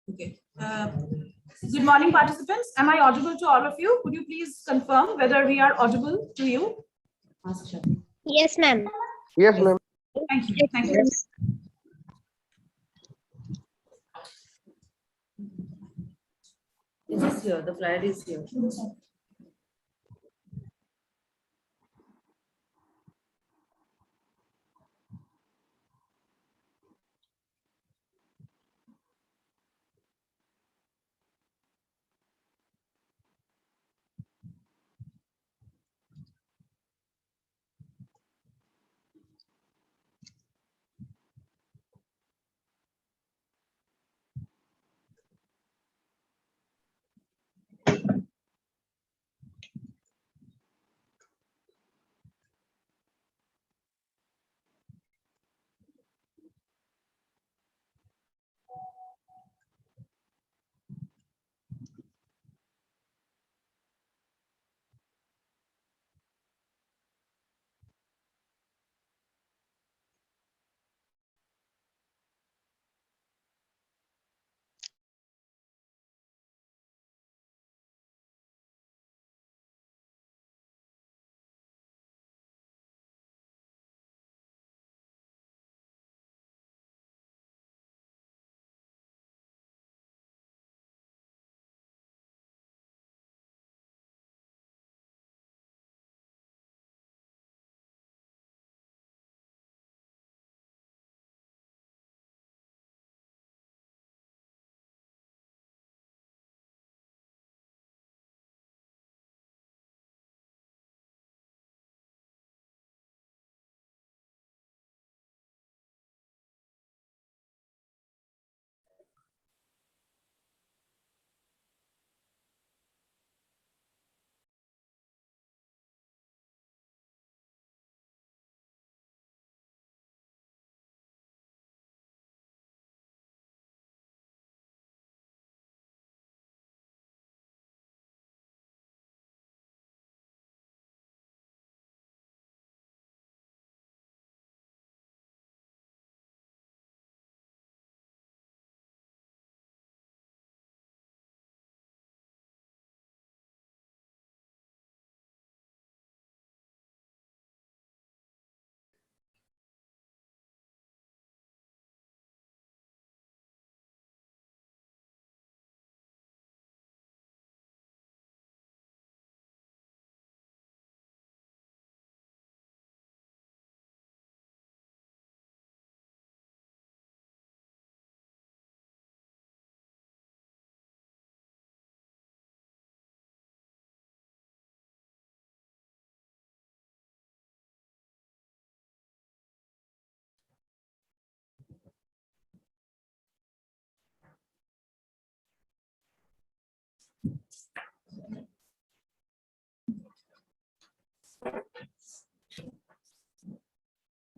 Okay. Good morning, participants. Am I audible to all of you? Could you please confirm whether we are audible to you? Yes, ma'am. Yes, ma'am. Thank you. Thank you. It is here. The flyer is here.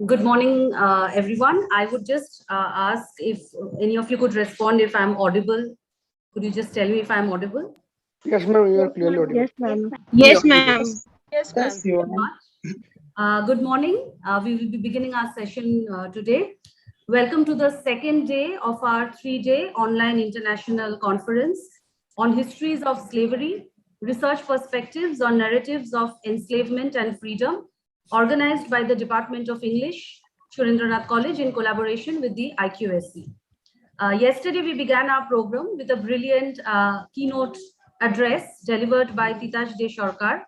Good morning, everyone. I would just ask if any of you could respond if I'm audible. Could you just tell me if I'm audible? Yes, ma'am. You are clearly audible. Yes, ma'am. Yes, ma'am. Yes, ma'am. Thank you very much. Good morning. We will be beginning our session today. Welcome to the second day of our 3-day online international conference on histories of slavery, research perspectives on narratives of enslavement and freedom, organized by the Department of English, Surendranath College in collaboration with the IQSC. Yesterday, we began our program with a brilliant keynote address delivered by Titash De Sarkar,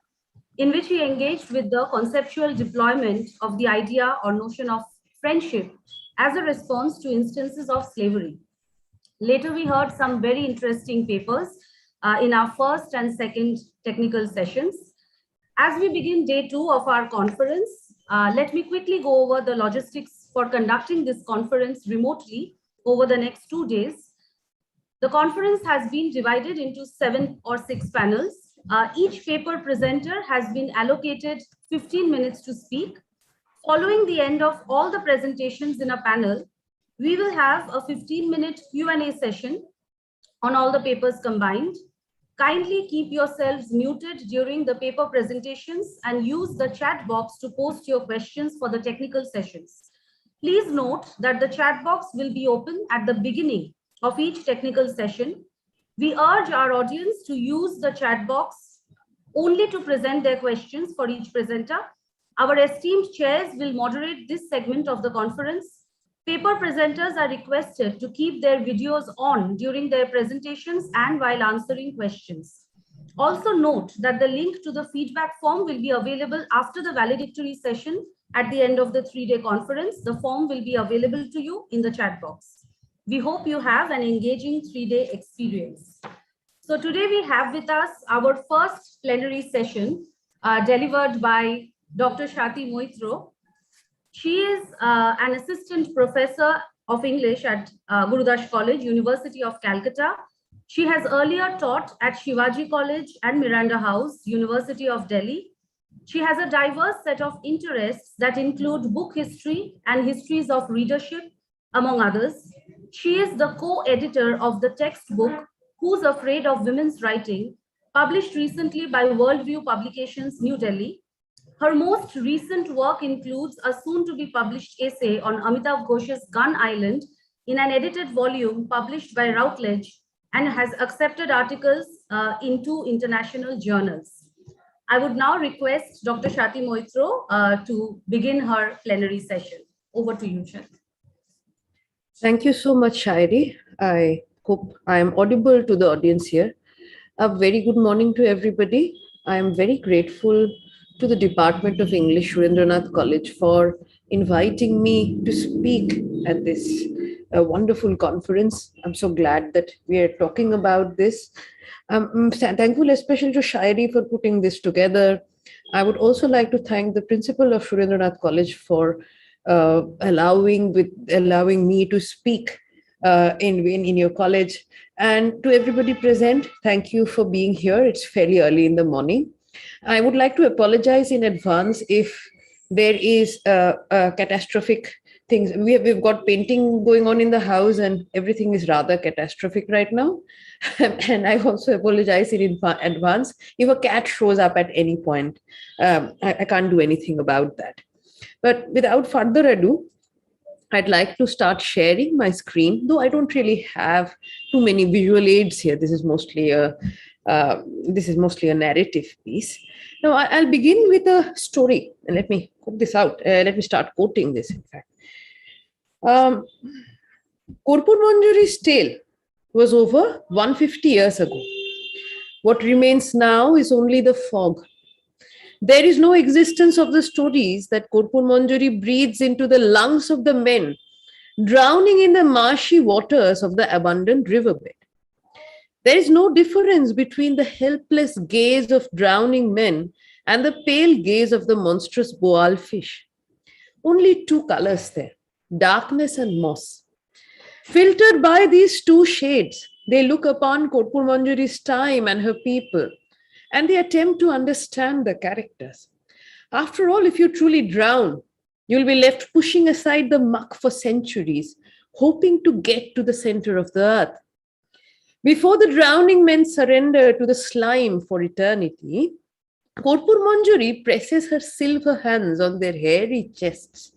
in which he engaged with the conceptual deployment of the idea or notion of friendship as a response to instances of slavery. Later, we heard some very interesting papers in our first and second technical sessions. As we begin day 2 of our conference, let me quickly go over the logistics for conducting this conference remotely over the next 2 days. The conference has been divided into 7 or 6 panels. Each paper presenter has been allocated 15 minutes to speak. Following the end of all the presentations in a panel, we will have a 15-minute Q&A session on all the papers combined. Kindly keep yourselves muted during the paper presentations and use the chat box to post your questions for the technical sessions. Please note that the chat box will be open at the beginning of each technical session. We urge our audience to use the chat box only to present their questions for each presenter. Our esteemed chairs will moderate this segment of the conference. Paper presenters are requested to keep their videos on during their presentations and while answering questions. Also note that the link to the feedback form will be available after the valedictory session at the end of the 3-day conference. The form will be available to you in the chat box. We hope you have an engaging 3-day experience. So today we have with us our first plenary session delivered by Dr. Shati Moitro. She is an assistant professor of English at Gurudas College, University of Calcutta. She has earlier taught at Shivaji College and Miranda House, University of Delhi. She has a diverse set of interests that include book history and histories of readership, among others. She is the co-editor of the textbook, Who's Afraid of Women's Writing, published recently by Worldview Publications, New Delhi. Her most recent work includes a soon-to-be published essay on Amitav Ghosh's Gun Island in an edited volume published by Routledge, and has accepted articles in 2 international journals. I would now request Dr. Shati Moitro to begin her plenary session. Over to you, Shati. Thank you so much, Shairi. I hope I am audible to the audience here. A very good morning to everybody. I am very grateful to the Department of English, Surendranath College, for inviting me to speak at this wonderful conference. I'm so glad that we are talking about this. I'm thankful especially to Shairi for putting this together. I would also like to thank the principal of Surendranath College for allowing me to speak in your college. And to everybody present, thank you for being here. It's fairly early in the morning. I would like to apologize in advance if there is catastrophic things. We've got painting going on in the house and everything is rather catastrophic right now. And I also apologize in advance if a cat shows up at any point. I can't do anything about that. But without further ado, I'd like to start sharing my screen, though I don't really have too many visual aids here. This is mostly a narrative piece. Now, I'll begin with a story. And let me quote this out. Let me start quoting this, in fact. Korpur Manjari's tale was over 150 years ago. What remains now is only the fog. There is no existence of the stories that Korpur Manjari breathes into the lungs of the men, drowning in the marshy waters of the abundant riverbed. There is no difference between the helpless gaze of drowning men and the pale gaze of the monstrous boal fish. Only 2 colors there, darkness and moss. Filtered by these 2 shades, they look upon Korpur Manjari's time and her people, and they attempt to understand the characters. After all, if you truly drown, you'll be left pushing aside the muck for centuries, hoping to get to the center of the earth. Before the drowning men surrender to the slime for eternity, Korpur Manjari presses her silver hands on their hairy chests.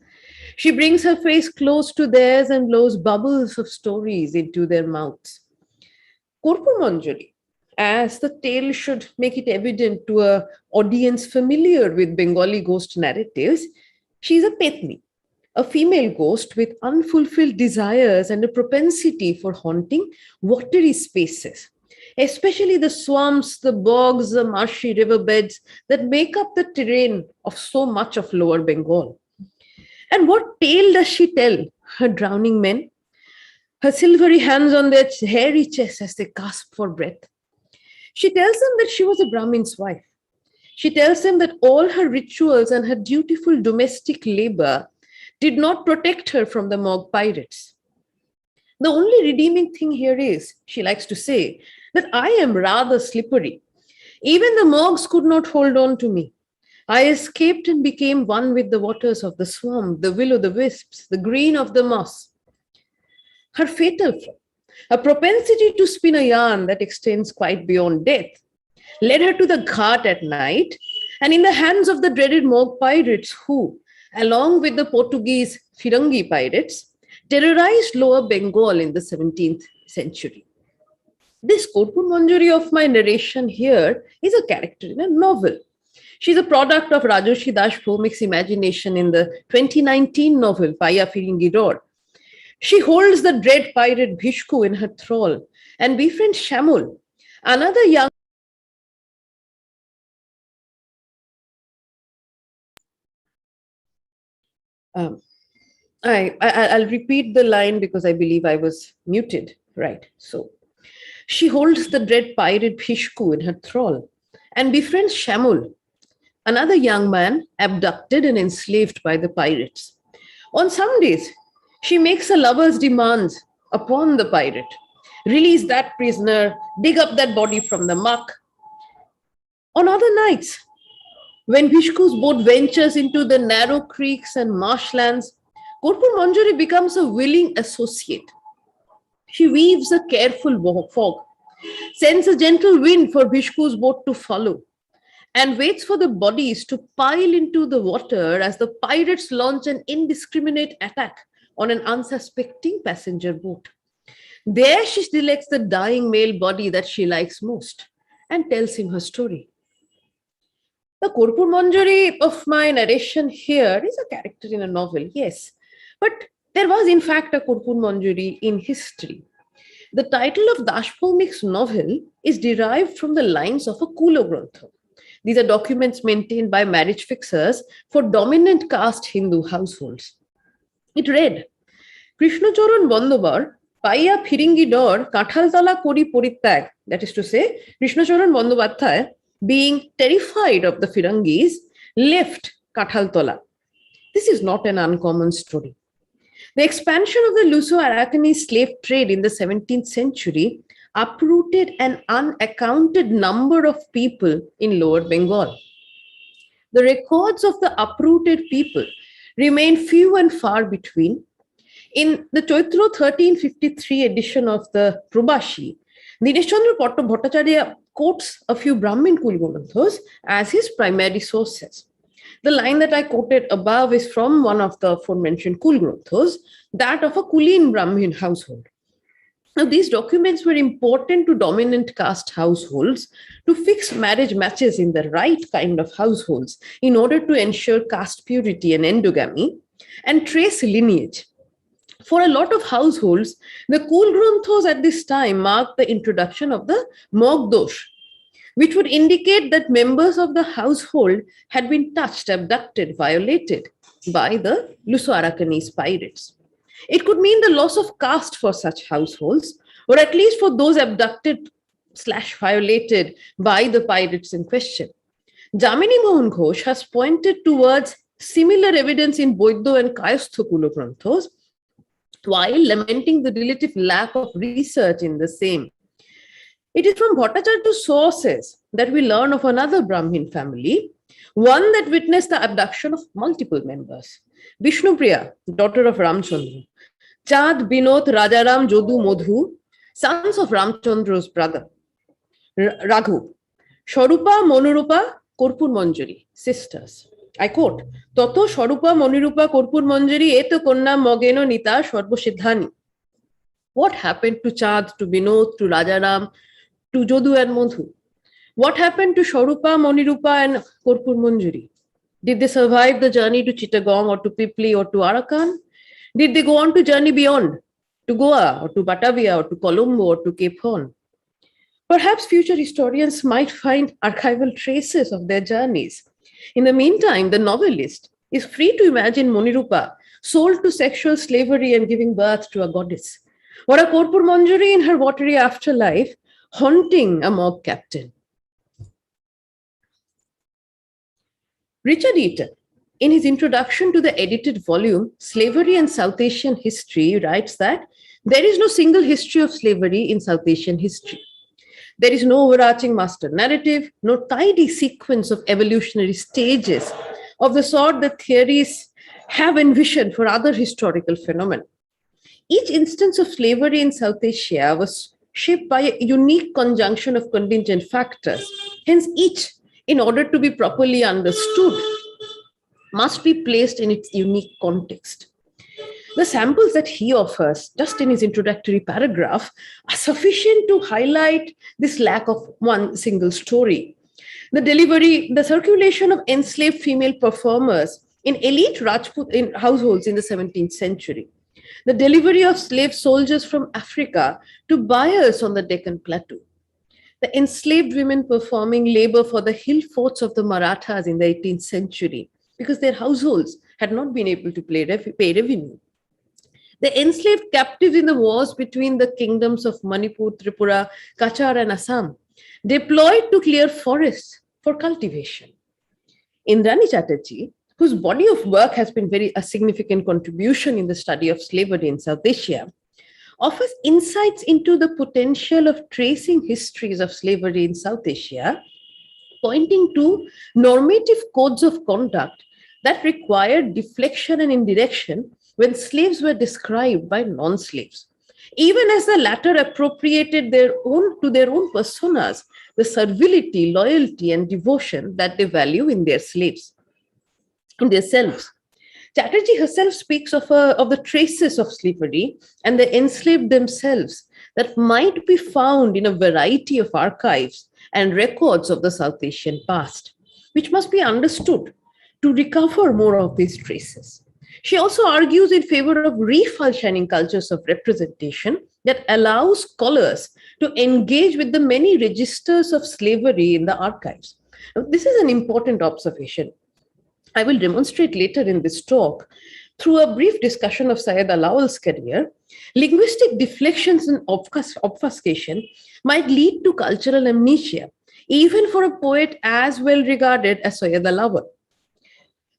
She brings her face close to theirs and blows bubbles of stories into their mouths. Korpur Manjari, as the tale should make it evident to an audience familiar with Bengali ghost narratives, she is a Petni, a female ghost with unfulfilled desires and a propensity for haunting watery spaces, especially the swamps, the bogs, the marshy riverbeds that make up the terrain of so much of Lower Bengal. And what tale does she tell her drowning men? Her silvery hands on their hairy chests as they gasp for breath. She tells them that she was a Brahmin's wife. She tells them that all her rituals and her dutiful domestic labor did not protect her from the Mog pirates. The only redeeming thing here is, she likes to say, that I am rather slippery. Even the Mogs could not hold on to me. I escaped and became one with the waters of the swamp, the will-o'-the-wisps, the green of the moss. Her fatal flaw, a propensity to spin a yarn that extends quite beyond death, led her to the ghat at night and in the hands of the dreaded Mog pirates who, along with the Portuguese Firangi pirates, terrorized Lower Bengal in the 17th century. This Korpun Manjari of my narration here is a character in a novel. She's a product of Rajarshi Das Bhaumik's imagination in the 2019 novel Paiya Firingi Dor. She holds the dread pirate Bhishku in her thrall and befriends Shamul, another young I'll repeat the line because I believe I was muted. Right. So she holds the dread pirate Bhishku in her thrall and befriends Shamul, another young man abducted and enslaved by the pirates. On some days, she makes a lover's demands upon the pirate. Release that prisoner, dig up that body from the muck. On other nights, when Bhishku's boat ventures into the narrow creeks and marshlands, Korpun Manjari becomes a willing associate. She weaves a careful fog, sends a gentle wind for Bhishku's boat to follow, and waits for the bodies to pile into the water as the pirates launch an indiscriminate attack on an unsuspecting passenger boat. There she selects the dying male body that she likes most and tells him her story. The Korpun Manjari of my narration here is a character in a novel, yes, but there was in fact a Korpun Manjari in history. The title of Das Bhaumik's novel is derived from the lines of a Kulo Grantha. These are documents maintained by marriage fixers for dominant caste Hindu households. It read, Krishnacharan Bandobar, Paiya Phiringi Dor, Kathaltala Kori Porittag, that is to say, Krishnacharan Bandopadhyay, being terrified of the Firangis, left Kathaltala. This is not an uncommon story. The expansion of the Luso-Arakanese slave trade in the 17th century uprooted an unaccounted number of people in Lower Bengal. The records of the uprooted people remain few and far between. In the Chaitra 1353 edition of the Prabhashi, Dinesh Chandra Bhattacharya quotes a few Brahmin Kulgranthas as his primary sources. The line that I quoted above is from one of the aforementioned Kulgranthas, that of a Kulin Brahmin household. Now, these documents were important to dominant caste households to fix marriage matches in the right kind of households in order to ensure caste purity and endogamy and trace lineage. For a lot of households, the Kulgranthas at this time marked the introduction of the Mogdosh, which would indicate that members of the household had been touched, abducted, violated by the Luso-Arakanese pirates. It could mean the loss of caste for such households, or at least for those abducted / violated by the pirates in question. Jamini Mohan Ghosh has pointed towards similar evidence in Boiddo and Kayastha Kulogranthas, while lamenting the relative lack of research in the same. It is from Bhattacharya's sources that we learn of another Brahmin family, one that witnessed the abduction of multiple members. Vishnupriya, daughter of Ramchandra, Chad, Binod, Rajaram, Jodu, Modhu, sons of Ramchandra's brother, Raghu, Sharupa, Monurupa, Korpun Manjari, sisters. I quote, Toto Sharupa, Monurupa, Korpun Manjari, Eto Konna Mogeno Nita, Shorbo What happened to Chad, to Binod, to Rajaram, to Jodu and Modhu? What happened to Sharupa, Monirupa and Korpun Manjari? Did they survive the journey to Chittagong or to Pipli or to Arakan? Did they go on to journey beyond, to Goa or to Batavia or to Colombo or to Cape Horn? Perhaps future historians might find archival traces of their journeys. In the meantime, the novelist is free to imagine Monirupa sold to sexual slavery and giving birth to a goddess, or a Korpur Manjari in her watery afterlife haunting a mob captain. Richard Eaton, in his introduction to the edited volume, Slavery and South Asian History, writes that there is no single history of slavery in South Asian history. There is no overarching master narrative, no tidy sequence of evolutionary stages of the sort that theories have envisioned for other historical phenomena. Each instance of slavery in South Asia was shaped by a unique conjunction of contingent factors. Hence, each, in order to be properly understood, must be placed in its unique context. The samples that he offers, just in his introductory paragraph, are sufficient to highlight this lack of one single story. The circulation of enslaved female performers in elite Rajput households in the 17th century, the delivery of slave soldiers from Africa to buyers on the Deccan Plateau, the enslaved women performing labor for the hill forts of the Marathas in the 18th century because their households had not been able to pay revenue. The enslaved captives in the wars between the kingdoms of Manipur, Tripura, Kachar, and Assam, deployed to clear forests for cultivation. Indrani Chatterjee, whose body of work has been a significant contribution in the study of slavery in South Asia, offers insights into the potential of tracing histories of slavery in South Asia, pointing to normative codes of conduct that required deflection and indirection when slaves were described by non-slaves, even as the latter appropriated their own personas the servility, loyalty, and devotion that they value in their slaves, in their selves. Chatterjee herself speaks of the traces of slavery and the enslaved themselves that might be found in a variety of archives and records of the South Asian past, which must be understood to recover more of these traces. She also argues in favor of refulsioning cultures of representation that allow scholars to engage with the many registers of slavery in the archives. Now, this is an important observation. I will demonstrate later in this talk. Through a brief discussion of Syed Alawal's career, linguistic deflections and obfuscation might lead to cultural amnesia, even for a poet as well regarded as Syed Alawal.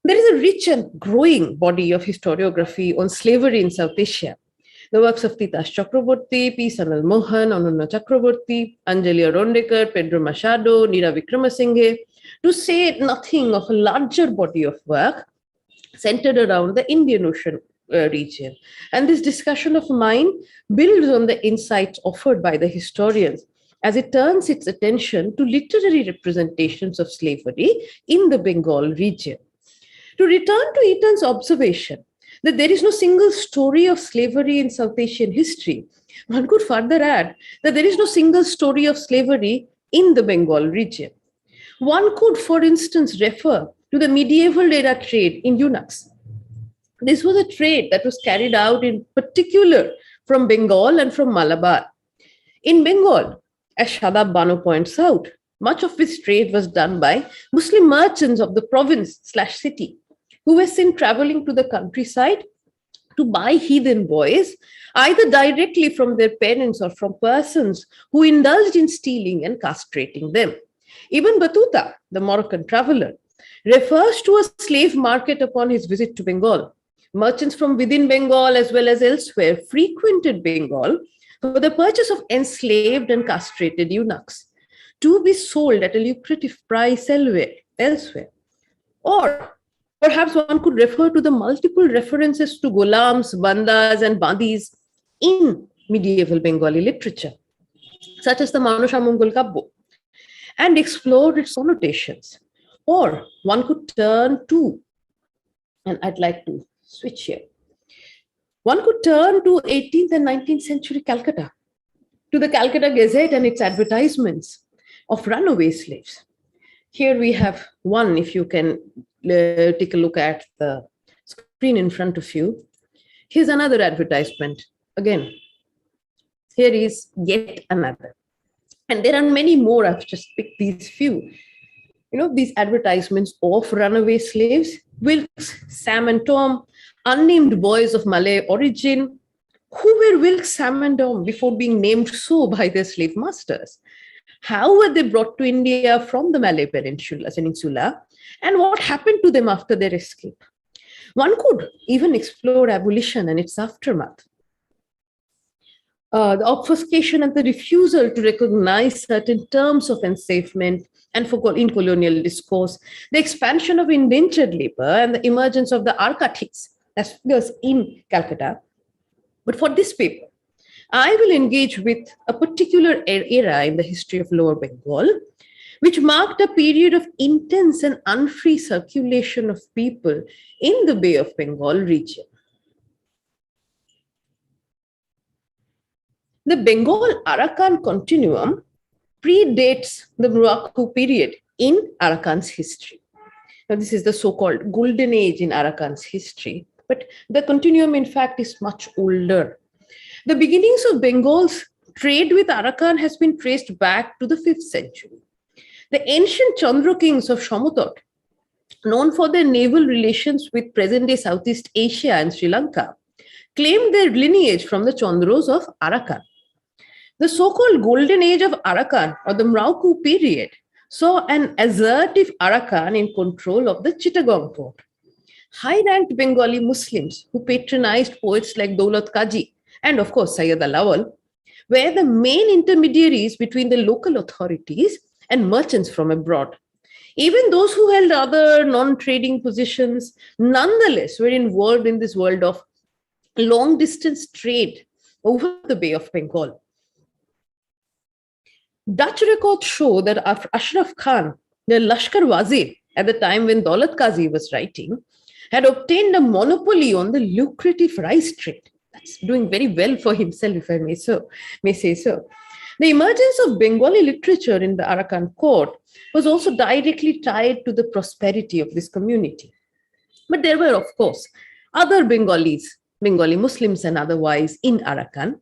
There is a rich and growing body of historiography on slavery in South Asia. The works of Titas Chakraborty, P. Sanal Mohan, Ananya Chakraborty, Anjali Arondekar, Pedro Machado, Neera Wickramasinghe, to say nothing of a larger body of work centered around the Indian Ocean region. And this discussion of mine builds on the insights offered by the historians as it turns its attention to literary representations of slavery in the Bengal region. To return to Eaton's observation that there is no single story of slavery in South Asian history, one could further add that there is no single story of slavery in the Bengal region. One could, for instance, refer to the medieval era trade in eunuchs. This was a trade that was carried out in particular from Bengal and from Malabar. In Bengal, as Shadab Bano points out, much of this trade was done by Muslim merchants of the province/city, who were seen traveling to the countryside to buy heathen boys, either directly from their parents or from persons who indulged in stealing and castrating them. Ibn Battuta, the Moroccan traveler, refers to a slave market upon his visit to Bengal. Merchants from within Bengal as well as elsewhere frequented Bengal for the purchase of enslaved and castrated eunuchs to be sold at a lucrative price elsewhere. Or perhaps one could refer to the multiple references to gulams, bandas, and bandis in medieval Bengali literature, such as the Manashamongol Kabbo, and explore its connotations. Or one could turn to, and I'd like to switch here, one could turn to 18th and 19th century Calcutta, to the Calcutta Gazette and its advertisements of runaway slaves. Here we have one, if you can take a look at the screen in front of you. Here's another advertisement. Again, here is yet another. And there are many more. I've just picked these few. You know, these advertisements of runaway slaves, Wilkes, Sam and Tom, unnamed boys of Malay origin. Who were Wilkes, Sam and Tom before being named so by their slave masters? How were they brought to India from the Malay Peninsula? And what happened to them after their escape? One could even explore abolition and its aftermath. The obfuscation and the refusal to recognize certain terms of enslavement and in colonial discourse, the expansion of indentured labor and the emergence of the archaics as figures in Calcutta. But for this paper, I will engage with a particular era in the history of Lower Bengal, which marked a period of intense and unfree circulation of people in the Bay of Bengal region. The Bengal-Arakan continuum predates the Morocco period in Arakan's history. Now, this is the so-called golden age in Arakan's history, but the continuum, in fact, is much older. The beginnings of Bengal's trade with Arakan has been traced back to the 5th century. The ancient Chandra kings of Shamutot, known for their naval relations with present-day Southeast Asia and Sri Lanka, claimed their lineage from the Chandros of Arakan. The so-called golden age of Arakan, or the Morocco period, saw an assertive Arakan in control of the Chittagong port. High-ranked Bengali Muslims who patronized poets like Daulat Kaji and, of course, Sayyid Alawal were the main intermediaries between the local authorities and merchants from abroad. Even those who held other non-trading positions nonetheless were involved in this world of long-distance trade over the Bay of Bengal. Dutch records show that Ashraf Khan, the Lashkar Wazir, at the time when Daulat Qazi was writing, had obtained a monopoly on the lucrative rice trade. That's doing very well for himself, if I may say so. The emergence of Bengali literature in the Arakan court was also directly tied to the prosperity of this community. But there were, of course, other Bengali Muslims and otherwise in Arakan,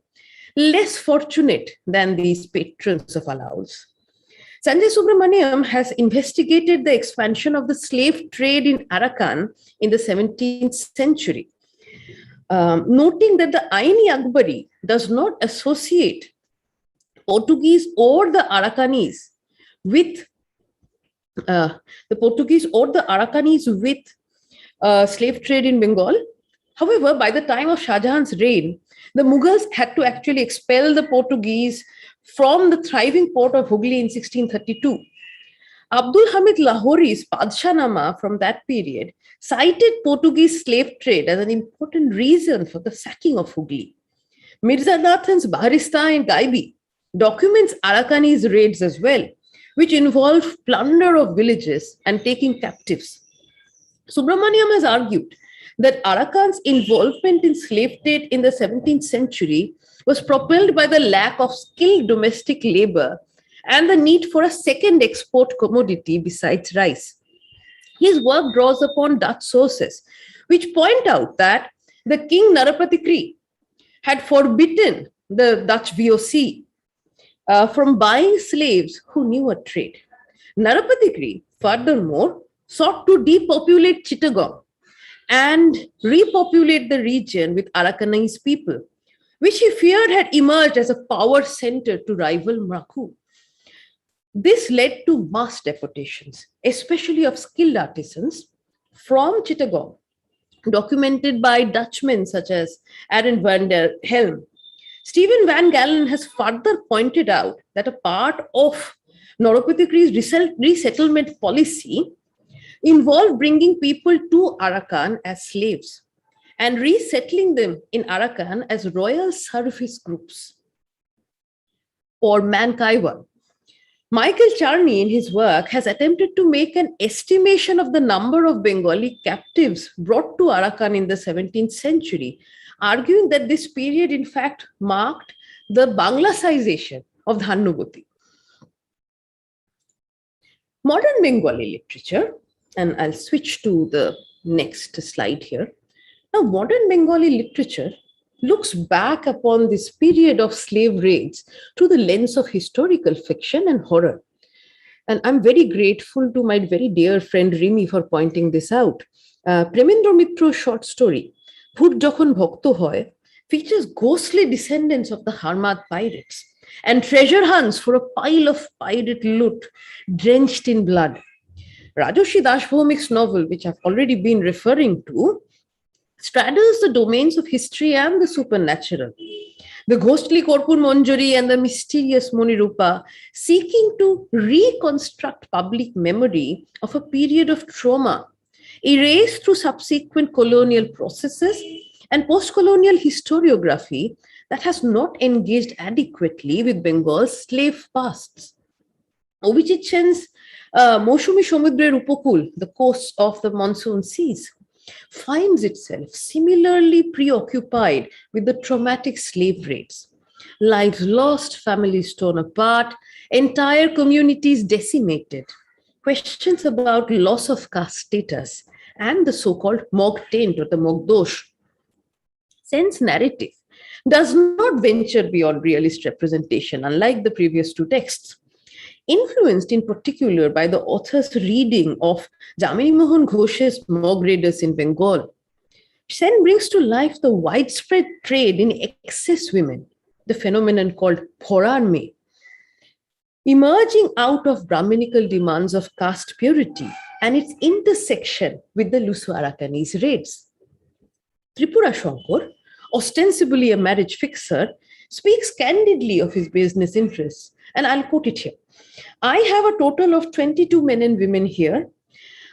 less fortunate than these patrons of Alauls. Sanjay Subramaniam has investigated the expansion of the slave trade in Arakan in the 17th century, noting that the Aini Akbari does not associate Portuguese or the Arakanese with slave trade in Bengal. However, by the time of Shah Jahan's reign, the Mughals had to actually expel the Portuguese from the thriving port of Hooghly in 1632. Abdul Hamid Lahori's Padshahnama from that period cited Portuguese slave trade as an important reason for the sacking of Hooghly. Mirza Nathan's Baharista in Gaibi documents Arakanese raids as well, which involved plunder of villages and taking captives. Subramaniam has argued that Arakan's involvement in slave trade in the 17th century was propelled by the lack of skilled domestic labor and the need for a second export commodity besides rice. His work draws upon Dutch sources, which point out that the King Narapatikri had forbidden the Dutch VOC from buying slaves who knew a trade. Narapatikri, furthermore, sought to depopulate Chittagong and repopulate the region with Arakanese people, which he feared had emerged as a power center to rival Morocco. This led to mass deportations, especially of skilled artisans from Chittagong, documented by Dutchmen such as Arend van der Helm. Stephen Van Galen has further pointed out that a part of Narapatikri's resettlement policy involved bringing people to Arakan as slaves and resettling them in Arakan as royal service groups. Or Mankaiwa. Michael Charney, in his work, has attempted to make an estimation of the number of Bengali captives brought to Arakan in the 17th century, arguing that this period, in fact, marked the Banglasization of Dhanubati. Modern Bengali literature, and I'll switch to the next slide here. Now, modern Bengali literature looks back upon this period of slave raids through the lens of historical fiction and horror. And I'm very grateful to my very dear friend Rimi for pointing this out. Premendra Mitro's short story, Bhut Jokhon Bhokto Hoy, features ghostly descendants of the Harmad pirates and treasure hunts for a pile of pirate loot drenched in blood. Rajoshi Dashbhomik's novel, which I've already been referring to, straddles the domains of history and the supernatural. The ghostly Korpur Manjari and the mysterious Munirupa seeking to reconstruct public memory of a period of trauma, erased through subsequent colonial processes and post-colonial historiography that has not engaged adequately with Bengal's slave pasts. Obhijit Sen's Moshumi Samudrer Upakul, the coast of the monsoon seas, finds itself similarly preoccupied with the traumatic slave raids. lives lost, families torn apart, entire communities decimated. Questions about loss of caste status and the so-called Mog taint or the Mog dosh. Sense narrative does not venture beyond realist representation, unlike the previous two texts. Influenced in particular by the author's reading of Jamini Mohan Ghosh's Mog raiders in Bengal, Sen brings to life the widespread trade in excess women, the phenomenon called Phorar Me, emerging out of Brahminical demands of caste purity and its intersection with the Luso-Arakanese raids. Tripura Shankar, ostensibly a marriage fixer, speaks candidly of his business interests, and I'll quote it here. I have a total of 22 men and women here.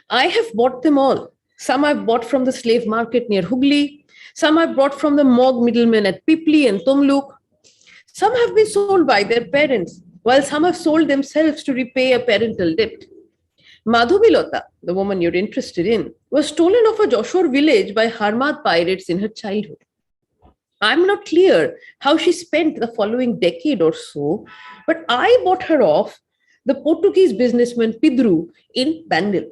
I have bought them all. Some I've bought from the slave market near Hooghly. Some I've brought from the Mog middlemen at Pipli and Tumluk. Some have been sold by their parents, while some have sold themselves to repay a parental debt. Madhubilata, the woman you're interested in, was stolen off a Joshore village by Harmad pirates in her childhood. I'm not clear how she spent the following decade or so, but I bought her off the Portuguese businessman Pidru in Bandil.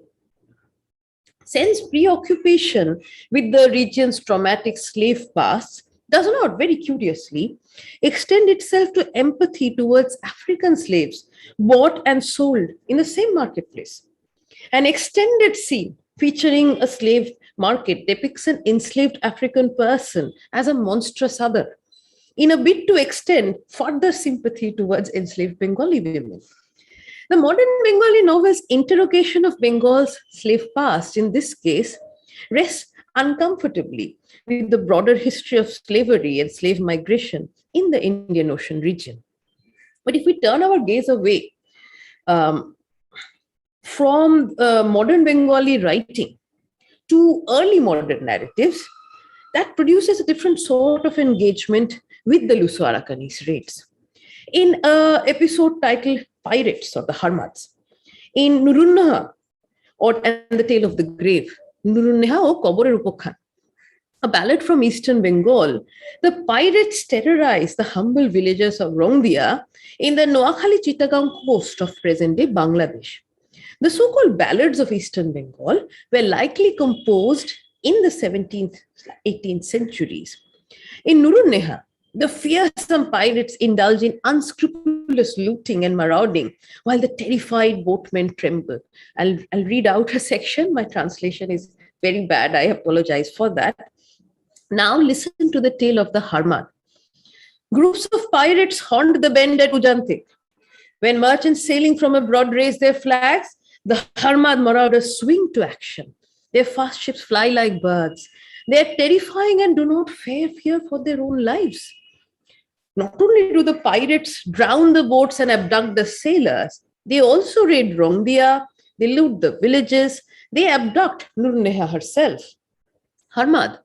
Sen's preoccupation with the region's traumatic slave past does not, very curiously, extend itself to empathy towards African slaves bought and sold in the same marketplace. An extended scene featuring a slave market depicts an enslaved African person as a monstrous other, in a bid to extend further sympathy towards enslaved Bengali women. The modern Bengali novel's interrogation of Bengal's slave past, in this case, rests uncomfortably with the broader history of slavery and slave migration in the Indian Ocean region. But if we turn our gaze away from modern Bengali writing to early modern narratives, that produces a different sort of engagement with the Luso-Arakanese raids. In an episode titled Pirates or the Harmads, in Nurunnaha and the Tale of the Grave, Nurunneha o Koborer Upokhan, a ballad from eastern Bengal, the pirates terrorized the humble villagers of Rongdia in the Noakhali Chittagong coast of present-day Bangladesh. The so-called ballads of eastern Bengal were likely composed in the 17th, 18th centuries. In Nurunneha, the fearsome pirates indulge in unscrupulous looting and marauding while the terrified boatmen tremble. I'll read out a section. My translation is very bad. I apologize for that. Now listen to the tale of the Harmad. Groups of pirates haunt the bend at Ujantik. When merchants sailing from abroad raise their flags, the Harmad marauders swing to action. Their fast ships fly like birds. They are terrifying and do not fear for their own lives. Not only do the pirates drown the boats and abduct the sailors, they also raid Rongdia, they loot the villages, they abduct Nurunneha herself. Harmad,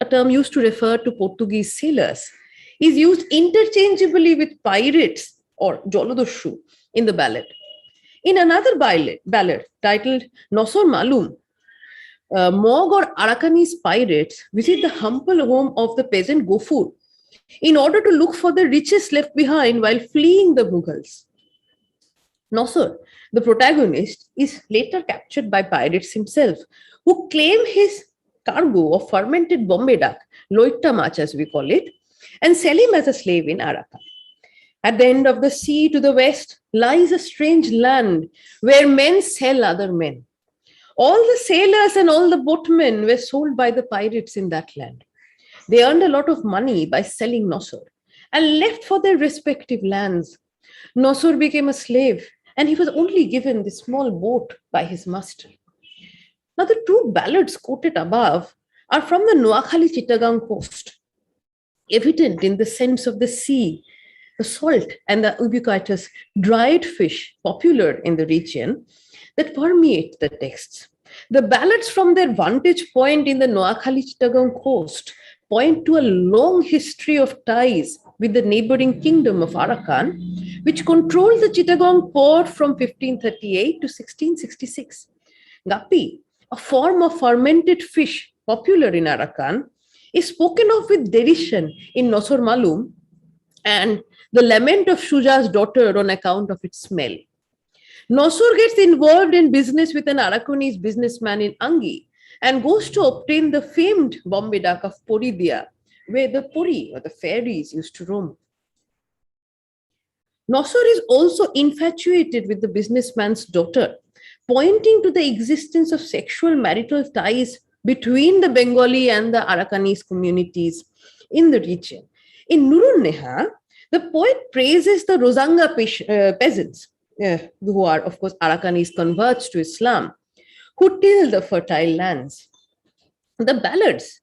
a term used to refer to Portuguese sailors, is used interchangeably with pirates or Jolodoshu in the ballad. In another ballad titled Nosor Malum, Mog or Arakanese pirates visit the humble home of the peasant Gofur in order to look for the riches left behind while fleeing the Mughals. Nosor, the protagonist, is later captured by pirates himself, who claim his cargo of fermented Bombay duck, loita mach as we call it, and sell him as a slave in Arakan. At the end of the sea to the west lies a strange land where men sell other men. All the sailors and all the boatmen were sold by the pirates in that land. They earned a lot of money by selling Nosor and left for their respective lands. Nosor became a slave and he was only given this small boat by his master. Now, the two ballads quoted above are from the Noakhali Chittagong coast, evident in the sense of the sea, the salt and the ubiquitous dried fish popular in the region that permeate the texts. The ballads from their vantage point in the Noakhali Chittagong coast point to a long history of ties with the neighboring kingdom of Arakan, which controlled the Chittagong port from 1538 to 1666. Gappi, a form of fermented fish popular in Arakan, is spoken of with derision in Nosor Malum and the lament of Shuja's daughter on account of its smell. Nosur gets involved in business with an Arakanese businessman in Angi and goes to obtain the famed Bombay duck of Poridia, where the Pori or the fairies used to roam. Nosur is also infatuated with the businessman's daughter, pointing to the existence of sexual marital ties between the Bengali and the Arakanese communities in the region. In Nurun Neha, the poet praises the Rozanga peasants, who are, of course, Arakanese converts to Islam, who till the fertile lands. The ballads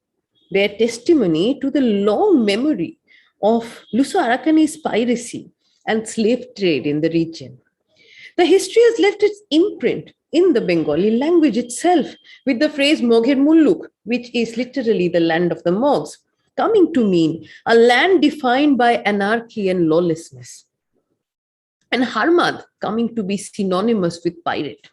bear testimony to the long memory of Luso-Arakanese piracy and slave trade in the region. The history has left its imprint in the Bengali language itself, with the phrase Mogher Mulluk, which is literally the land of the Mogs, coming to mean a land defined by anarchy and lawlessness, and Harmad coming to be synonymous with pirate.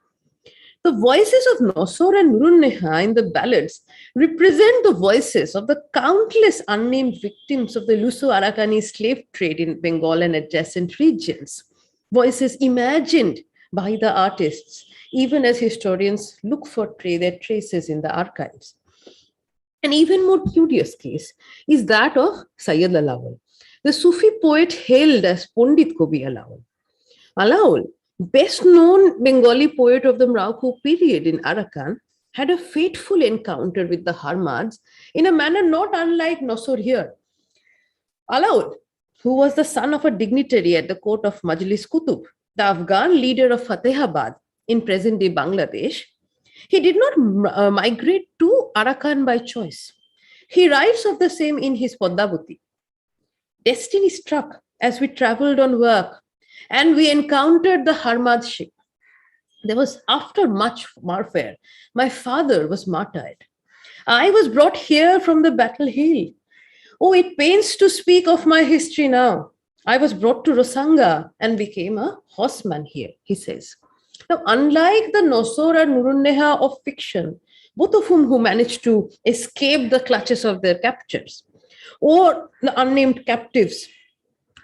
The voices of Nosor and Nurun Neha in the ballads represent the voices of the countless unnamed victims of the Luso-Arakanese slave trade in Bengal and adjacent regions. Voices imagined by the artists, even as historians look for their traces in the archives. An even more curious case is that of Sayyid Alawal, the Sufi poet hailed as Pandit Kavi Alawal. Alawal, best known Bengali poet of the Mraukho period in Arakan, had a fateful encounter with the Harmads in a manner not unlike Nosor here. Alawal, who was the son of a dignitary at the court of Majlis Qutub, the Afghan leader of Fatehabad in present-day Bangladesh, he did not migrate to Arakan by choice. He writes of the same in his Padmavati. Destiny struck as we traveled on work, and we encountered the Harmad ship. There was, after much warfare, my father was martyred. I was brought here from the battle hill. Oh, it pains to speak of my history now. I was brought to Rosanga and became a horseman here, he says. Now, unlike the Nosor and Nurun Neha of fiction, both of whom who managed to escape the clutches of their captors, or the unnamed captives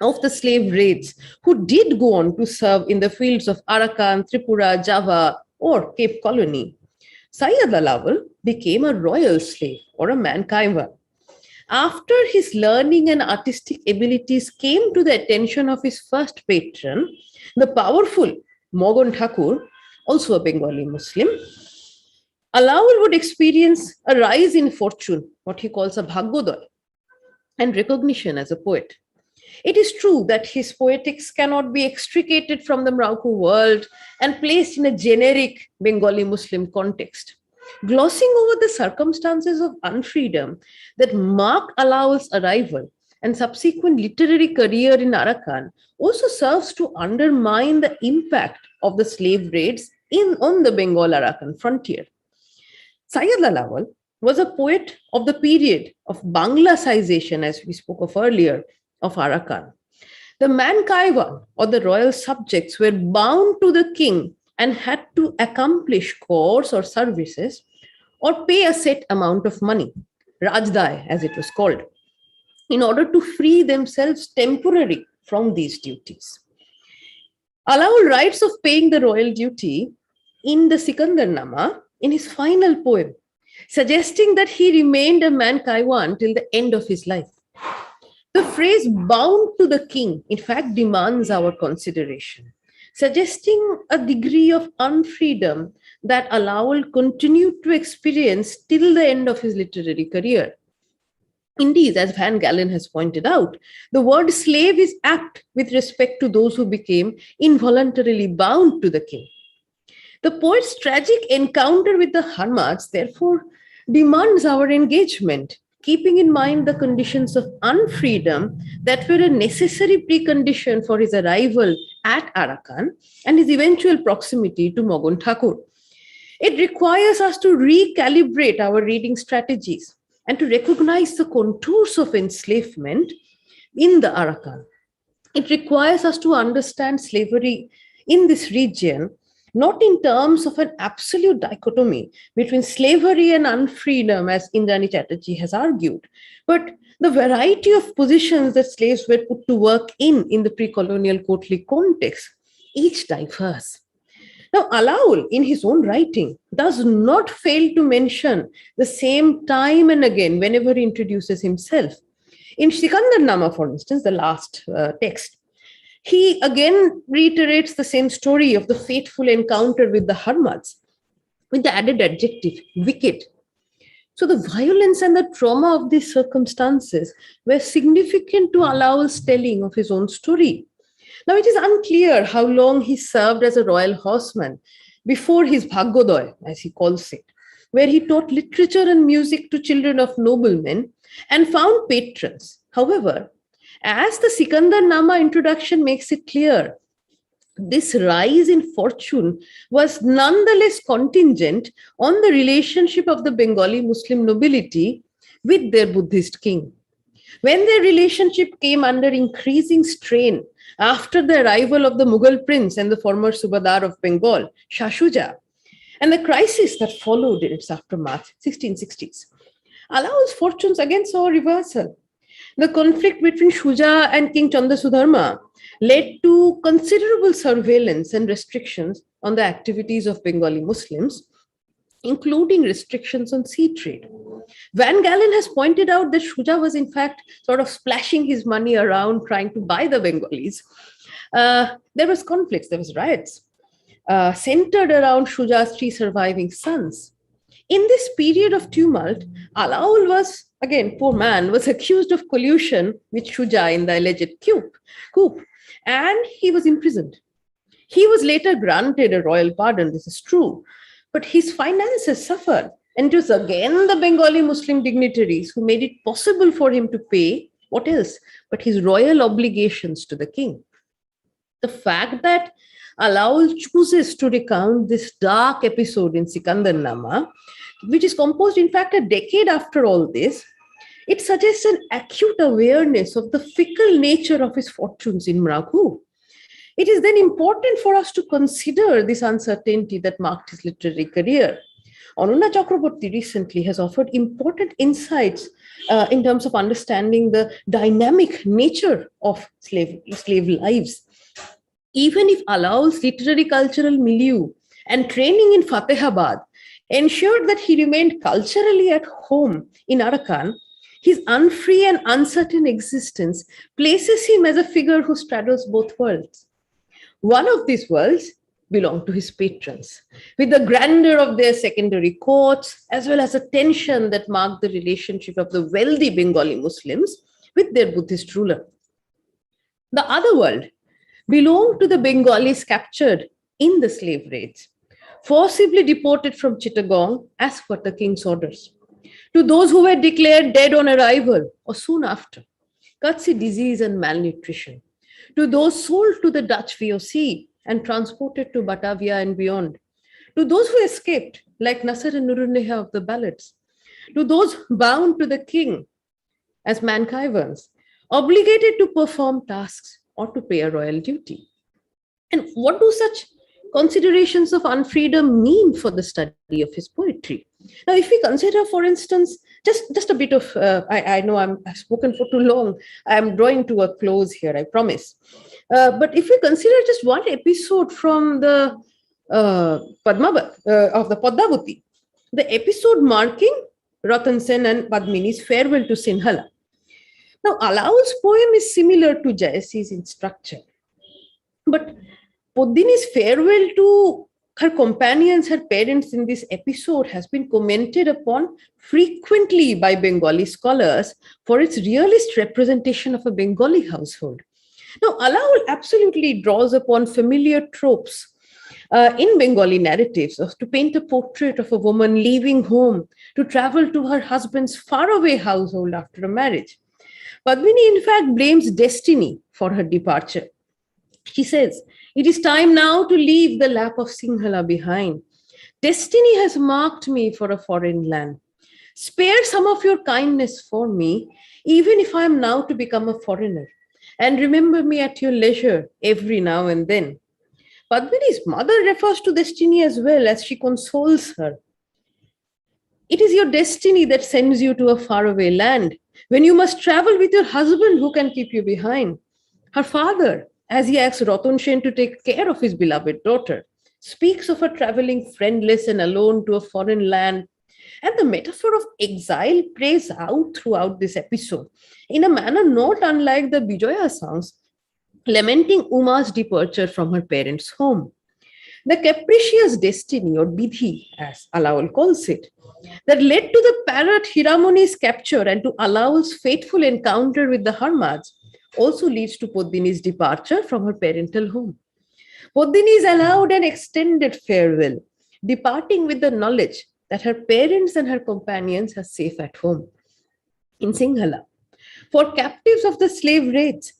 of the slave raids, who did go on to serve in the fields of Arakan, Tripura, Java, or Cape Colony, Sayyid Alawal became a royal slave or a man-kaiwa. After his learning and artistic abilities came to the attention of his first patron, the powerful Mogon Thakur, also a Bengali Muslim, Alawal would experience a rise in fortune, what he calls a bhagyodoy, and recognition as a poet. It is true that his poetics cannot be extricated from the Mraukho world and placed in a generic Bengali Muslim context. Glossing over the circumstances of unfreedom that mark Alawal's arrival and subsequent literary career in Arakan also serves to undermine the impact of the slave raids on the Bengal-Arakan frontier. Sayyid Alawal was a poet of the period of Banglasization, as we spoke of earlier, of Arakan. The man-kaiwa, or the royal subjects, were bound to the king and had to accomplish chores or services or pay a set amount of money, rajdai as it was called, in order to free themselves temporarily from these duties. Alawal writes of paying the royal duty in the Sikandar Nama in his final poem, suggesting that he remained a man-kaiwa until the end of his life. The phrase bound to the king, in fact, demands our consideration, suggesting a degree of unfreedom that Alawal continued to experience till the end of his literary career. Indeed, as Van Galen has pointed out, the word slave is apt with respect to those who became involuntarily bound to the king. The poet's tragic encounter with the Harmads, therefore, demands our engagement, keeping in mind the conditions of unfreedom that were a necessary precondition for his arrival at Arakan and his eventual proximity to Mogon Thakur. It requires us to recalibrate our reading strategies and to recognize the contours of enslavement in the Arakan. It requires us to understand slavery in this region, not in terms of an absolute dichotomy between slavery and unfreedom, as Indrani Chatterjee has argued, but The variety of positions that slaves were put to work in the pre-colonial courtly context, each diverse. Now, Alaul, in his own writing, does not fail to mention the same time and again whenever he introduces himself. In Sikandar Nama, for instance, the last text, he again reiterates the same story of the fateful encounter with the Harmads, with the added adjective, wicked. So the violence and the trauma of these circumstances were significant to Alaul's telling of his own story. Now, it is unclear how long he served as a royal horseman before his Bhagyodoy, as he calls it, where he taught literature and music to children of noblemen and found patrons. However, as the Sikandar Nama introduction makes it clear, this rise in fortune was nonetheless contingent on the relationship of the Bengali Muslim nobility with their Buddhist king. When their relationship came under increasing strain after the arrival of the Mughal prince and the former Subadar of Bengal, Shah Shuja, and the crisis that followed in its aftermath, 1660s, Alaul's fortunes again saw a reversal. The conflict between Shuja and King Chandasudharma led to considerable surveillance and restrictions on the activities of Bengali Muslims, including restrictions on sea trade. Van Galen has pointed out that Shuja was in fact sort of splashing his money around trying to buy the Bengalis. There was conflicts, there was riots, centered around Shuja's 3 surviving sons. In this period of tumult, Alaul was, again, poor man, was accused of collusion with Shuja in the alleged coup, and he was imprisoned. He was later granted a royal pardon, this is true, but his finances suffered. And it was again the Bengali Muslim dignitaries who made it possible for him to pay, what else, but his royal obligations to the king. The fact that Alaul chooses to recount this dark episode in Sikandar Nama, which is composed, in fact, a decade after all this, it suggests an acute awareness of the fickle nature of his fortunes in Mraghu. It is then important for us to consider this uncertainty that marked his literary career. Ananya Chakraborty recently has offered important insights in terms of understanding the dynamic nature of slave lives. Even if Alaul's literary cultural milieu and training in Fatehabad ensured that he remained culturally at home in Arakan, his unfree and uncertain existence places him as a figure who straddles both worlds. One of these worlds belonged to his patrons, with the grandeur of their secondary courts, as well as a tension that marked the relationship of the wealthy Bengali Muslims with their Buddhist ruler. The other world belonged to the Bengalis captured in the slave raids, forcibly deported from Chittagong as per the king's orders, to those who were declared dead on arrival or soon after, courtesy disease and malnutrition, to those sold to the Dutch VOC and transported to Batavia and beyond, to those who escaped, like Nasser and Nurunneha of the ballads, to those bound to the king as mankivans, obligated to perform tasks or to pay a royal duty. And what do such considerations of unfreedom mean for the study of his poetry? Now, if we consider, for instance, just a bit of, I know I've spoken for too long, I'm drawing to a close here, I promise. But if we consider just one episode from the of the Padmavati, the episode marking Ratan Sen and Padmini's farewell to Sinhala. Now, Alaul's poem is similar to Jayasi's in structure, but Poddini's farewell to her companions, her parents in this episode has been commented upon frequently by Bengali scholars for its realist representation of a Bengali household. Now, Alaul absolutely draws upon familiar tropes in Bengali narratives to paint a portrait of a woman leaving home to travel to her husband's faraway household after a marriage. Padmini, in fact, blames destiny for her departure. She says, "It is time now to leave the lap of Sinhala behind. Destiny has marked me for a foreign land. Spare some of your kindness for me, even if I am now to become a foreigner. And remember me at your leisure every now and then." Padmini's mother refers to destiny as well as she consoles her. "It is your destiny that sends you to a faraway land. When you must travel with your husband, who can keep you behind? Her father, as he asks Ratan Sen to take care of his beloved daughter, speaks of her traveling friendless and alone to a foreign land. And the metaphor of exile plays out throughout this episode in a manner not unlike the Bijoya songs, lamenting Uma's departure from her parents' home. The capricious destiny, or Bidhi, as Alaul calls it, that led to the parrot Hiramuni's capture and to Alaul's fateful encounter with the Harmads also leads to Poddini's departure from her parental home. Poddini is allowed an extended farewell, departing with the knowledge that her parents and her companions are safe at home. In Sinhala, for captives of the slave raids,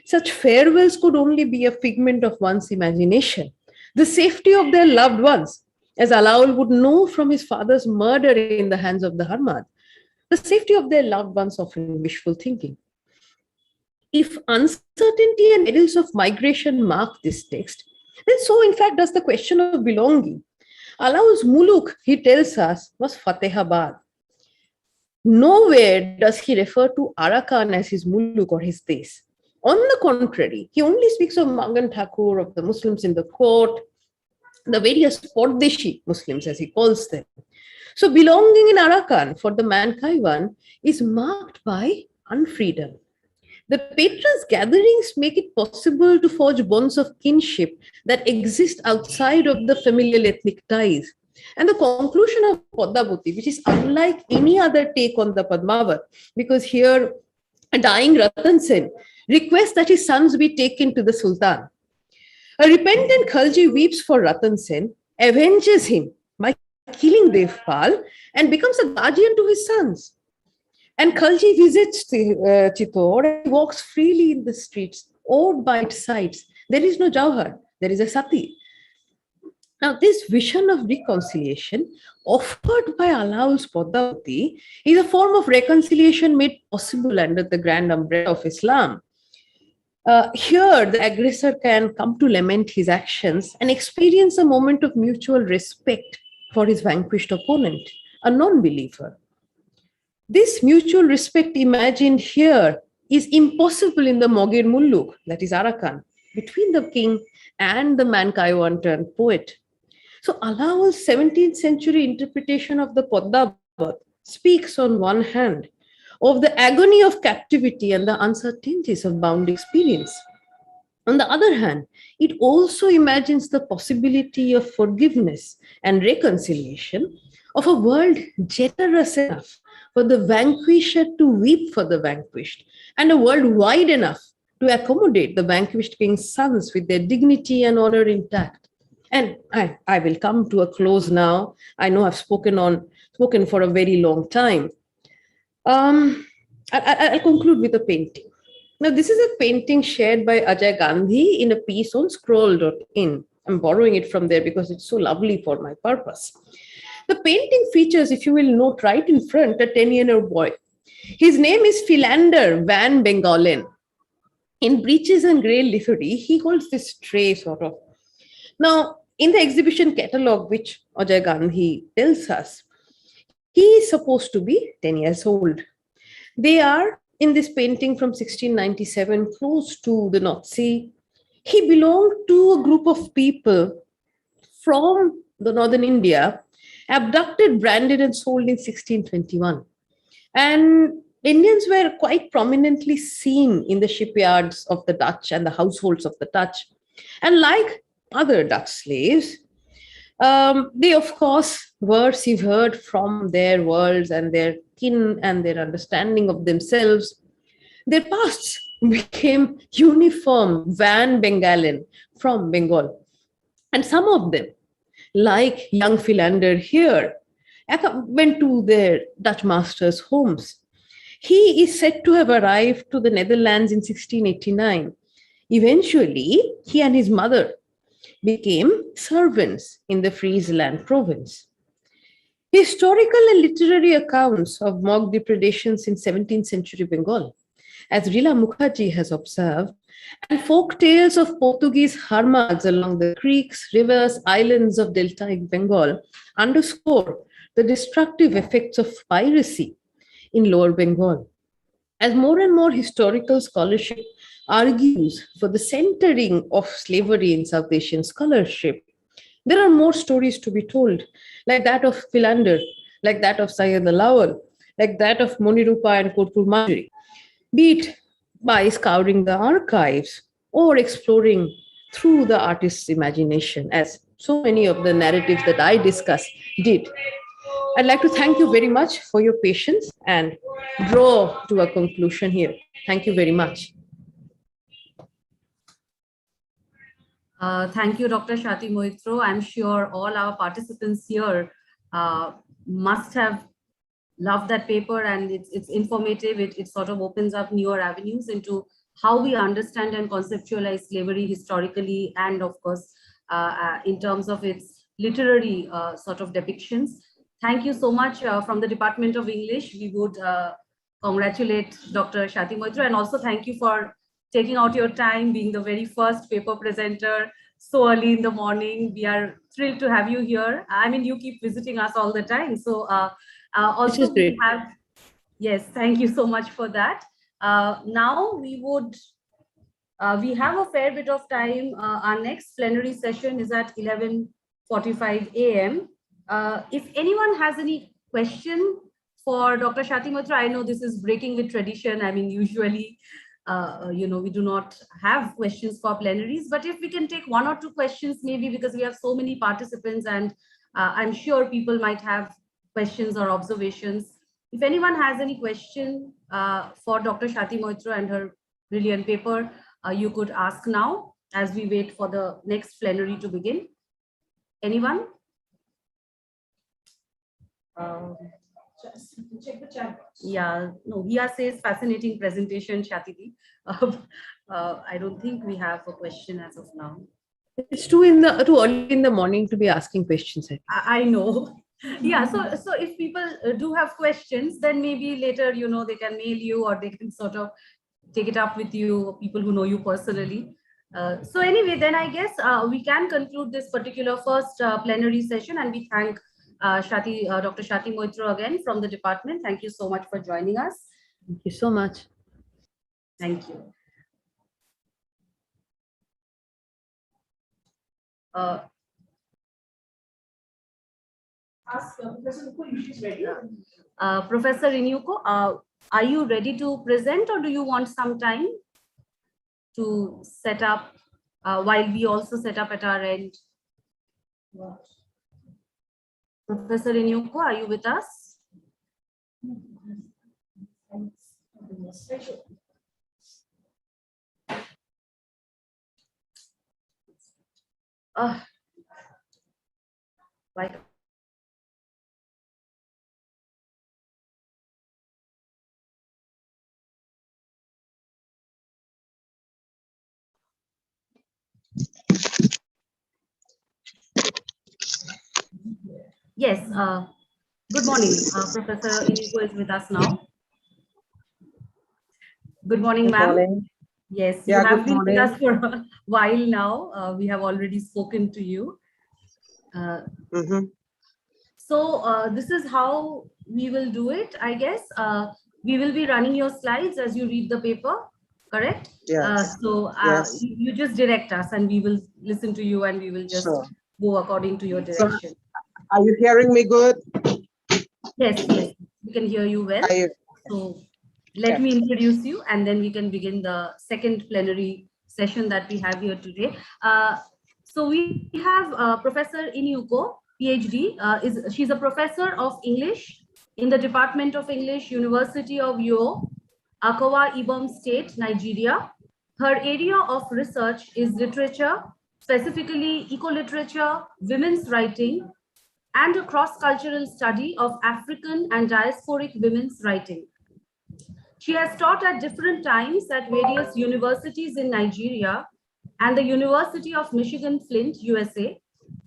such farewells could only be a figment of one's imagination. The safety of their loved ones, as Alaul would know from his father's murder in the hands of the Harmad, the safety of their loved ones often wishful thinking. If uncertainty and perils of migration mark this text, then so in fact does the question of belonging. Alaul's muluk, he tells us, was Fatehabad. Nowhere does he refer to Arakan as his muluk or his des. On the contrary, he only speaks of Magan Thakur, of the Muslims in the court, the various Pordeshi Muslims, as he calls them. So belonging in Arakan for the man Kaiwan is marked by unfreedom. The patrons' gatherings make it possible to forge bonds of kinship that exist outside of the familial ethnic ties. And the conclusion of Padmavati, which is unlike any other take on the Padmavat, because here a dying Ratan Sen requests that his sons be taken to the Sultan. A repentant Khalji weeps for Ratan Sen, avenges him by killing Devpal, and becomes a guardian to his sons. And Khalji visits Chittor and walks freely in the streets, awed by its sights. There is no Jauhar, there is a Sati. Now, this vision of reconciliation offered by Alaul's Padmavati is a form of reconciliation made possible under the grand umbrella of Islam. Here, the aggressor can come to lament his actions and experience a moment of mutual respect for his vanquished opponent, a non-believer. This mutual respect imagined here is impossible in the Mogir Mulluk, that is Arakan, between the king and the man Kaiwan turned poet. So Alaul's 17th century interpretation of the Padmavat speaks on one hand of the agony of captivity and the uncertainties of bound experience. On the other hand, it also imagines the possibility of forgiveness and reconciliation, of a world generous enough for the vanquisher to weep for the vanquished, and a world wide enough to accommodate the vanquished king's sons with their dignity and honor intact. And I will come to a close now. I know I've spoken for a very long time. I'll conclude with a painting. Now, this is a painting shared by Ajay Gandhi in a piece on scroll.in. I'm borrowing it from there because it's so lovely for my purpose. The painting features, if you will note right in front, a 10-year-old boy. His name is Philander Van Bengalen. In breeches and grey livery, he holds this tray sort of. Now, in the exhibition catalogue, which Ajay Gandhi tells us, he is supposed to be 10 years old. They are in this painting from 1697, close to the North Sea. He belonged to a group of people from the northern India, abducted, branded, and sold in 1621. And Indians were quite prominently seen in the shipyards of the Dutch and the households of the Dutch. And like other Dutch slaves, they, of course, were severed from their worlds and their kin and their understanding of themselves. Their pasts became uniform Van Bengalen from Bengal. And some of them, like young Philander here, went to their Dutch masters' homes. He is said to have arrived to the Netherlands in 1689. Eventually, he and his mother became servants in the Friesland province. Historical and literary accounts of mock depredations in 17th century Bengal, as Rila Mukherjee has observed, and folk tales of Portuguese Harmads along the creeks, rivers, islands of deltaic Bengal underscore the destructive effects of piracy in Lower Bengal. As more and more historical scholarship argues for the centering of slavery in South Asian scholarship, there are more stories to be told, like that of Philander, like that of Syed Alawal, like that of Monirupa and Korpur Manjari, be it by scouring the archives or exploring through the artist's imagination, as so many of the narratives that I discussed did. I'd like to thank you very much for your patience and draw to a conclusion here. Thank you very much. Thank you, Dr. Shati Moitro. I'm sure all our participants here must have loved that paper, and it's informative. It sort of opens up newer avenues into how we understand and conceptualize slavery historically, and of course, in terms of its literary sort of depictions. Thank you so much from the Department of English. We would congratulate Dr. Shati Moitro, and also thank you for taking out your time, being the very first paper presenter so early in the morning. We are thrilled to have you here. I mean, you keep visiting us all the time. So also we have, yes, thank you so much for that. Now we have a fair bit of time. Our next plenary session is at 11:45 a.m. If anyone has any question for Dr. Shati Moitro, I know this is breaking with tradition. I mean, usually, we do not have questions for plenaries, but if we can take one or two questions, maybe, because we have so many participants, and I'm sure people might have questions or observations. If anyone has any question for Dr. Shati Moitro and her brilliant paper, you could ask now as we wait for the next plenary to begin. Anyone? Just check the chat box. Yeah, no, Hia says fascinating presentation, Shatiti. I don't think we have a question as of now. It's too early in the morning to be asking questions. I know. Yeah, so if people do have questions, then maybe later, they can mail you, or they can sort of take it up with you, people who know you personally. So anyway, then I guess we can conclude this particular first plenary session, and we thank Dr. Shati Moitro again from the department. Thank you so much for joining us. Thank you so much. Thank you. Ask Professor Nuko if she's ready. Professor Inyuko, are you ready to present, or do you want some time to set up while we also set up at our end? Professor Inyuko, are you with us? Why? Yes. Good morning. Professor Inyuko is with us now. Good morning, ma'am. Yes, you have been with us for a while now. We have already spoken to you. So this is how we will do it, I guess. We will be running your slides as you read the paper, correct? Yes. Yes. You just direct us, and we will listen to you, and we will just go according to your direction. So, are you hearing me good? Yes, we can hear you well. So let me introduce you, and then we can begin the second plenary session that we have here today. So we have Professor Inyuko, PhD. She's a professor of English in the Department of English, University of Uyo, Akwa Ibom State, Nigeria. Her area of research is literature, specifically eco-literature, women's writing, and a cross-cultural study of African and diasporic women's writing. She has taught at different times at various universities in Nigeria and the University of Michigan Flint, USA.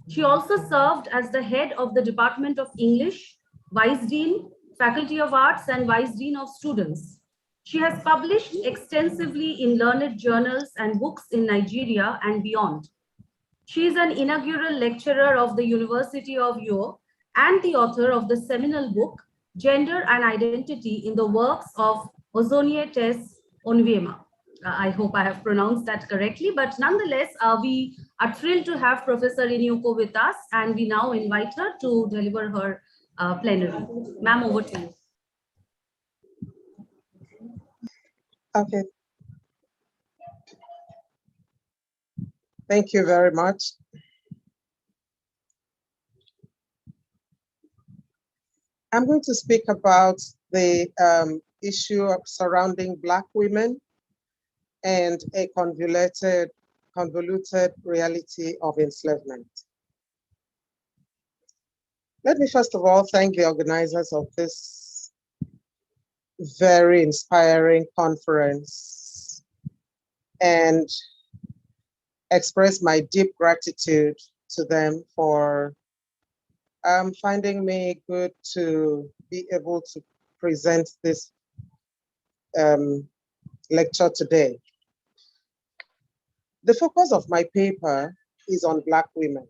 She also served as the head of the Department of English, Vice Dean, Faculty of Arts, and Vice Dean of Students. She has published extensively in learned journals and books in Nigeria and beyond. She is an inaugural lecturer of the University of Uyo and the author of the seminal book, Gender and Identity in the Works of Ozonietes Onviema. I hope I have pronounced that correctly, but nonetheless, we are thrilled to have Professor Inyoko with us, and we now invite her to deliver her plenary. Ma'am, over to you. Okay. Thank you very much. I'm going to speak about the issue of surrounding Black women and a convoluted reality of enslavement. Let me first of all thank the organizers of this very inspiring conference and express my deep gratitude to them for finding me good to be able to present this lecture today. The focus of my paper is on Black women,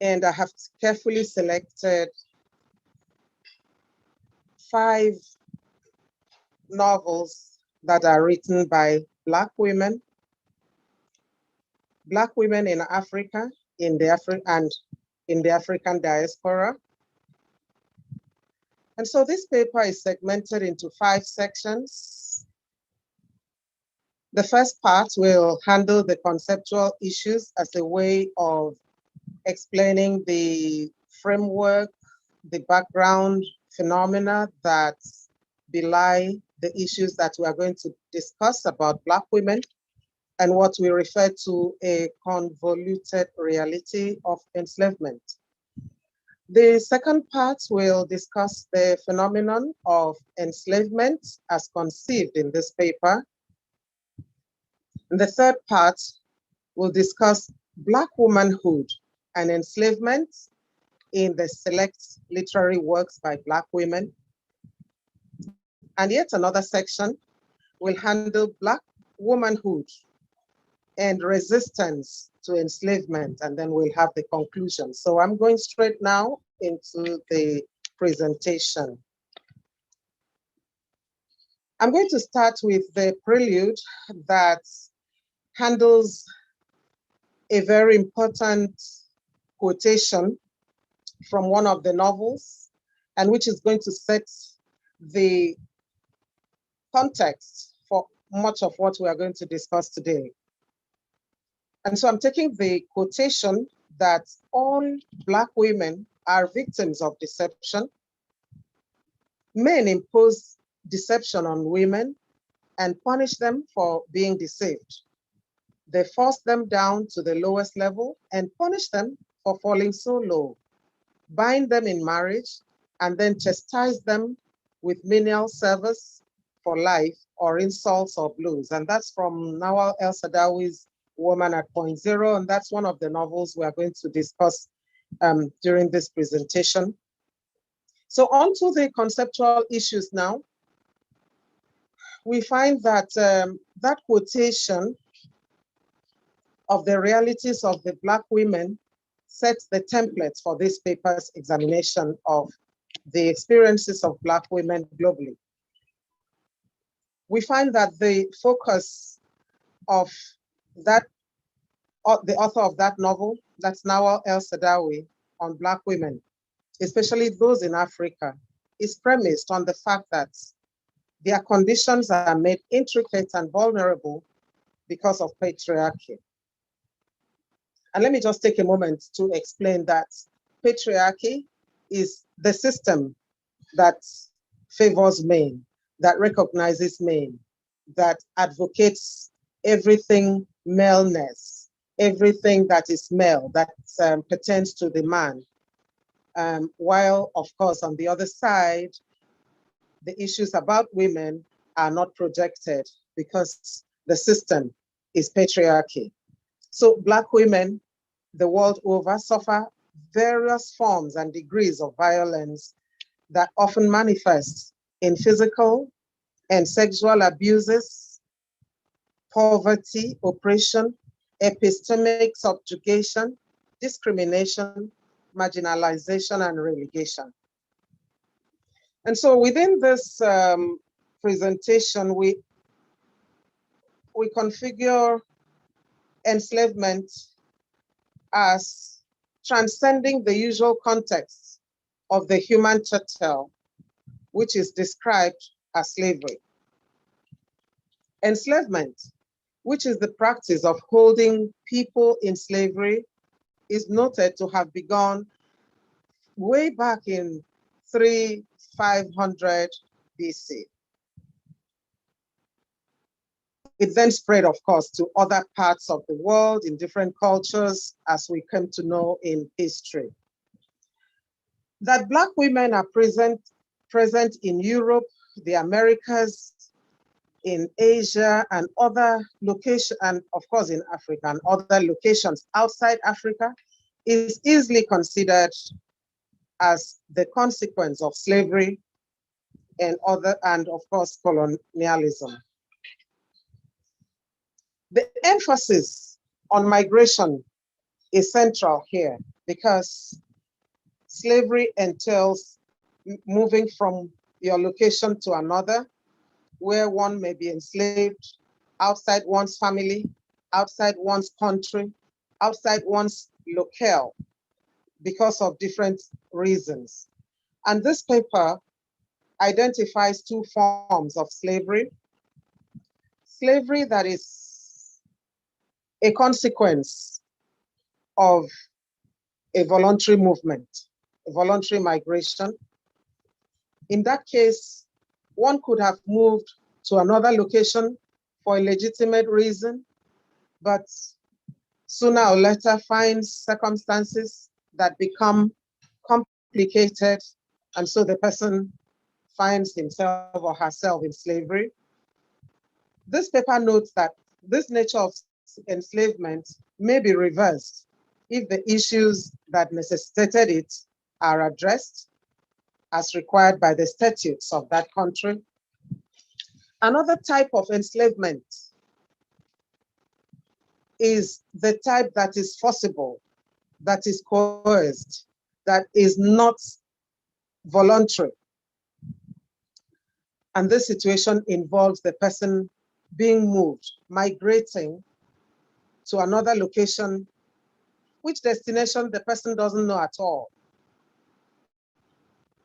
and I have carefully selected 5 novels that are written by Black women in Africa, in the African diaspora. And so this paper is segmented into 5 sections. The first part will handle the conceptual issues as a way of explaining the framework, the background phenomena that belie the issues that we are going to discuss about Black women and what we refer to a convoluted reality of enslavement. The second part will discuss the phenomenon of enslavement as conceived in this paper. And the third part will discuss Black womanhood and enslavement in the select literary works by Black women. And yet another section will handle Black womanhood and resistance to enslavement, and then we'll have the conclusion. So I'm going straight now into the presentation. I'm going to start with the prelude that handles a very important quotation from one of the novels, and which is going to set the context for much of what we are going to discuss today. And so I'm taking the quotation that all Black women are victims of deception. Men impose deception on women and punish them for being deceived. They force them down to the lowest level and punish them for falling so low, bind them in marriage, and then chastise them with menial service for life or insults or blows. And that's from Nawal El-Saadawi's Woman at Point Zero, and that's one of the novels we are going to discuss during this presentation. So on to the conceptual issues now. We find that that quotation of the realities of the Black women sets the template for this paper's examination of the experiences of Black women globally. We find that the focus of that, the author of that novel, that's Nawal El-Saadawi, on Black women, especially those in Africa, is premised on the fact that their conditions are made intricate and vulnerable because of patriarchy. And let me just take a moment to explain that patriarchy is the system that favors men, that recognizes men, that advocates everything maleness, everything that is male, that pertains to the man. While, of course, on the other side, the issues about women are not projected because the system is patriarchy. So Black women the world over suffer various forms and degrees of violence that often manifest in physical and sexual abuses, poverty, oppression, epistemic subjugation, discrimination, marginalization, and relegation. And so within this presentation, we configure enslavement as transcending the usual context of the human chattel, which is described as slavery. Enslavement, which is the practice of holding people in slavery, is noted to have begun way back in 3500 BC. It then spread, of course, to other parts of the world in different cultures, as we come to know in history. That Black women are present in Europe, the Americas, in Asia, and other locations, and of course in Africa and other locations outside Africa, is easily considered as the consequence of slavery and of course colonialism. The emphasis on migration is central here because slavery entails moving from your location to another, where one may be enslaved outside one's family, outside one's country, outside one's locale, because of different reasons. And this paper identifies two forms of slavery. Slavery that is a consequence of a voluntary movement, a voluntary migration. In that case, one could have moved to another location for a legitimate reason, but sooner or later finds circumstances that become complicated, and so the person finds himself or herself in slavery. This paper notes that this nature of enslavement may be reversed if the issues that necessitated it are addressed as required by the statutes of that country. Another type of enslavement is the type that is forcible, that is coerced, that is not voluntary. And this situation involves the person being moved, migrating to another location, which destination the person doesn't know at all.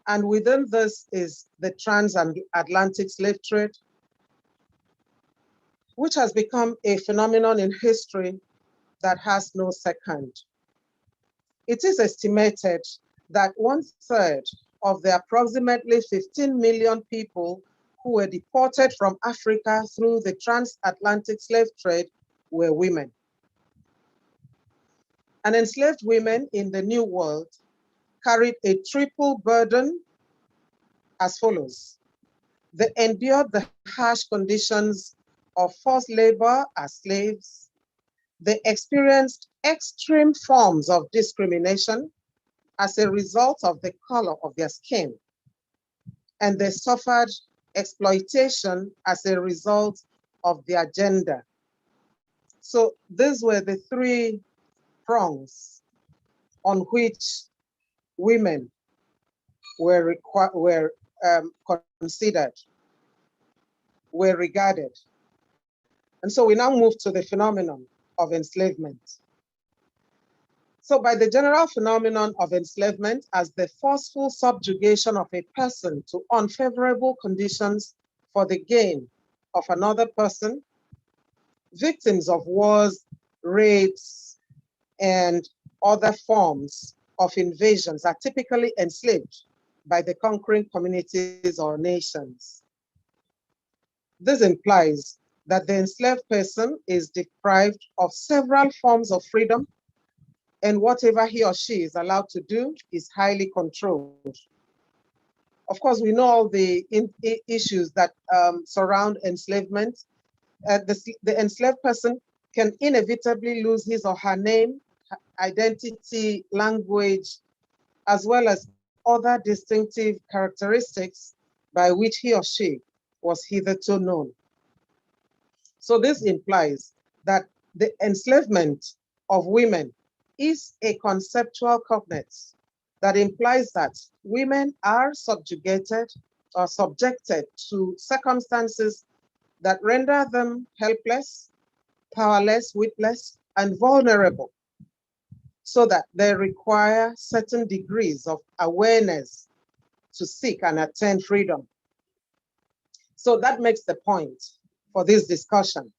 And within this is the transatlantic slave trade, which has become a phenomenon in history that has no second. It is estimated that 1/3 of the approximately 15 million people who were deported from Africa through the transatlantic slave trade were women. And enslaved women in the New World carried a triple burden as follows. They endured the harsh conditions of forced labor as slaves. They experienced extreme forms of discrimination as a result of the color of their skin. And they suffered exploitation as a result of their gender. So these were the three prongs on which women were considered, were regarded. And so we now move to the phenomenon of enslavement. So by the general phenomenon of enslavement as the forceful subjugation of a person to unfavorable conditions for the gain of another person, victims of wars, rapes, and other forms of invasions are typically enslaved by the conquering communities or nations. This implies that the enslaved person is deprived of several forms of freedom, and whatever he or she is allowed to do is highly controlled. Of course, we know all the issues that surround enslavement. The enslaved person can inevitably lose his or her name, identity, language, as well as other distinctive characteristics by which he or she was hitherto known. So this implies that the enslavement of women is a conceptual cognate that implies that women are subjugated or subjected to circumstances that render them helpless, powerless, witless, and vulnerable, so that they require certain degrees of awareness to seek and attain freedom. So that makes the point for this discussion.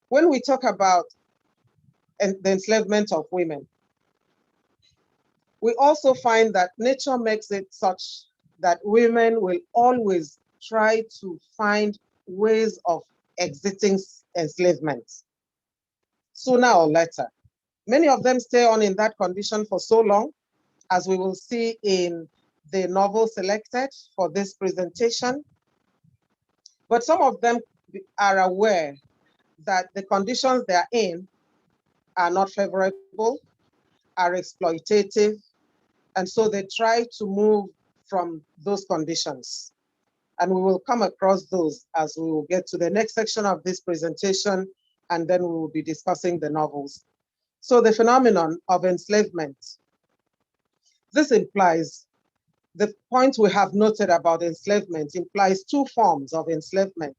When we talk about the enslavement of women, we also find that nature makes it such that women will always try to find ways of exiting enslavement, sooner or later. Many of them stay on in that condition for so long, as we will see in the novel selected for this presentation. But some of them are aware that the conditions they are in are not favorable, are exploitative, and so they try to move from those conditions. And we will come across those as we will get to the next section of this presentation, and then we will be discussing the novels. So the phenomenon of enslavement, this implies, the point we have noted about enslavement implies two forms of enslavement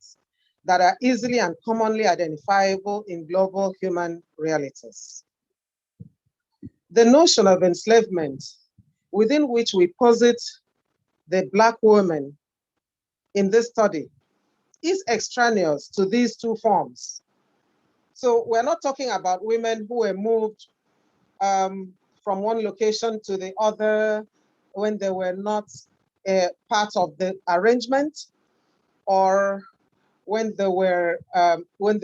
that are easily and commonly identifiable in global human realities. The notion of enslavement, within which we posit the Black woman in this study, is extraneous to these two forms. So we're not talking about women who were moved from one location to the other when they were not part of the arrangement, or when they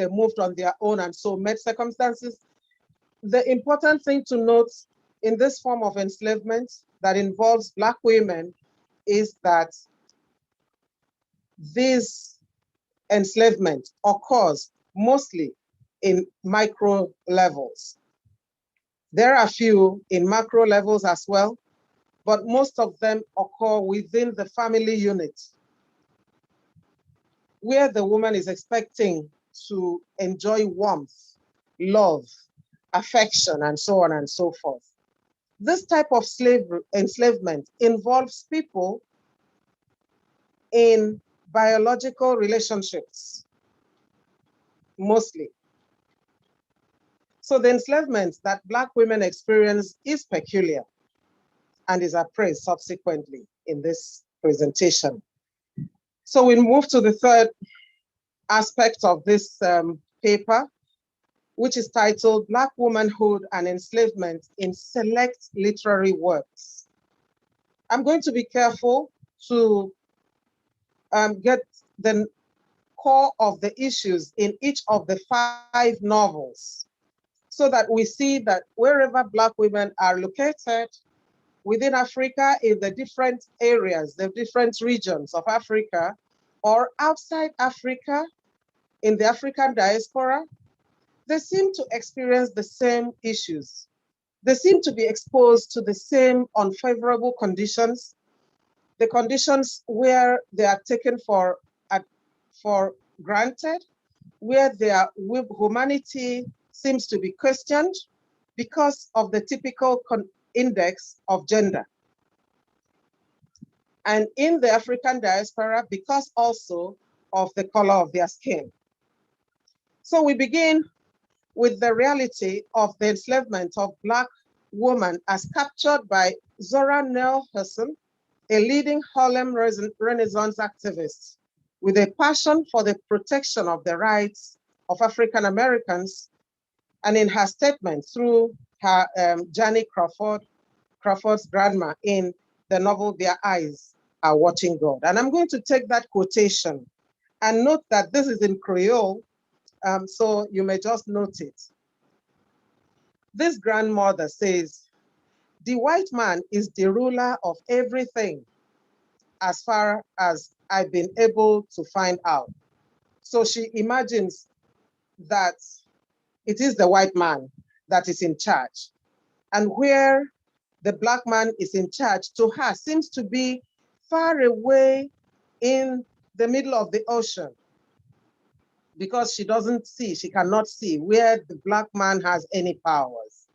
moved on their own and so met circumstances. The important thing to note in this form of enslavement that involves Black women is that this enslavement occurs mostly in micro levels. There are a few in macro levels as well, but most of them occur within the family unit, where the woman is expecting to enjoy warmth, love, affection, and so on and so forth. This type of enslavement involves people in biological relationships, mostly. So the enslavement that Black women experience is peculiar and is appraised subsequently in this presentation. So we move to the third aspect of this paper, which is titled Black Womanhood and Enslavement in Select Literary Works. I'm going to be careful to get the core of the issues in each of the 5 novels, so that we see that wherever Black women are located within Africa, in the different areas, the different regions of Africa, or outside Africa, in the African diaspora, they seem to experience the same issues. They seem to be exposed to the same unfavorable conditions, the conditions where they are taken for granted, where their humanity seems to be questioned because of the typical index of gender. And in the African diaspora, because also of the color of their skin. So we begin with the reality of the enslavement of Black women as captured by Zora Neale Hurston, a leading Harlem Renaissance activist with a passion for the protection of the rights of African Americans, and in her statement through her Janie Crawford's grandma in the novel Their Eyes Are Watching God. And I'm going to take that quotation and note that this is in Creole, so you may just note it. This grandmother says, "The white man is the ruler of everything as far as I've been able to find out." So she imagines that it is the white man that is in charge. And where the Black man is in charge, to her, seems to be far away in the middle of the ocean, because she cannot see where the Black man has any powers.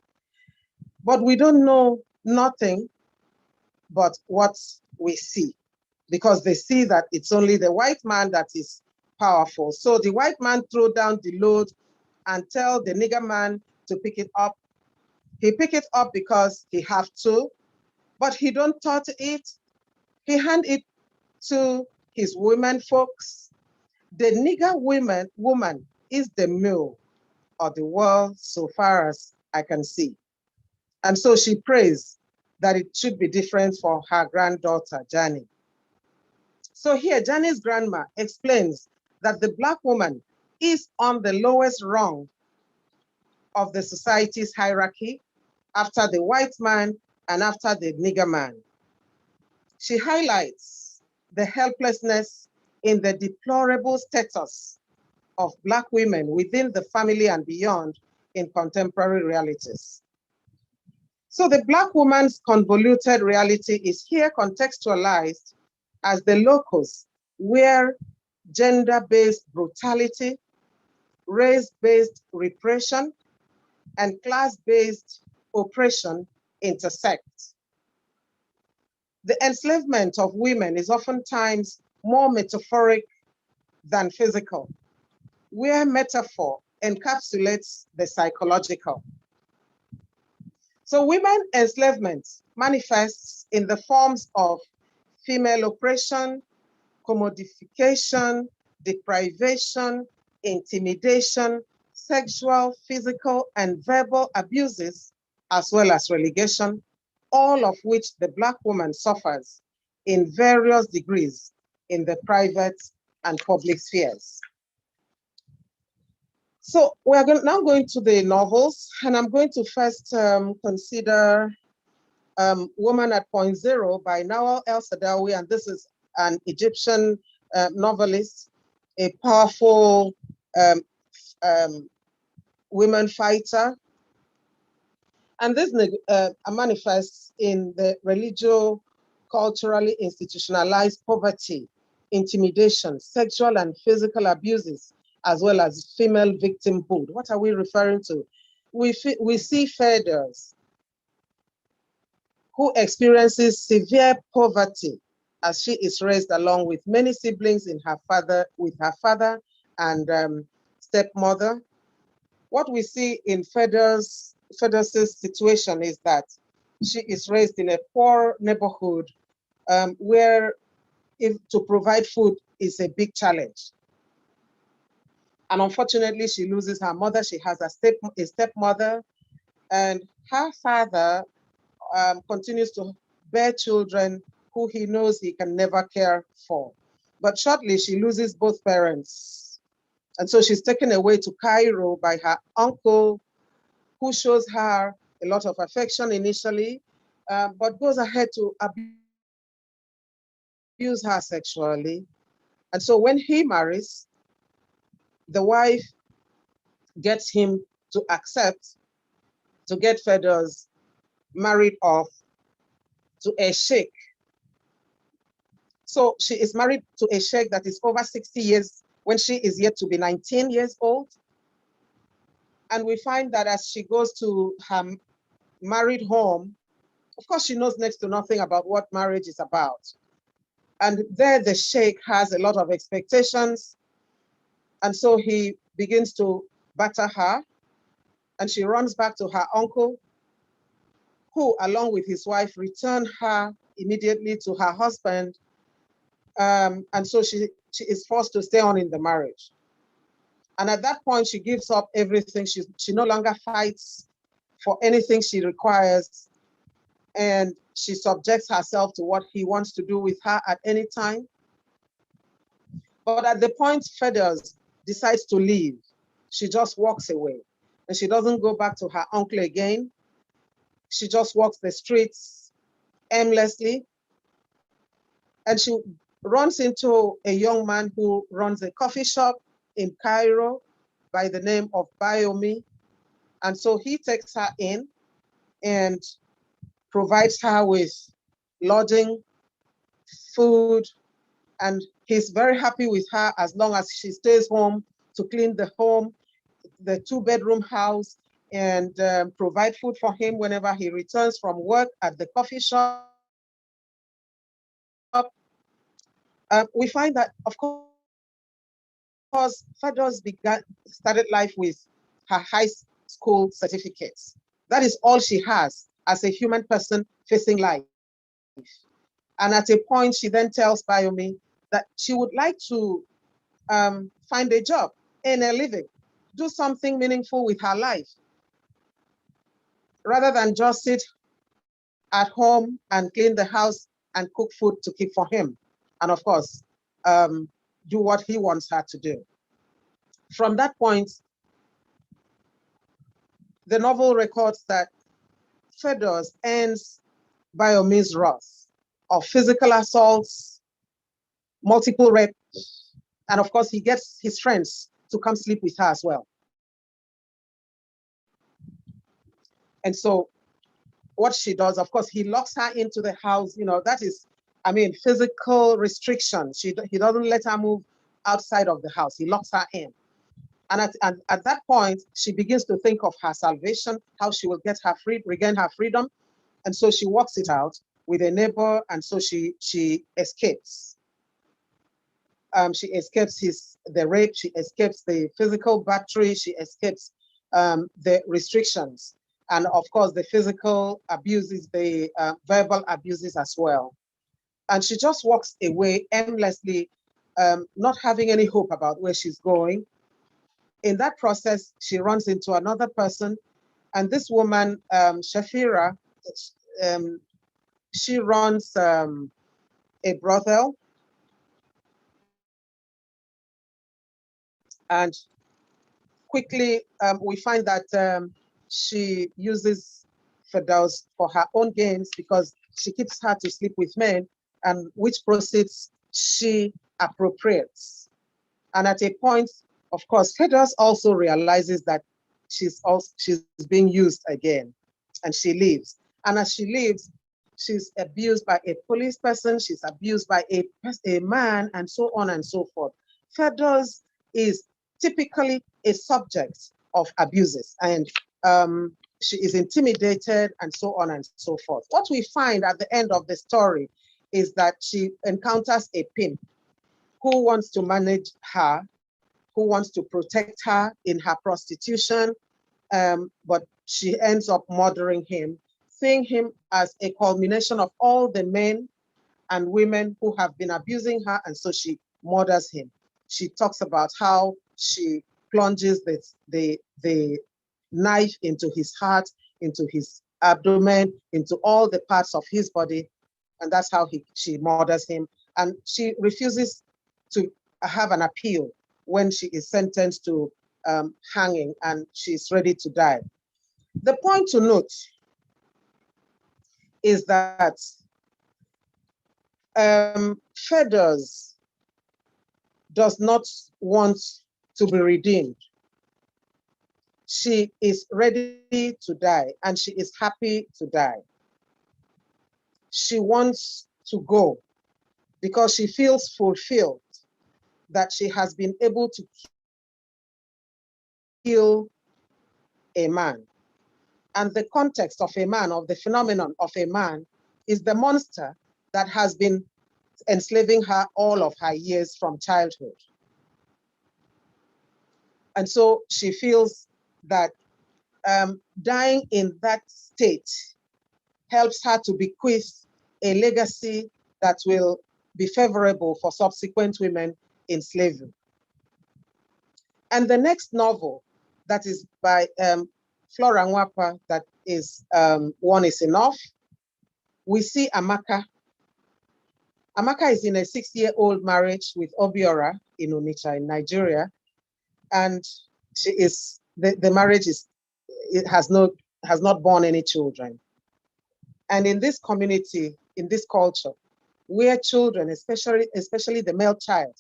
But we don't know nothing but what we see, because they see that it's only the white man that is powerful. So the white man throw down the load and tell the nigger man to pick it up. He pick it up because he have to, but he don't touch it. He hand it to his women folks. The nigger woman is the mill of the world so far as I can see. And so she prays that it should be different for her granddaughter, Jani. So here, Jani's grandma explains that the Black woman is on the lowest rung of the society's hierarchy after the white man and after the nigger man. She highlights the helplessness in the deplorable status of Black women within the family and beyond in contemporary realities. So the Black woman's convoluted reality is here contextualized as the locus where gender-based brutality, race-based repression, and class-based oppression intersect. The enslavement of women is oftentimes more metaphoric than physical, where metaphor encapsulates the psychological. So women enslavement manifests in the forms of female oppression, commodification, deprivation, intimidation, sexual, physical, and verbal abuses, as well as relegation, all of which the Black woman suffers in various degrees in the private and public spheres. So we're now going to the novels, and I'm going to first consider Woman at Point Zero by Nawal El-Saadawi, and this is an Egyptian novelist, a powerful women fighter. And this manifests in the religio-culturally institutionalized poverty, intimidation, sexual and physical abuses, as well as female victimhood. What are we referring to? We see Feathers, who experiences severe poverty as she is raised along with many siblings with her father and stepmother. What we see in Feathers' situation is that she is raised in a poor neighborhood where to provide food is a big challenge. And unfortunately, she loses her mother. She has a stepmother, and her father continues to bear children who he knows he can never care for. But shortly, she loses both parents. And so she's taken away to Cairo by her uncle, who shows her a lot of affection initially, but goes ahead to abuse her sexually. And so when he marries, the wife gets him to accept to get Feathers married off to a sheikh. So she is married to a sheikh that is over 60 years when she is yet to be 19 years old. And we find that as she goes to her married home, of course, she knows next to nothing about what marriage is about. And there the sheikh has a lot of expectations. And so he begins to batter her, and she runs back to her uncle, who, along with his wife, return her immediately to her husband. And so she is forced to stay on in the marriage. And at that point, she gives up everything. She no longer fights for anything she requires. And she subjects herself to what he wants to do with her at any time. But at the point Feathers decides to leave, she just walks away. And she doesn't go back to her uncle again. She just walks the streets aimlessly. And she runs into a young man who runs a coffee shop in Cairo by the name of Bayomi. And so he takes her in and provides her with lodging, food, and he's very happy with her as long as she stays home to clean the home, the 2-bedroom house, and provide food for him whenever he returns from work at the coffee shop. we find that, of course, Fados started life with her high school certificates. That is all she has as a human person facing life. And at a point, she then tells Bayomi that she would like to find a job, earn a living, do something meaningful with her life, rather than just sit at home and clean the house and cook food to keep for him. And of course, do what he wants her to do. From that point, the novel records that Fedos ends Bayomi's wrath of physical assaults, multiple rapes, and of course, he gets his friends to come sleep with her as well. And so what she does, of course, he locks her into the house. You know, that is, I mean, physical restriction. He doesn't let her move outside of the house. He locks her in. And at that point, she begins to think of her salvation, how she will regain her freedom. And so she works it out with a neighbor, and so she escapes. She escapes the rape, she escapes the physical battery, she escapes the restrictions, and of course the physical abuses, the verbal abuses as well. And she just walks away aimlessly, not having any hope about where she's going. In that process, she runs into another person, and this woman, Shafira, she runs a brothel, and quickly we find that she uses Firdaus for her own gains because she keeps her to sleep with men, and which proceeds she appropriates. And at a point, of course, Firdaus also realizes that she's being used again, and she leaves. And as she leaves, she's abused by a police person, she's abused by a man, and so on and so forth. Firdaus is typically a subject of abuses, and she is intimidated, and so on and so forth. What we find at the end of the story is that she encounters a pimp who wants to manage her, who wants to protect her in her prostitution, but she ends up murdering him, seeing him as a culmination of all the men and women who have been abusing her, and so she murders him. She talks about how she plunges the knife into his heart, into his abdomen, into all the parts of his body, and that's how she murders him. And she refuses to have an appeal when she is sentenced to hanging, and she's ready to die. The point to note is that Firdaus does not want to be redeemed. She is ready to die, and she is happy to die. She wants to go because she feels fulfilled that she has been able to kill a man. And the context of a man, of the phenomenon of a man, is the monster that has been enslaving her all of her years from childhood. And so she feels that dying in that state helps her to bequeath a legacy that will be favorable for subsequent women in slavery. And the next novel, that is by Flora Nwapa, that is One Is Enough, we see Amaka. Amaka is in a 6-year-old marriage with Obiora in Onitsha in Nigeria. And she is, the marriage has not born any children. And in this community, in this culture, where children, especially the male child,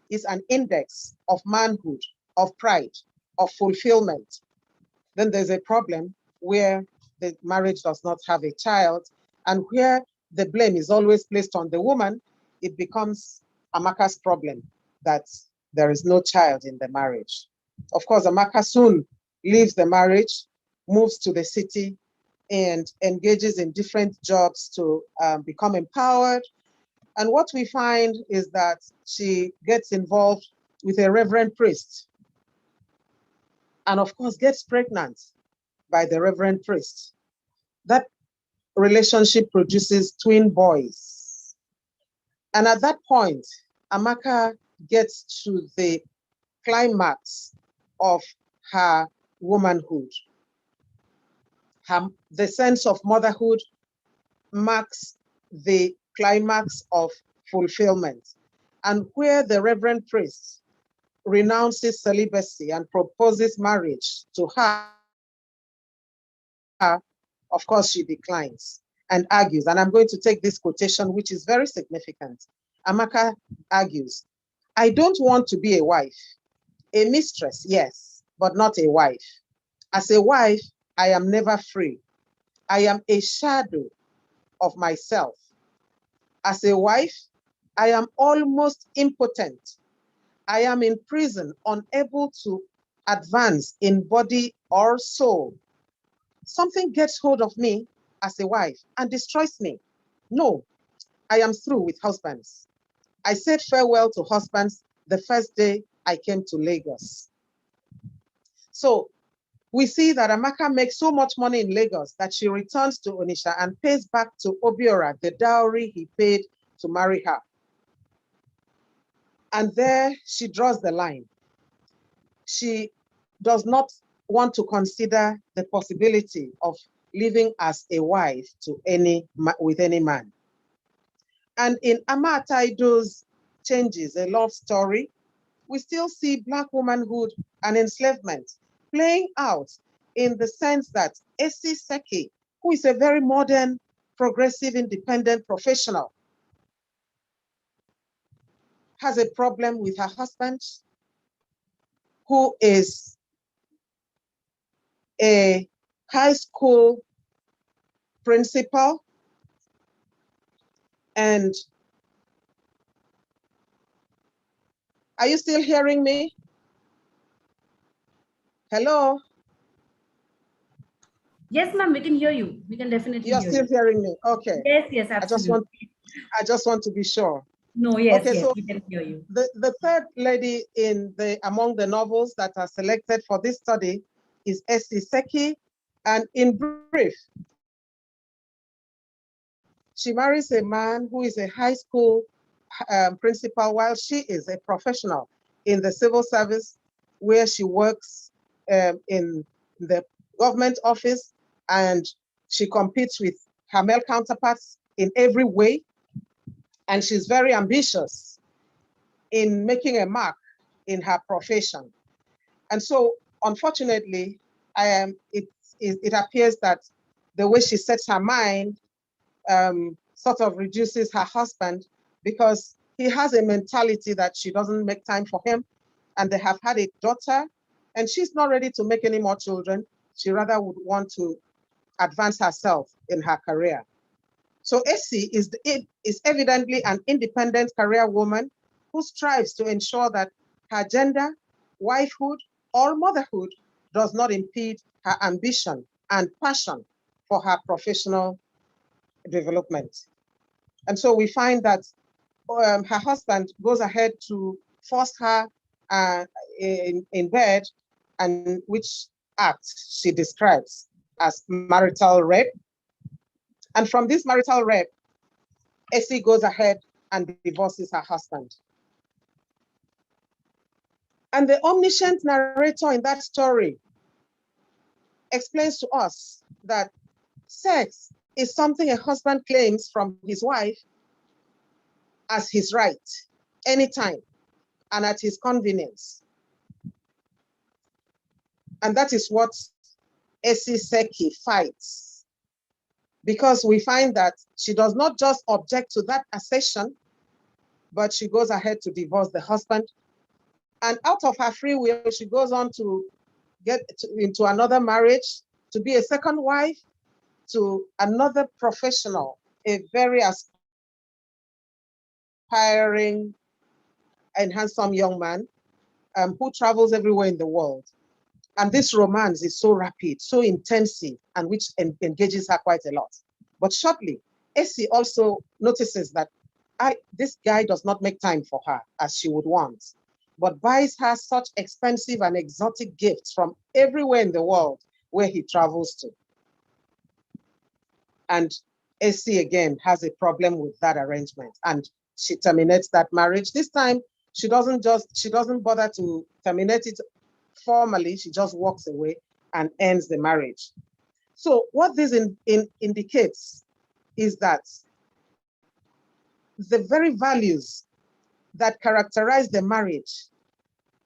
is an index of manhood, of pride, of fulfillment, then there's a problem where the marriage does not have a child, and where the blame is always placed on the woman, it becomes Amaka's problem that there is no child in the marriage. Of course, Amaka soon leaves the marriage, moves to the city, and engages in different jobs to become empowered. And what we find is that she gets involved with a reverend priest, and of course gets pregnant by the reverend priest. That relationship produces twin boys. And at that point, Amaka gets to the climax of her womanhood. The sense of motherhood marks the climax of fulfillment. And where the reverend priest renounces celibacy and proposes marriage to her, of course, she declines and argues. And I'm going to take this quotation, which is very significant. Amaka argues, I don't want to be a wife. A mistress, yes, but not a wife. As a wife, I am never free. I am a shadow of myself. As a wife, I am almost impotent. I am in prison, unable to advance in body or soul. Something gets hold of me as a wife and destroys me. No, I am through with husbands. I said farewell to husbands the first day I came to Lagos. So we see that Amaka makes so much money in Lagos that she returns to Onitsha and pays back to Obiora the dowry he paid to marry her. And there she draws the line. She does not want to consider the possibility of living as a wife with any man. And in Ama Taido's Changes, a love story, we still see Black womanhood and enslavement playing out in the sense that Esi Seki, who is a very modern, progressive, independent professional, has a problem with her husband, who is a high school principal, and are you still hearing me? Hello? Yes, ma'am, we can hear you. We can definitely You're hear still you. hearing me? Okay. Yes, absolutely. I just want to be sure. No, yes, Okay, yes, so we can hear you. the third lady among the novels that are selected for this study is Esi Seki. And in brief, she marries a man who is a high school principal while she is a professional in the civil service, where she works in the government office, and she competes with her male counterparts in every way. And she's very ambitious in making a mark in her profession. And so, unfortunately, it appears that the way she sets her mind sort of reduces her husband, because he has a mentality that she doesn't make time for him, and they have had a daughter, and she's not ready to make any more children. She rather would want to advance herself in her career. So Essie is evidently an independent career woman who strives to ensure that her gender, wifehood, or motherhood does not impede her ambition and passion for her professional development. And so we find that her husband goes ahead to force her in bed, and which act she describes as marital rape. And from this marital rape, Essie goes ahead and divorces her husband. And the omniscient narrator in that story explains to us that sex is something a husband claims from his wife as his right, anytime and at his convenience. And that is what Essie Seki fights, because we find that she does not just object to that assertion, but she goes ahead to divorce the husband. And out of her free will, she goes on to get into another marriage, to be a second wife to another professional, a very aspiring and handsome young man who travels everywhere in the world. And this romance is so rapid, so intensive, and which engages her quite a lot. But shortly, Essie also notices that this guy does not make time for her as she would want, but buys her such expensive and exotic gifts from everywhere in the world where he travels to. And AC again has a problem with that arrangement, and she terminates that marriage. This time, she doesn't bother to terminate it formally. She just walks away and ends the marriage. So what this indicates is that the very values that characterize the marriage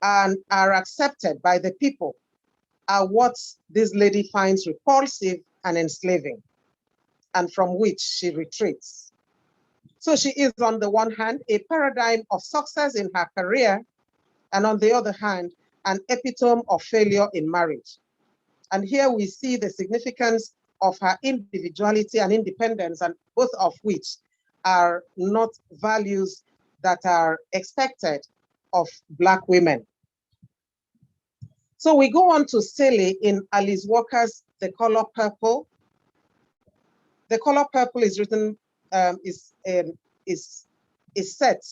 and are accepted by the people are what this lady finds repulsive and enslaving, and from which she retreats. So she is, on the one hand, a paradigm of success in her career, and on the other hand, an epitome of failure in marriage. And here we see the significance of her individuality and independence, and both of which are not values that are expected of Black women. So we go on to Sally in Alice Walker's The Color Purple. The Color Purple is written, is set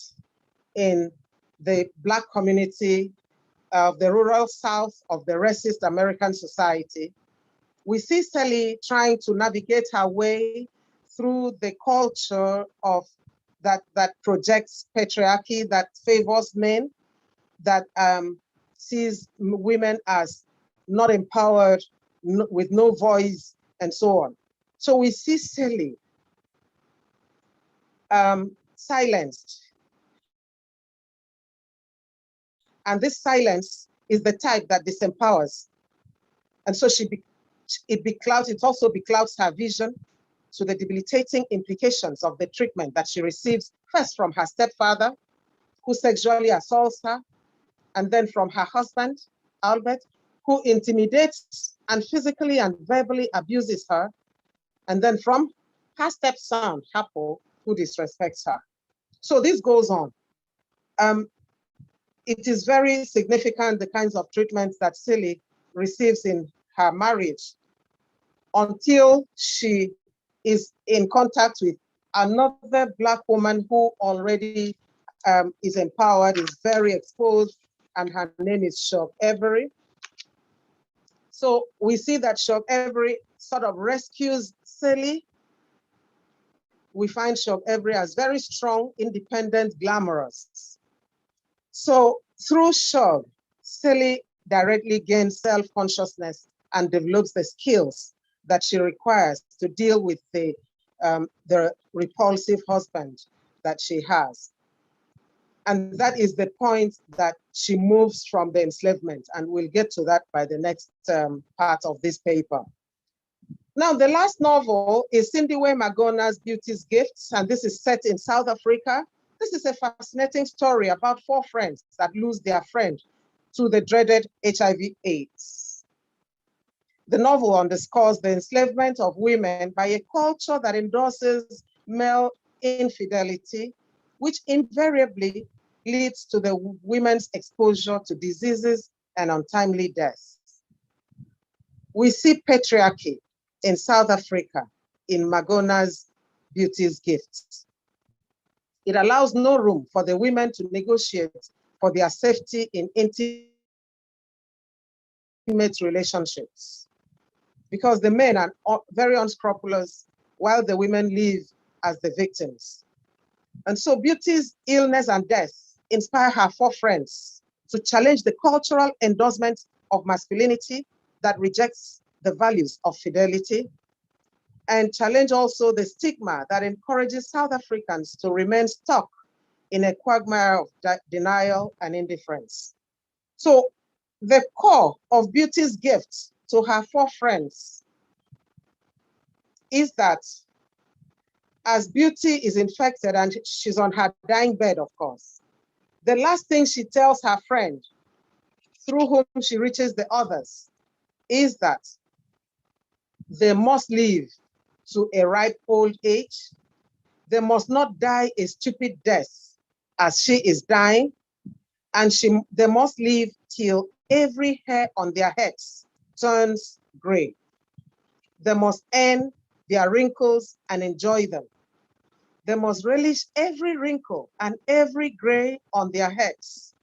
in the Black community of the rural South of the racist American society. We see Sally trying to navigate her way through the culture of that projects patriarchy, that favors men, that sees women as not empowered, with no voice, and so on. So we see Sally silenced. And this silence is the type that disempowers. And so it also beclouds her vision to the debilitating implications of the treatment that she receives, first from her stepfather, who sexually assaults her, and then from her husband, Albert, who intimidates and physically and verbally abuses her, and then from her stepson, Hapo, who disrespects her. So this goes on. It is very significant, the kinds of treatments that Sally receives in her marriage, until she is in contact with another Black woman who already is empowered, is very exposed, and her name is Shug Avery. So we see that Shug Avery sort of rescues Sally. We find Shug Avery as very strong, independent, glamorous. So through Shug, Sally directly gains self-consciousness and develops the skills that she requires to deal with the repulsive husband that she has. And that is the point that she moves from the enslavement, and we'll get to that by the next part of this paper. Now, the last novel is Cindy-Way Magona's Beauty's Gifts, and this is set in South Africa. This is a fascinating story about 4 friends that lose their friend to the dreaded HIV/AIDS. The novel underscores the enslavement of women by a culture that endorses male infidelity, which invariably leads to the women's exposure to diseases and untimely deaths. We see patriarchy in South Africa in Magona's Beauty's Gifts. It allows no room for the women to negotiate for their safety in intimate relationships, because the men are very unscrupulous while the women live as the victims. And so Beauty's illness and death inspire her 4 friends to challenge the cultural endorsement of masculinity that rejects the values of fidelity, and challenge also the stigma that encourages South Africans to remain stuck in a quagmire of denial and indifference. So the core of Beauty's gift to her 4 friends is that as Beauty is infected and she's on her dying bed, of course, the last thing she tells her friend, through whom she reaches the others, is that they must live to a ripe old age. They must not die a stupid death as she is dying, and they must live till every hair on their heads turns gray. They must earn their wrinkles and enjoy them. They must relish every wrinkle and every gray on their heads.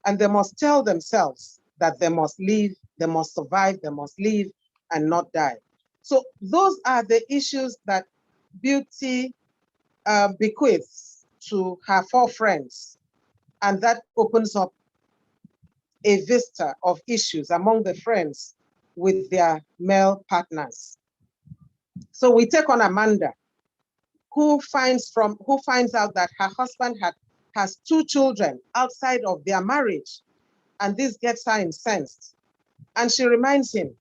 And they must tell themselves that they must live, they must survive, they must live and not die. So those are the issues that Beauty bequeaths to her 4 friends. And that opens up a vista of issues among the friends with their male partners. So we take on Amanda, who finds out that her husband has 2 children outside of their marriage, and this gets her incensed. And she reminds him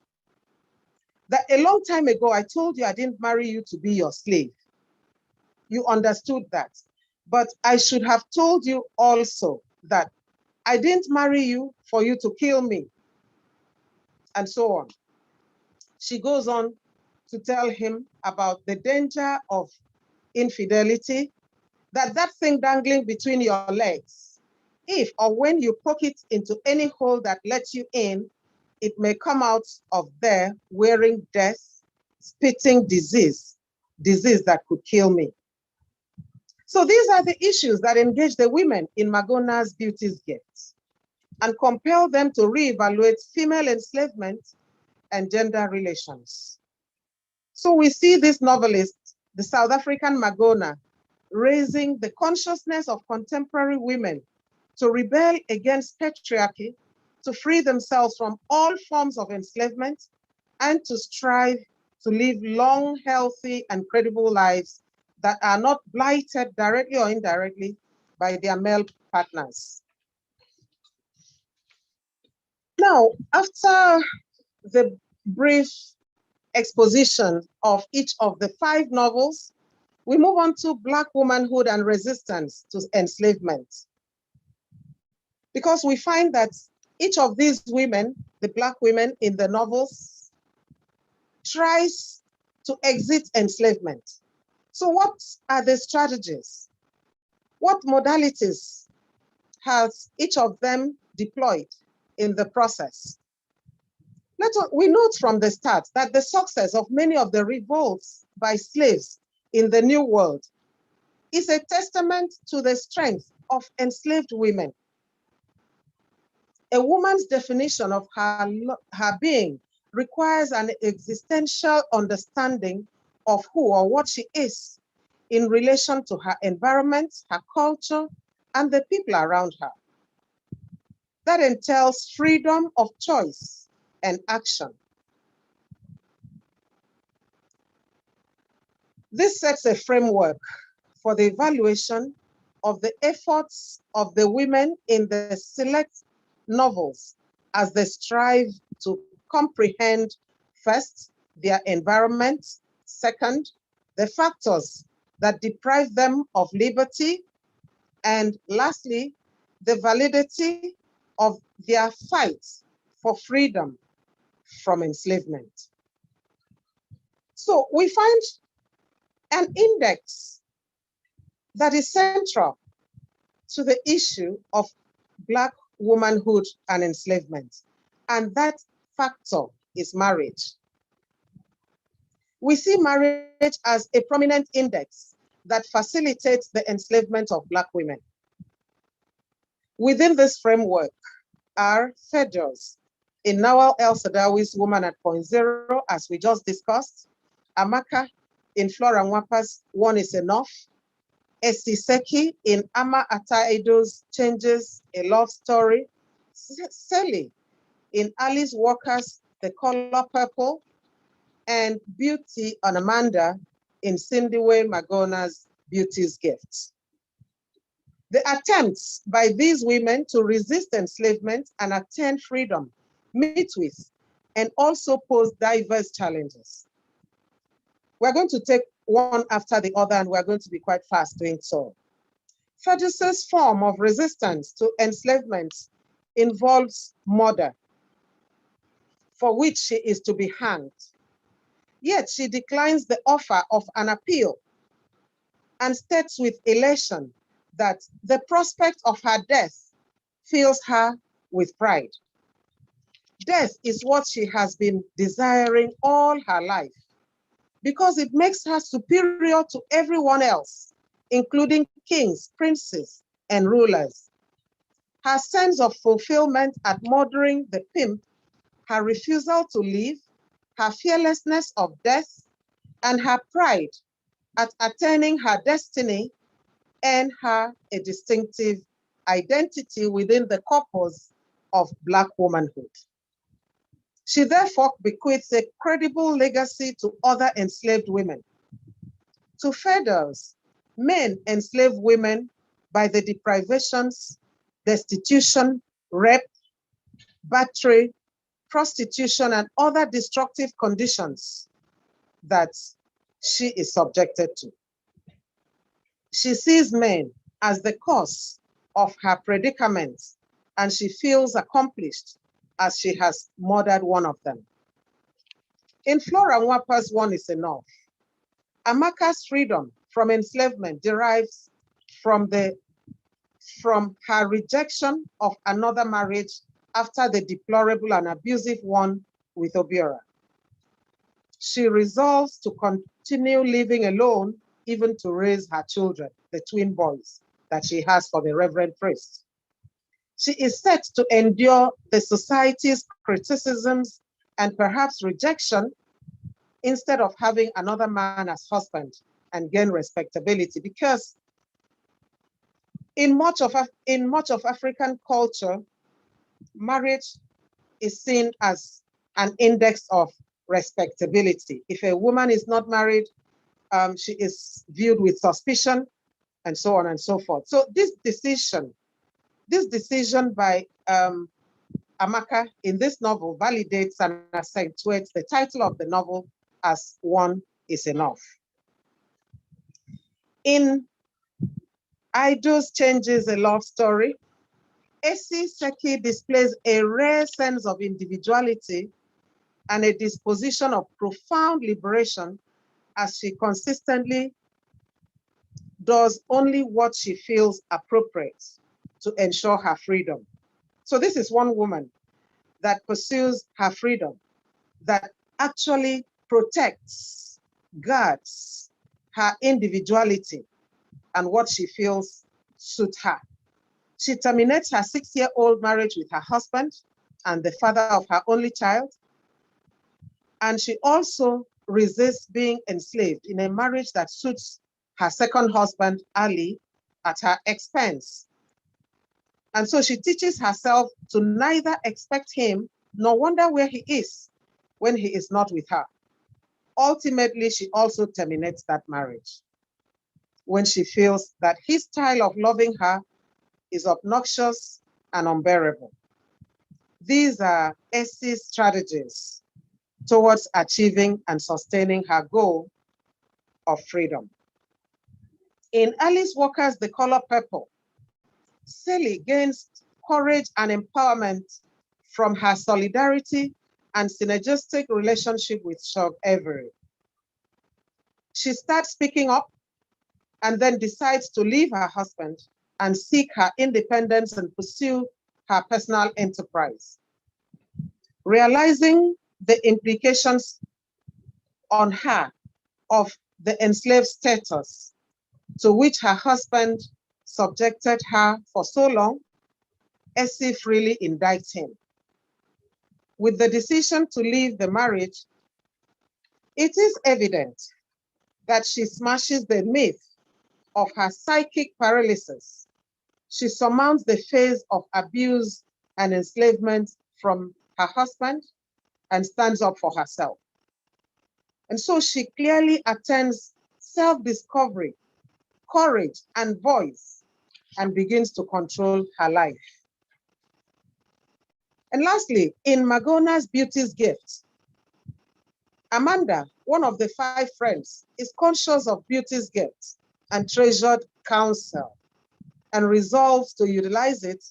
that a long time ago, I told you I didn't marry you to be your slave. You understood that. But I should have told you also that I didn't marry you for you to kill me, and so on. She goes on to tell him about the danger of infidelity, that thing dangling between your legs, if or when you poke it into any hole that lets you in, it may come out of there wearing death, spitting disease that could kill me. So these are the issues that engage the women in Magona's Beauty's Gifts and compel them to reevaluate female enslavement and gender relations. So we see this novelist, the South African Magona, raising the consciousness of contemporary women to rebel against patriarchy, to free themselves from all forms of enslavement, and to strive to live long, healthy, and credible lives that are not blighted directly or indirectly by their male partners. Now, after the brief exposition of each of the 5 novels, we move on to Black womanhood and resistance to enslavement. Because we find that each of these women, the Black women in the novels, tries to exit enslavement. So what are the strategies? What modalities has each of them deployed in the process? We note from the start that the success of many of the revolts by slaves in the New World is a testament to the strength of enslaved women. A woman's definition of her being requires an existential understanding of who or what she is in relation to her environment, her culture, and the people around her. That entails freedom of choice and action. This sets a framework for the evaluation of the efforts of the women in the select novels as they strive to comprehend, first, their environment, second, the factors that deprive them of liberty, and lastly, the validity of their fight for freedom from enslavement. So we find an index that is central to the issue of Black womanhood and enslavement, and that factor is marriage. We see marriage as a prominent index that facilitates the enslavement of Black women. Within this framework are figures in Nawal El-Sadawi's Woman at Point Zero, as we just discussed, Amaka in Flora Nwapa's One is Enough, Esiseki in Ama Ata-Edo's Changes, A Love Story, Sally in Alice Walker's The Color Purple, and Beauty on Amanda in Cindy-Way Magona's Beauty's Gifts. The attempts by these women to resist enslavement and attain freedom meet with and also pose diverse challenges. We're going to take one after the other, and we're going to be quite fast doing so. Fergus's form of resistance to enslavement involves murder, for which she is to be hanged. Yet she declines the offer of an appeal and states with elation that the prospect of her death fills her with pride. Death is what she has been desiring all her life, because it makes her superior to everyone else including kings, princes, and rulers. Her sense of fulfillment at murdering the pimp, her refusal to leave, her fearlessness of death, and her pride at attaining her destiny earn her a distinctive identity within the corpus of Black womanhood. She therefore bequeaths a credible legacy to other enslaved women. To Federals, men enslave women by the deprivations, destitution, rape, battery, prostitution, and other destructive conditions that she is subjected to. She sees men as the cause of her predicament, and she feels accomplished as she has murdered one of them. In Flora Nwapa's One is Enough, Amaka's freedom from enslavement derives from her rejection of another marriage after the deplorable and abusive one with Obiora. She resolves to continue living alone, even to raise her children, the twin boys that she has for the Reverend Priest. She is set to endure the society's criticisms and perhaps rejection instead of having another man as husband and gain respectability, because in much of African culture, marriage is seen as an index of respectability. If a woman is not married, she is viewed with suspicion, and so on and so forth. So this decision by Amaka in this novel validates and accentuates the title of the novel as One is Enough. In Idols Changes a Love Story, Esi Seki displays a rare sense of individuality and a disposition of profound liberation as she consistently does only what she feels appropriate to ensure her freedom. So this is one woman that pursues her freedom, that actually protects, guards her individuality and what she feels suits her. She terminates her 6-year-old marriage with her husband and the father of her only child. And she also resists being enslaved in a marriage that suits her second husband, Ali, at her expense. And so she teaches herself to neither expect him nor wonder where he is when he is not with her. Ultimately, she also terminates that marriage when she feels that his style of loving her is obnoxious and unbearable. These are Esi's strategies towards achieving and sustaining her goal of freedom. In Alice Walker's The Color Purple, Sally gains courage and empowerment from her solidarity and synergistic relationship with Shug Avery. She starts speaking up and then decides to leave her husband and seek her independence and pursue her personal enterprise. Realizing the implications on her of the enslaved status to which her husband subjected her for so long, Esi freely indicts him. With the decision to leave the marriage, it is evident that she smashes the myth of her psychic paralysis. She surmounts the phase of abuse and enslavement from her husband and stands up for herself. And so she clearly attends self-discovery, courage, and voice, and begins to control her life. And lastly, in Magona's Beauty's Gift, Amanda, one of the 5 friends, is conscious of Beauty's gift and treasured counsel, and resolves to utilize it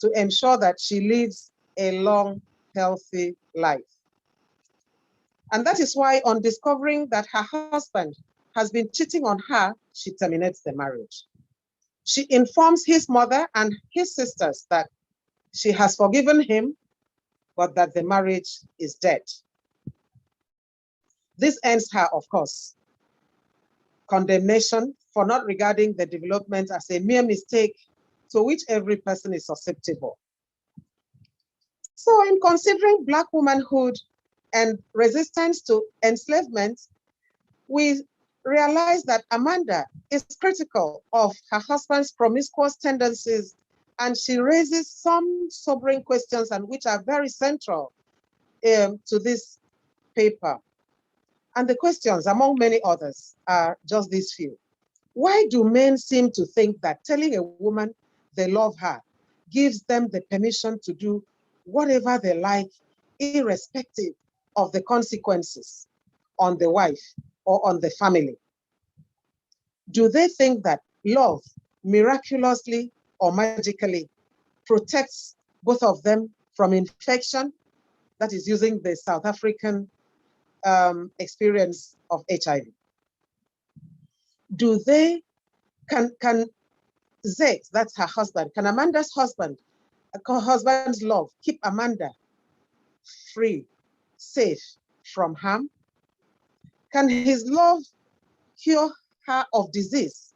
to ensure that she lives a long, healthy life. And that is why, on discovering that her husband has been cheating on her, she terminates the marriage. She informs his mother and his sisters that she has forgiven him, but that the marriage is dead. This earns her, of course, condemnation for not regarding the development as a mere mistake to which every person is susceptible. So in considering Black womanhood and resistance to enslavement, we realize that Amanda is critical of her husband's promiscuous tendencies, and she raises some sobering questions and which are very central to this paper. And the questions, among many others, are just these few. Why do men seem to think that telling a woman they love her gives them the permission to do whatever they like, irrespective of the consequences on the wife or on the family? Do they think that love miraculously or magically protects both of them from infection? That is using the South African experience of HIV. Do they, can Zed, that's her husband, can Amanda's husband's love keep Amanda free, safe from harm? Can his love cure her of disease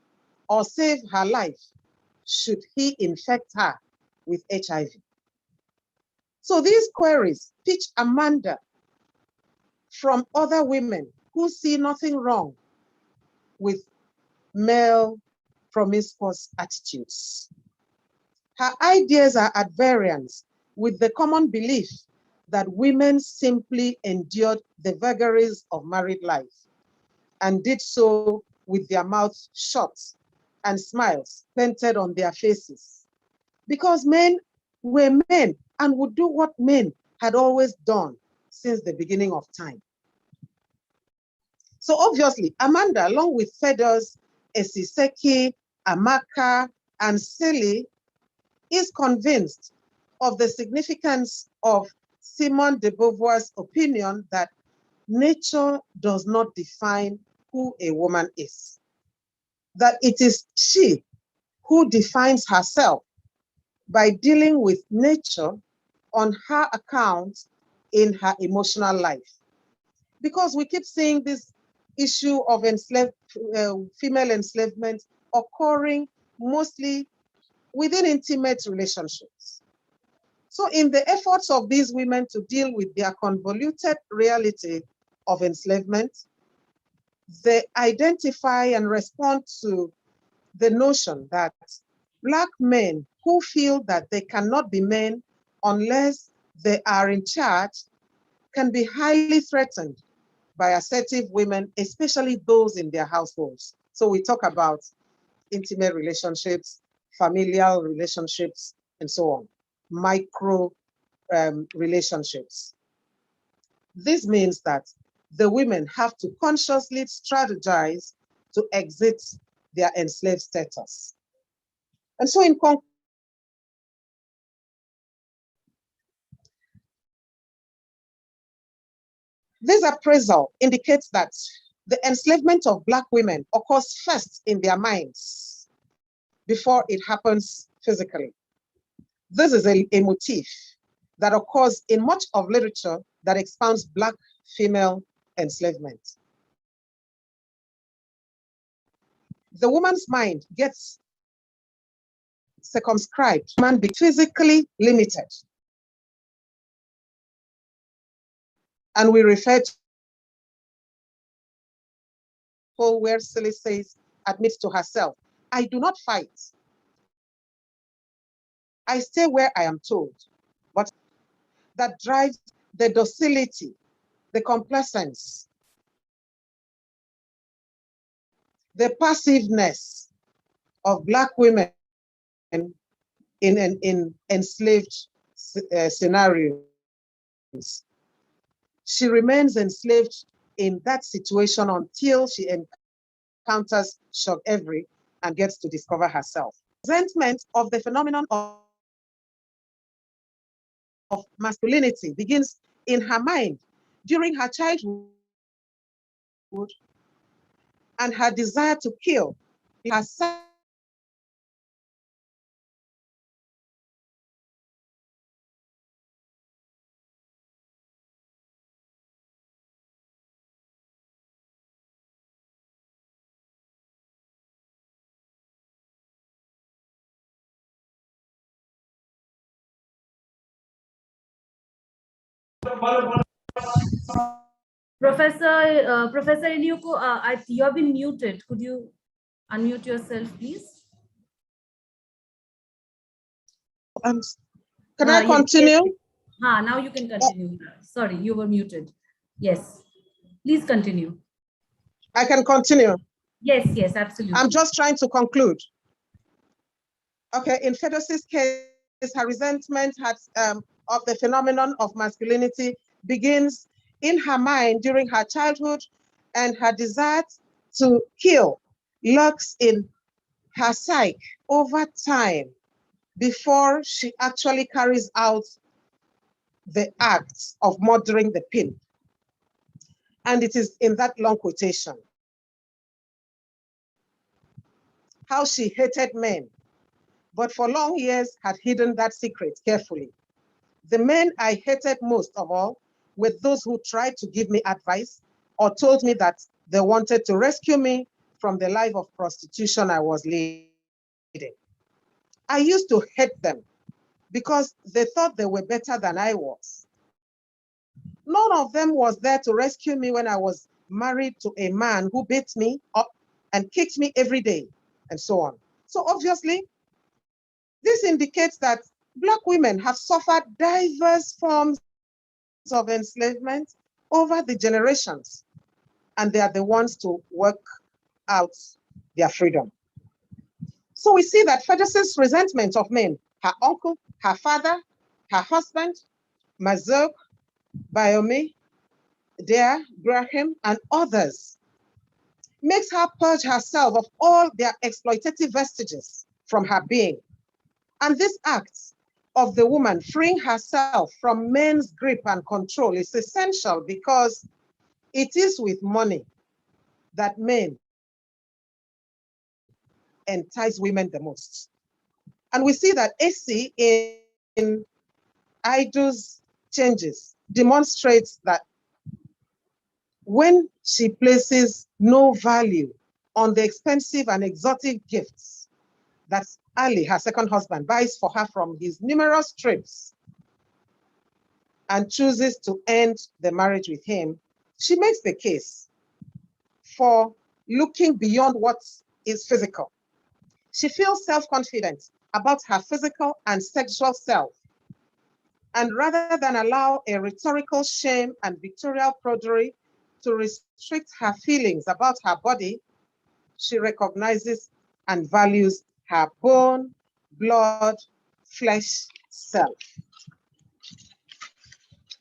or save her life should he infect her with HIV? So these queries pitch Amanda from other women who see nothing wrong with male promiscuous attitudes. Her ideas are at variance with the common belief that women simply endured the vagaries of married life and did so with their mouths shut and smiles painted on their faces, because men were men and would do what men had always done since the beginning of time. So obviously, Amanda, along with Fedos, Esiseki, Amaka, and Sili, is convinced of the significance of Simone de Beauvoir's opinion that nature does not define who a woman is, that it is she who defines herself by dealing with nature on her account in her emotional life. Because we keep seeing this issue of female enslavement occurring mostly within intimate relationships. So in the efforts of these women to deal with their convoluted reality of enslavement, they identify and respond to the notion that Black men who feel that they cannot be men unless they are in charge can be highly threatened by assertive women, especially those in their households. So we talk about intimate relationships, familial relationships, and so on, micro relationships. This means that the women have to consciously strategize to exit their enslaved status. And so in conclusion, this appraisal indicates that the enslavement of Black women occurs first in their minds before it happens physically. This is a motif that occurs in much of literature that expounds Black female enslavement. The woman's mind gets circumscribed, man be physically limited. And we refer to where Silly says, admits to herself, I do not fight. I stay where I am told. But that drives the docility, the complacence, the passiveness of Black women in enslaved scenarios. She remains enslaved in that situation until she encounters shock every and gets to discover herself. Resentment of the phenomenon of masculinity begins in her mind during her childhood, and her desire to kill herself Professor Inyuko, you have been muted. Could you unmute yourself, please? Can I continue? Yes. Now you can continue. Sorry, you were muted. Yes. Please continue. I can continue. Yes, yes, absolutely. I'm just trying to conclude. Okay, in Fedos's case, her resentment of the phenomenon of masculinity begins in her mind during her childhood, and her desire to kill lurks in her psyche over time before she actually carries out the act of murdering the pimp. And it is in that long quotation how she hated men, but for long years had hidden that secret carefully. The men I hated most of all were those who tried to give me advice or told me that they wanted to rescue me from the life of prostitution I was leading. I used to hate them because they thought they were better than I was. None of them was there to rescue me when I was married to a man who beat me up and kicked me every day, and so on. So obviously, this indicates that Black women have suffered diverse forms of enslavement over the generations, and they are the ones to work out their freedom. So we see that Fedos's resentment of men, her uncle, her father, her husband, Mazurk, Bayomi, Dare, Graham, and others, makes her purge herself of all their exploitative vestiges from her being. And this act of the woman freeing herself from men's grip and control is essential because it is with money that men entice women the most. And we see that AC in Ido's changes demonstrates that when she places no value on the expensive and exotic gifts that Ali, her second husband, buys for her from his numerous trips and chooses to end the marriage with him, she makes the case for looking beyond what is physical. She feels self-confident about her physical and sexual self. And rather than allow a rhetorical shame and pictorial prudery to restrict her feelings about her body, she recognizes and values her bone, blood, flesh self.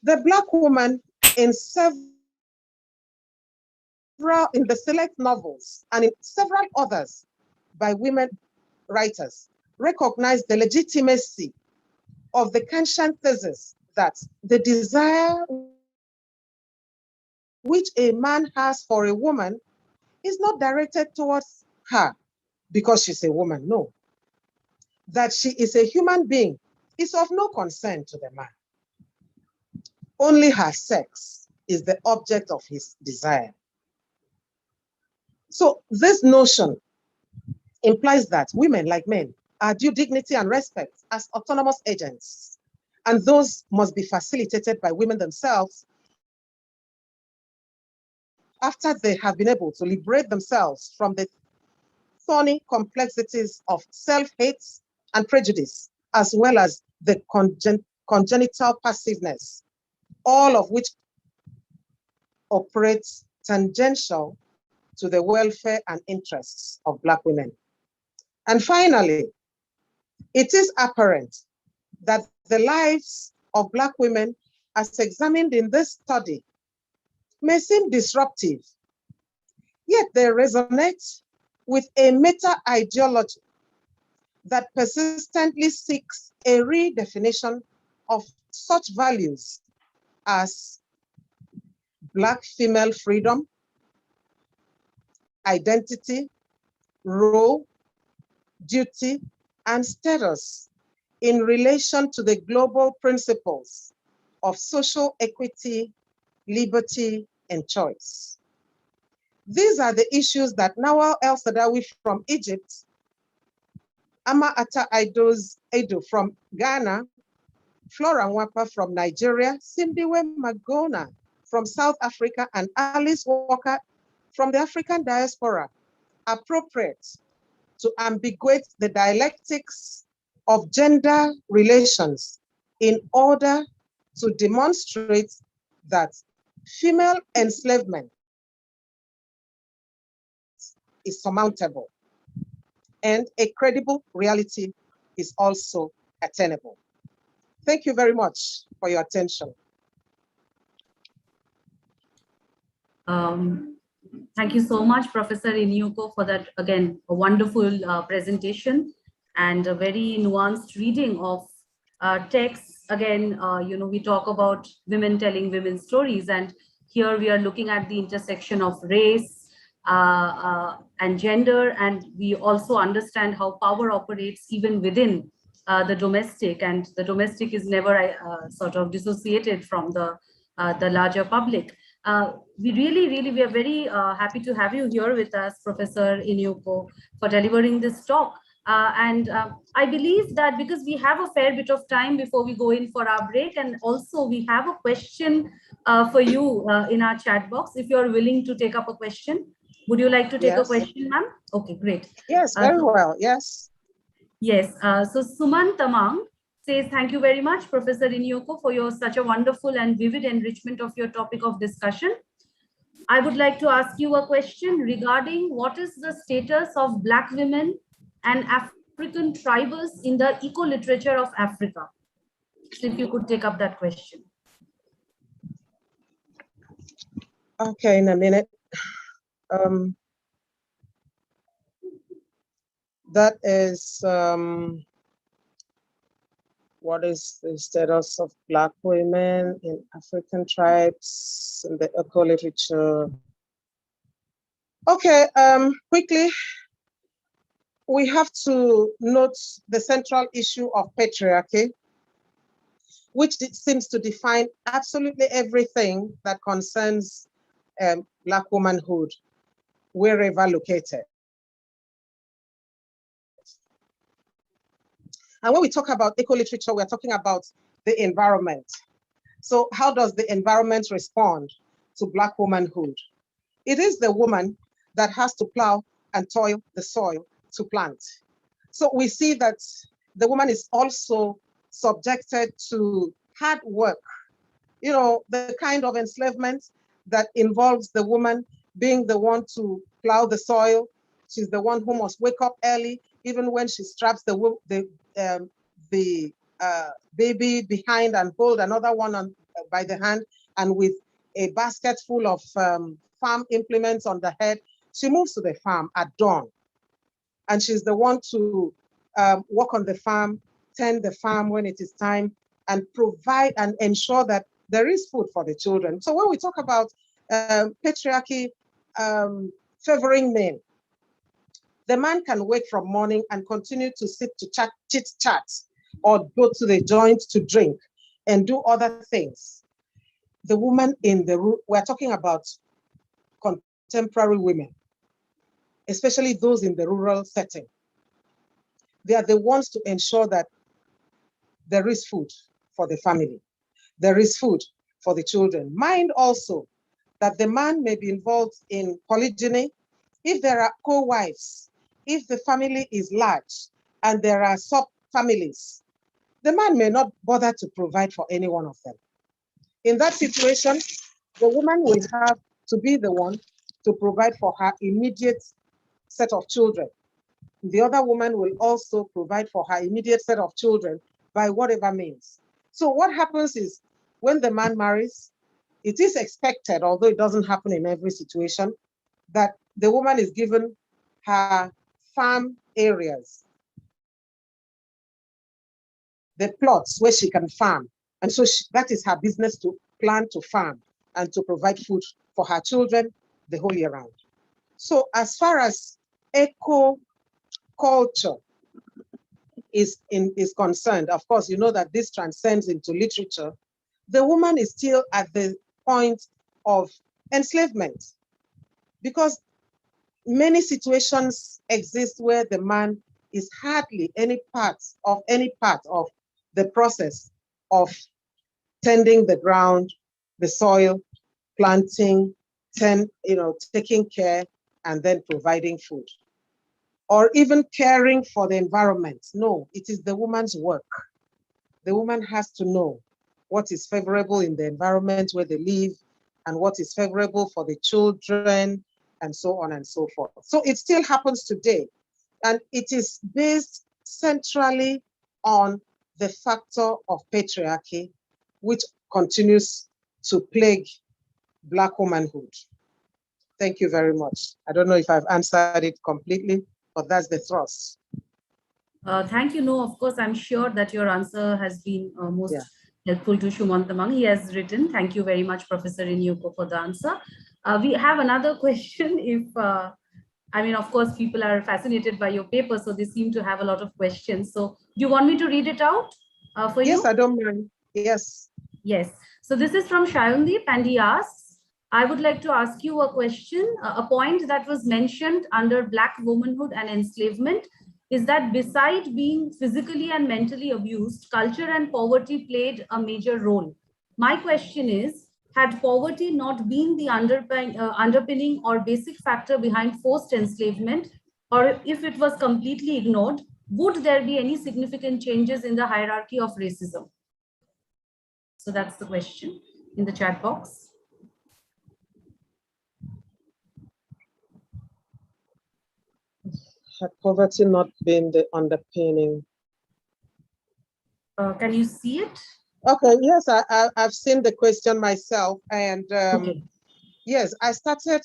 The Black woman in the select novels and in several others by women writers recognize the legitimacy of the Kantian thesis that the desire which a man has for a woman is not directed towards her because she's a woman, no. That she is a human being is of no concern to the man. Only her sex is the object of his desire. So this notion implies that women, like men, are due dignity and respect as autonomous agents, and those must be facilitated by women themselves after they have been able to liberate themselves from the thorny complexities of self-hate and prejudice, as well as the congenital passiveness, all of which operates tangential to the welfare and interests of Black women. And finally, it is apparent that the lives of Black women, as examined in this study, may seem disruptive, yet they resonate with a meta-ideology that persistently seeks a redefinition of such values as Black female freedom, identity, role, duty, and status in relation to the global principles of social equity, liberty, and choice. These are the issues that Nawal El-Saadawi from Egypt, Ama Ata Edo from Ghana, Flora Nwapa from Nigeria, Simbiwe Magona from South Africa, and Alice Walker from the African diaspora appropriate to ambiguate the dialectics of gender relations in order to demonstrate that female enslavement is surmountable and a credible reality is also attainable. Thank you very much for your attention. Thank you so much, Professor Inyuko, for that, again, a wonderful presentation and a very nuanced reading of texts. Again, we talk about women telling women's stories, and here we are looking at the intersection of race and gender, and we also understand how power operates even within the domestic, and the domestic is never sort of dissociated from the larger public. We are very happy to have you here with us, Professor Inyuko, for delivering this talk. I believe that because we have a fair bit of time before we go in for our break, and also we have a question for you in our chat box. If you're willing to take up a question, would you like to take a question, ma'am? Okay, great. Yes, very well, yes. Yes, so Suman Tamang says, thank you very much, Professor Inyuko, for such a wonderful and vivid enrichment of your topic of discussion. I would like to ask you a question regarding what is the status of Black women and African tribals in the eco-literature of Africa. So if you could take up that question. Okay, in a minute. That is, what is the status of Black women in African tribes in the eco-literature? Okay, quickly, we have to note the central issue of patriarchy, which seems to define absolutely everything that concerns Black womanhood, wherever located. And when we talk about eco-literature, we're talking about the environment. So how does the environment respond to Black womanhood? It is the woman that has to plow and toil the soil to plant. So we see that the woman is also subjected to hard work, the kind of enslavement that involves the woman being the one to plow the soil. She's the one who must wake up early, even when she straps the baby behind and hold another one by the hand, and with a basket full of farm implements on the head, she moves to the farm at dawn. And she's the one to work on the farm, tend the farm when it is time, and provide and ensure that there is food for the children. So when we talk about patriarchy favoring men, the man can wake from morning and continue to sit to chit-chat or go to the joint to drink and do other things. The woman in the room, we're talking about contemporary women, especially those in the rural setting. They are the ones to ensure that there is food for the family. There is food for the children. Mind also that the man may be involved in polygyny. If there are co-wives, if the family is large and there are sub-families, the man may not bother to provide for any one of them. In that situation, the woman will have to be the one to provide for her immediate set of children. The other woman will also provide for her immediate set of children by whatever means. So what happens is when the man marries, it is expected, although it doesn't happen in every situation, that the woman is given her farm areas, the plots where she can farm. And so that is her business, to plan to farm and to provide food for her children the whole year round. So as far as eco-culture is concerned, of course, you know that this transcends into literature. The woman is still at the point of enslavement, because many situations exist where the man is hardly any part of the process of tending the ground, the soil, planting, taking care, and then providing food. Or even caring for the environment. No, it is the woman's work. The woman has to know what is favorable in the environment where they live and what is favorable for the children and so on and so forth. So it still happens today. And it is based centrally on the factor of patriarchy, which continues to plague Black womanhood. Thank you very much. I don't know if I've answered it completely, but that's the thrust. Thank you. No, of course, I'm sure that your answer has been most helpful to Shumant Damang. He has written, thank you very much, Professor Inyoko, for the answer. We have another question. Of course, people are fascinated by your paper, so they seem to have a lot of questions. So do you want me to read it out for you? Yes, I don't mind. Yes. Yes. So this is from Shayundeep, and he asks, I would like to ask you a question. A point that was mentioned under Black womanhood and enslavement is that beside being physically and mentally abused, culture and poverty played a major role. My question is, had poverty not been the underpinning or basic factor behind forced enslavement, or if it was completely ignored, would there be any significant changes in the hierarchy of racism? So that's the question in the chat box. Had poverty not been the underpinning? Can you see it? Okay, yes, I've seen the question myself. And Okay. yes, I started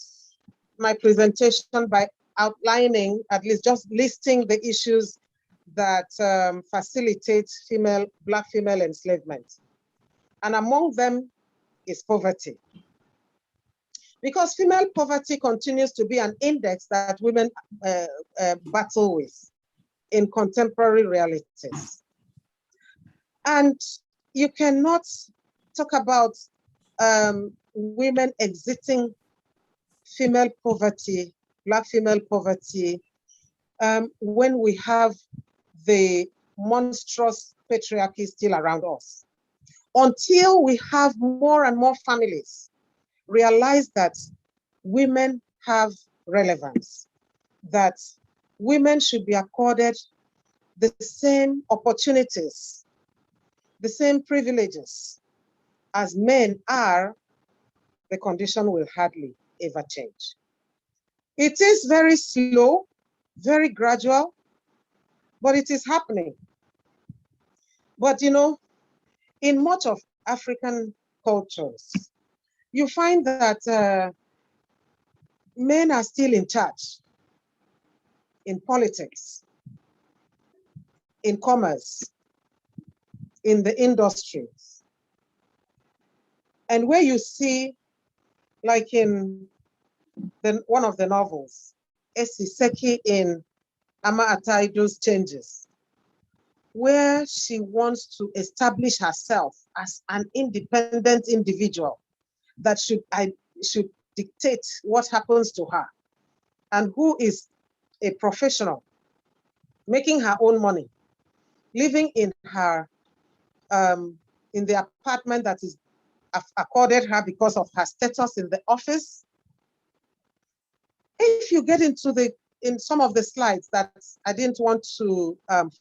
my presentation by outlining, at least just listing the issues that facilitate Black female enslavement. And among them is poverty. Because female poverty continues to be an index that women battle with in contemporary realities. And you cannot talk about women exiting female poverty, Black female poverty, when we have the monstrous patriarchy still around us. Until we have more and more families realize that women have relevance, that women should be accorded the same opportunities, the same privileges as men are, the condition will hardly ever change. It is very slow, very gradual, but it is happening. But in much of African cultures, you find that men are still in charge in politics, in commerce, in the industries. And where you see, like in one of the novels, Esiseki in Ama Ataido's Changes, where she wants to establish herself as an independent individual that should dictate what happens to her, and who is a professional, making her own money, living in her in the apartment that is accorded her because of her status in the office. If you get into in some of the slides that I didn't want to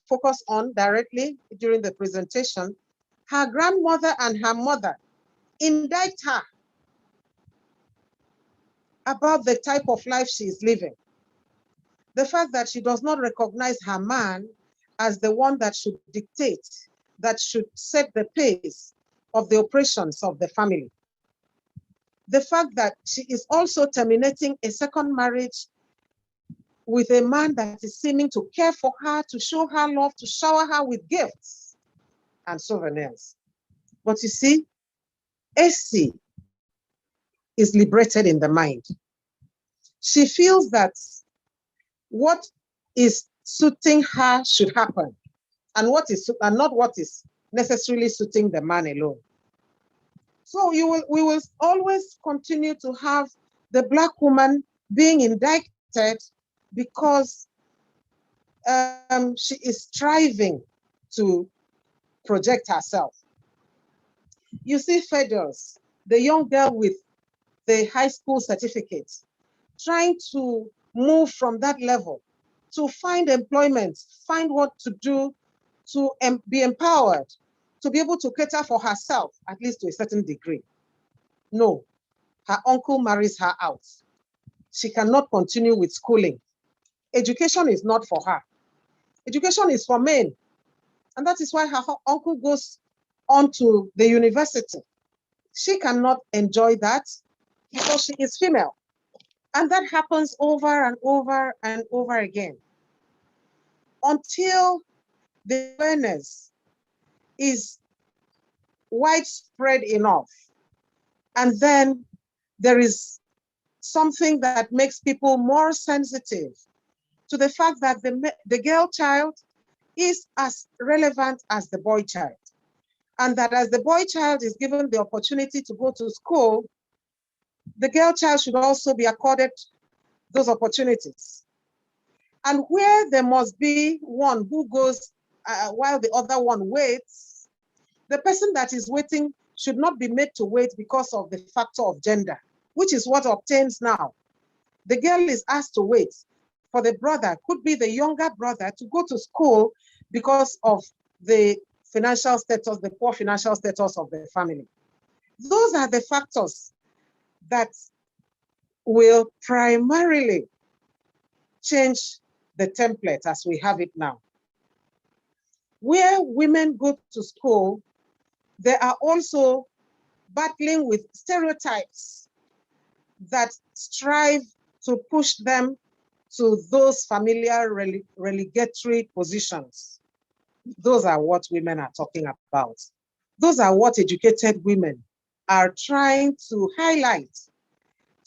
focus on directly during the presentation, her grandmother and her mother indict her about the type of life she is living. The fact that she does not recognize her man as the one that should dictate, that should set the pace of the operations of the family. The fact that she is also terminating a second marriage with a man that is seeming to care for her, to show her love, to shower her with gifts and souvenirs. But you see, Essie is liberated in the mind. She feels that what is suiting her should happen, and not what is necessarily suiting the man alone. So we will always continue to have the Black woman being indicted because she is striving to project herself. You see Fedos, the young girl with the high school certificate, trying to move from that level to find employment, find what to do to be empowered, to be able to cater for herself, at least to a certain degree. No, her uncle marries her out. She cannot continue with schooling. Education is not for her. Education is for men. And that is why her uncle goes on to the university. She cannot enjoy that because she is female. And that happens over and over and over again until the awareness is widespread enough. And then there is something that makes people more sensitive to the fact that the girl child is as relevant as the boy child. And that as the boy child is given the opportunity to go to school, the girl child should also be accorded those opportunities. And where there must be one who goes while the other one waits, the person that is waiting should not be made to wait because of the factor of gender, which is what obtains now. The girl is asked to wait for the brother, could be the younger brother, to go to school because of the financial status, the poor financial status of the family. Those are the factors that will primarily change the template as we have it now. Where women go to school, they are also battling with stereotypes that strive to push them to those familiar relegatory positions. Those are what women are talking about. Those are what educated women are trying to highlight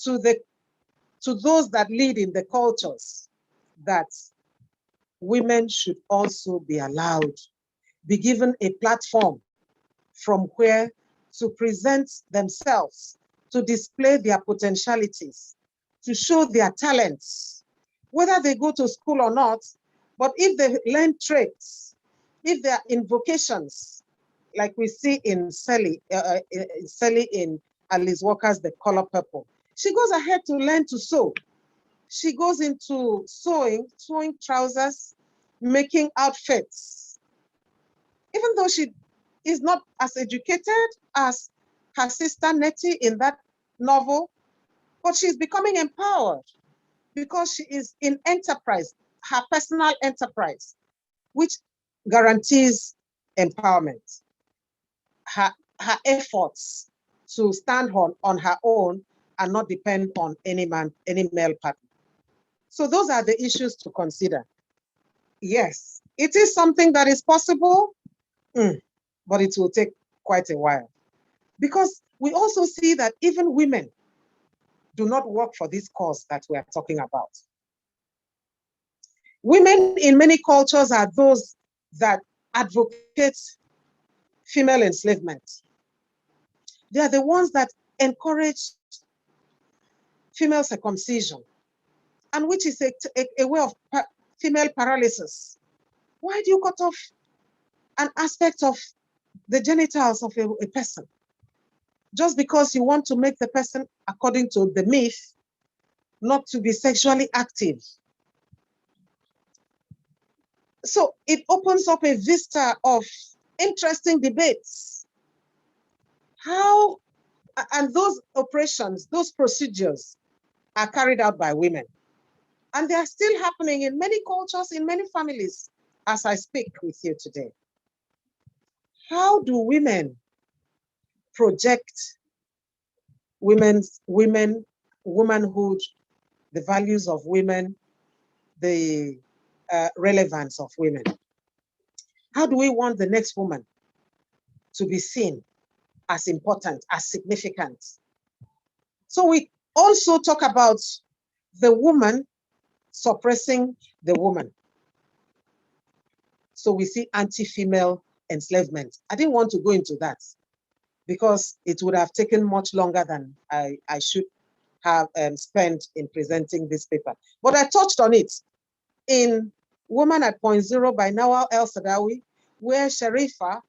to those that lead in the cultures, that women should also be allowed, be given a platform from where to present themselves, to display their potentialities, to show their talents, whether they go to school or not. But if they learn traits, if they are in vocations, like we see in Sally in Alice Walker's The Color Purple, she goes ahead to learn to sew. She goes into sewing trousers, making outfits. Even though she is not as educated as her sister Nettie in that novel, but she's becoming empowered because she is in enterprise, her personal enterprise, which guarantees empowerment. Her efforts to stand on her own and not depend on any male partner. So those are the issues to consider. Yes, it is something that is possible, but it will take quite a while. Because we also see that even women do not work for this cause that we are talking about. Women in many cultures are those that advocate female enslavement. They are the ones that encourage female circumcision, and which is a way of female paralysis. Why do you cut off an aspect of the genitals of a person? Just because you want to make the person, according to the myth, not to be sexually active. So it opens up a vista of interesting debates. How, and those operations, those procedures are carried out by women. And they are still happening in many cultures, in many families, as I speak with you today. How do women project womanhood, the values of women, the relevance of women? How do we want the next woman to be seen as important, as significant? So we also talk about the woman suppressing the woman. So we see anti-female enslavement. I didn't want to go into that because it would have taken much longer than I should have spent in presenting this paper. But I touched on it in Woman at Point Zero by Nawal El Saadawi, where Sharifa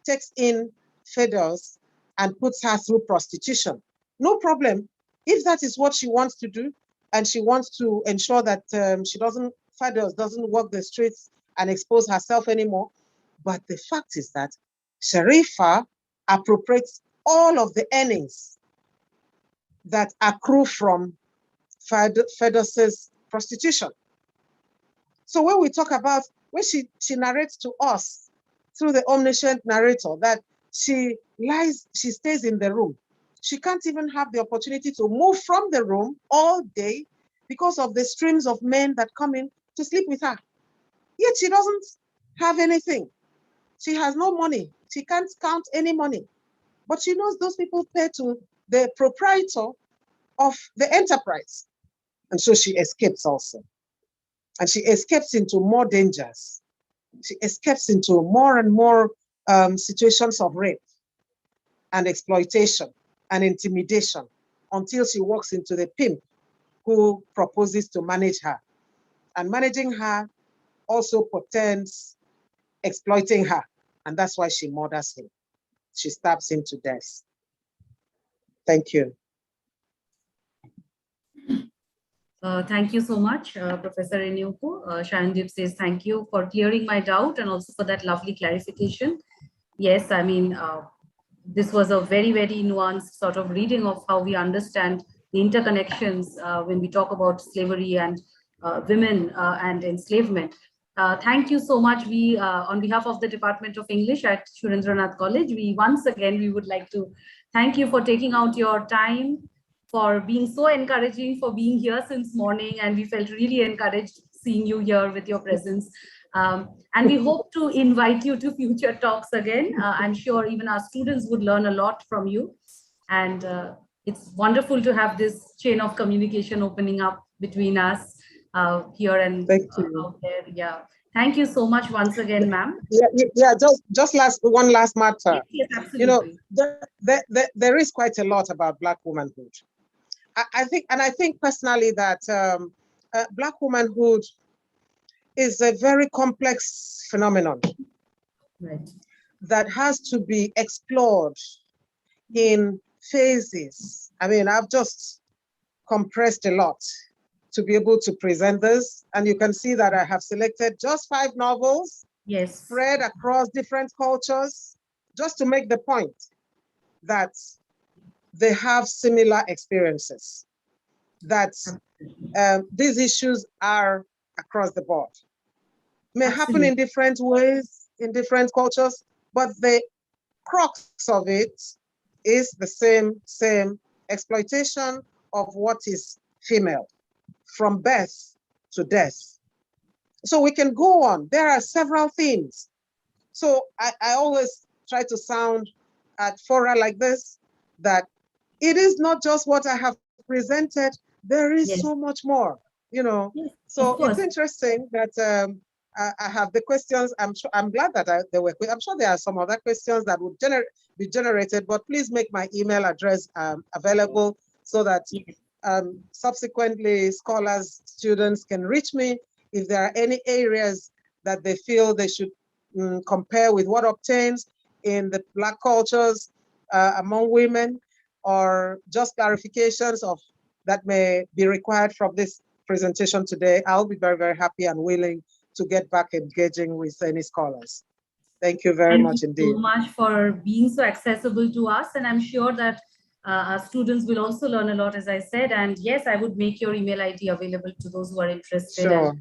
takes in feeders and puts her through prostitution. No problem. If that is what she wants to do, and she wants to ensure that feeders doesn't walk the streets and expose herself anymore. But the fact is that Sharifa appropriates all of the earnings that accrue from feeders' prostitution. So when we talk about, when she narrates to us through the omniscient narrator that she stays in the room. She can't even have the opportunity to move from the room all day because of the streams of men that come in to sleep with her. Yet she doesn't have anything. She has no money. She can't count any money. But she knows those people pay to the proprietor of the enterprise. And so she escapes also. And she escapes into more dangers. She escapes into more and more situations of rape and exploitation and intimidation until she walks into the pimp who proposes to manage her. And managing her also portends exploiting her. And that's why she murders him. She stabs him to death. Thank you. Thank you so much, Professor Enyoko. Sharandeep says thank you for clearing my doubt and also for that lovely clarification. Yes, I mean, this was a very, very nuanced sort of reading of how we understand the interconnections when we talk about slavery and women and enslavement. Thank you so much. We, on behalf of the Department of English at Surendranath College, we would like to thank you for taking out your time, for being so encouraging, for being here since morning, and we felt really encouraged seeing you here with your presence. And we hope to invite you to future talks again. I'm sure even our students would learn a lot from you. And it's wonderful to have this chain of communication opening up between us here and out there. Yeah. Thank you so much once again, ma'am. Yeah, just one last matter. Yes, absolutely. You know, there is quite a lot about Black womanhood. I think personally that Black womanhood is a very complex phenomenon, right, that has to be explored in phases. I mean, I've just compressed a lot to be able to present this, and you can see that I have selected just 5 novels, yes, spread across different cultures, just to make the point that they have similar experiences, that these issues are across the board. May happen in different ways, in different cultures, but the crux of it is the same exploitation of what is female, from birth to death. So we can go on. There are several themes. So I always try to sound at fora like this, that it is not just what I have presented, there is so much more, you know. So it's interesting that I have the questions. I'm glad that I'm sure there are some other questions that would be generated, but please make my email address available so that subsequently scholars, students can reach me if there are any areas that they feel they should compare with what obtains in the Black cultures among women, or just clarifications of that may be required from this presentation today. I'll be very, very happy and willing to get back engaging with any scholars. Thank you very much indeed. Thank you so much for being so accessible to us. And I'm sure that our students will also learn a lot, as I said. And yes, I would make your email ID available to those who are interested. Sure.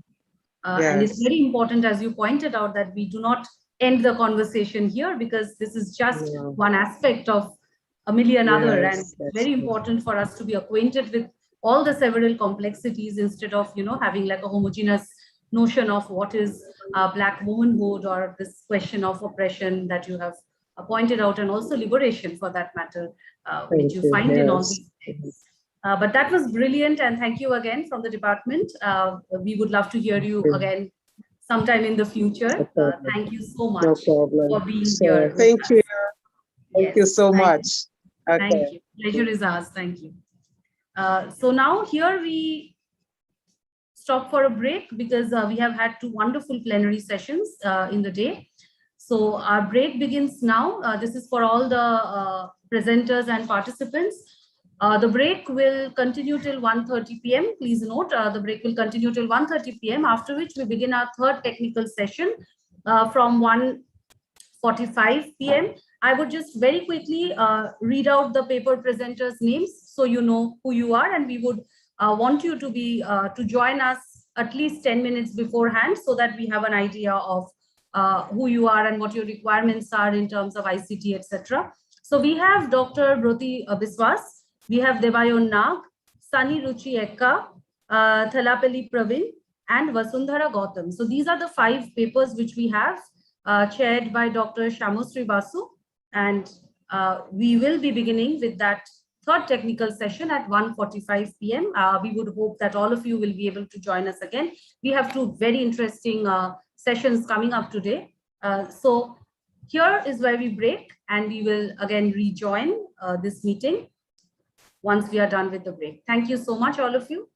And it's very important, as you pointed out, that we do not end the conversation here, because this is just one aspect of a million other. And it's very important for us to be acquainted with all the several complexities, instead of, you know, having like a homogeneous notion of what is Black womanhood, or this question of oppression that you have pointed out, and also liberation for that matter, which you find in all these things. But that was brilliant, and thank you again from the department. We would love to hear you again sometime in the future. Thank you so much for being here. Thank you. Thank you so much. Thank you. Pleasure is ours. Thank you. So now here we stop for a break, because we have had 2 wonderful plenary sessions in the day. So our break begins now. This is for all the presenters and participants. The break will continue till 1:30 p.m. Please note, the break will continue till 1:30 p.m. After which we begin our third technical session from 1:45 p.m. I would just very quickly read out the paper presenters' names so you know who you are, and we would want you to join us at least 10 minutes beforehand so that we have an idea of who you are and what your requirements are in terms of ICT, etc. So we have Dr. Broti Biswas, we have Devayon Nag, Sunny Ruchi Ekka, Thalapalli Pravin, and Vasundhara Gautam. So these are the 5 papers which we have, chaired by Dr. Shamosri Basu, and we will be beginning with that third technical session at 1:45 p.m. We would hope that all of you will be able to join us again. We have 2 very interesting sessions coming up today. So here is where we break, and we will again rejoin this meeting once we are done with the break. Thank you so much, all of you.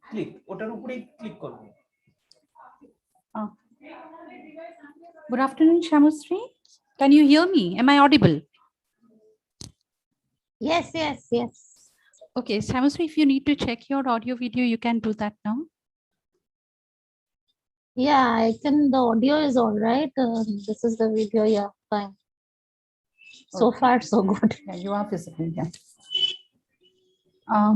Click ওটার উপরেই click করব Good afternoon, Shamusri. Can you hear me? Am I audible? Yes, yes, yes. Okay, Shamusri, if you need to check your audio video, you can do that now. Yeah, I can. The audio is all right. This is the video. Yeah, fine. So Okay. far, so good. Yeah, you are visible. Yeah. Um,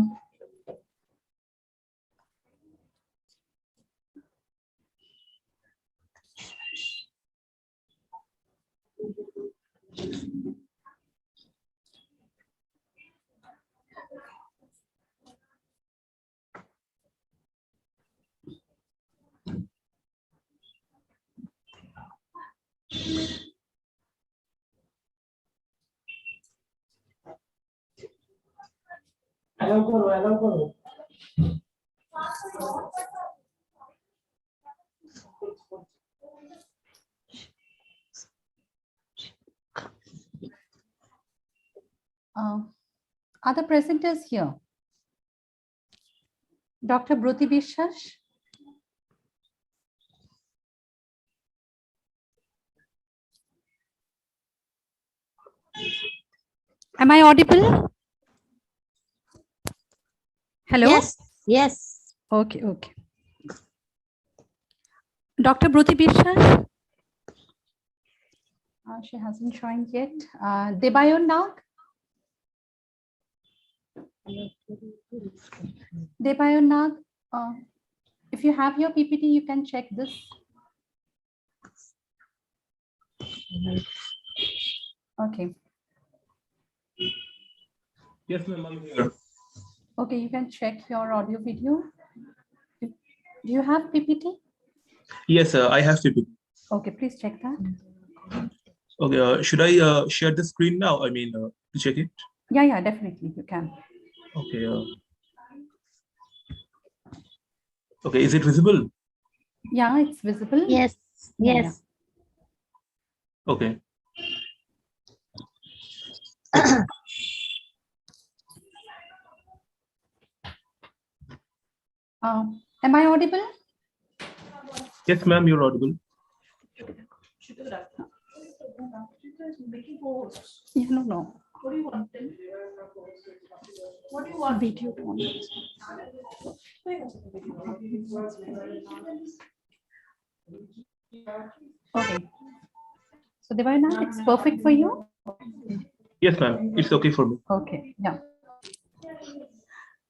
allow করো are the presenters here? Dr. Bruti Bishwash? Am I audible? Hello? Yes, yes. Okay, okay. Dr. Bruti Bishwash? She hasn't joined yet. Debayon Nag? Debayon Nag, if you have your PPT, you can check this. Okay. Yes, ma'am, I'm here. Okay, you can check your audio video. Do you have PPT? Yes, I have PPT. Okay, please check that. Okay, should I share the screen now? I mean, to check it. Yeah, yeah, definitely you can. Okay. Okay, is it visible? Yeah, it's visible. Yes, Yeah, yes. yeah. Okay. Am I audible? Yes, ma'am, you're audible. Yeah, no, no. What do you want? What do you want? Video on. Okay. So Devayana, it's perfect for you? Yes, ma'am, it's okay for me. Okay, yeah.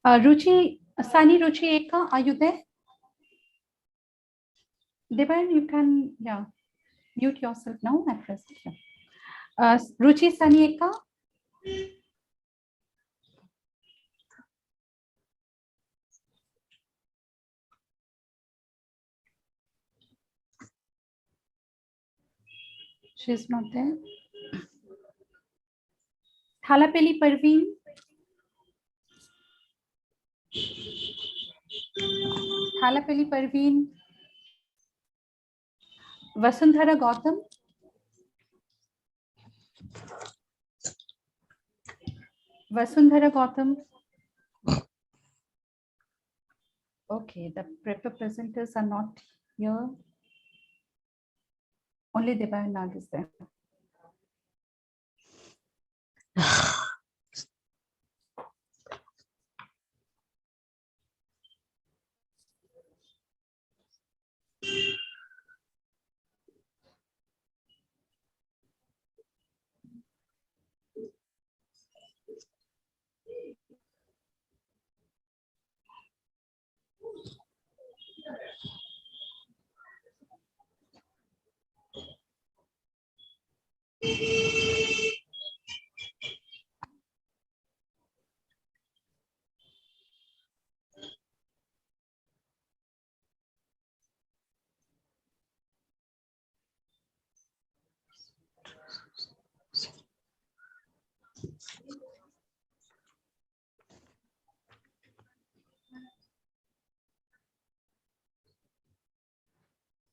Ruchi, Sani Ruchi Eka, are you there? Devayan, you can, yeah, mute yourself now at first. Yeah. Ruchi Sani Eka? She's not there. Thalapeli Parveen? Thalapeli Parveen? Vasundhara Gautam? Vasundhara Gautam? Okay, the prepper presenters are not here. Only Debayan Nag is there.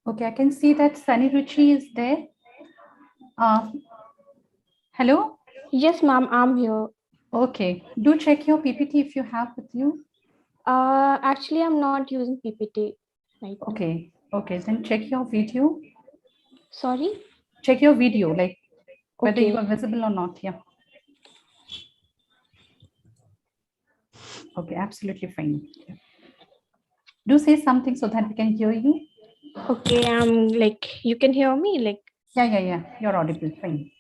Okay, I can see that Sani Ruchi is there. Hello? Yes, ma'am, I'm here. Okay, do check your PPT if you have with you. Actually, I'm not using PPT right now. Okay. Okay. Then check your video. Sorry. Check your video, like whether you Okay. are visible or not. Yeah. Okay. Absolutely fine. Do say something so that we can hear you. Okay. I'm like, you can hear me, like. Yeah. You're audible. Fine.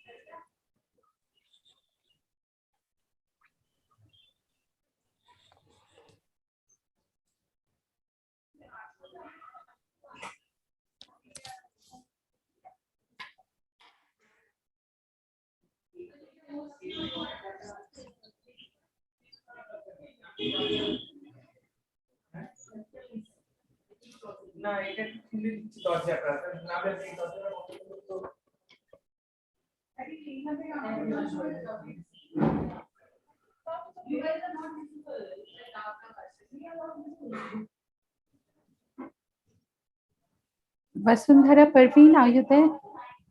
Vasundhara Parveen, are you there?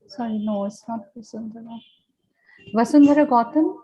Sorry, no, it's not Vasundhara. Vasundhara Gautam.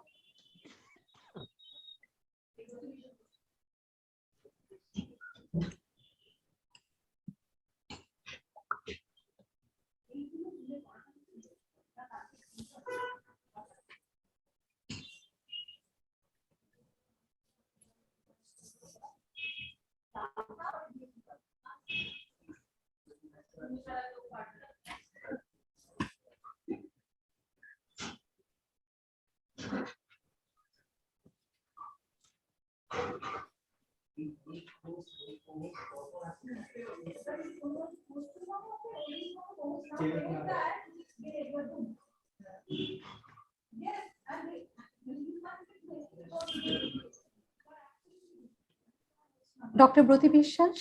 Dr. Broti বিশ্বাস.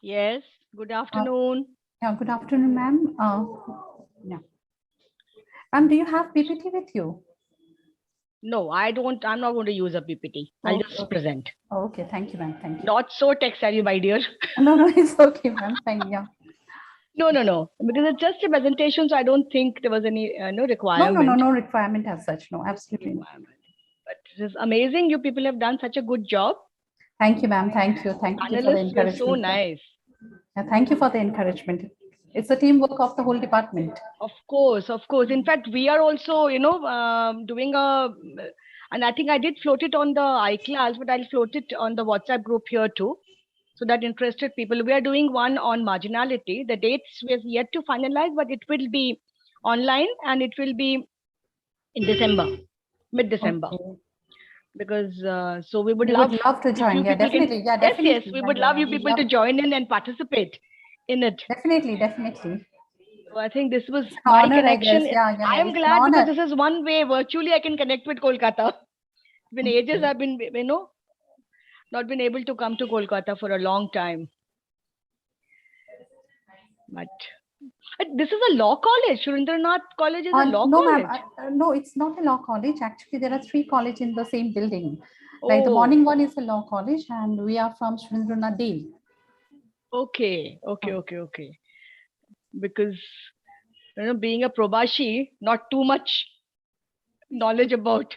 Yes, good afternoon. Yeah, good afternoon, ma'am. Yeah. Ma'am, do you have PPT with you? No, I don't. I'm not going to use a PPT. I'll Okay, just okay. present. Okay, thank you, ma'am. Thank you. Not so tech savvy, my dear. No, it's okay, ma'am. Fine, yeah. No. Because it's just a presentation, so I don't think there was any no requirement. No requirement as such. No, absolutely not. But it is amazing. You people have done such a good job. Thank you, ma'am. Thank you. Thank you for the Analysts were encouragement. so nice. Yeah, thank you for the encouragement. It's the teamwork of the whole department. Of course. In fact, we are also, doing and I think I did float it on the iClass, but I'll float it on the WhatsApp group here too. So that interested people. We are doing one on marginality. The dates we have yet to finalize, but it will be online and it will be in December, mid-December. Okay. Because so we would We love to if join. you Yeah, people definitely. can, Yeah, definitely. yes, we would love you we'd people love to join in and participate in it. Definitely. So I think this was It's an my honor, I connection. guess. Yeah, I am it's an glad because honor. this is one way virtually I can connect with Kolkata. It's been ages I've been, not been able to come to Kolkata for a long time. But this is a law college. Surendranath College is a law no, college. ma'am. No, it's not a law college. Actually, there are 3 colleges in the same building. Like the morning one is a law college, and we are from Surendranath Dale. Okay. Because being a Probashi, not too much knowledge about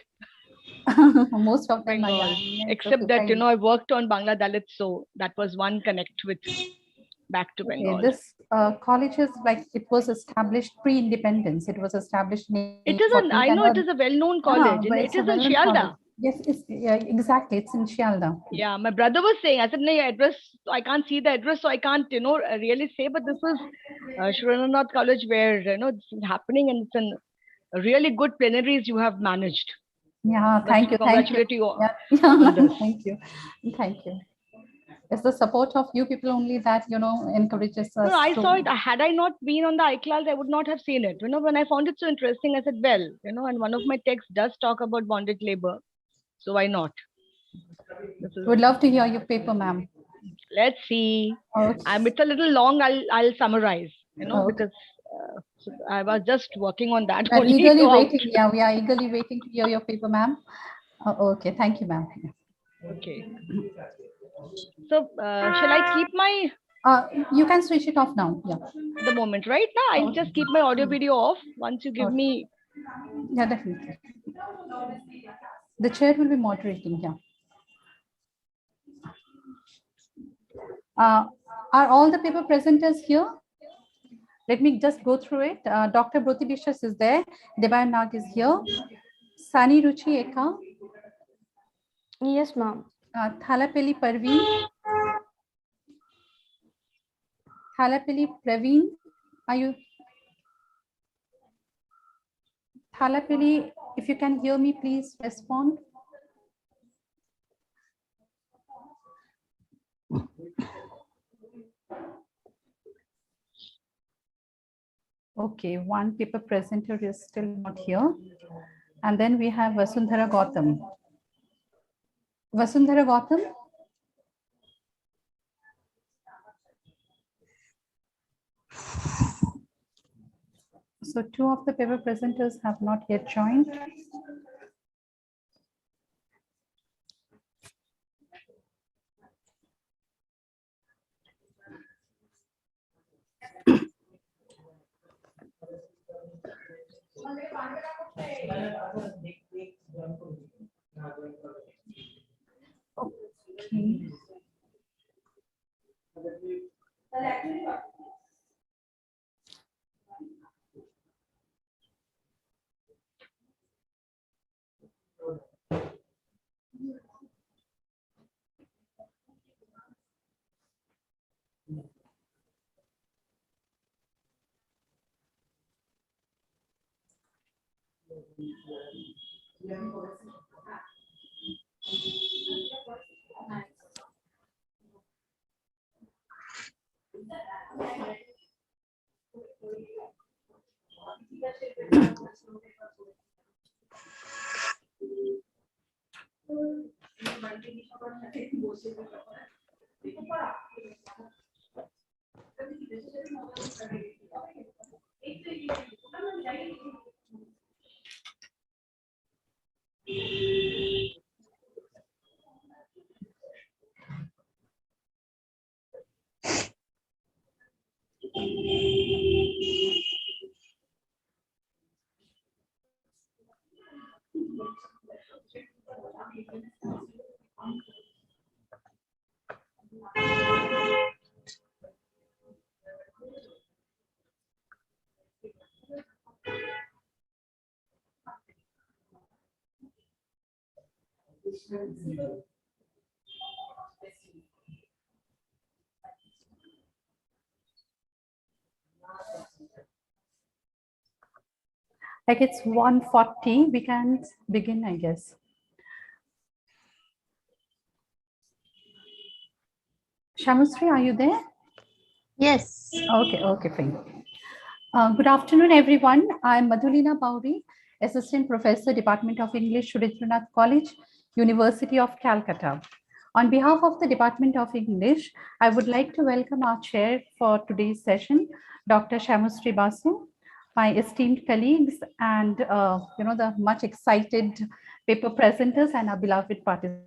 Most of them Bengal, are, except that I worked on Bangla Dalit, so that was one connect with back to Bengal. This college is like, it was established pre-independence. It was established in it is a, I know it is a well-known college. It is in Shialda. Yes, exactly. It's in Shialda. Yeah, my brother was saying, I said, no, address, I can't see the address, so I can't, really say, but this was Surendranath College where, this is happening, and it's a really good plenaries you have managed. Yeah, thank you. Congratulate you on this. Thank you. It's the support of you people only that, encourages us. No, I saw it. Had I not been on the iClass, I would not have seen it. When I found it so interesting, I said, well, and one of my texts does talk about bonded labor. So why not? Would love to hear your paper, ma'am. Let's see. Okay. It's a little long. I'll summarize, because I was just working on that. We're eagerly waiting. Yeah, we are eagerly waiting to hear your paper, ma'am. Okay, thank you, ma'am. Okay. So, shall I keep my... you can switch it off now. Yeah. The moment, right? Now, I'll just keep my audio video off once you give me... Yeah, definitely. The chair will be moderating. Yeah. Are all the paper presenters here? Let me just go through it. Dr. Broti Bishwas is there. Debayan Nag is here. Sani Ruchi Eka. Yes, ma'am. Thalapeli Parveen. Thalapeli Praveen. Are you? Thalapeli, if you can hear me, please respond. Okay, one paper presenter is still not here. And then we have Vasundhara Gautam. Vasundhara Gautam? So two of the paper presenters have not yet joined. Okay. Like it's 1:40, we can begin, I guess. Shamusri, are you there? Yes. Okay, fine. Good afternoon, everyone. I'm Madhulina Bauri, Assistant Professor, Department of English, Surendranath College, University of Calcutta. On behalf of the Department of English, I would like to welcome our chair for today's session, Dr. Shamusri Basu, my esteemed colleagues, and the much excited paper presenters and our beloved participants.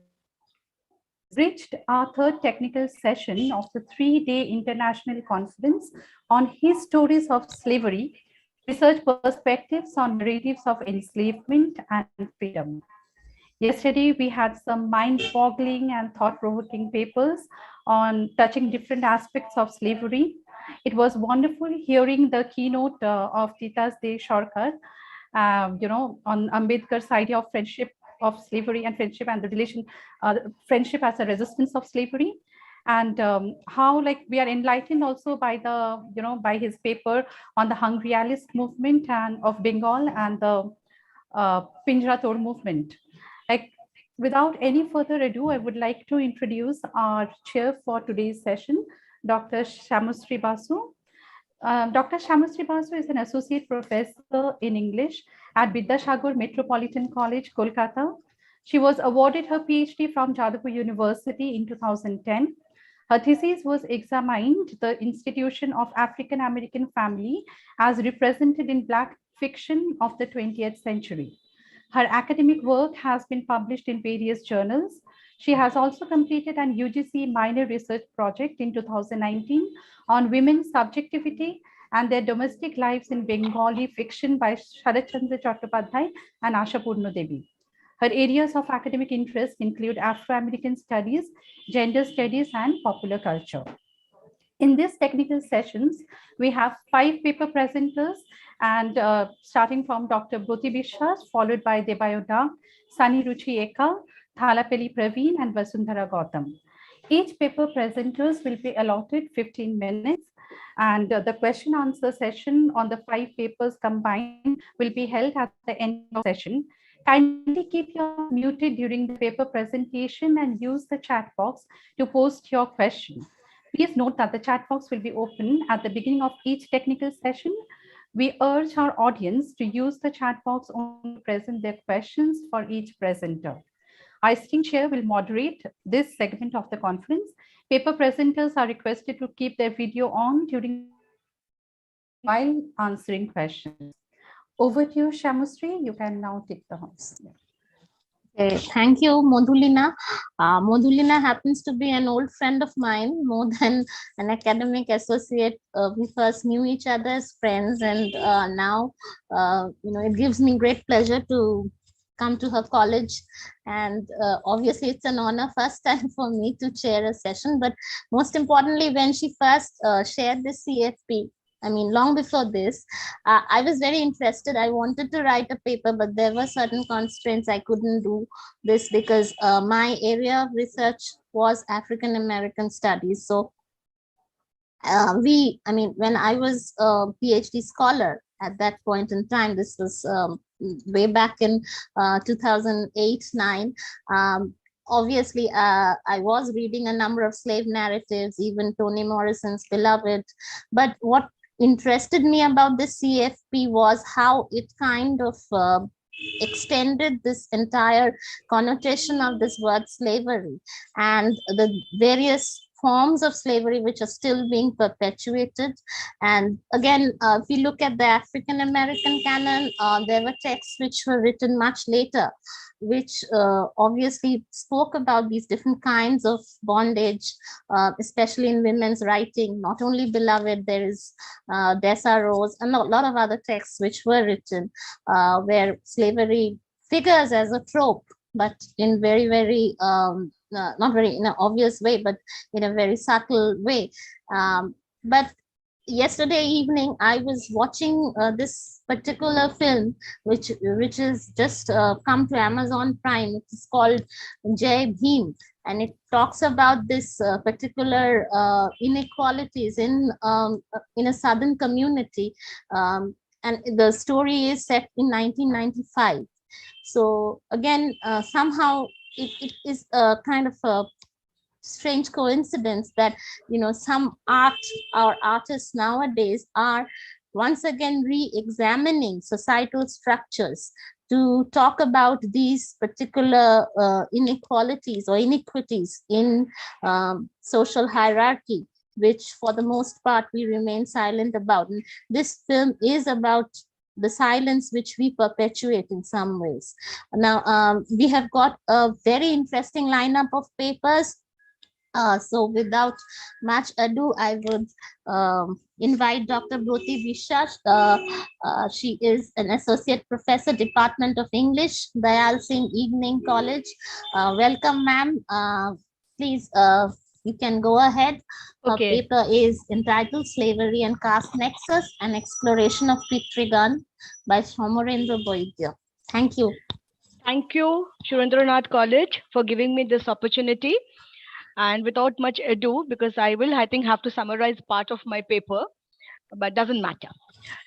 Reached our third technical session of the 3-day international conference on his stories of slavery, research perspectives on narratives of enslavement and freedom. Yesterday, we had some mind-boggling and thought-provoking papers on touching different aspects of slavery. It was wonderful hearing the keynote of Titas De Shorkar, on Ambedkar's idea of friendship of slavery and friendship and the relation, friendship as a resistance of slavery, and how we are enlightened also by the by his paper on the Hungryalist movement and of Bengal and the Pinjra Tod movement. Without any further ado, I would like to introduce our chair for today's session, Dr. Shamusri Basu. Dr. Shamusri Basu is an associate professor in English at Vidyasagar Metropolitan College, Kolkata. She was awarded her PhD from Jadavpur University in 2010. Her thesis was examined the institution of African American family as represented in Black fiction of the 20th century. Her academic work has been published in various journals. She has also completed an UGC minor research project in 2019 on women's subjectivity and their domestic lives in Bengali fiction by Sharat Chandra Chattopadhyay and Asha Purno Devi. Her areas of academic interest include Afro-American studies, gender studies, and popular culture. In this technical sessions, we have 5 paper presenters, and starting from Dr. Broti Bishwas, followed by Debayoda, Sani Ruchi Eka, Thalapeli Praveen, and Vasundhara Gautam. Each paper presenters will be allotted 15 minutes, and the question answer session on the 5 papers combined will be held at the end of the session. Kindly keep yourself muted during the paper presentation and use the chat box to post your question. Please note that the chat box will be open at the beginning of each technical session. We urge our audience to use the chat box only to present their questions for each presenter. Our esteemed chair will moderate this segment of the conference. Paper presenters are requested to keep their video on during while answering questions. Over to you, Shamusri. You can now take the host. Okay, thank you, Madhulina. Madhulina happens to be an old friend of mine, more than an academic associate. We first knew each other as friends, and now, it gives me great pleasure to come to her college. And obviously, it's an honor, first time for me to chair a session. But most importantly, when she first shared this CFP, long before this, I was very interested. I wanted to write a paper, but there were certain constraints. I couldn't do this because my area of research was African American studies. So when I was a PhD scholar at that point in time, this was way back in 2008-9. Obviously, I was reading a number of slave narratives, even Toni Morrison's Beloved. But what interested me about this CFP was how it kind of extended this entire connotation of this word slavery and the various forms of slavery which are still being perpetuated. And again, if you look at the African American canon, there were texts which were written much later, which obviously spoke about these different kinds of bondage, especially in women's writing. Not only Beloved, there is Dessa Rose and a lot of other texts which were written where slavery figures as a trope, but in very, very, not very in an obvious way, but in a very subtle way. But yesterday evening, I was watching this particular film, which is just come to Amazon Prime. It's called Jai Bhim, and it talks about this particular inequalities in a southern community, and the story is set in 1995. So again, somehow it is a kind of a strange coincidence that some artists nowadays are once again re-examining societal structures to talk about these particular inequalities or iniquities in social hierarchy, which for the most part we remain silent about. And this film is about the silence which we perpetuate in some ways. Now, we have got a very interesting lineup of papers. So without much ado, I would invite Dr. Broti Bishwas. She is an associate professor, Department of English, Dayal Singh Evening College. Welcome, ma'am. Please, you can go ahead. Her paper is entitled Slavery and Caste Nexus, an Exploration of Pitrigan by Somorendra Boidya. Thank you. Thank you, Surendranath College, for giving me this opportunity. And without much ado, because I think, have to summarize part of my paper, but doesn't matter.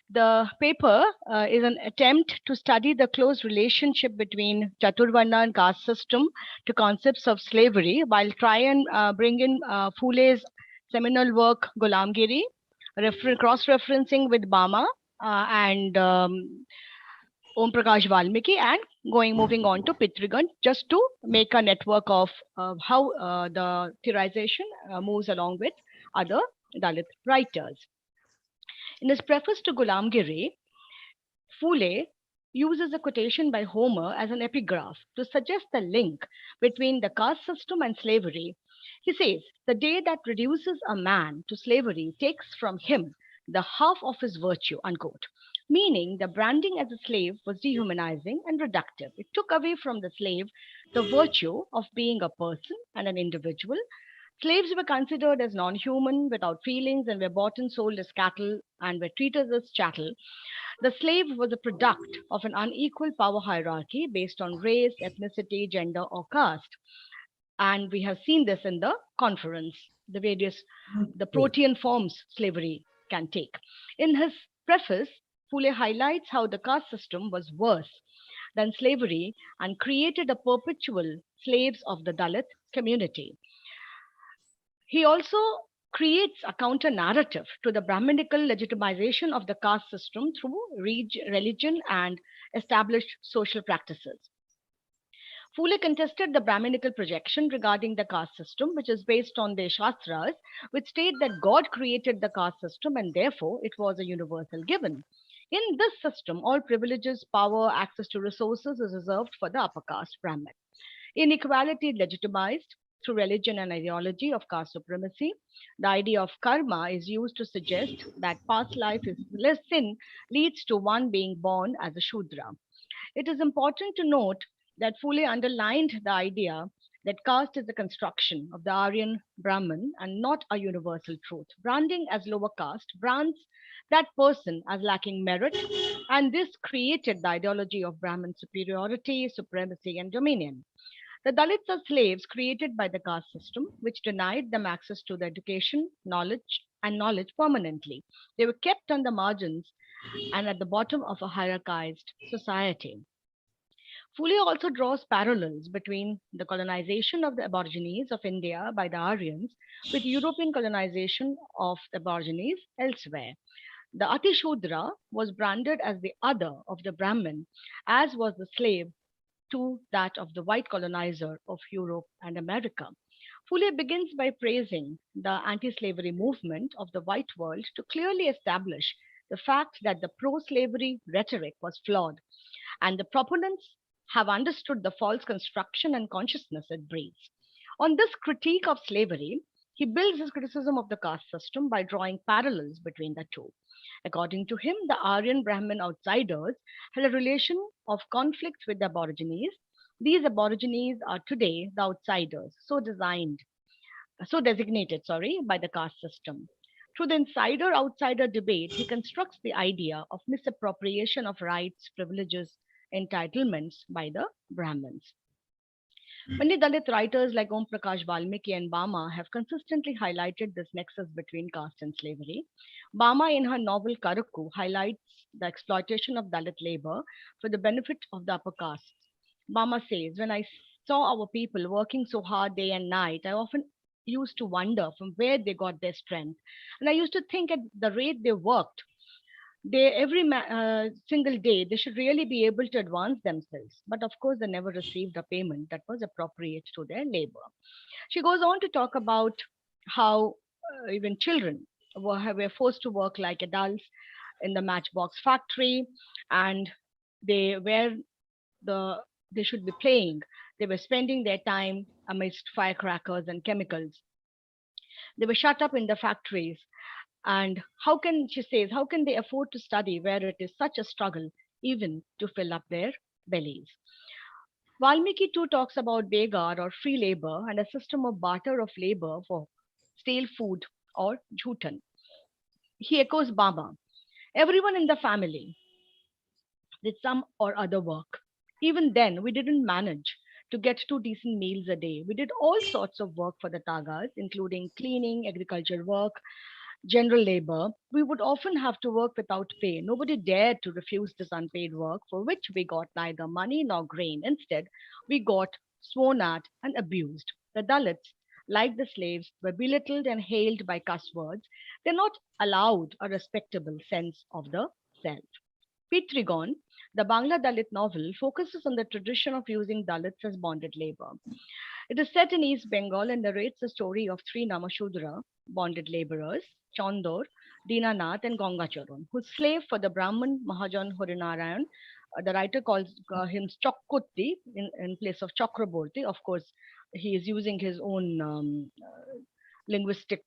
The paper is an attempt to study the close relationship between Chaturvarna and caste system to concepts of slavery, while try and bring in Phule's seminal work, Gulamgiri, cross-referencing with Bama and Om Prakash Valmiki, and moving on to Pitrigan, just to make a network of how the theorization moves along with other Dalit writers. In his preface to Gulamgiri, Phule uses a quotation by Homer as an epigraph to suggest the link between the caste system and slavery. He says, "The day that reduces a man to slavery takes from him the half of his virtue," unquote. Meaning the branding as a slave was dehumanizing and reductive. It took away from the slave the virtue of being a person and an individual, Slaves were considered as non-human, without feelings, and were bought and sold as cattle and were treated as chattel. The slave was a product of an unequal power hierarchy based on race, ethnicity, gender, or caste. And we have seen this in the conference, the protean forms slavery can take. In his preface, Phule highlights how the caste system was worse than slavery and created a perpetual slaves of the Dalit community. He also creates a counter narrative to the Brahminical legitimization of the caste system through religion and established social practices. Phule contested the Brahminical projection regarding the caste system, which is based on the Shastras, which state that God created the caste system and therefore it was a universal given. In this system, all privileges, power, access to resources is reserved for the upper caste Brahmin. Inequality legitimized through religion and ideology of caste supremacy. The idea of karma is used to suggest that past life is less sin leads to one being born as a Shudra. It is important to note that Phule underlined the idea that caste is a construction of the Aryan Brahman and not a universal truth. Branding as lower caste brands that person as lacking merit, and this created the ideology of Brahman superiority, supremacy, and dominion. The Dalits are slaves created by the caste system, which denied them access to the education, knowledge permanently. They were kept on the margins and at the bottom of a hierarchized society. Phule also draws parallels between the colonization of the Aborigines of India by the Aryans with European colonization of the Aborigines elsewhere. The Atishudra was branded as the other of the Brahmin, as was the slave to that of the white colonizer of Europe and America. Phule begins by praising the anti-slavery movement of the white world to clearly establish the fact that the pro-slavery rhetoric was flawed, and the proponents have understood the false construction and consciousness it breeds. On this critique of slavery, he builds his criticism of the caste system by drawing parallels between the two. According to him, the Aryan Brahmin outsiders had a relation of conflict with the Aborigines. These Aborigines are today the outsiders, so designated, by the caste system. Through the insider-outsider debate, he constructs the idea of misappropriation of rights, privileges, entitlements by the Brahmins. Many Dalit writers like Om Prakash Valmiki and Bama have consistently highlighted this nexus between caste and slavery. Bama, in her novel Karakku, highlights the exploitation of Dalit labor for the benefit of the upper castes. Bama says, when I saw our people working so hard day and night, I often used to wonder from where they got their strength. And I used to think at the rate they worked, every single day they should really be able to advance themselves, but of course they never received a payment that was appropriate to their labor. She goes on to talk about how even children were forced to work like adults in the matchbox factory, and they should be playing. They were spending their time amidst firecrackers and chemicals. They were shut up in the factories. And she says, how can they afford to study where it is such a struggle even to fill up their bellies? Valmiki too talks about begar or free labor and a system of barter of labor for stale food or jhutan. He echoes Baba. Everyone in the family did some or other work. Even then, we didn't manage to get 2 decent meals a day. We did all sorts of work for the Tagas, including cleaning, agriculture work, general labor. We would often have to work without pay. Nobody dared to refuse this unpaid work, for which we got neither money nor grain. Instead, we got sworn at and abused. The Dalits, like the slaves, were belittled and hailed by cuss words. They're not allowed a respectable sense of the self. Pitrigon, the Bangla Dalit novel, focuses on the tradition of using Dalits as bonded labor. It is set in East Bengal and narrates the story of 3 Namashudra bonded laborers, Chandor, Dinanath, and Gangacharan, who slave for the Brahmin Mahajan Harinarayan. The writer calls him Chokkutti in place of Chakraborty. Of course, he is using his own linguistic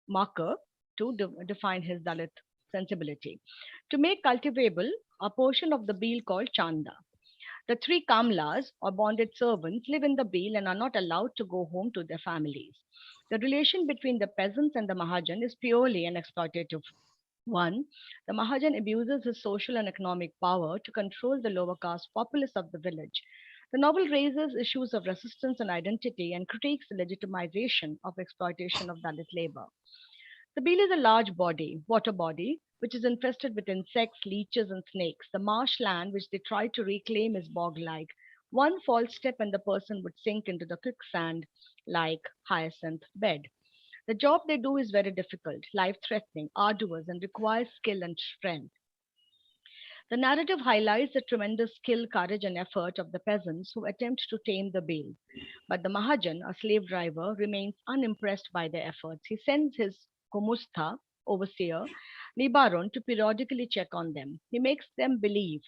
marker to define his Dalit sensibility. To make cultivable a portion of the beel called Chanda. The 3 Kamlas or bonded servants live in the beel and are not allowed to go home to their families. The relation between the peasants and the Mahajan is purely an exploitative one. The Mahajan abuses his social and economic power to control the lower caste populace of the village. The novel raises issues of resistance and identity and critiques the legitimization of exploitation of Dalit labor. The Beel is a large body, water body, which is infested with insects, leeches, and snakes. The marshland which they try to reclaim is bog-like. One false step and the person would sink into the quicksand like hyacinth bed. The job they do is very difficult, life-threatening, arduous, and requires skill and strength. The narrative highlights the tremendous skill, courage, and effort of the peasants who attempt to tame the Beel. But the Mahajan, a slave driver, remains unimpressed by their efforts. He sends his Gomustha, overseer, Nibaron, to periodically check on them. He makes them believe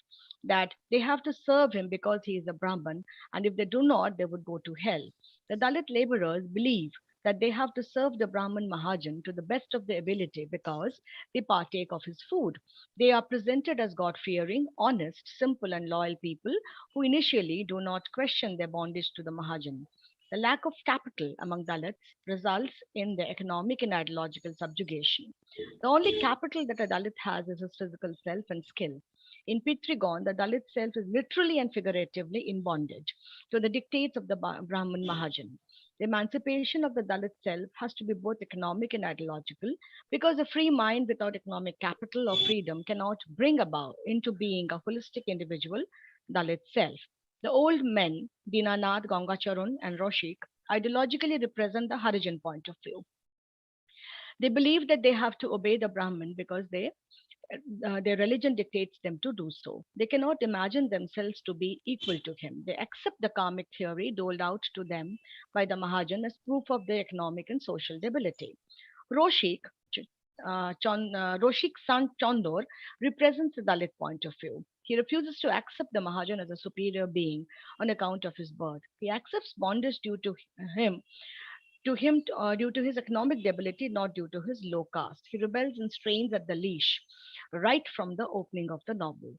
that they have to serve him because he is a Brahmin, and if they do not, they would go to hell. The Dalit laborers believe that they have to serve the Brahmin Mahajan to the best of their ability because they partake of his food. They are presented as God fearing, honest, simple, and loyal people who initially do not question their bondage to the Mahajan. The lack of capital among Dalits results in their economic and ideological subjugation. The only capital that a Dalit has is his physical self and skill. In Pitrigon, the Dalit self is literally and figuratively in bondage to the dictates of the Brahmin Mahajan. The emancipation of the Dalit self has to be both economic and ideological because a free mind without economic capital or freedom cannot bring about into being a holistic individual Dalit self. The old men, Dinanath, Gangacharun, and Roshik, ideologically represent the Harijan point of view. They believe that they have to obey the Brahmin because their religion dictates them to do so. They cannot imagine themselves to be equal to him. They accept the karmic theory doled out to them by the Mahajan as proof of their economic and social debility. Roshik, Roshik's son Chandor, represents the Dalit point of view. He refuses to accept the Mahajan as a superior being on account of his birth. He accepts bondage due to due to his economic debility, not due to his low caste. He rebels and strains at the leash right from the opening of the novel.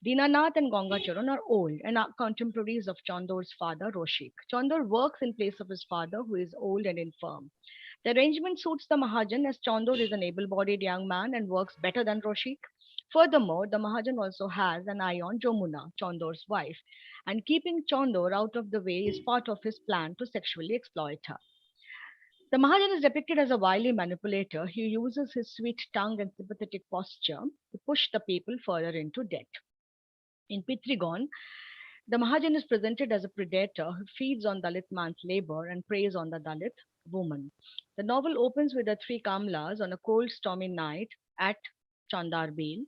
Dinanath and Gangacharan are old and are contemporaries of Chandor's father, Roshik. Chandor works in place of his father, who is old and infirm. The arrangement suits the Mahajan as Chandor is an able-bodied young man and works better than Roshik. Furthermore, the Mahajan also has an eye on Jomuna, Chandor's wife, and keeping Chandor out of the way is part of his plan to sexually exploit her. The Mahajan is depicted as a wily manipulator. He uses his sweet tongue and sympathetic posture to push the people further into debt. In Pitrigon, the Mahajan is presented as a predator who feeds on Dalit man's labor and preys on the Dalit woman. The novel opens with the three Kamlas on a cold, stormy night at Chandarbeel.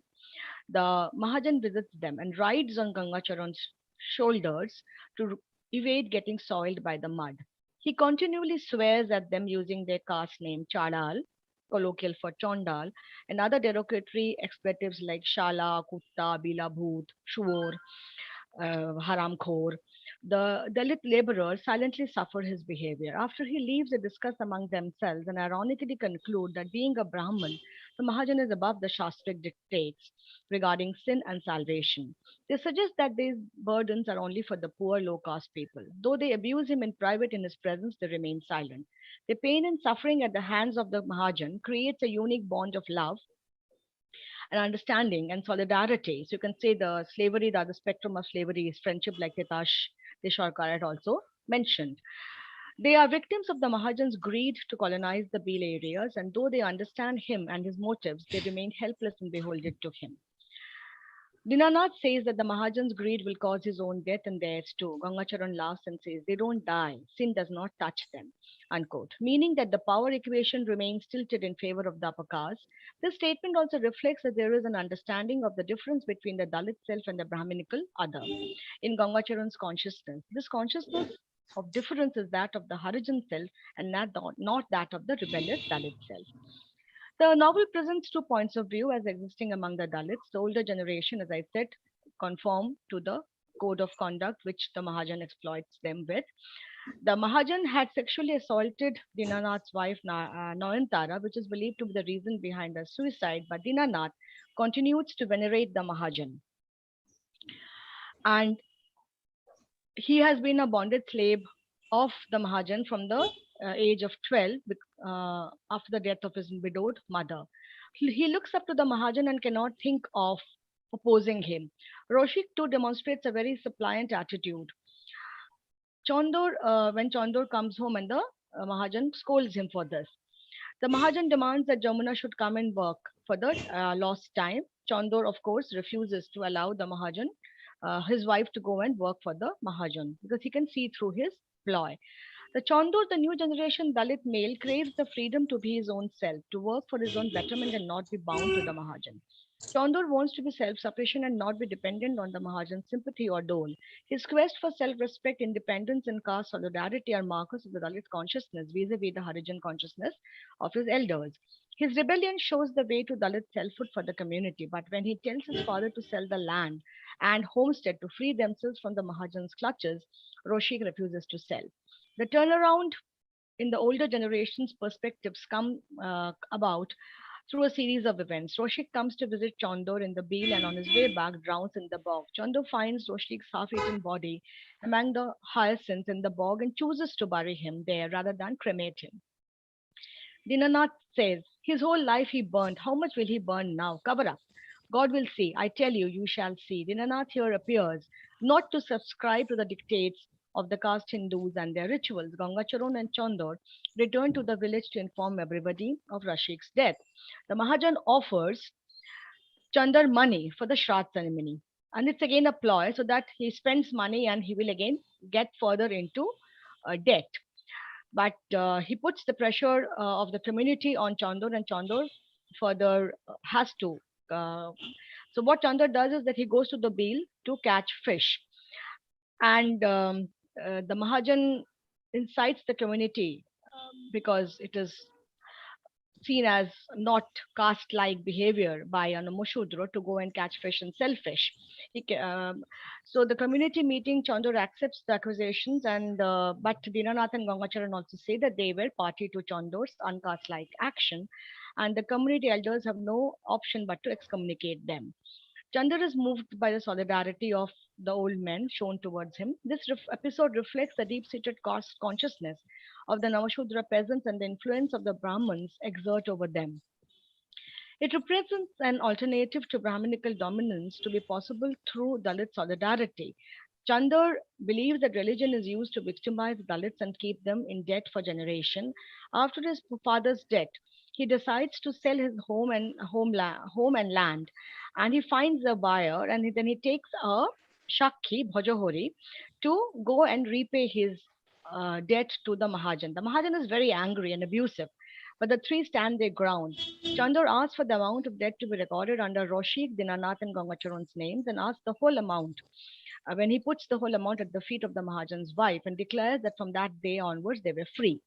The Mahajan visits them and rides on Gangacharan's shoulders to evade getting soiled by the mud. He continually swears at them using their caste name Chadal, colloquial for Chondal, and other derogatory expletives like Shala, Kutta, Bila Bhoot, Shuor, Haramkhor. The Dalit laborers silently suffer his behavior. After he leaves, they discuss among themselves and ironically conclude that being a Brahmin, the Mahajan is above the Shastric dictates regarding sin and salvation. They suggest that these burdens are only for the poor low caste people. Though they abuse him in private in his presence, they remain silent. The pain and suffering at the hands of the Mahajan creates a unique bond of love and understanding and solidarity. So you can say the slavery, the other spectrum of slavery is friendship, like Titash Desharkar had also mentioned. They are victims of the Mahajan's greed to colonize the Beel areas, and though they understand him and his motives, they remain helpless and beholden to him. Dinanath says that the Mahajan's greed will cause his own death and theirs too. Gangacharan laughs and says they don't die. Sin does not touch them, unquote. Meaning that the power equation remains tilted in favor of the upper caste. This statement also reflects that there is an understanding of the difference between the Dalit self and the Brahminical other. In Gangacharan's consciousness, this consciousness of difference is that of the Harijan self and not that of the rebellious Dalit self. The novel presents two points of view as existing among the Dalits. The older generation, as I said, conform to the code of conduct which the Mahajan exploits them with. The Mahajan had sexually assaulted Dinanath's wife Noyantara, which is believed to be the reason behind her suicide, but Dinanath continues to venerate the Mahajan. And he has been a bonded slave of the Mahajan from the age of 12 after the death of his widowed mother. He looks up to the Mahajan and cannot think of opposing him. Roshik too demonstrates a very suppliant attitude. When Chandor comes home and the Mahajan scolds him for this. The Mahajan demands that Jamuna should come and work for the lost time. Chandor, of course, refuses to allow the Mahajan, his wife, to go and work for the Mahajan because he can see through his ploy. The Chandor, the new generation Dalit male, craves the freedom to be his own self, to work for his own betterment and not be bound to the Mahajan. Chandor wants to be self-sufficient and not be dependent on the Mahajan's sympathy or dole. His quest for self-respect, independence, and caste solidarity are markers of the Dalit consciousness vis-a-vis the Harijan consciousness of his elders. His rebellion shows the way to Dalit selfhood for the community, but when he tells his father to sell the land and homestead to free themselves from the Mahajan's clutches, Roshik refuses to sell. The turnaround in the older generation's perspectives come about through a series of events. Roshik comes to visit Chandor in the Beel and on his way back drowns in the bog. Chandor finds Roshik's half-eaten body among the hyacinths in the bog and chooses to bury him there rather than cremate him. Dinanath says, his whole life he burned. How much will he burn now? Cover up. God will see. I tell you, you shall see. Dinanath here appears not to subscribe to the dictates of the caste Hindus and their rituals. Gangacharan and Chandor return to the village to inform everybody of Rashik's death. The Mahajan offers Chandar money for the Shraddh ceremony. And it's again a ploy so that he spends money and he will again get further into debt. But he puts the pressure of the community on Chandor, and Chandor further has to. So what Chandor does is that he goes to the Beel to catch fish. And the Mahajan incites the community because it is seen as not caste-like behavior by an Mushudra to go and catch fish and sell fish. So the community meeting, Chandor accepts the accusations, and but Dinanath and Gangacharan also say that they were party to Chandor's uncaste-like action, and the community elders have no option but to excommunicate them. Chandor is moved by the solidarity of the old men shown towards him. This episode reflects the deep-seated caste consciousness of the Navashudra peasants and the influence of the Brahmins exert over them. It represents an alternative to Brahminical dominance to be possible through Dalit solidarity. Chandor believes that religion is used to victimize Dalits and keep them in debt for generations. After his father's death, he decides to sell his home and land, and he finds a buyer, and then he takes a Shakhi Bhojahori to go and repay his debt to the Mahajan. The Mahajan is very angry and abusive, but the three stand their ground. Chandor asks for the amount of debt to be recorded under Roshik, Dinanath, and Gangacharan's names and asks the whole amount. When he puts the whole amount at the feet of the Mahajan's wife and declares that from that day onwards they were free.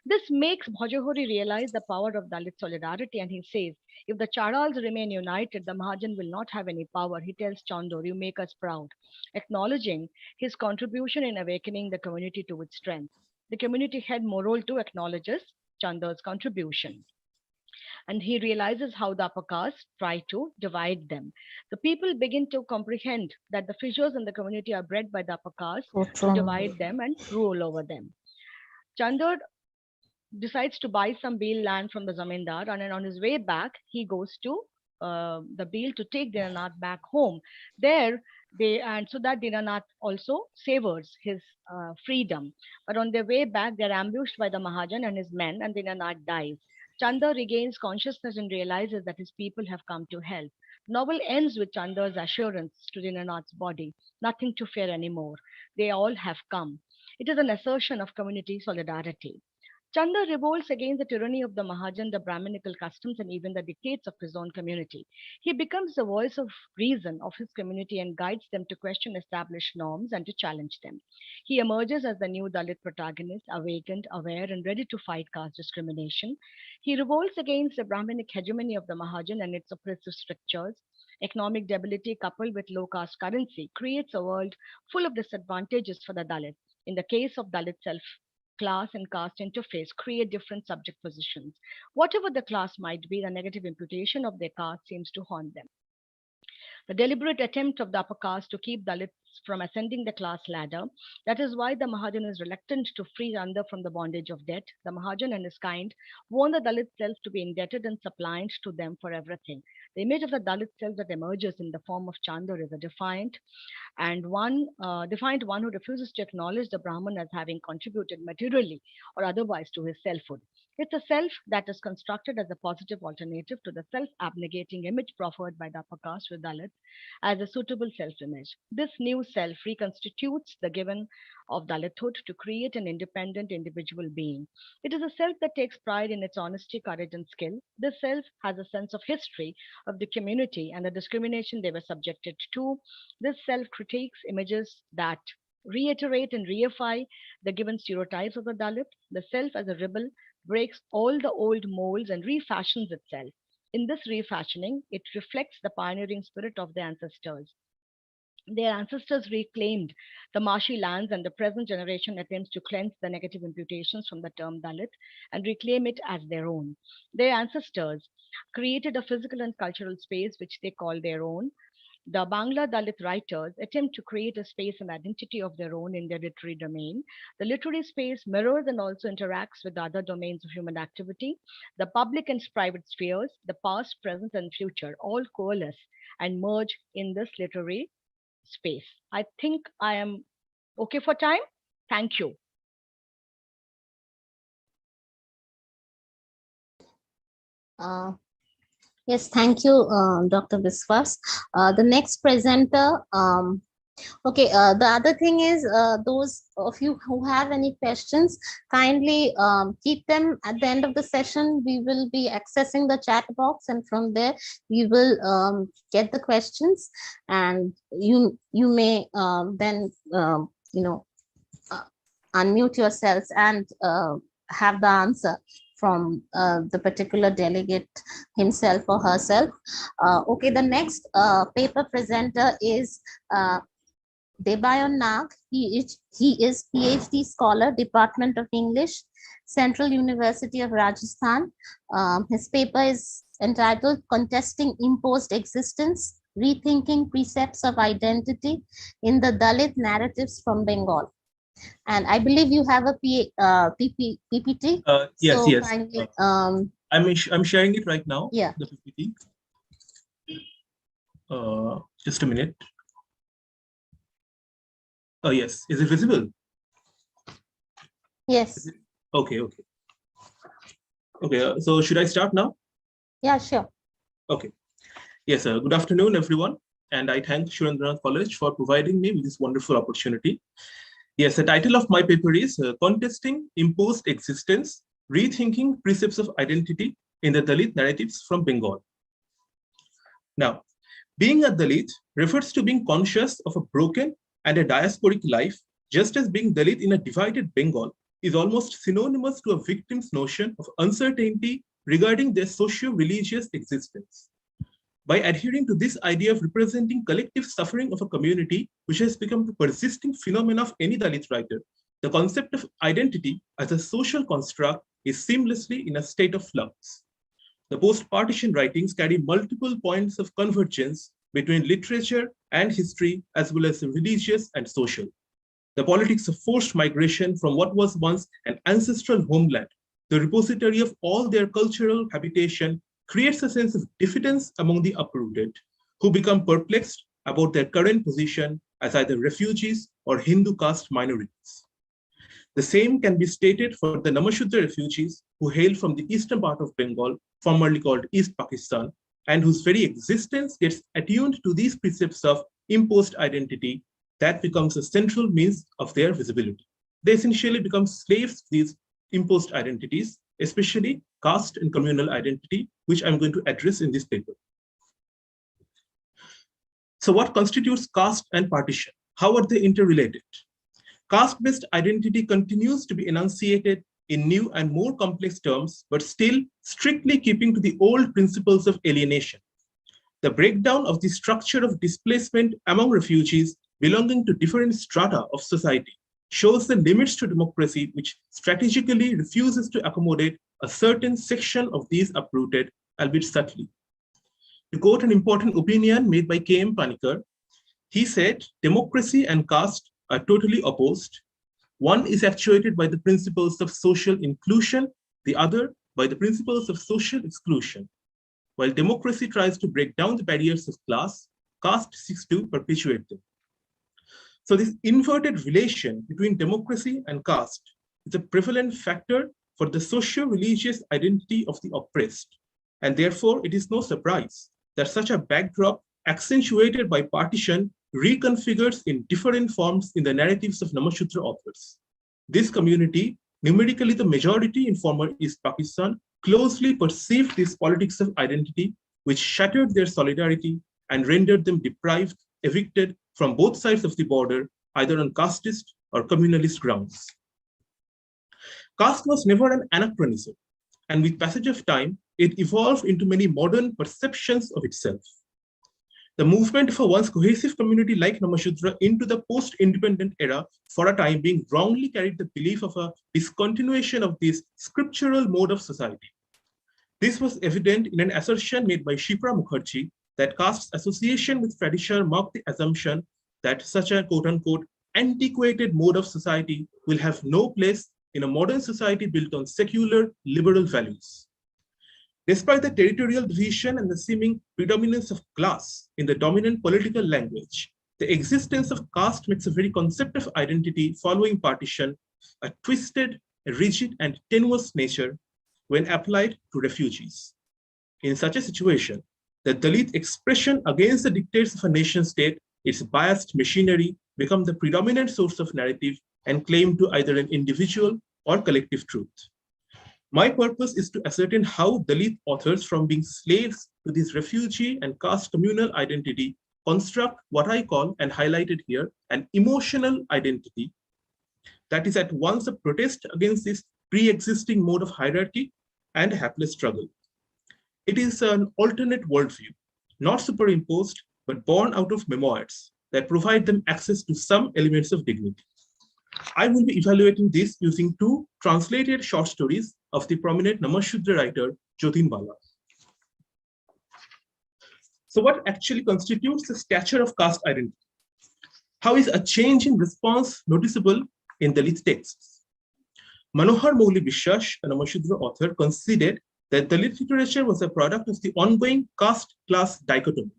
This makes Bhojahori realize the power of Dalit solidarity, and he says, if the Charals remain united, the Mahajan will not have any power. He tells Chandor, you make us proud, acknowledging his contribution in awakening the community to its strength. The community head Morol too acknowledges Chandor's contribution, and he realizes how the upper caste try to divide them. The people begin to comprehend that the fissures in the community are bred by the upper caste to divide them and rule over them. Chandor decides to buy some Beel land from the Zamindar, and then on his way back, he goes to the Beel to take Dinanath back home. So that Dinanath also savors his freedom. But on their way back, they're ambushed by the Mahajan and his men, and Dinanath dies. Chandor regains consciousness and realizes that his people have come to help. Novel ends with Chandor's assurance to Dinanath's body, nothing to fear anymore. They all have come. It is an assertion of community solidarity. Chandor revolts against the tyranny of the Mahajan, the Brahminical customs, and even the dictates of his own community. He becomes the voice of reason of his community and guides them to question established norms and to challenge them. He emerges as the new Dalit protagonist, awakened, aware, and ready to fight caste discrimination. He revolts against the Brahminic hegemony of the Mahajan and its oppressive strictures. Economic debility coupled with low caste currency creates a world full of disadvantages for the Dalit. In the case of Dalit self, class and caste interface create different subject positions. Whatever the class might be, the negative imputation of their caste seems to haunt them. the deliberate attempt of the upper caste to keep Dalits from ascending the class ladder. That is why the Mahajan is reluctant to free Nanda from the bondage of debt. The Mahajan and his kind want the Dalit self to be indebted and suppliant to them for everything. The image of the Dalit self that emerges in the form of Chandar is a defiant one who refuses to acknowledge the Brahman as having contributed materially or otherwise to his selfhood. It's a self that is constructed as a positive alternative to the self-abnegating image proffered by the upper caste with Dalits as a suitable self-image. This new self reconstitutes the given of Dalithood to create an independent individual being. It is a self that takes pride in its honesty, courage, and skill. This self has a sense of history of the community and the discrimination they were subjected to. This self critiques images that reiterate and reify the given stereotypes of the Dalit. The self as a rebel breaks all the old molds and refashions itself. In this refashioning, it reflects the pioneering spirit of their ancestors. Their ancestors reclaimed the marshy lands, and the present generation attempts to cleanse the negative imputations from the term Dalit and reclaim it as their own. Their ancestors created a physical and cultural space which they call their own. The Bangla Dalit writers attempt to create a space and identity of their own in their literary domain. The literary space mirrors and also interacts with other domains of human activity. The public and private spheres, the past, present, and future all coalesce and merge in this literary space. I think I am okay for time. Thank you. Yes, thank you, Dr. Biswas. The next presenter, the other thing is those of you who have any questions, kindly keep them at the end of the session. We will be accessing the chat box, and from there we will get the questions, and you may then unmute yourselves and have the answer from the particular delegate himself or herself. The next paper presenter is Debayan Nag. He is PhD scholar, Department of English, Central University of Rajasthan. His paper is entitled Contesting Imposed Existence, Rethinking Precepts of Identity in the Dalit Narratives from Bengal. And I believe you have a PPT. Yes, so yes. Kindly, I'm sharing it right now. Yeah. The PPT. Just a minute. Oh yes, is it visible? Yes. Okay. So should I start now? Yeah, sure. Okay. Yes, good afternoon, everyone. And I thank Surendranath College for providing me with this wonderful opportunity. Yes, the title of my paper is Contesting Imposed Existence, Rethinking Precepts of Identity in the Dalit Narratives from Bengal. Now, being a Dalit refers to being conscious of a broken and a diasporic life, just as being Dalit in a divided Bengal is almost synonymous to a victim's notion of uncertainty regarding their socio-religious existence. By adhering to this idea of representing collective suffering of a community, which has become the persisting phenomenon of any Dalit writer, the concept of identity as a social construct is seamlessly in a state of flux. The post-partition writings carry multiple points of convergence between literature and history, as well as religious and social. The politics of forced migration from what was once an ancestral homeland, the repository of all their cultural habitation, creates a sense of diffidence among the uprooted, who become perplexed about their current position as either refugees or Hindu caste minorities. The same can be stated for the Namashudra refugees who hail from the eastern part of Bengal, formerly called East Pakistan, and whose very existence gets attuned to these precepts of imposed identity that becomes a central means of their visibility. They essentially become slaves to these imposed identities, especially caste and communal identity, which I'm going to address in this paper. So what constitutes caste and partition? How are they interrelated? Caste-based identity continues to be enunciated in new and more complex terms, but still strictly keeping to the old principles of alienation. The breakdown of the structure of displacement among refugees belonging to different strata of society shows the limits to democracy, which strategically refuses to accommodate a certain section of these uprooted, albeit subtly. To quote an important opinion made by K.M. Panikkar, he said, democracy and caste are totally opposed. One is actuated by the principles of social inclusion, the other by the principles of social exclusion. While democracy tries to break down the barriers of class, caste seeks to perpetuate them. So this inverted relation between democracy and caste is a prevalent factor for the socio-religious identity of the oppressed. And therefore, it is no surprise that such a backdrop accentuated by partition reconfigures in different forms in the narratives of Namashudra authors. This community, numerically the majority in former East Pakistan, closely perceived this politics of identity, which shattered their solidarity and rendered them deprived, evicted from both sides of the border, either on casteist or communalist grounds. Caste was never an anachronism, and with passage of time, it evolved into many modern perceptions of itself. The movement of a once cohesive community like Namashudra into the post-independent era for a time being wrongly carried the belief of a discontinuation of this scriptural mode of society. This was evident in an assertion made by Shipra Mukherjee that caste's association with tradition marked the assumption that such a quote-unquote antiquated mode of society will have no place in a modern society built on secular liberal values. Despite the territorial division and the seeming predominance of class in the dominant political language, the existence of caste makes a very concept of identity following partition a twisted, rigid, and tenuous nature when applied to refugees. In such a situation, the Dalit expression against the dictates of a nation state, its biased machinery, become the predominant source of narrative and claim to either an individual or collective truth. My purpose is to ascertain how Dalit authors, from being slaves to this refugee and caste communal identity, construct what I call, and highlighted here, an emotional identity that is at once a protest against this pre-existing mode of hierarchy and a hapless struggle. It is an alternate worldview, not superimposed, but born out of memoirs that provide them access to some elements of dignity. I will be evaluating this using two translated short stories of the prominent Namashudra writer, Jatin Bala. So what actually constitutes the stature of caste identity? How is a change in response noticeable in Dalit texts? Manohar Mouli Bishwash, a Namashudra author, considered that Dalit literature was a product of the ongoing caste-class dichotomy.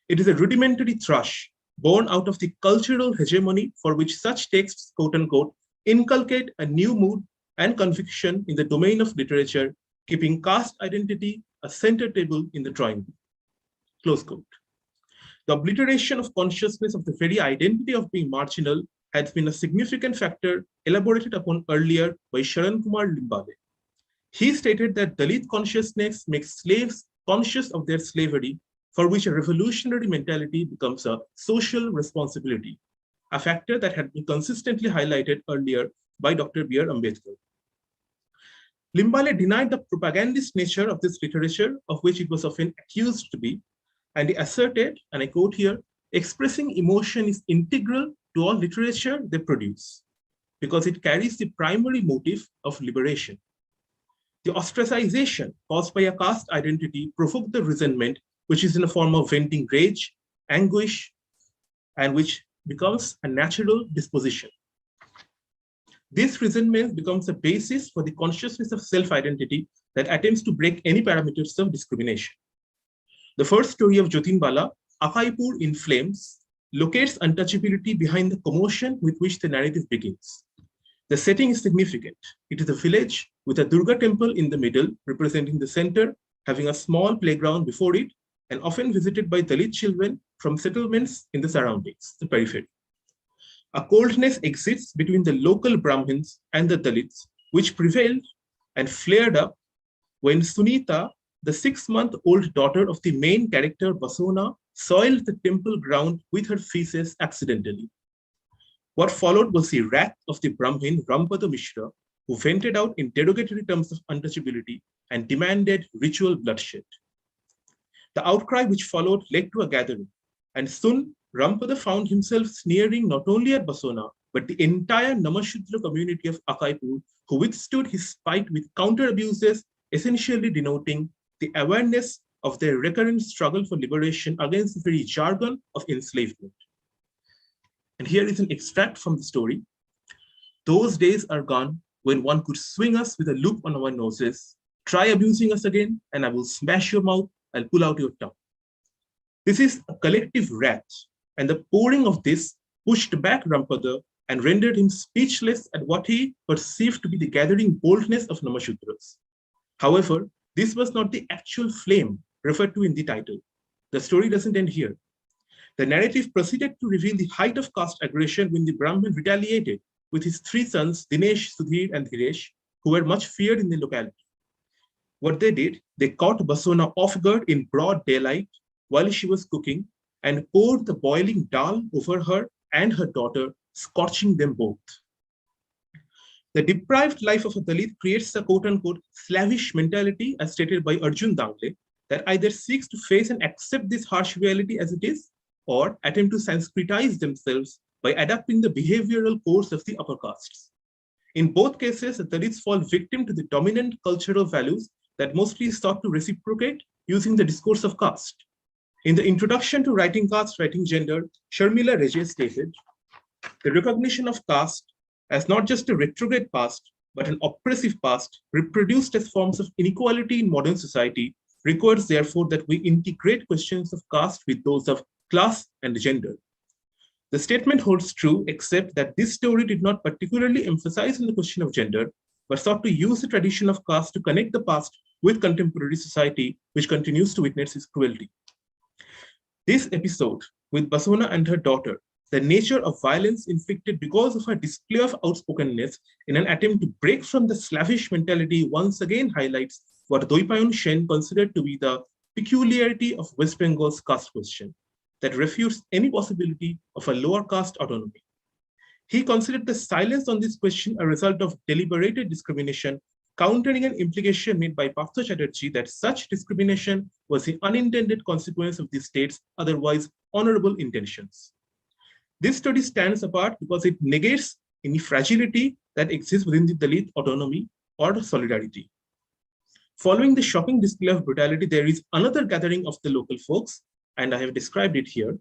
It is a rudimentary thrush born out of the cultural hegemony for which such texts, quote-unquote, inculcate a new mood and conviction in the domain of literature, keeping caste identity a center table in the drawing room, close quote. The obliteration of consciousness of the very identity of being marginal has been a significant factor elaborated upon earlier by Sharan Kumar Limbale. He stated that Dalit consciousness makes slaves conscious of their slavery, for which a revolutionary mentality becomes a social responsibility, a factor that had been consistently highlighted earlier by Dr. B.R. Ambedkar. Limbale denied the propagandist nature of this literature, of which it was often accused to be, and he asserted, and I quote here, expressing emotion is integral to all literature they produce, because it carries the primary motive of liberation. The ostracization caused by a caste identity provoked the resentment, which is in a form of venting rage, anguish, and which becomes a natural disposition. This resentment becomes a basis for the consciousness of self-identity that attempts to break any parameters of discrimination. The first story of Jatin Bala, Akaipur in Flames, locates untouchability behind the commotion with which the narrative begins. The setting is significant. It is a village with a Durga temple in the middle, representing the center, having a small playground before it, and often visited by Dalit children from settlements in the surroundings, the periphery. A coldness exists between the local Brahmins and the Dalits, which prevailed and flared up when Sunita, the 6-month-old daughter of the main character Basona, soiled the temple ground with her feces accidentally. What followed was the wrath of the Brahmin Rampada Mishra, who vented out in derogatory terms of untouchability and demanded ritual bloodshed. The outcry which followed led to a gathering, and soon Rampada found himself sneering not only at Basona, but the entire Namashudra community of Akaipur, who withstood his spite with counter abuses, essentially denoting the awareness of their recurrent struggle for liberation against the very jargon of enslavement. And here is an extract from the story. Those days are gone when one could swing us with a loop on our noses. Try abusing us again, and I will smash your mouth, I'll pull out your tongue. This is a collective wrath, and the pouring of this pushed back Rampada and rendered him speechless at what he perceived to be the gathering boldness of Namashudras. However, this was not the actual flame referred to in the title. The story doesn't end here. The narrative proceeded to reveal the height of caste aggression when the Brahmin retaliated with his 3 sons, Dinesh, Sudhir, and Dhiresh, who were much feared in the locality. What they did, they caught Basona off guard in broad daylight while she was cooking and poured the boiling dal over her and her daughter, scorching them both. The deprived life of a Dalit creates a quote-unquote slavish mentality, as stated by Arjun Dangle, that either seeks to face and accept this harsh reality as it is, or attempt to Sanskritize themselves by adapting the behavioral course of the upper castes. In both cases, the Dalits fall victim to the dominant cultural values that mostly sought to reciprocate using the discourse of caste. In the introduction to Writing Caste, Writing Gender, Sharmila Reje stated, the recognition of caste as not just a retrograde past, but an oppressive past reproduced as forms of inequality in modern society requires therefore that we integrate questions of caste with those of class and gender. The statement holds true, except that this story did not particularly emphasize on the question of gender, but sought to use the tradition of caste to connect the past with contemporary society, which continues to witness its cruelty. This episode, with Basona and her daughter, the nature of violence inflicted because of her display of outspokenness in an attempt to break from the slavish mentality, once again highlights what Doipayon Shen considered to be the peculiarity of West Bengal's caste question, that refutes any possibility of a lower caste autonomy. He considered the silence on this question a result of deliberated discrimination, countering an implication made by Partha Chatterjee that such discrimination was the unintended consequence of the state's otherwise honorable intentions. This study stands apart because it negates any fragility that exists within the Dalit autonomy or solidarity. Following the shocking display of brutality, there is another gathering of the local folks, and I have described it here.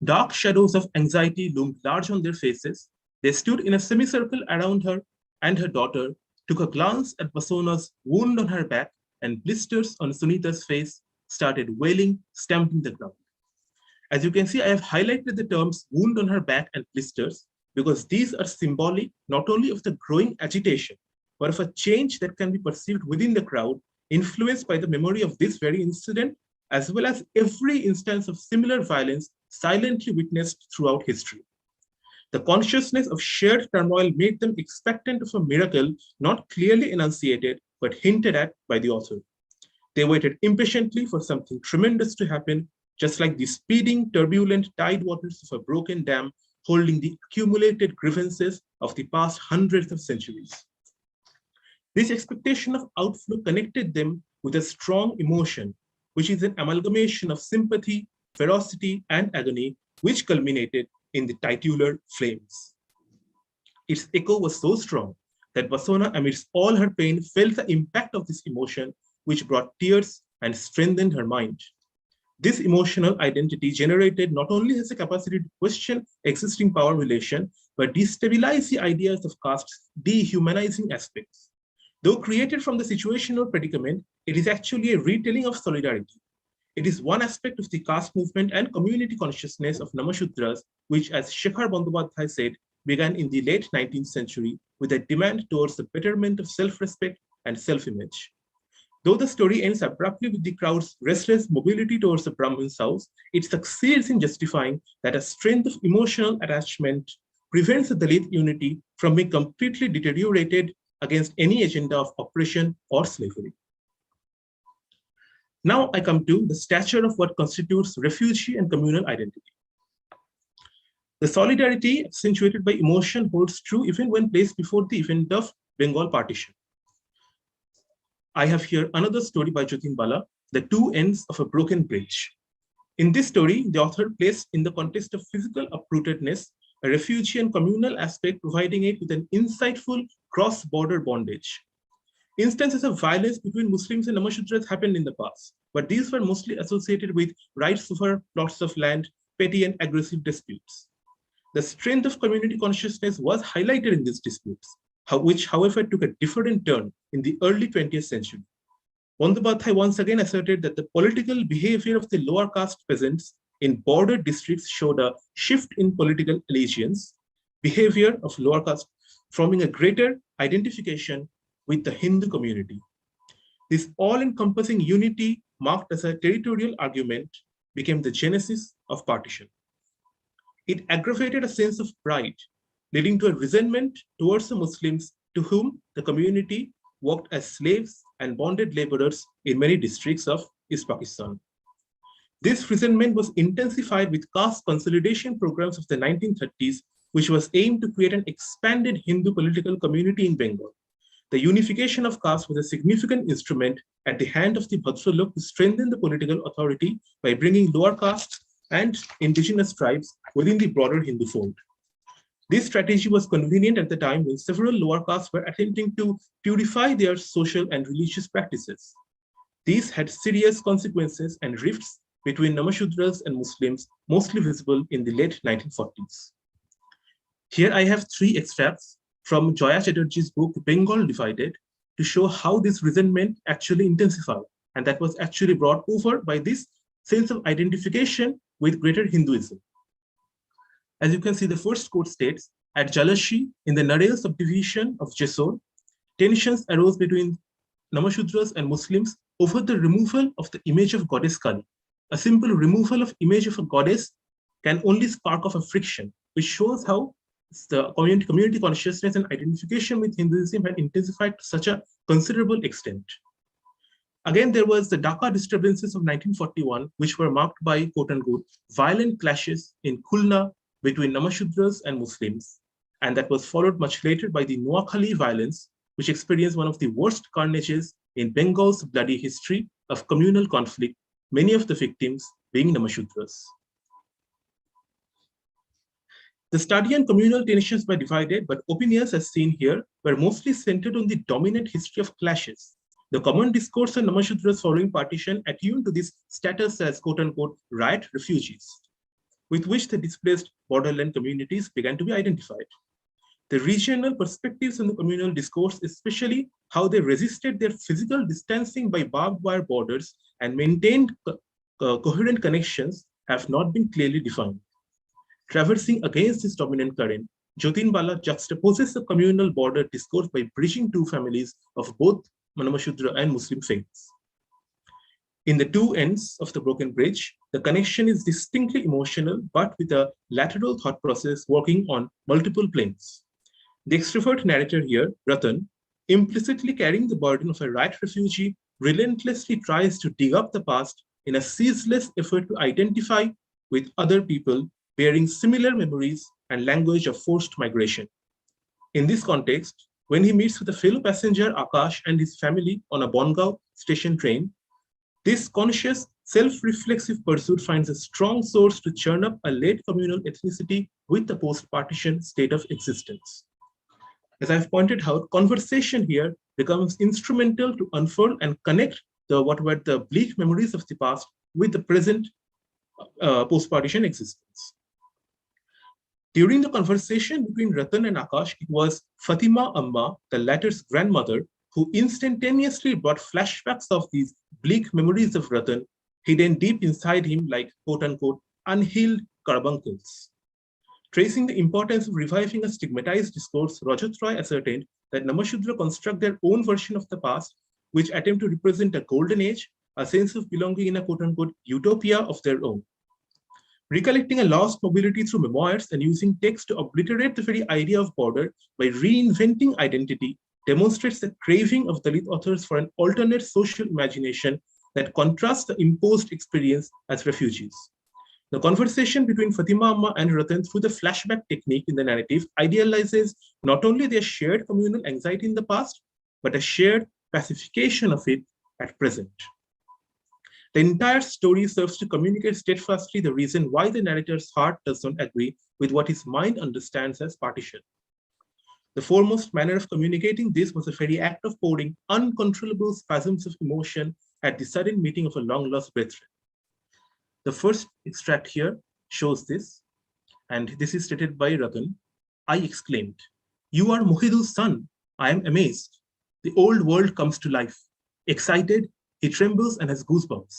Dark shadows of anxiety loomed large on their faces. They stood in a semicircle around her and her daughter, took a glance at Basona's wound on her back, and blisters on Sunita's face, started wailing, stamping the ground. As you can see, I have highlighted the terms wound on her back and blisters because these are symbolic not only of the growing agitation, but of a change that can be perceived within the crowd, influenced by the memory of this very incident, as well as every instance of similar violence silently witnessed throughout history. The consciousness of shared turmoil made them expectant of a miracle not clearly enunciated, but hinted at by the author. They waited impatiently for something tremendous to happen, just like the speeding, turbulent tide waters of a broken dam holding the accumulated grievances of the past hundreds of centuries. This expectation of outflow connected them with a strong emotion, which is an amalgamation of sympathy, ferocity, and agony, which culminated in the titular flames. Its echo was so strong that Basona, amidst all her pain, felt the impact of this emotion, which brought tears and strengthened her mind. This emotional identity generated not only has the capacity to question existing power relation, but destabilize the ideas of caste's dehumanizing aspects. Though created from the situational predicament, it is actually a retelling of solidarity. It is one aspect of the caste movement and community consciousness of Namashudras, which, as Shekhar Bandyopadhyay said, began in the late 19th century with a demand towards the betterment of self-respect and self-image. Though the story ends abruptly with the crowd's restless mobility towards the Brahmin's house, it succeeds in justifying that a strength of emotional attachment prevents the Dalit unity from being completely deteriorated against any agenda of oppression or slavery. Now I come to the stature of what constitutes refugee and communal identity. The solidarity accentuated by emotion holds true even when placed before the event of Bengal partition. I have here another story by Jatin Bala, The Two Ends of a Broken Bridge. In this story, the author placed in the context of physical uprootedness, a refugee and communal aspect, providing it with an insightful cross-border bondage. Instances of violence between Muslims and Namashudras happened in the past, but these were mostly associated with rights over plots of land, petty and aggressive disputes. The strength of community consciousness was highlighted in these disputes, which, however, took a different turn in the early 20th century. Bandyopadhyay once again asserted that the political behavior of the lower caste peasants in border districts showed a shift in political allegiance, behavior of lower caste forming a greater identification with the Hindu community. This all-encompassing unity, marked as a territorial argument, became the genesis of partition. It aggravated a sense of pride, leading to a resentment towards the Muslims to whom the community worked as slaves and bonded laborers in many districts of East Pakistan. This resentment was intensified with caste consolidation programs of the 1930s, which was aimed to create an expanded Hindu political community in Bengal. The unification of caste was a significant instrument at the hand of the Bhadralok to strengthen the political authority by bringing lower caste and indigenous tribes within the broader Hindu fold. This strategy was convenient at the time when several lower castes were attempting to purify their social and religious practices. These had serious consequences and rifts between Namashudras and Muslims, mostly visible in the late 1940s. Here I have 3 extracts from Joya Chatterjee's book, Bengal Divided, to show how this resentment actually intensified, and that was actually brought over by this sense of identification with greater Hinduism. As you can see, the first quote states, at Jalashi, in the Narel subdivision of Jessore, tensions arose between Namashudras and Muslims over the removal of the image of goddess Kali. A simple removal of image of a goddess can only spark off a friction, which shows how the community consciousness and identification with Hinduism had intensified to such a considerable extent. Again, there was the Dhaka disturbances of 1941, which were marked by, quote unquote, violent clashes in Khulna between Namashudras and Muslims. And that was followed much later by the Noakhali violence, which experienced one of the worst carnages in Bengal's bloody history of communal conflict, many of the victims being Namashudras. The study on communal tensions were divided, but opinions as seen here were mostly centered on the dominant history of clashes. The common discourse on Namashudras following partition attuned to this status as quote-unquote riot refugees, with which the displaced borderland communities began to be identified. The regional perspectives on the communal discourse, especially how they resisted their physical distancing by barbed wire borders and maintained coherent connections, have not been clearly defined. Traversing against this dominant current, Jyotinbala juxtaposes the communal border discourse by bridging 2 families of both Namashudra and Muslim faiths. In the 2 ends of the broken bridge, the connection is distinctly emotional, but with a lateral thought process working on multiple planes. The extrovert narrator here, Ratan, implicitly carrying the burden of a riot refugee, relentlessly tries to dig up the past in a ceaseless effort to identify with other people bearing similar memories and language of forced migration. In this context, when he meets with a fellow passenger, Akash, and his family on a Bongaon station train, this conscious, self-reflexive pursuit finds a strong source to churn up a late communal ethnicity with the post-partition state of existence. As I've pointed out, conversation here becomes instrumental to unfurl and connect what were the bleak memories of the past with the present post-partition existence. During the conversation between Ratan and Akash, it was Fatima Amma, the latter's grandmother, who instantaneously brought flashbacks of these bleak memories of Ratan, hidden deep inside him like quote-unquote unhealed carbuncles. Tracing the importance of reviving a stigmatized discourse, Rajat Roy ascertained that Namashudra construct their own version of the past, which attempt to represent a golden age, a sense of belonging in a quote-unquote utopia of their own. Recollecting a lost mobility through memoirs and using text to obliterate the very idea of border by reinventing identity demonstrates the craving of Dalit authors for an alternate social imagination that contrasts the imposed experience as refugees. The conversation between Fatima Amma and Ratan through the flashback technique in the narrative idealizes not only their shared communal anxiety in the past, but a shared pacification of it at present. The entire story serves to communicate steadfastly the reason why the narrator's heart does not agree with what his mind understands as partition. The foremost manner of communicating this was the very act of pouring uncontrollable spasms of emotion at the sudden meeting of a long-lost brethren. The first extract here shows this, and this is stated by Ratan. I exclaimed, "You are Mohidul's son. I am amazed. The old world comes to life. Excited, he trembles and has goosebumps.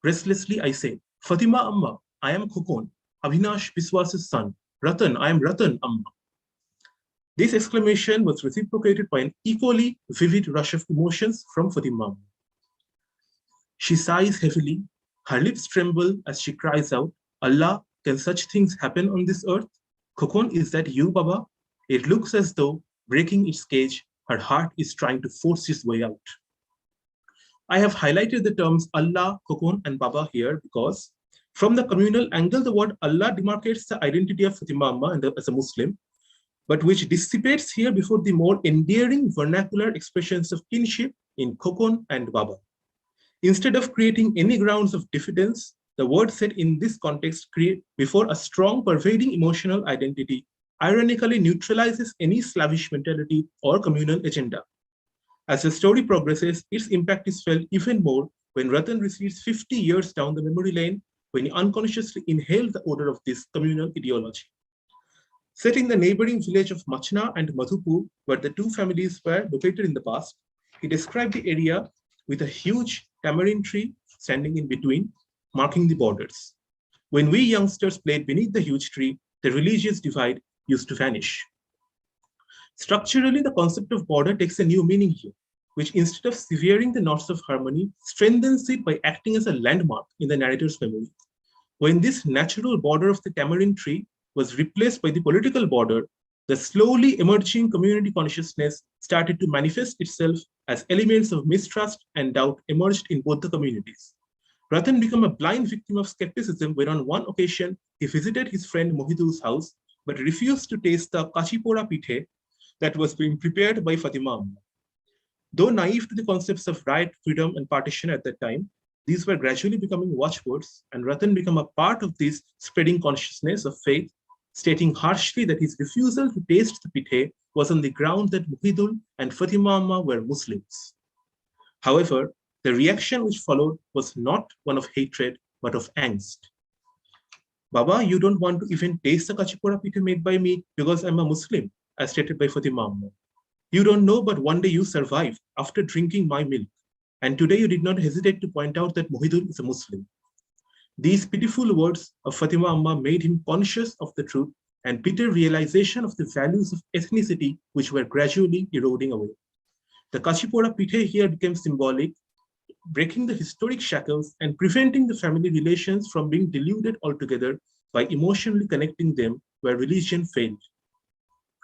Restlessly, I say, Fatima Amma, I am Khokon, Avinash Biswas's son. Ratan, I am Ratan Amma." This exclamation was reciprocated by an equally vivid rush of emotions from Fatima. She sighs heavily, her lips tremble as she cries out, "Allah, can such things happen on this earth? Khokon, is that you, Baba?" It looks as though, breaking its cage, her heart is trying to force its way out. I have highlighted the terms Allah, Khokon, and Baba here because from the communal angle, the word Allah demarcates the identity of Fatima Amma as a Muslim, but which dissipates here before the more endearing vernacular expressions of kinship in Khokon and Baba. Instead of creating any grounds of diffidence, the word said in this context before a strong pervading emotional identity ironically neutralizes any slavish mentality or communal agenda. As the story progresses, its impact is felt even more when Ratan recedes 50 years down the memory lane when he unconsciously inhaled the odor of this communal ideology. Set in the neighboring village of Machna and Madhupur, where the two families were located in the past, he described the area with a huge tamarind tree standing in between, marking the borders. When we youngsters played beneath the huge tree, the religious divide used to vanish. Structurally, the concept of border takes a new meaning here, which instead of severing the knots of harmony, strengthens it by acting as a landmark in the narrator's memory. When this natural border of the tamarind tree was replaced by the political border, the slowly emerging community consciousness started to manifest itself as elements of mistrust and doubt emerged in both the communities. Ratan became a blind victim of skepticism when on one occasion he visited his friend Mohidul's house but refused to taste the kachipora pithe that was being prepared by Fatima Amma. Though naive to the concepts of right, freedom, and partition at that time, these were gradually becoming watchwords, and Ratan became a part of this spreading consciousness of faith, stating harshly that his refusal to taste the pithe was on the ground that Mohidul and Fatima Amma were Muslims. However, the reaction which followed was not one of hatred, but of angst. "Baba, you don't want to even taste the kachipora pithe made by me because I'm a Muslim," as stated by Fatima Amma. "You don't know, but one day you survived after drinking my milk. And today you did not hesitate to point out that Mohidul is a Muslim." These pitiful words of Fatima Amma made him conscious of the truth and bitter realization of the values of ethnicity which were gradually eroding away. The Kachipora Pithe here became symbolic, breaking the historic shackles and preventing the family relations from being diluted altogether by emotionally connecting them where religion failed.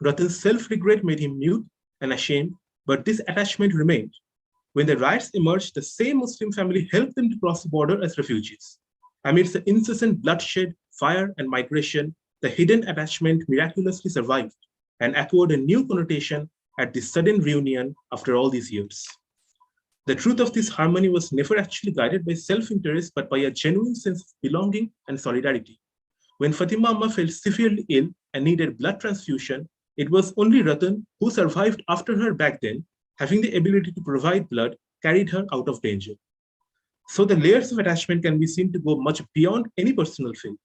Ratan's self-regret made him mute and ashamed, but this attachment remained. When the riots emerged, the same Muslim family helped them to cross the border as refugees. Amidst the incessant bloodshed, fire, and migration, the hidden attachment miraculously survived and acquired a new connotation at this sudden reunion after all these years. The truth of this harmony was never actually guided by self-interest, but by a genuine sense of belonging and solidarity. When Fatima Amma fell severely ill and needed blood transfusion, it was only Ratan who survived after her back then, having the ability to provide blood, carried her out of danger. So the layers of attachment can be seen to go much beyond any personal faith.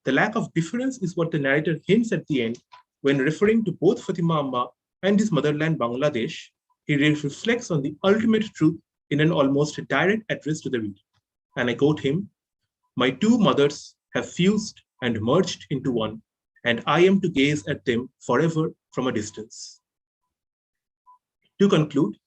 The lack of difference is what the narrator hints at the end when referring to both Fatima Amma and his motherland Bangladesh. He reflects on the ultimate truth in an almost direct address to the reader. And I quote him, "My two mothers have fused and merged into one, and I am to gaze at them forever from a distance." To conclude,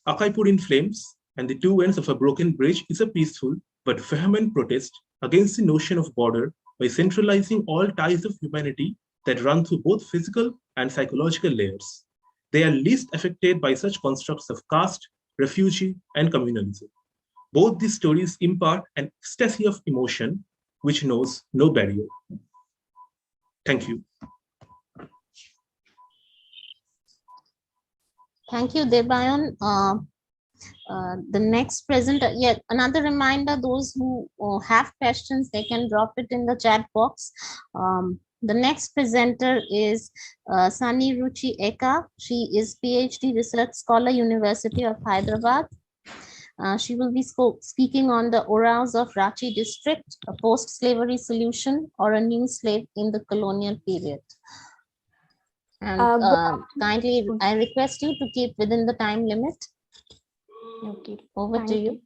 Akaipur in Flames and the Two Ends of a Broken Bridge is a peaceful but vehement protest against the notion of border by centralizing all ties of humanity that run through both physical and psychological layers. They are least affected by such constructs of caste, refugee, and communalism. Both these stories impart an ecstasy of emotion which knows no barrier. Thank you. Thank you, Debayan. The next presenter, yet another reminder, those who have questions, they can drop it in the chat box. The next presenter is Sani Ruchi Eka. She is PhD Research Scholar, University of Hyderabad. She will be speaking on the Oraons of Ranchi district, a post-slavery solution or a new slave in the colonial period. And kindly, I request you to keep within the time limit. Okay. Over to you.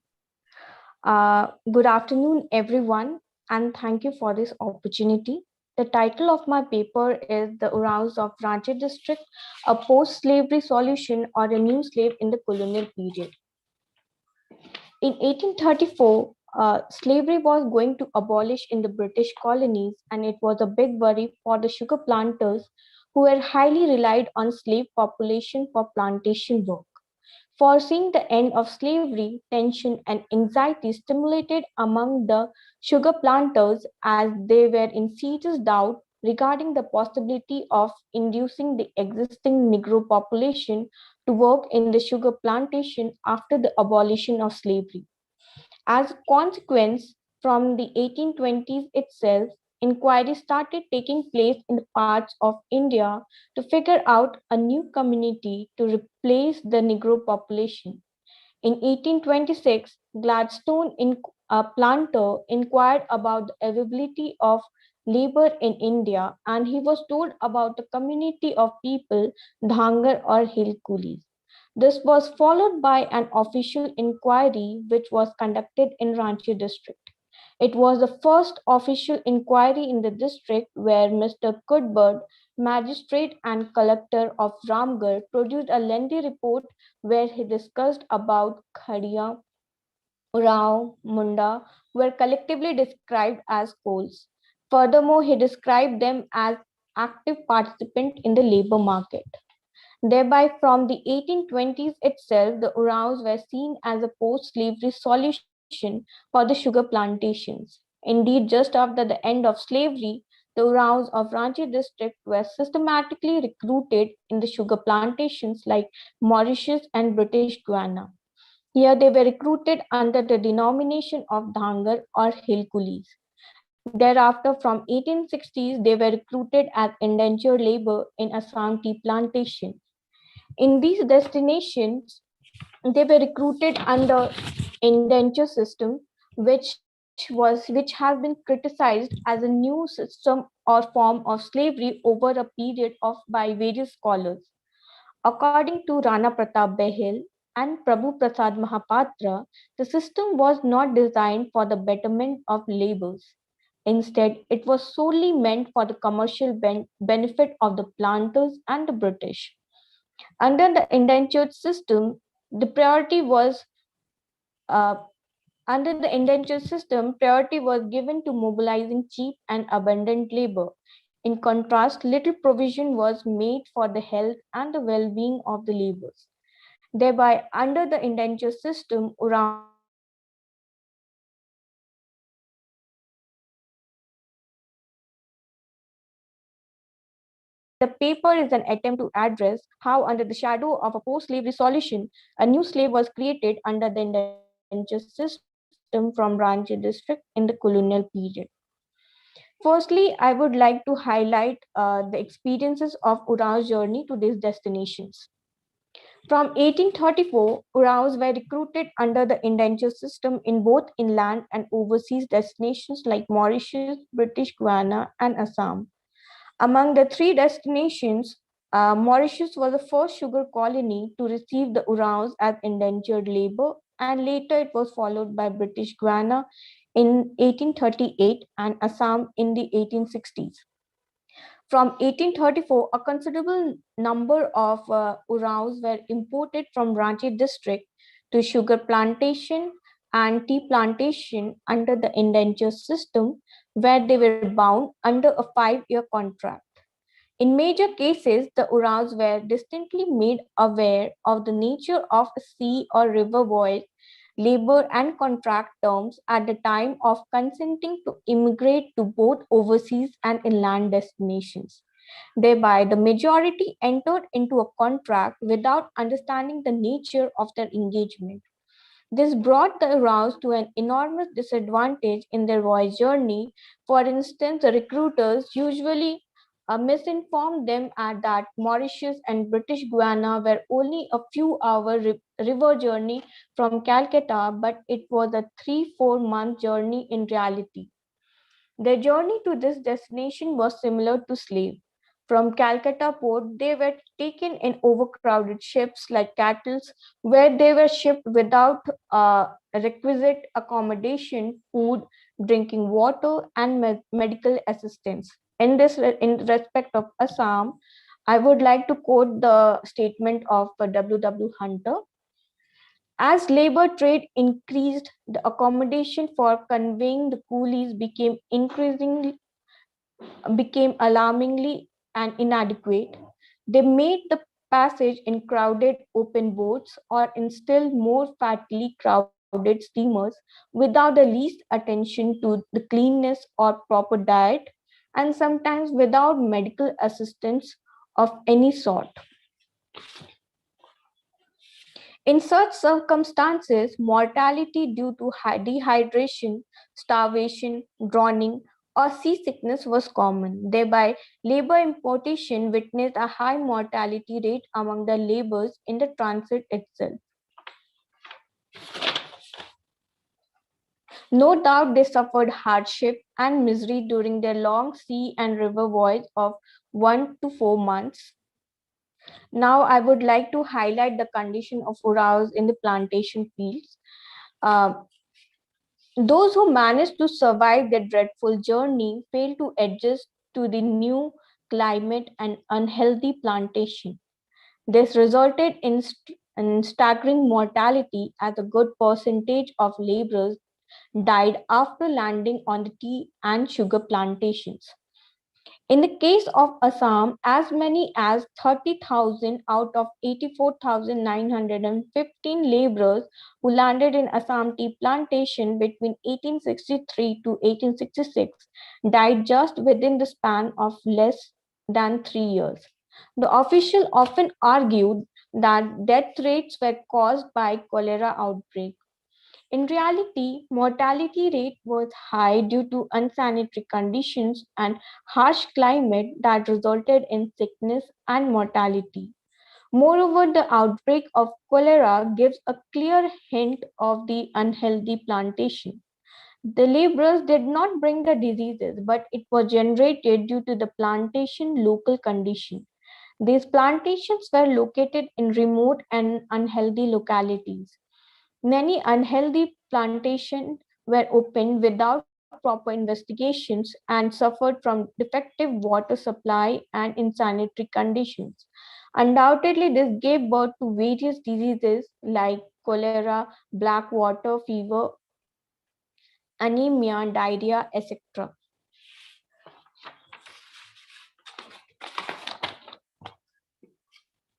Good afternoon, everyone, and thank you for this opportunity. The title of my paper is The Oraons of Ranchi District, a post-slavery solution or a new slave in the colonial period. In 1834, slavery was going to abolish in the British colonies, and it was a big worry for the sugar planters who were highly relied on slave population for plantation work. Foreseeing the end of slavery, tension and anxiety stimulated among the sugar planters as they were in serious doubt regarding the possibility of inducing the existing Negro population to work in the sugar plantation after the abolition of slavery. As a consequence, from the 1820s itself, inquiries started taking place in the parts of India to figure out a new community to replace the Negro population. In 1826, Gladstone, a planter, inquired about the availability of labor in India, and he was told about a community of people, Dhangar or hill coolies. This was followed by an official inquiry which was conducted in Ranchi district. It was the first official inquiry in the district where Mr. Cuthbert, magistrate and collector of Ramgarh, produced a lengthy report where he discussed about Khadiya, Rao, Munda were collectively described as coals. Furthermore, he described them as active participants in the labor market. Thereby, from the 1820s itself, the Oraons were seen as a post-slavery solution for the sugar plantations. Indeed, just after the end of slavery, the Oraons of Ranchi district were systematically recruited in the sugar plantations like Mauritius and British Guiana. Here they were recruited under the denomination of Dhangar or hill coolies. Thereafter, from 1860s, they were recruited as indentured labor in Assam tea plantations. In these destinations, they were recruited under indenture system, which has been criticized as a new system or form of slavery over a period of by various scholars. According to Rana Pratap Behel and Prabhu Prasad Mahapatra, the system was not designed for the betterment of laborers. Instead, it was solely meant for the commercial benefit of the planters and the British. Under the indentured system, the priority was uh, under the indentured system, priority was given to mobilizing cheap and abundant labor. In contrast, little provision was made for the health and the well-being of the laborers. Thereby, under the indentured system, Oraons were recruited as indentured labor in Assam tea plantations. The paper is an attempt to address how, under the shadow of a post-slavery solution, a new slave was created under the indentured system from Ranchi district in the colonial period. Firstly, I would like to highlight the experiences of Oraon's journey to these destinations. From 1834, Oraons were recruited under the indenture system in both inland and overseas destinations like Mauritius, British Guiana, and Assam. Among the three destinations, Mauritius was the first sugar colony to receive the Oraons as indentured labor, and later it was followed by British Guiana in 1838 and Assam in the 1860s. From 1834, a considerable number of Oraons were imported from Ranchi district to sugar plantation and tea plantation under the indenture system, where they were bound under a 5-year contract. In major cases, the Oraons were distinctly made aware of the nature of sea or river voyage, labor and contract terms at the time of consenting to immigrate to both overseas and inland destinations. Thereby, the majority entered into a contract without understanding the nature of their engagement. This brought the Oraons to an enormous disadvantage in their voyage journey. For instance, the recruiters usually misinformed them that Mauritius and British Guiana were only a few hour river journey from Calcutta, but it was a 3-4 month journey in reality. Their journey to this destination was similar to slave. From Calcutta port, they were taken in overcrowded ships like cattle, where they were shipped without requisite accommodation, food, drinking water, and medical assistance. In respect of Assam, I would like to quote the statement of W. Hunter. As labor trade increased, the accommodation for conveying the coolies became alarmingly and inadequate. They made the passage in crowded open boats or in still more fatally crowded steamers without the least attention to the cleanness or proper diet, and sometimes without medical assistance of any sort. In such circumstances, mortality due to dehydration, starvation, drowning, or seasickness was common. Thereby, labor importation witnessed a high mortality rate among the laborers in the transit itself. No doubt they suffered hardship and misery during their long sea and river voyage of 1 to 4 months. Now, I would like to highlight the condition of Uraos in the plantation fields. Uh, Those who managed to survive their dreadful journey failed to adjust to the new climate and unhealthy plantation. This resulted in staggering mortality, as a good percentage of laborers died after landing on the tea and sugar plantations. In the case of Assam, as many as 30,000 out of 84,915 laborers who landed in Assam tea plantation between 1863 to 1866 died just within the span of less than 3 years. The official often argued that death rates were caused by cholera outbreak. In reality, mortality rate was high due to unsanitary conditions and harsh climate that resulted in sickness and mortality. Moreover, the outbreak of cholera gives a clear hint of the unhealthy plantation. The laborers did not bring the diseases, but it was generated due to the plantation local condition. These plantations were located in remote and unhealthy localities. Many unhealthy plantations were opened without proper investigations and suffered from defective water supply and insanitary conditions. Undoubtedly, this gave birth to various diseases like cholera, black water fever, anemia, diarrhea, etc.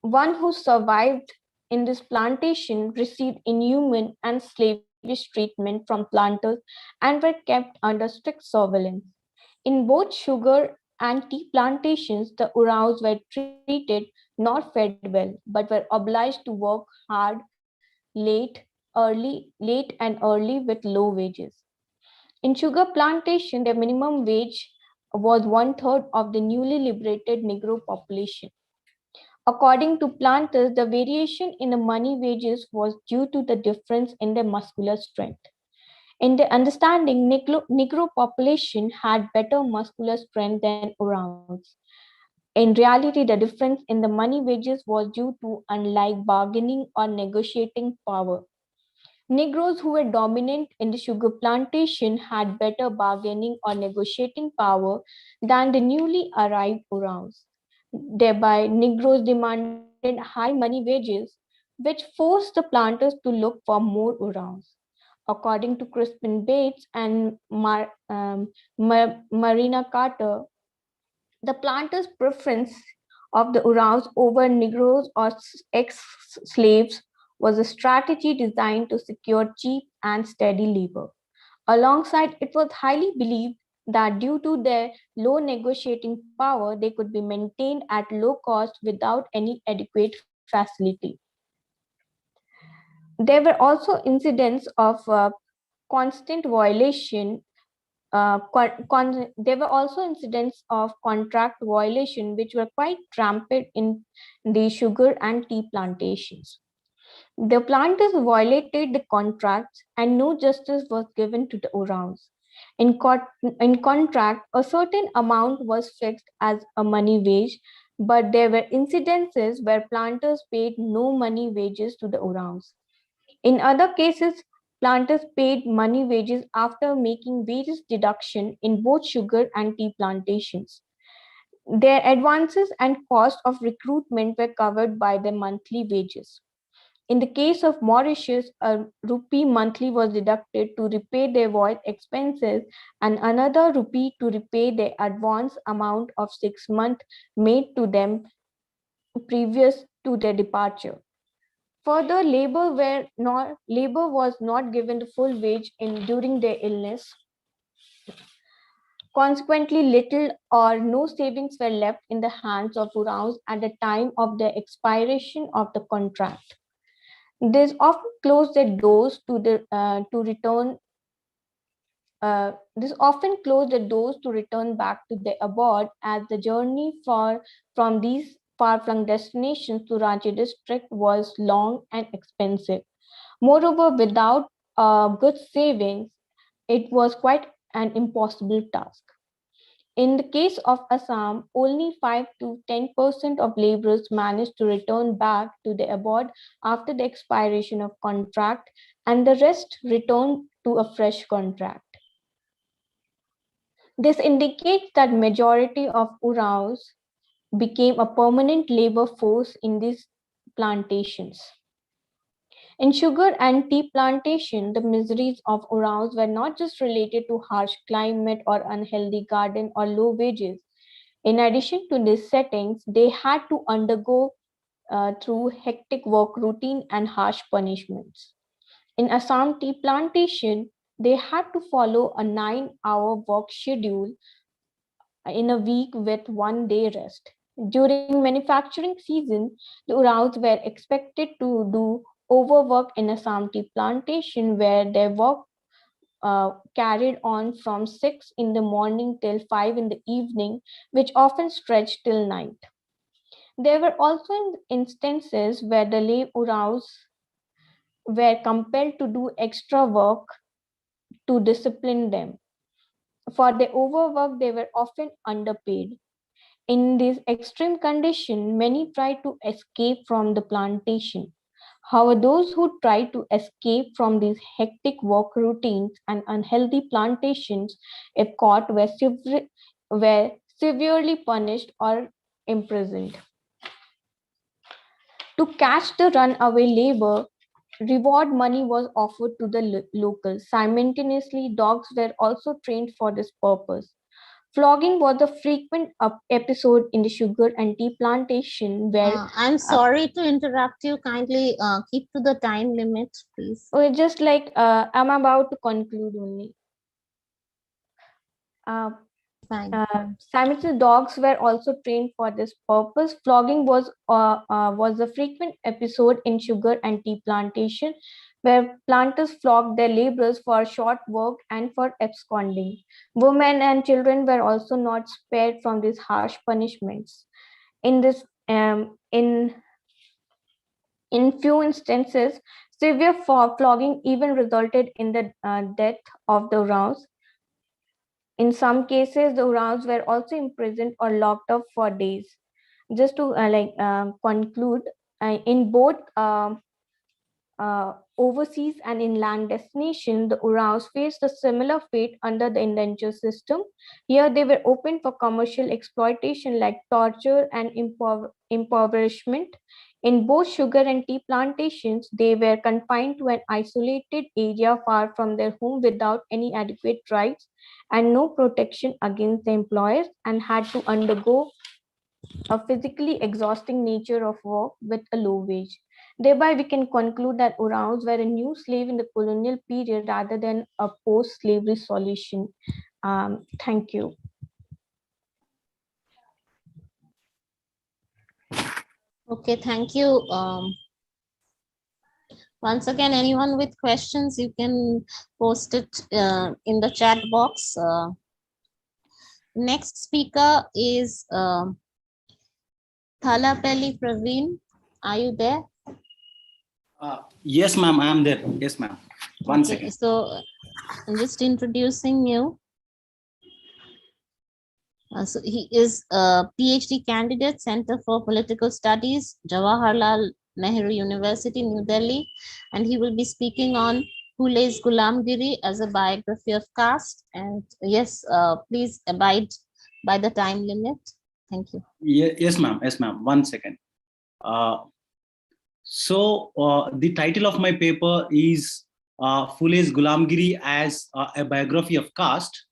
One who survived in this plantation received inhuman and slavish treatment from planters and were kept under strict surveillance. In both sugar and tea plantations, the Uraos were treated, not fed well, but were obliged to work hard, late and early with low wages. In sugar plantation, the minimum wage was 1/3 of the newly liberated Negro population. According to planters, the variation in the money wages was due to the difference in their muscular strength. In their understanding, Negro population had better muscular strength than Uraos. In reality, the difference in the money wages was due to unlike bargaining or negotiating power. Negroes who were dominant in the sugar plantation had better bargaining or negotiating power than the newly arrived Uraos. Thereby, Negroes demanded high money wages, which forced the planters to look for more Uraos. According to Crispin Bates and Marina Carter, the planters' preference of the Uraos over Negroes or ex-slaves was a strategy designed to secure cheap and steady labor. Alongside, it was highly believed that due to their low negotiating power, they could be maintained at low cost without any adequate facility. There were also incidents of constant violation there were also incidents of contract violation, which were quite rampant in the sugar and tea plantations. The planters violated the contracts and no justice was given to the Oraons. In contract, a certain amount was fixed as a money wage, but there were incidences where planters paid no money wages to the Oraons. In other cases, planters paid money wages after making wages deduction in both sugar and tea plantations. Their advances and cost of recruitment were covered by their monthly wages. In the case of Mauritius, a rupee monthly was deducted to repay their voyage expenses and another rupee to repay the advance amount of 6 months made to them previous to their departure. Further, labor was not given the full wage during their illness. Consequently, little or no savings were left in the hands of Oraons at the time of the expiration of the contract. This often closed the doors to return. This often closed the doors to return back to the abode, as the journey from these far-flung destinations to Ranchi district was long and expensive. Moreover, without good savings, it was quite an impossible task. In the case of Assam, only 5 to 10% of laborers managed to return back to the abode after the expiration of contract, and the rest returned to a fresh contract. This indicates that majority of Oraons became a permanent labor force in these plantations. In sugar and tea plantation, the miseries of Oraons were not just related to harsh climate or unhealthy garden or low wages. In addition to these settings, they had to undergo through hectic work routine and harsh punishments. In Assam tea plantation, they had to follow a 9-hour work schedule in a week with 1 day rest. During manufacturing season, the Oraons were expected to do overwork in Assam tea plantation, where their work carried on from 6 in the morning till 5 in the evening, which often stretched till night. There were also instances where the lay Oraons were compelled to do extra work to discipline them. For their overwork, they were often underpaid. In this extreme condition, many tried to escape from the plantation. However, those who tried to escape from these hectic work routines and unhealthy plantations, if caught, were severely punished or imprisoned. To catch the runaway labor, reward money was offered to the locals. Simultaneously, dogs were also trained for this purpose. Flogging was a frequent episode in the sugar and tea plantation where... I'm sorry to interrupt you. Kindly keep to the time limit, please. Just like I'm about to conclude only. Simultaneously, dogs were also trained for this purpose. Flogging was a frequent episode in sugar and tea plantation, where planters flogged their laborers for short work and for absconding. Women and children were also not spared from these harsh punishments. In few instances, severe flogging even resulted in the death of the Oraons. In some cases, the Oraons were also imprisoned or locked up for days. Just to conclude, in both overseas and inland destinations, the Oraons faced a similar fate under the indenture system. Here, they were open for commercial exploitation like torture and impoverishment. In both sugar and tea plantations, they were confined to an isolated area far from their home without any adequate rights and no protection against the employers, and had to undergo a physically exhausting nature of work with a low wage. Thereby, we can conclude that Oraons were a new slave in the colonial period rather than a post-slavery solution. Thank you. Okay, thank you. Once again, anyone with questions, you can post it in the chat box. Next speaker is Thalapelli Praveen. Are you there? Yes, ma'am, I am there. Yes, ma'am. One Okay, second. so I'm just introducing you. So he is a PhD candidate, Center for Political Studies, Jawaharlal Nehru University, New Delhi, and he will be speaking on Phule's Gulamgiri as a biography of caste. And yes, please abide by the time limit. Thank you. Yes, ma'am. Yes, ma'am. One second. The title of my paper is Phule's Gulamgiri as a biography of caste.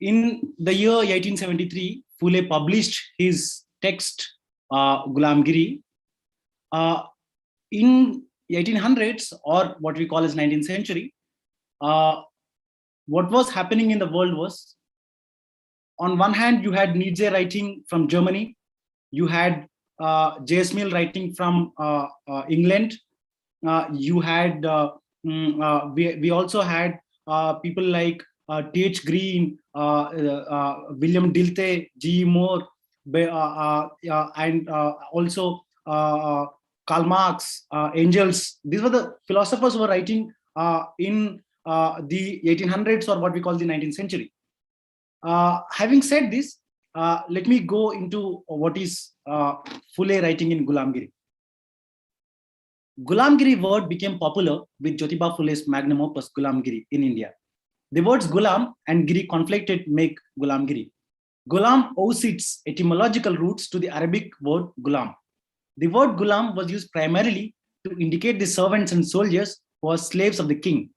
In the year 1873, Phule published his text Gulamgiri. In 1800s, or what we call as 19th century, what was happening in the world was, on one hand, you had Nietzsche writing from Germany, you had J.S. Mill writing from England, you had we also had people like T.H. Green, William Dilthey, G.E. Moore, and also Karl Marx, Engels. These were the philosophers who were writing in the 1800s, or what we call the 19th century. Having said this, let me go into what is Phule writing in Gulamgiri. Gulamgiri word became popular with Jyotiba Phule's magnum opus Gulamgiri in India. The words Gulam and Giri conflicted make Gulamgiri. Gulam owes its etymological roots to the Arabic word Gulam. The word Gulam was used primarily to indicate the servants and soldiers who were slaves of the king.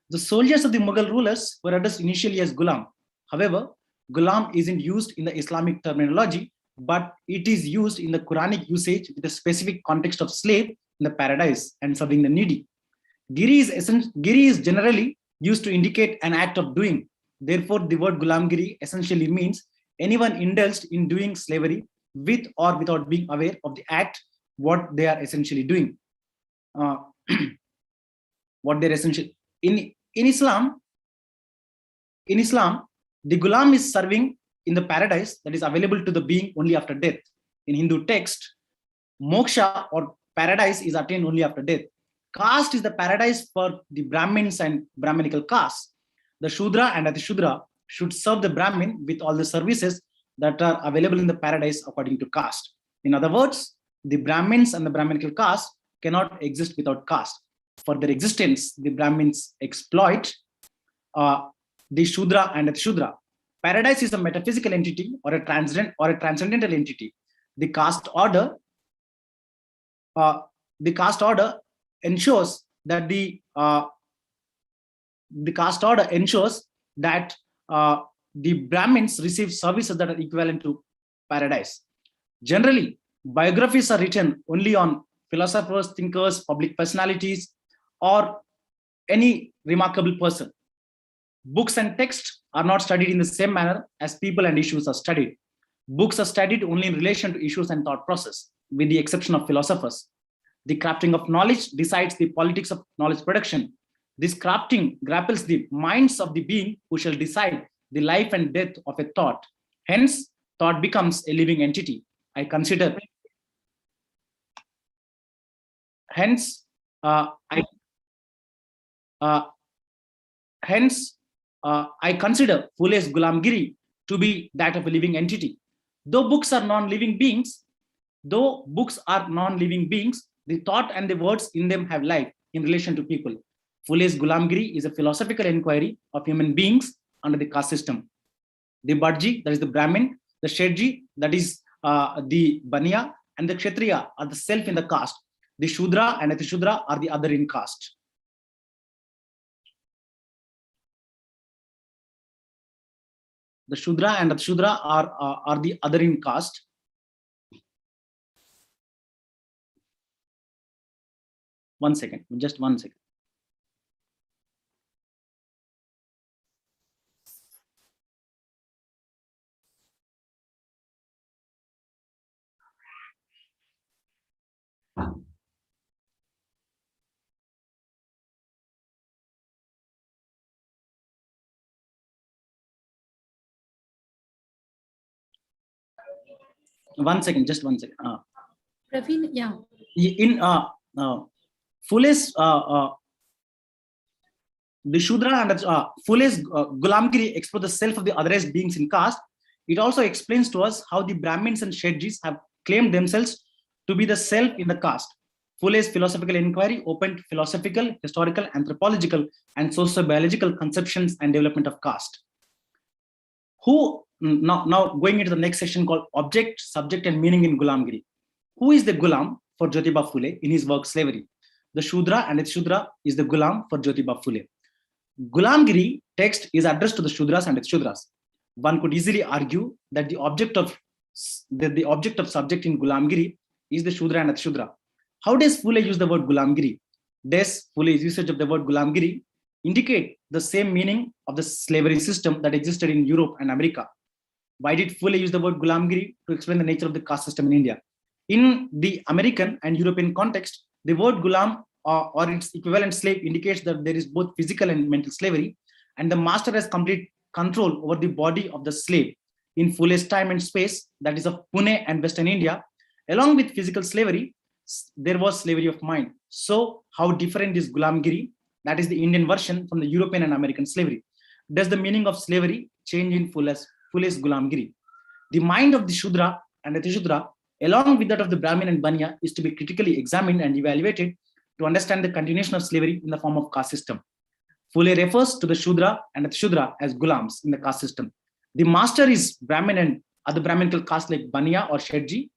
The soldiers of the Mughal rulers were addressed initially as Gulam. However, Gulam isn't used in the Islamic terminology, but it is used in the Quranic usage with a specific context of slave in the paradise and serving the needy. Giri is generally used to indicate an act of doing. Therefore, the word Gulamgiri essentially means anyone indulged in doing slavery with or without being aware of the act, what they are essentially doing. What they're essentially in Islam, the Gulam is serving in the paradise that is available to the being only after death. In Hindu text, moksha or paradise is attained only after death. Caste is the paradise for the Brahmins and Brahminical caste. The Shudra and Atishudra should serve the Brahmin with all the services that are available in the paradise according to caste. In other words, the Brahmins and the Brahminical caste cannot exist without caste. For their existence, the Brahmins exploit the Shudra and Atishudra. Paradise is a metaphysical entity or a transcendental entity. The caste order ensures that the Brahmins receive services that are equivalent to paradise. Generally, biographies are written only on philosophers, thinkers, public personalities, or any remarkable person. Books and texts are not studied in the same manner as people and issues are studied. Books are studied only in relation to issues and thought process, with the exception of philosophers. The crafting of knowledge decides the politics of knowledge production. This crafting grapples the minds of the being who shall decide the life and death of a thought. Hence, thought becomes a living entity. I consider. Hence, I consider Phule's Gulamgiri to be that of a living entity. Though books are non-living beings, the thought and the words in them have life in relation to people. Phule's Gulamgiri is a philosophical inquiry of human beings under the caste system. The Bhadji, that is the Brahmin, the Shetji, that is the Baniya, and the Kshatriya are the self in the caste. The Shudra and Atishudra are the other in caste. The Shudra and Atishudra are the other in caste. One second, just 1 second. 1 second, just 1 second. Praveen, yeah. In Fule's the Shudra and Fule's Gulamgiri explore the self of the otherwise beings in caste. It also explains to us how the Brahmins and Shetjis have claimed themselves to be the self in the caste. Fule's philosophical inquiry opened philosophical, historical, anthropological, and sociobiological conceptions and development of caste. Now going into the next section called Object, Subject, and Meaning in Gulamgiri. Who is the Gulam for Jyotiba Phule in his work Slavery? The Shudra and its Shudra is the Gulam for Jyotiba Phule. Gulamgiri text is addressed to the Shudras and its Shudras. One could easily argue that the object of subject in Gulamgiri is the Shudra and its Shudra. How does Phule use the word Gulamgiri? Does Phule's usage of the word Gulamgiri indicate the same meaning of the slavery system that existed in Europe and America? Why did Phule use the word Gulamgiri to explain the nature of the caste system in India? In the American and European context, the word Gulam or its equivalent slave indicates that there is both physical and mental slavery, and the master has complete control over the body of the slave. In Phule's time and space, that is of Pune and Western India, along with physical slavery, there was slavery of mind. So how different is Gulamgiri, that is the Indian version, from the European and American slavery? Does the meaning of slavery change in Phule's Gulamgiri? The mind of the Shudra and the Shudra, along with that of the Brahmin and Banya, is to be critically examined and evaluated to understand the continuation of slavery in the form of caste system. Phule refers to the Shudra and the Shudra as Gulams in the caste system. The master is Brahmin, and other Brahminical castes like Banya or Shetji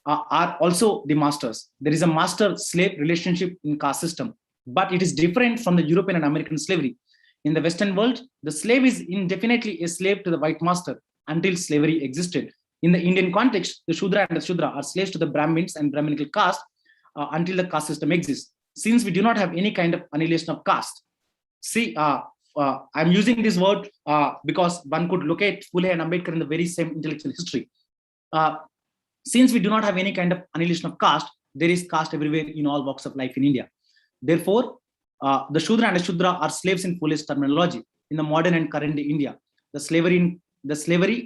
are also the masters. There is a master-slave relationship in caste system, but it is different from the European and American slavery. In the Western world, the slave is indefinitely a slave to the white master until slavery existed. In the Indian context, the Shudra and the Shudra are slaves to the Brahmins and Brahminical caste until the caste system exists. Since we do not have any kind of annihilation of caste, see, I'm using this word because one could locate Phule and Ambedkar in the very same intellectual history. Since we do not have any kind of annihilation of caste, there is caste everywhere in all walks of life in India. Therefore, the Shudra and the Shudra are slaves in Phule's terminology. In the modern and current India, the slavery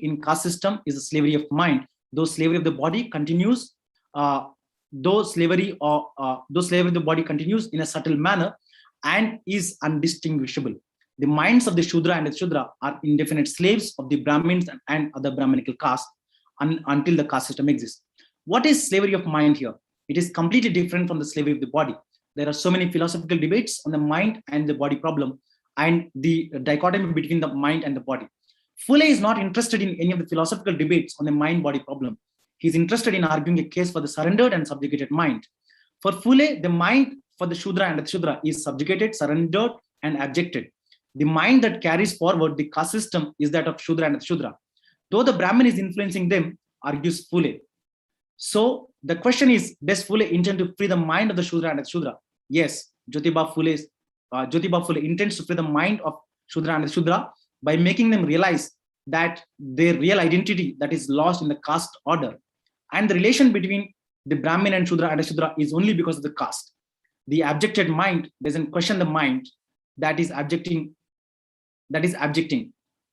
in caste system is a slavery of mind. Though slavery of the body continues, though slavery of the body continues in a subtle manner and is undistinguishable. The minds of the Shudra and the Shudra are indefinite slaves of the Brahmins and other Brahminical castes until the caste system exists. What is slavery of mind here? It is completely different from the slavery of the body. There are so many philosophical debates on the mind and the body problem and the dichotomy between the mind and the body. Phule is not interested in any of the philosophical debates on the mind-body problem. He's interested in arguing a case for the surrendered and subjugated mind. For Phule, the mind for the Shudra and the Shudra is subjugated, surrendered, and abjected. The mind that carries forward the caste system is that of Shudra and the Shudra. Though the Brahmin is influencing them, argues Phule. So the question is, does Phule intend to free the mind of the Shudra and the Shudra? Yes, Jyotiba Phule intends to free the mind of Shudra and the Shudra by making them realize that their real identity that is lost in the caste order, and the relation between the Brahmin and Shudra and the Shudra is only because of the caste. The abjected mind doesn't question the mind that is abjecting.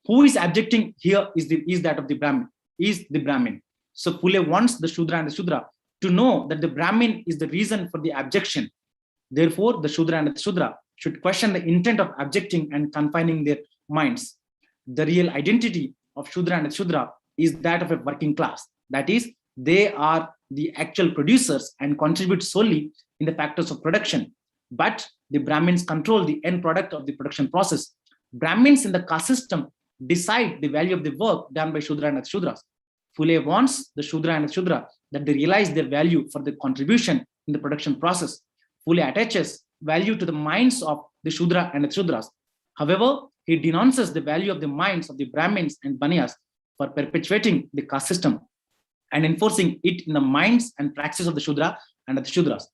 Who is abjecting here is that of the Brahmin. So Phule wants the Shudra and the Shudra to know that the Brahmin is the reason for the abjection. Therefore, the Shudra and the Shudra should question the intent of abjecting and confining their minds. The real identity of Shudra and the Shudra is that of a working class. That is, they are the actual producers and contribute solely in the factors of production. But the Brahmins control the end product of the production process. Brahmins in the caste system decide the value of the work done by Shudra and the Shudras. Phule wants the Shudra and the Shudra that they realize their value for the contribution in the production process. Phule attaches value to the minds of the Shudra and the Shudras. However, he denounces the value of the minds of the Brahmins and Banyas for perpetuating the caste system and enforcing it in the minds and praxis of the Shudra and the Shudras.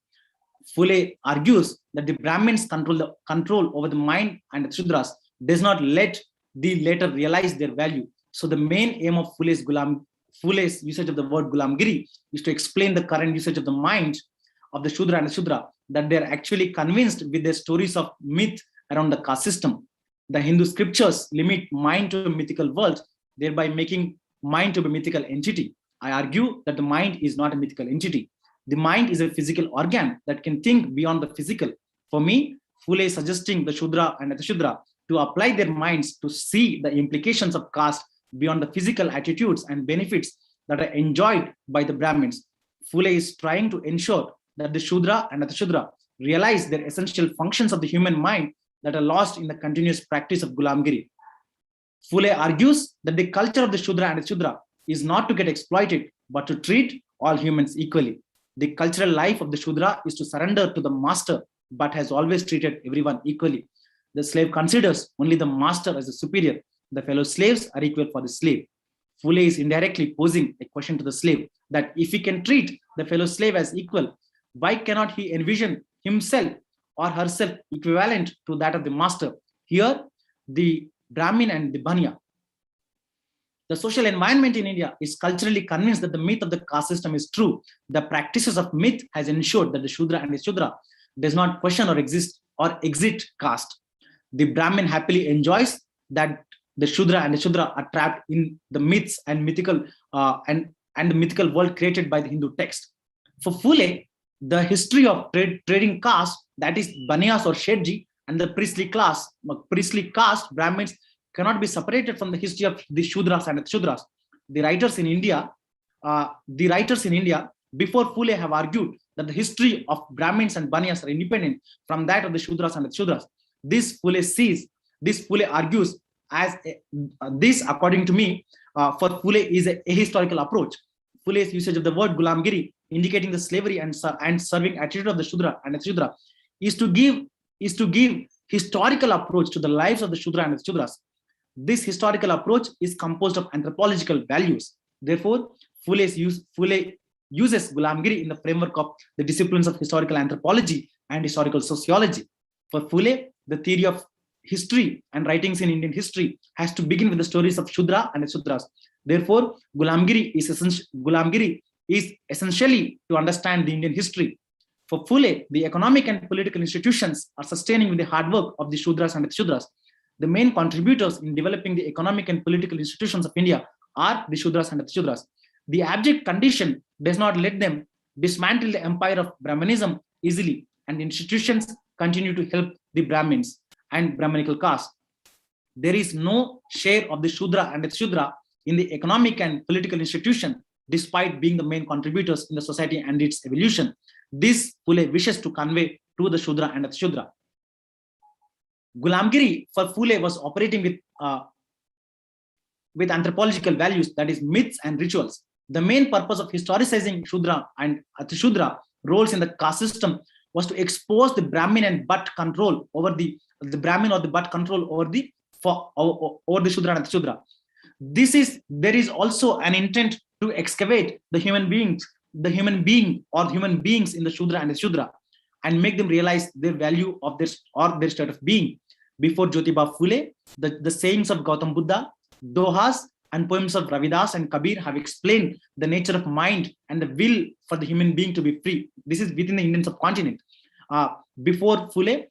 Phule argues that the Brahmins control over the mind and the Shudras does not let the latter realize their value. So the main aim of Phule's usage of the word Gulamgiri is to explain the current usage of the mind of the Shudra and the Shudra, that they are actually convinced with their stories of myth around the caste system. The Hindu scriptures limit mind to a mythical world, thereby making mind to be a mythical entity. I argue that the mind is not a mythical entity. The mind is a physical organ that can think beyond the physical. For me, Phule is suggesting the Shudra and the Shudra to apply their minds to see the implications of caste beyond the physical attitudes and benefits that are enjoyed by the Brahmins. Phule is trying to ensure that the Shudra and the Shudra realize their essential functions of the human mind that are lost in the continuous practice of Gulamgiri. Phule argues that the culture of the Shudra and the Shudra is not to get exploited, but to treat all humans equally. The cultural life of the Shudra is to surrender to the master, but has always treated everyone equally. The slave considers only the master as the superior. The fellow slaves are equal for the slave. Phule is indirectly posing a question to the slave that if he can treat the fellow slave as equal, why cannot he envision himself or herself equivalent to that of the master? Here, the Brahmin and the Banya. The social environment in India is culturally convinced that the myth of the caste system is true. The practices of myth has ensured that the Shudra and the Shudra does not question or exit caste. The Brahmin happily enjoys that the Shudra and the Shudra are trapped in the myths and mythical and the mythical world created by the Hindu text. For Phule, the history of trading caste, that is Banyas or Shetji, and the priestly caste, Brahmins, cannot be separated from the history of the Shudras and the Shudras. The writers in India, before Phule have argued that the history of Brahmins and Banyas are independent from that of the Shudras and the Shudras. This Phule argues as this, according to me, for Phule is a historical approach. Phule's usage of the word Gulamgiri, indicating the slavery and serving attitude of the Shudra and the Shudra, is to give historical approach to the lives of the Shudra and the Shudras. This historical approach is composed of anthropological values. Therefore, Phule uses Gulamgiri in the framework of the disciplines of historical anthropology and historical sociology. For Phule, the theory of history and writings in Indian history has to begin with the stories of Shudra and the Shudras. Therefore, Gulamgiri is essentially to understand the Indian history. For Phule, the economic and political institutions are sustaining with the hard work of the Shudras and the Shudras. The main contributors in developing the economic and political institutions of India are the Shudras and the Shudras. The abject condition does not let them dismantle the empire of Brahmanism easily, and institutions continue to help the Brahmins and Brahmanical caste. There is no share of the Shudra and the Shudra in the economic and political institution, despite being the main contributors in the society and its evolution. This Phule wishes to convey to the Shudra and the Shudra. Gulamgiri for Phule was operating with anthropological values, that is myths and rituals. The main purpose of historicizing Shudra and Atishudra roles in the caste system was to expose the Brahmin and Bhat control over the Brahmin or the Bhat control over the Shudra and the Shudra. There is also an intent to excavate the human beings in the Shudra and the Shudra, and make them realize their value of their state of being. Before Jyotiba Phule, the sayings of Gautam Buddha, dohas, and poems of Ravidas and Kabir have explained the nature of mind and the will for the human being to be free. This is within the Indian subcontinent. Before Phule,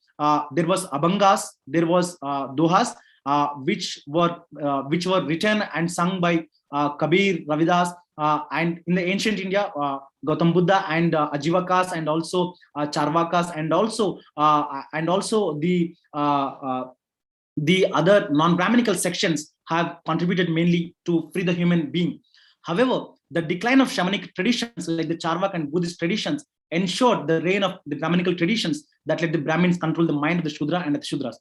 there was Abhangas, there was dohas, which were written and sung by Kabir, Ravidas, and in the ancient India, Gautam Buddha and Ajivakas, and also Charvakas, and also the other non-Brahminical sections have contributed mainly to free the human being. However, the decline of shamanic traditions like the Charvak and Buddhist traditions ensured the reign of the Brahminical traditions that let the Brahmins control the mind of the Shudra and the Shudras.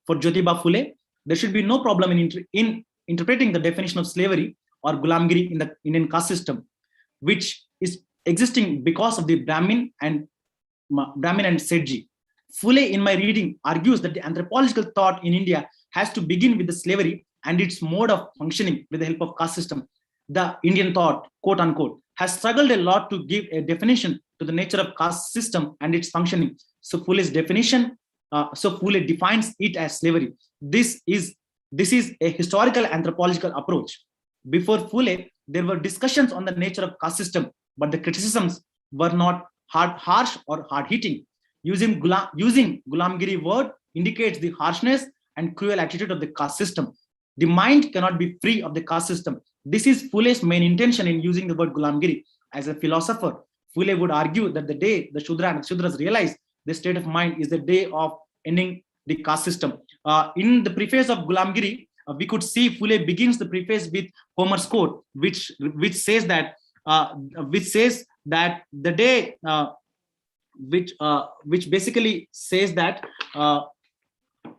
For Jyotiba Phule, there should be no problem in interpreting the definition of slavery or Gulamgiri in the Indian caste system, which is existing because of the Brahmin and Sethji. Phule, in my reading, argues that the anthropological thought in India has to begin with the slavery and its mode of functioning with the help of caste system. The Indian thought, quote unquote, has struggled a lot to give a definition to the nature of caste system and its functioning. So Phule's definition, Phule defines it as slavery. This is a historical anthropological approach. Before Phule, there were discussions on the nature of caste system, but the criticisms were not harsh or hard-hitting. Using Gulamgiri word indicates the harshness and cruel attitude of the caste system. The mind cannot be free of the caste system. This is Phule's main intention in using the word Gulamgiri. As a philosopher, Phule would argue that the day the Shudra and Shudras realize the state of mind is the day of ending the caste system. In the preface of Gulamgiri, we could see Phule begins the preface with Homer's quote, which says that the day which basically says that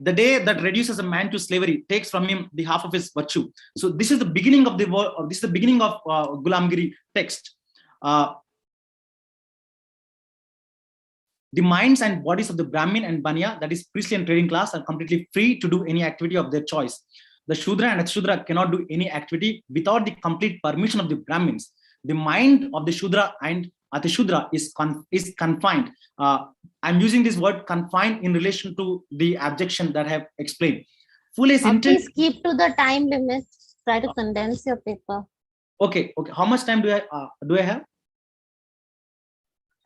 the day that reduces a man to slavery takes from him the half of his virtue. So this is the beginning of the word. This is the beginning of Gulamgiri text. The minds and bodies of the Brahmin and Banya, that is priestly and trading class, are completely free to do any activity of their choice. The Shudra and Atshudra cannot do any activity without the complete permission of the Brahmins. The mind of the Shudra and Atishudra is confined. I'm using this word confined in relation to the abjection that I have explained. Phule's intent. Please keep to the time limit. Try to condense your paper. Okay. How much time do I have?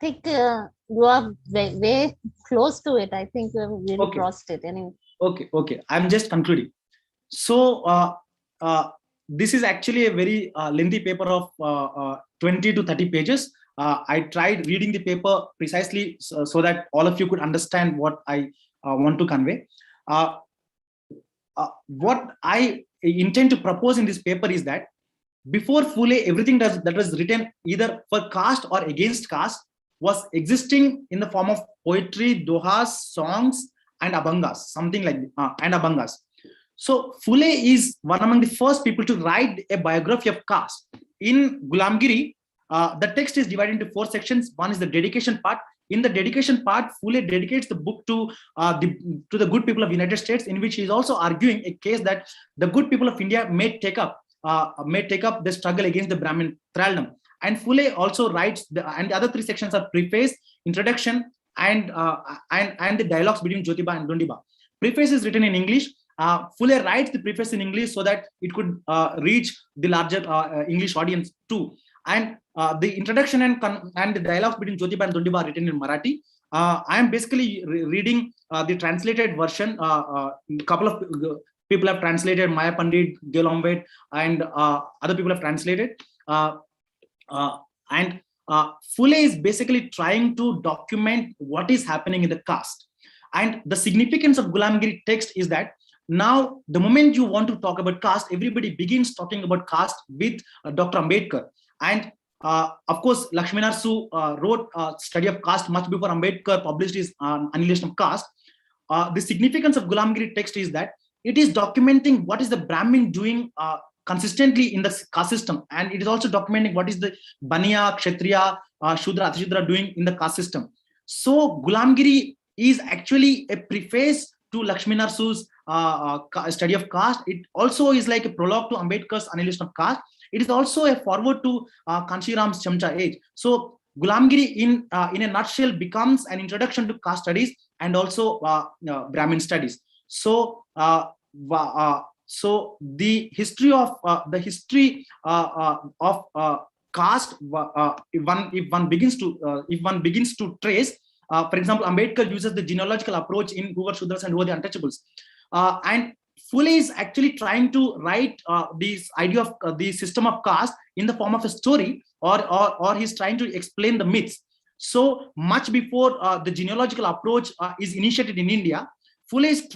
I think you are way close to it. I think you have really crossed it. Anyway. Okay. I'm just concluding. So this is actually a very lengthy paper of 20 to 30 pages. I tried reading the paper precisely so that all of you could understand what I want to convey. What I intend to propose in this paper is that before Phule, everything that was written either for caste or against caste was existing in the form of poetry, dohas, songs, and abhangas, something like and abhangas. So Phule is one among the first people to write a biography of caste. In Gulamgiri, the text is divided into 4 sections. One is the dedication part. In the dedication part, Phule dedicates the book to the good people of United States, in which he is also arguing a case that the good people of India may take up the struggle against the Brahmin thraldom. And Phule also writes, and the other 3 sections are preface, introduction, and the dialogues between Jyotiba and Dondiba. Preface is written in English. Phule writes the preface in English so that it could reach the larger English audience too. And the introduction and the dialogues between Jyotiba and Dondiba are written in Marathi. I am basically reading the translated version. A couple of people have translated, Maya Pandit, Gail Ombed, and other people have translated. And Phule is basically trying to document what is happening in the caste. And the significance of Gulamgiri text is that now the moment you want to talk about caste, everybody begins talking about caste with Dr. Ambedkar. And of course, Lakshmi Narasu wrote a study of caste much before Ambedkar published his Annihilation of Caste. The significance of Gulamgiri text is that it is documenting what is the Brahmin doing consistently in the caste system, and it is also documenting what is the Baniya, Kshatriya, Shudra, Atishudra doing in the caste system. So Gulamgiri is actually a preface to Lakshmi Narasu's study of caste. It also is like a prologue to Ambedkar's Annihilation of Caste. It is also a forward to Kanshiram's Chamcha Age. So Gulamgiri in a nutshell becomes an introduction to caste studies and also Brahmin studies. So so the history of caste, if one begins to trace, for example, Ambedkar uses the genealogical approach in who were Shudras and who were the untouchables, and Phule is actually trying to write this idea of the system of caste in the form of a story, or he's trying to explain the myths. So much before the genealogical approach is initiated in India, Phule is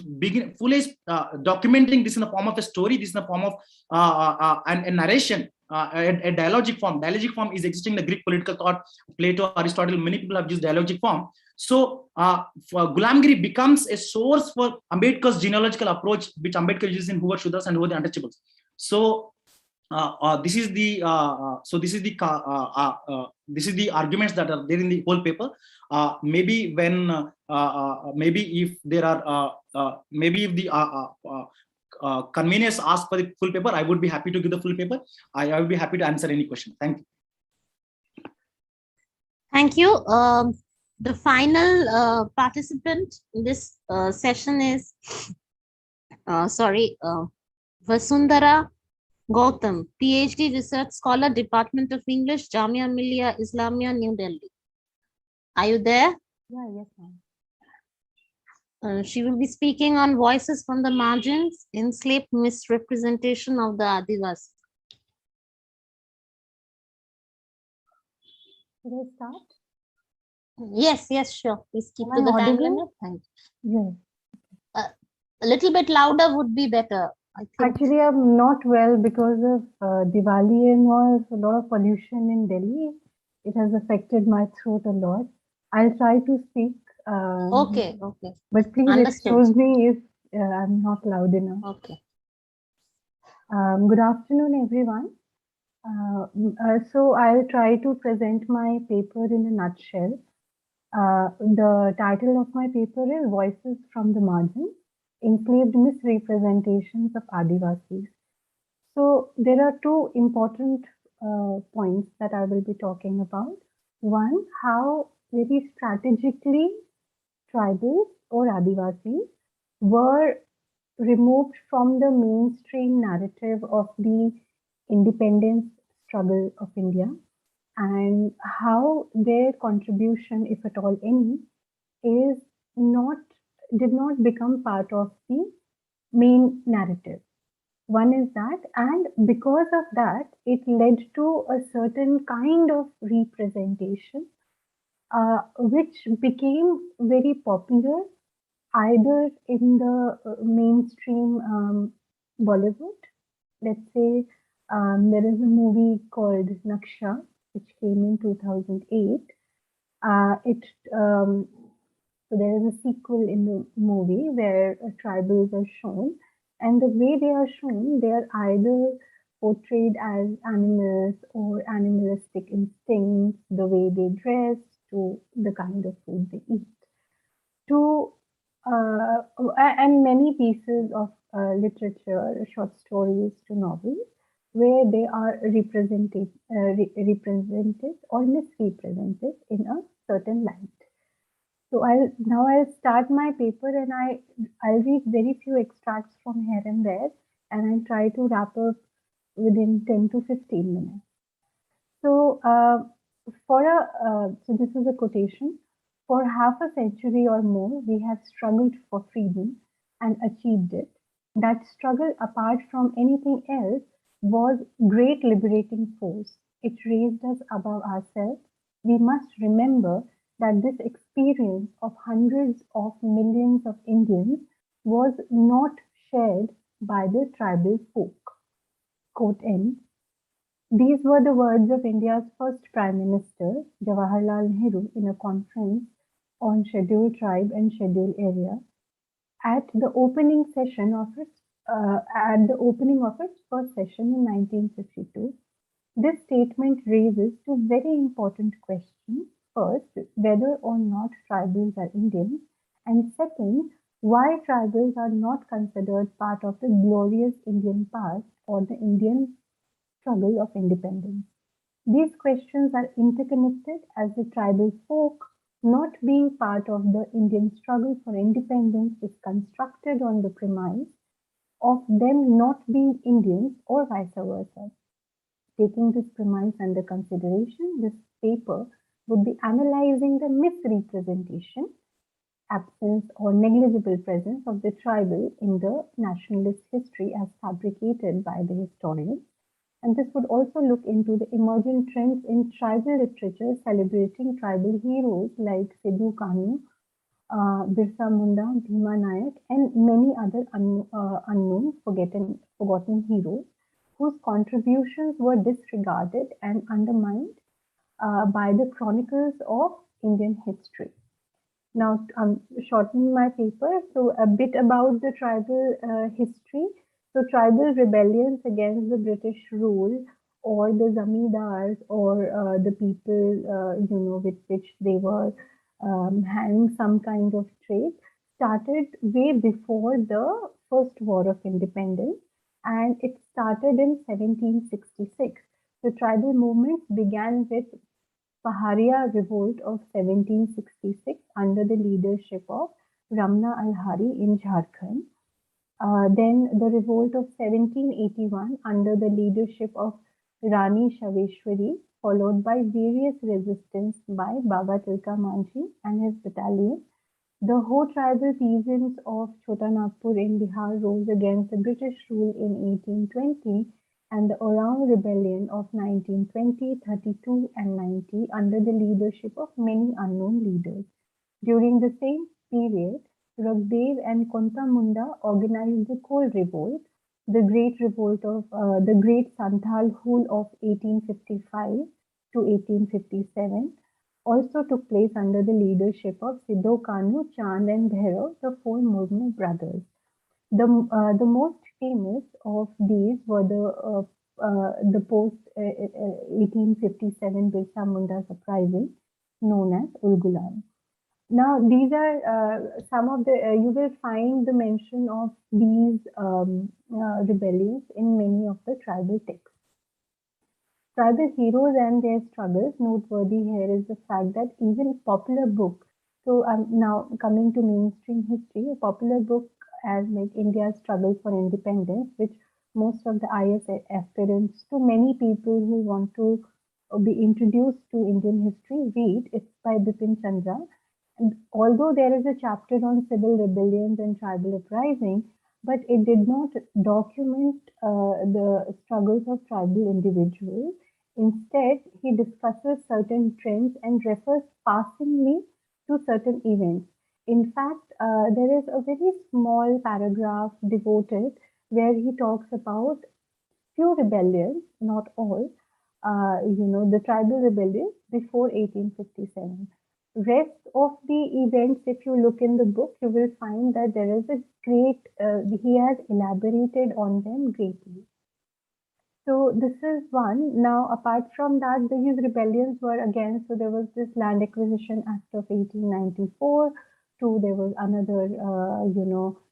documenting this in the form of a story, this in the form of a narration, a dialogic form. Dialogic form is existing in the Greek political thought, Plato, Aristotle, many people have used dialogic form. So Gulamgiri becomes a source for Ambedkar's genealogical approach, which Ambedkar uses in who were Shudras and who were the untouchables. So this is the arguments that are there in the whole paper. Maybe when maybe if there are maybe if the conveners ask for the full paper, I would be happy to give the full paper. I would be happy to answer any question. Thank you. Thank you. The final participant in this session is Vasundhara Gautam, PhD Research Scholar, Department of English, Jamia Millia Islamia, New Delhi. Are you there? Yeah, yes, ma'am. She will be speaking on voices from the margins, enslaved misrepresentation of the Adivasi. Should I start? Yes, sure. Please keep Am to I the time audible? limit. Thank you. Yes. A little bit louder would be better, I think. Actually, I'm not well because of Diwali and was a lot of pollution in Delhi. It has affected my throat a lot. I'll try to speak. Okay. But please Understood. excuse me if I'm not loud enough. Okay. Good afternoon, everyone. So I'll try to present my paper in a nutshell. The title of my paper is Voices from the Margins, Enslaved Misrepresentations of Adivasis. So there are two important points that I will be talking about. One, how very strategically tribals or Adivasis were removed from the mainstream narrative of the independence struggle of India, and how their contribution, if at all any, did not become part of the main narrative. One is that, and because of that, it led to a certain kind of representation which became very popular either in the mainstream Bollywood. Let's say there is a movie called Naksha, which came in 2008. So there is a sequel in the movie where tribals are shown, and the way they are shown, they are either portrayed as animals or animalistic instincts, the way they dress, to the kind of food they eat, to and many pieces of literature, short stories to novels, where they are represented or misrepresented in a certain light. So I'll start my paper, and I'll read very few extracts from here and there, and I'll try to wrap up within 10 to 15 minutes. So so this is a quotation. For half a century or more, we have struggled for freedom and achieved it. That struggle, apart from anything else, was great liberating force. It raised us above ourselves. We must remember that this experience of hundreds of millions of Indians was not shared by the tribal folk. Quote end. These were the words of India's first Prime Minister, Jawaharlal Nehru, in a conference on scheduled tribe and scheduled area at the opening of its first session in 1952. This statement raises two very important questions. First, whether or not tribals are Indians, and second, why tribals are not considered part of the glorious Indian past or the Indian struggle of independence. These questions are interconnected, as the tribal folk, not being part of the Indian struggle for independence, is constructed on the premise of them not being Indians or vice versa. Taking this premise under consideration, this paper would be analyzing the misrepresentation, absence, or negligible presence of the tribal in the nationalist history as fabricated by the historians. And this would also look into the emergent trends in tribal literature celebrating tribal heroes like Sidhu Kanu, Birsa Munda, Bhima Nayak, and many other unknown, forgotten heroes whose contributions were disregarded and undermined by the chronicles of Indian history. Now, I'm shortening my paper, so a bit about the tribal history. So tribal rebellions against the British rule, or the zamindars, or the people, with which they were having some kind of trade, started way before the First War of Independence, and it started in 1766. The tribal movements began with Paharia Revolt of 1766 under the leadership of Ramna Alhari in Jharkhand. Then the revolt of 1781 under the leadership of Rani Shaveshwari, followed by various resistance by Baba Tilka Manjhi and his battalion. The Ho tribal peasants of Chota Nagpur in Bihar rose against the British rule in 1820 and the Oraon Rebellion of 1920, 32, and 90 under the leadership of many unknown leaders. During the same period, Ragdev and Konta Munda organized the Coal Revolt, the Great Revolt of the Great Santhal Hul of 1855 to 1857, also took place under the leadership of Sidho Kanu, Chand, and Bhairav, the four Murmu brothers. The most famous of these were the post 1857 Birsa Munda uprising, known as Ulgulan. Now, these are some of the, you will find the mention of these rebellions in many of the tribal texts. Tribal heroes and their struggles, noteworthy here is the fact that even popular book, so now coming to mainstream history, a popular book as like India's struggle for independence, which most of the IS aspirants, to many people who want to be introduced to Indian history, read. It's by Bipin Chandra. And although there is a chapter on civil rebellions and tribal uprising, but it did not document the struggles of tribal individuals. Instead, he discusses certain trends and refers passingly to certain events. In fact, there is a very small paragraph devoted where he talks about few rebellions, not all, the tribal rebellions before 1857. Rest of the events, if you look in the book, you will find that there is a great, he has elaborated on them greatly. So this is one. Now, apart from that, these rebellions were again, so there was this Land Acquisition Act of 1894, there was another,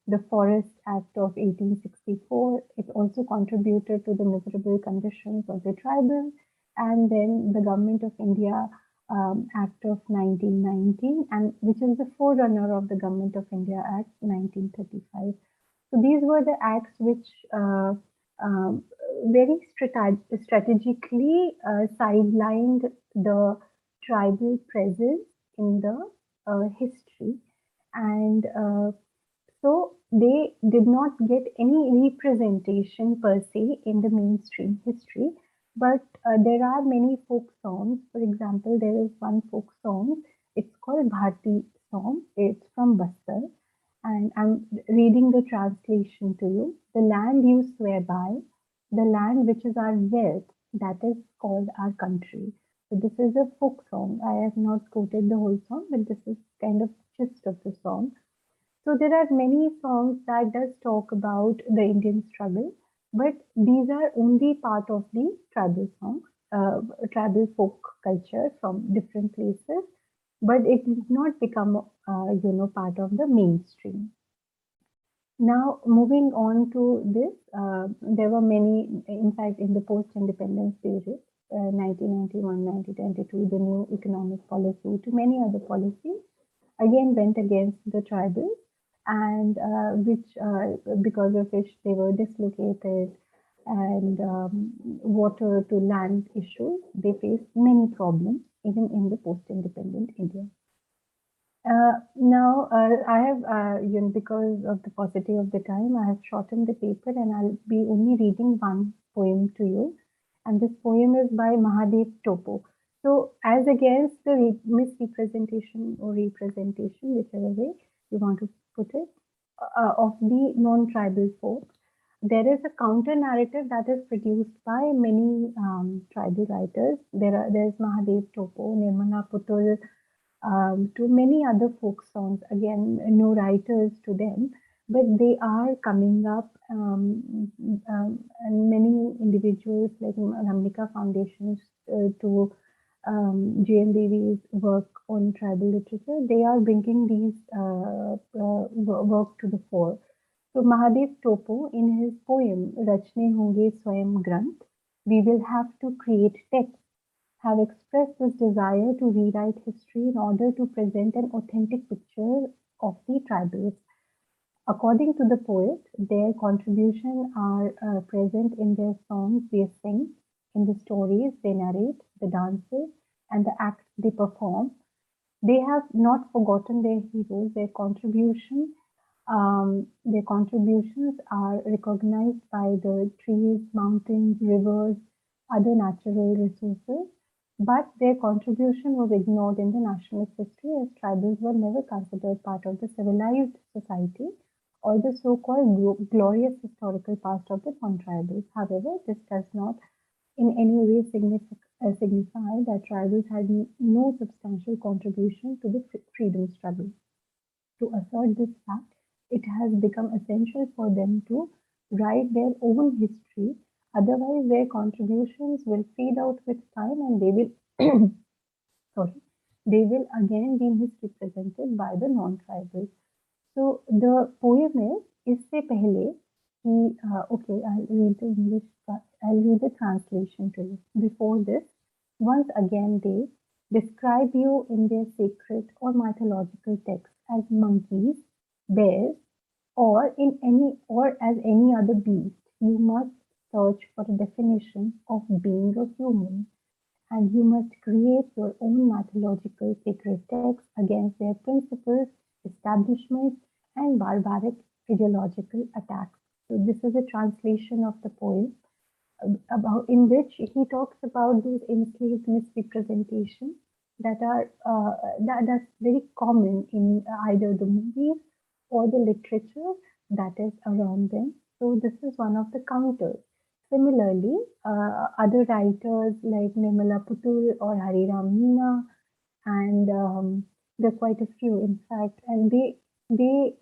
the Forest Act of 1864. It also contributed to the miserable conditions of the tribal. And then the Government of India Act of 1919, and which is the forerunner of the Government of India Act 1935. So these were the acts which very strategically sidelined the tribal presence in the history, and so they did not get any representation per se in the mainstream history. But there are many folk songs. For example, there is one folk song. It's called Bharti song. It's from Bastar. And I'm reading the translation to you. The land you swear by, the land which is our wealth, that is called our country. So this is a folk song. I have not quoted the whole song, but this is kind of gist of the song. So there are many songs that does talk about the Indian struggle, but these are only part of the tribal songs, tribal folk culture from different places, but it did not become, part of the mainstream. Now, moving on to this, there were many, in fact, in the post-independence period, 1991, 1922, the new economic policy, to many other policies, again went against the tribals, and because of which they were dislocated, and water to land issues, they faced many problems even in the post-independent India. Now, I have, because of the paucity of the time, I have shortened the paper and I'll be only reading one poem to you. And this poem is by Mahadev Topo. So, as against the misrepresentation or representation, whichever way you want to put it, of the non-tribal folks, there is a counter narrative that is produced by many tribal writers. There's Mahadev Topo, Nirmala Putul, to many other folk songs. Again, no writers to them, but they are coming up, and many individuals like Ramlika Foundations to J.M. Devi's work on tribal literature, they are bringing these work to the fore. So Mahadev Topo, in his poem Rachne Honge Swayam Granth, we will have to create text, have expressed this desire to rewrite history in order to present an authentic picture of the tribals. According to the poet, their contributions are present in their songs they sing, in the stories they narrate, the dances, and the acts they perform. They have not forgotten their heroes, their contribution Their contributions are recognized by the trees, mountains, rivers, other natural resources, but their contribution was ignored in the nationalist history as tribals were never considered part of the civilized society or the so-called glorious historical past of the non-tribals. However, this does not in any way signify that tribals had no substantial contribution to the freedom struggle. To assert this fact, it has become essential for them to write their own history. Otherwise, their contributions will fade out with time and they will, sorry, they will again be misrepresented by the non-tribals. So the poem is Isse Pehle, okay, I'll read the English, I'll read the translation to you. Before this, once again they describe you in their sacred or mythological texts as monkeys, bears, or as any other beast. You must search for a definition of being a human, and you must create your own mythological sacred texts against their principles, establishments, and barbaric ideological attacks. So this is a translation of the poem in which he talks about these enslaved misrepresentations that are that's very common in either the movies or the literature that is around them. So this is one of the counters. Similarly, other writers like Nirmala Putul or Hariram Meena, and there are quite a few, in fact, and they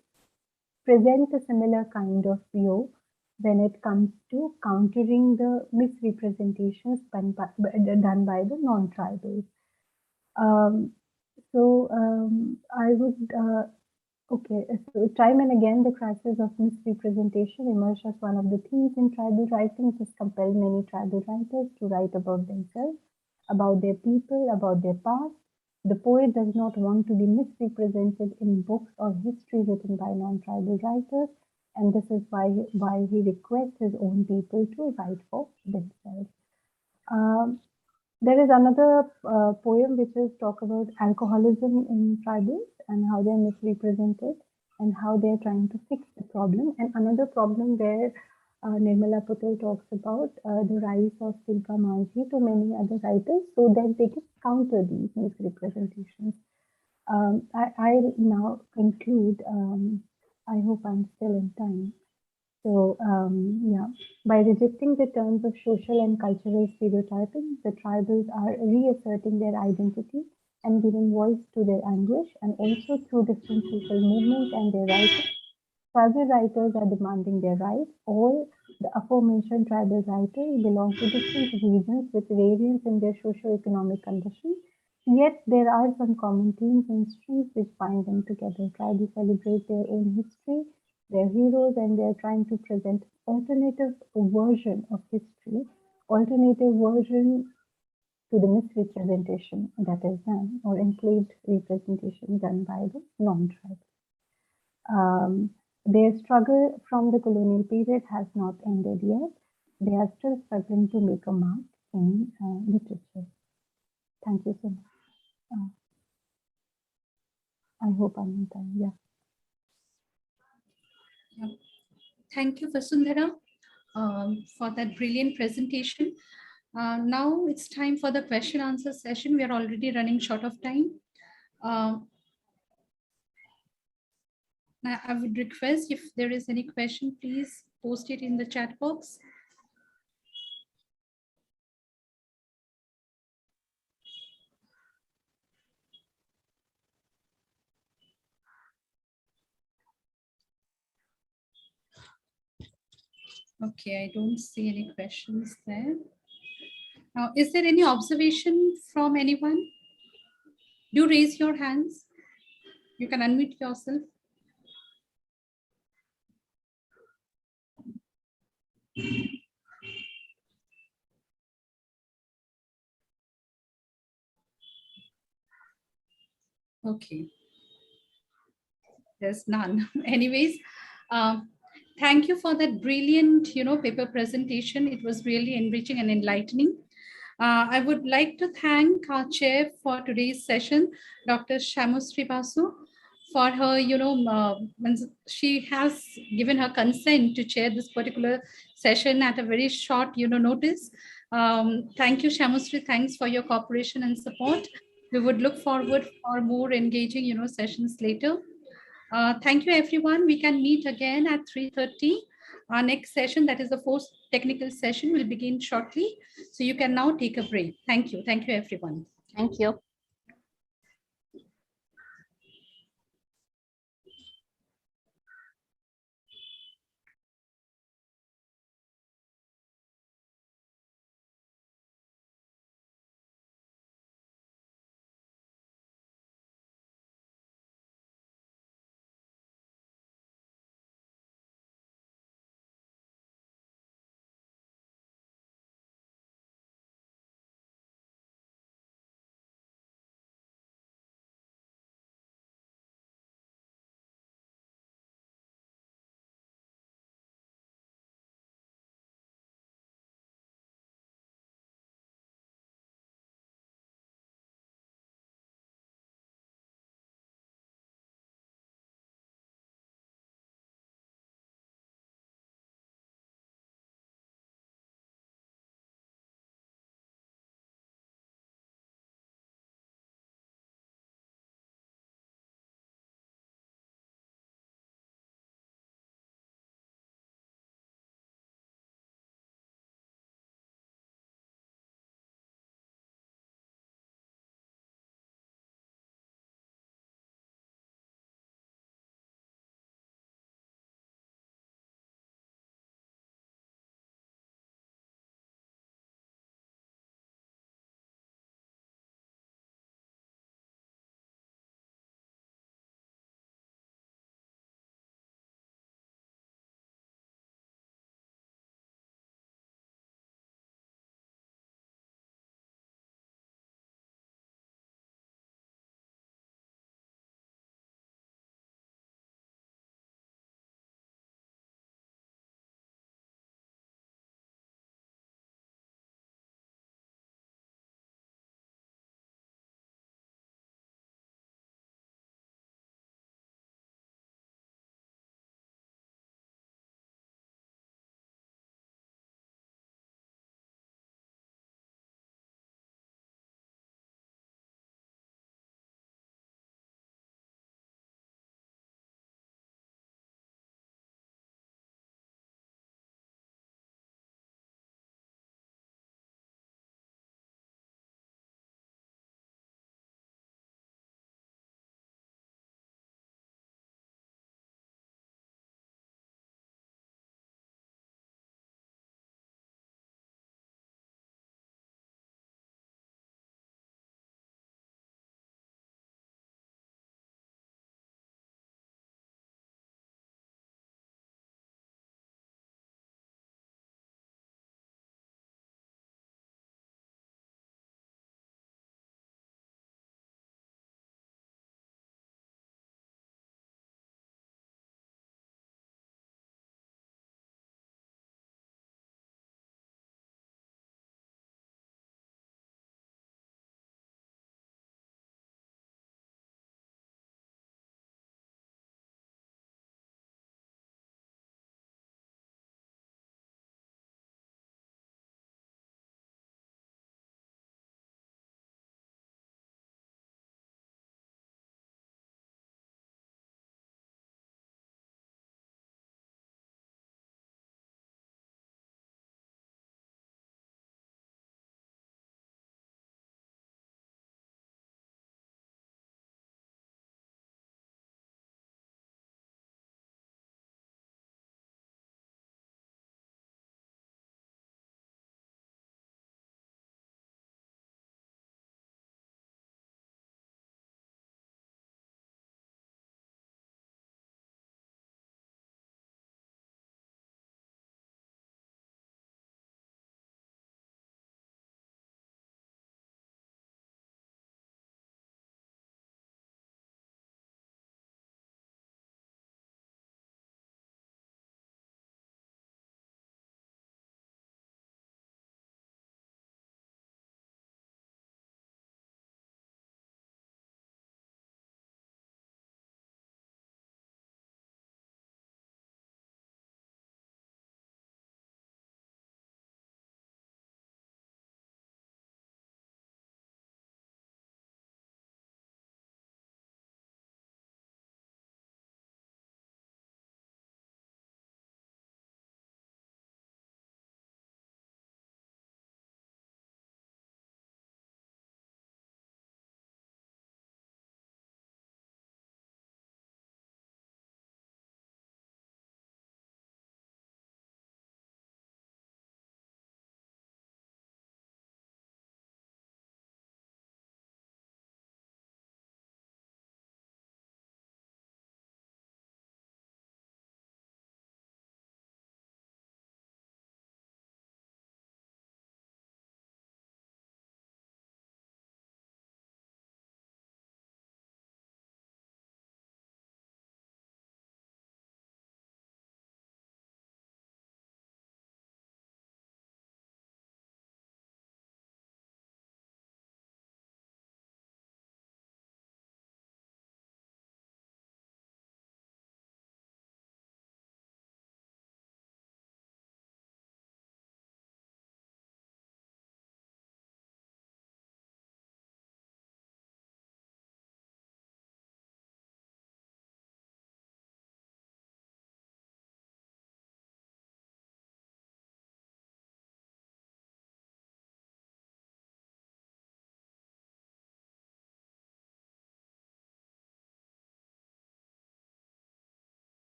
present a similar kind of view when it comes to countering the misrepresentations done by the non-tribals. I would okay, so time and again, the crisis of misrepresentation emerged as one of the themes in tribal writing. It has compelled many tribal writers to write about themselves, about their people, about their past. The poet does not want to be misrepresented in books or history written by non-tribal writers, and this is why he requests his own people to write for themselves. There is another poem which is talk about alcoholism in tribals and how they're misrepresented and how they're trying to fix the problem. And another problem where Nirmala Putul talks about the rise of Tilka Manjhi to many other writers so that they can counter these misrepresentations. I'll now conclude. I hope I'm still in time. So, yeah, by rejecting the terms of social and cultural stereotyping, the tribals are reasserting their identity and giving voice to their anguish, and also through different social movements and their writing. Tribal writers are demanding their rights. All the aforementioned tribal writers belong to different regions with variance in their socio-economic conditions. Yet there are some common themes and streams which bind them together. Tribals celebrate their own history, their heroes, and they're trying to present alternative version of history, alternative version to the misrepresentation that is done, or enslaved representation done by the non-tribal. Their struggle from the colonial period has not ended yet. They are still struggling to make a mark in literature. Thank you so much. I hope I'm in time. Yeah. Thank you, Vasundhara, for that brilliant presentation. Now it's time for the question answer session. We are already running short of time. Now I would request if there is any question, please post it in the chat box. Okay, I don't see any questions there. Now, is there any observation from anyone? Do raise your hands. You can unmute yourself. Okay. There's none. Anyways, thank you for that brilliant, paper presentation. It was really enriching and enlightening. I would like to thank our chair for today's session, Dr. Shamusri Basu, for her, when she has given her consent to chair this particular session at a very short, notice. Thank you, Shamusri. Thanks for your cooperation and support. We would look forward for more engaging, sessions later. Thank you, everyone. We can meet again at 3:30. Our next session, that is the fourth technical session, will begin shortly. So you can now take a break. Thank you. Thank you, everyone. Thank you.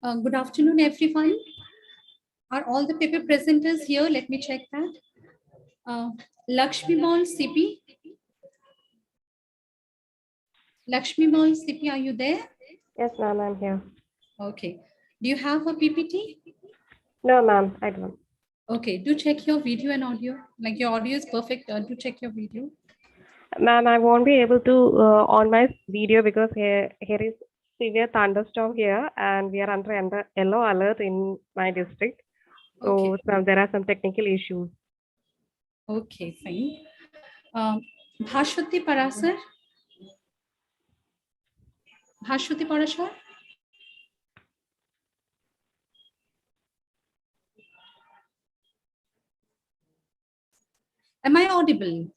Good afternoon, everyone. Are all the paper presenters here? Let me check that. Lakshmi Mall CP. Lakshmi Mall CP, are you there? Yes, ma'am, I'm here. Okay. Do you have a PPT? No, ma'am, I don't. Okay. Do check your video and audio. Like your audio is perfect. Do check your video. Ma'am, I won't be able to on my video because here is severe thunderstorm here and we are under yellow alert in my district. So there are some technical issues. Okay, fine. Bhashwati Parasar. Bhashwati Parasar. Am I audible?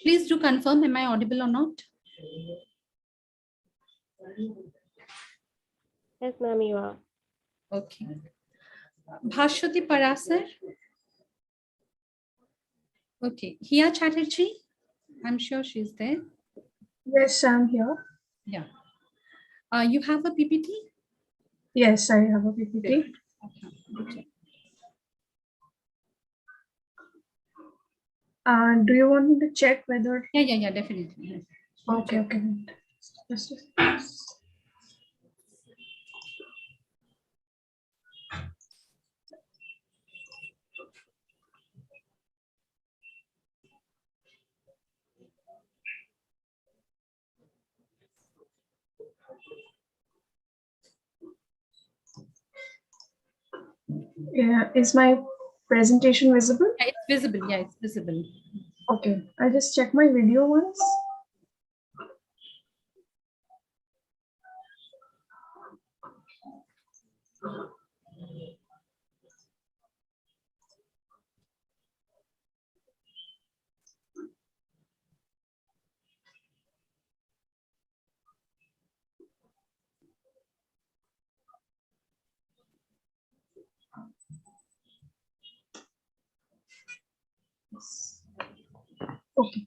Please do confirm, am I audible or not? Yes, ma'am, you are. Okay. Bhashwati Parasar. Okay. Hiya Chatterjee. I'm sure she's there. Yes, I'm here. Yeah. You have a PPT? Yes, I have a PPT. Okay. Do you want me to check whether? Yeah, definitely. Yes. Okay. Just a second. Yeah, is my presentation visible? Yeah, it's visible. Yeah, it's visible. Okay, I just check my video once. Okay.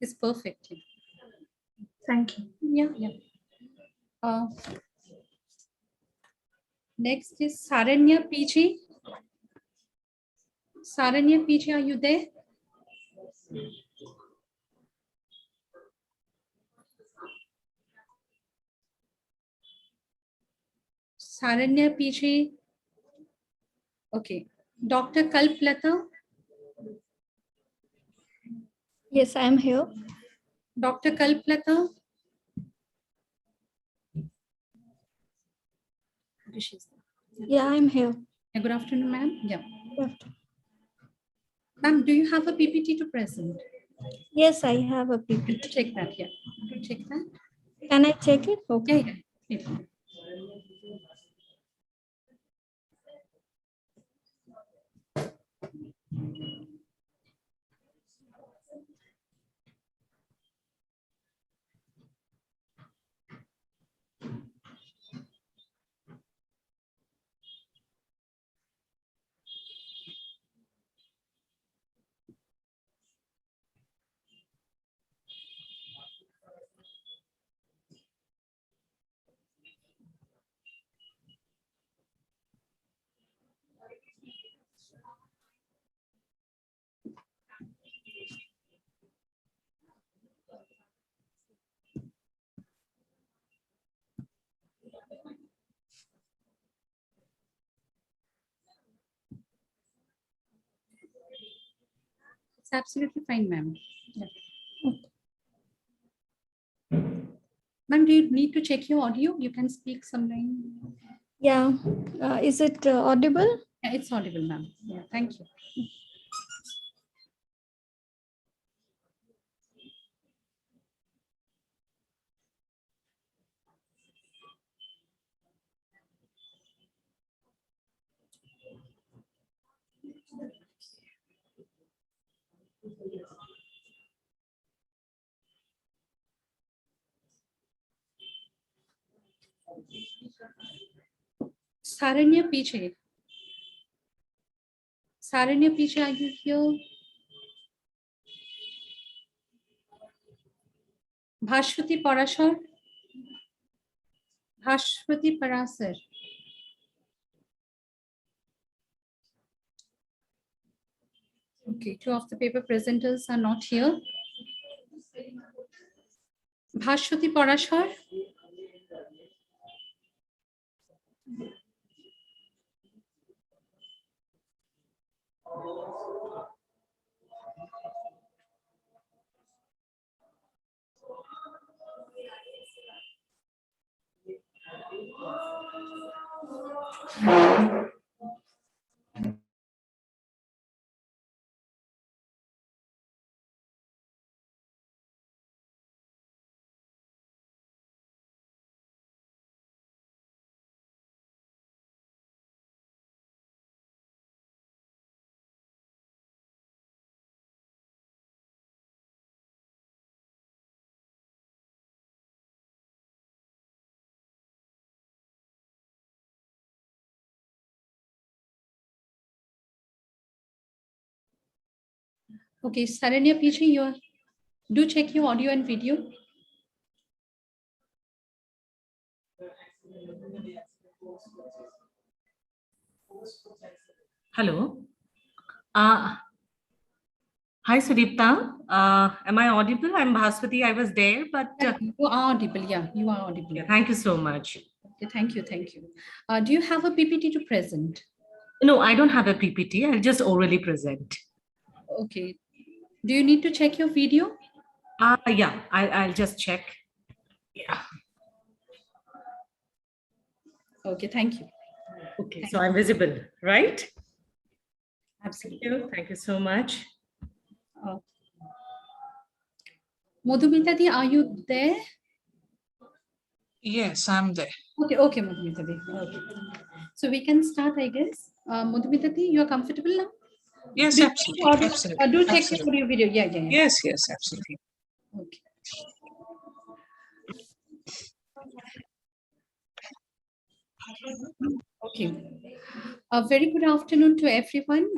It's perfect. Thank you. Yeah. Next is Saranya PG. Saranya PG, are you there? Saranya PG. Okay. Dr. Kalplata. Yes, I am here. Dr. Kalplata. Yeah, I'm here. Yeah, good afternoon, ma'am. Yeah. Good afternoon. Ma'am, do you have a PPT to present? Yes, I have a PPT. Check that, yeah. Check that. Can I check it? Okay. Yeah. It's absolutely fine, ma'am. Yeah. Ma'am, do you need to check your audio? You can speak sometime. Yeah. Is it audible? Yeah, it's audible, ma'am. Yeah, thank you. Saranya PJ. Saranya PJ, are you here? Bhashwati Parashar. Bhashwati Parasar. Okay, two of the paper presenters are not here. Bhashwati Parashar. Okay, Saranya Pichi, do check your audio and video. Hello. Hi, Sudipta. Am I audible? I'm Bhaswati. I was there, but... You are audible. Yeah, you are audible. Yeah, thank you so much. Okay, thank you. Thank you. Do you have a PPT to present? No, I don't have a PPT. I'll just orally present. Okay. Do you need to check your video? Yeah, I'll just check. Yeah. Okay, thank you. Okay, so I'm visible, right? Absolutely. Thank you so much. Madhumita Di, are you there? Yes, I'm there. Okay, Madhumita Di. Okay. So we can start, I guess. Madhumita Di, you are comfortable now? Yes, Do absolutely. Absolutely. do check Absolutely. your video. Yeah. Yes, absolutely. Okay. Okay. A very good afternoon to everyone.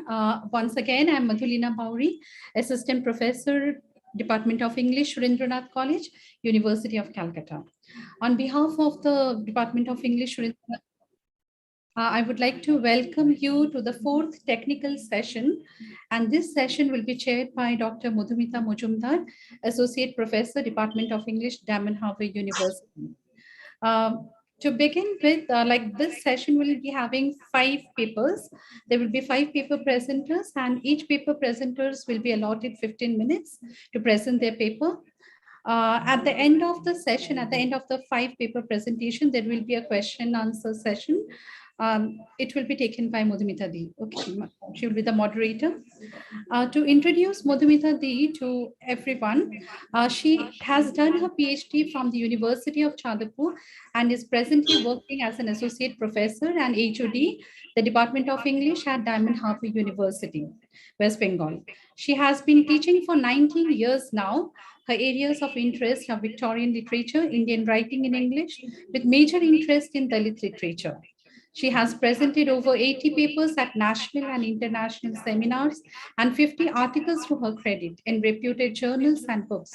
Once again, I'm Madhulina Bauri, Assistant Professor, Department of English, Surendranath College, University of Calcutta. On behalf of the Department of English, I would like to welcome you to the fourth technical session. And this session will be chaired by Dr. Madhumita Mujumdar, Associate Professor, Department of English, Daman-Harvey University. To begin with, this session will be having 5 papers. There will be 5 paper presenters, and each paper presenters will be allotted 15 minutes to present their paper. At the end of the session, at the end of the 5 paper presentation, there will be a question answer session. It will be taken by Madhumita Di. Okay, she will be the moderator. To introduce Madhumita Di to everyone, she has done her PhD from the University of Chandipur and is presently working as an associate professor and HOD, the Department of English at Diamond-Harvey University, West Bengal. She has been teaching for 19 years now. Her areas of interest are Victorian literature, Indian writing in English, with major interest in Dalit literature. She has presented over 80 papers at national and international seminars and 50 articles to her credit in reputed journals and books.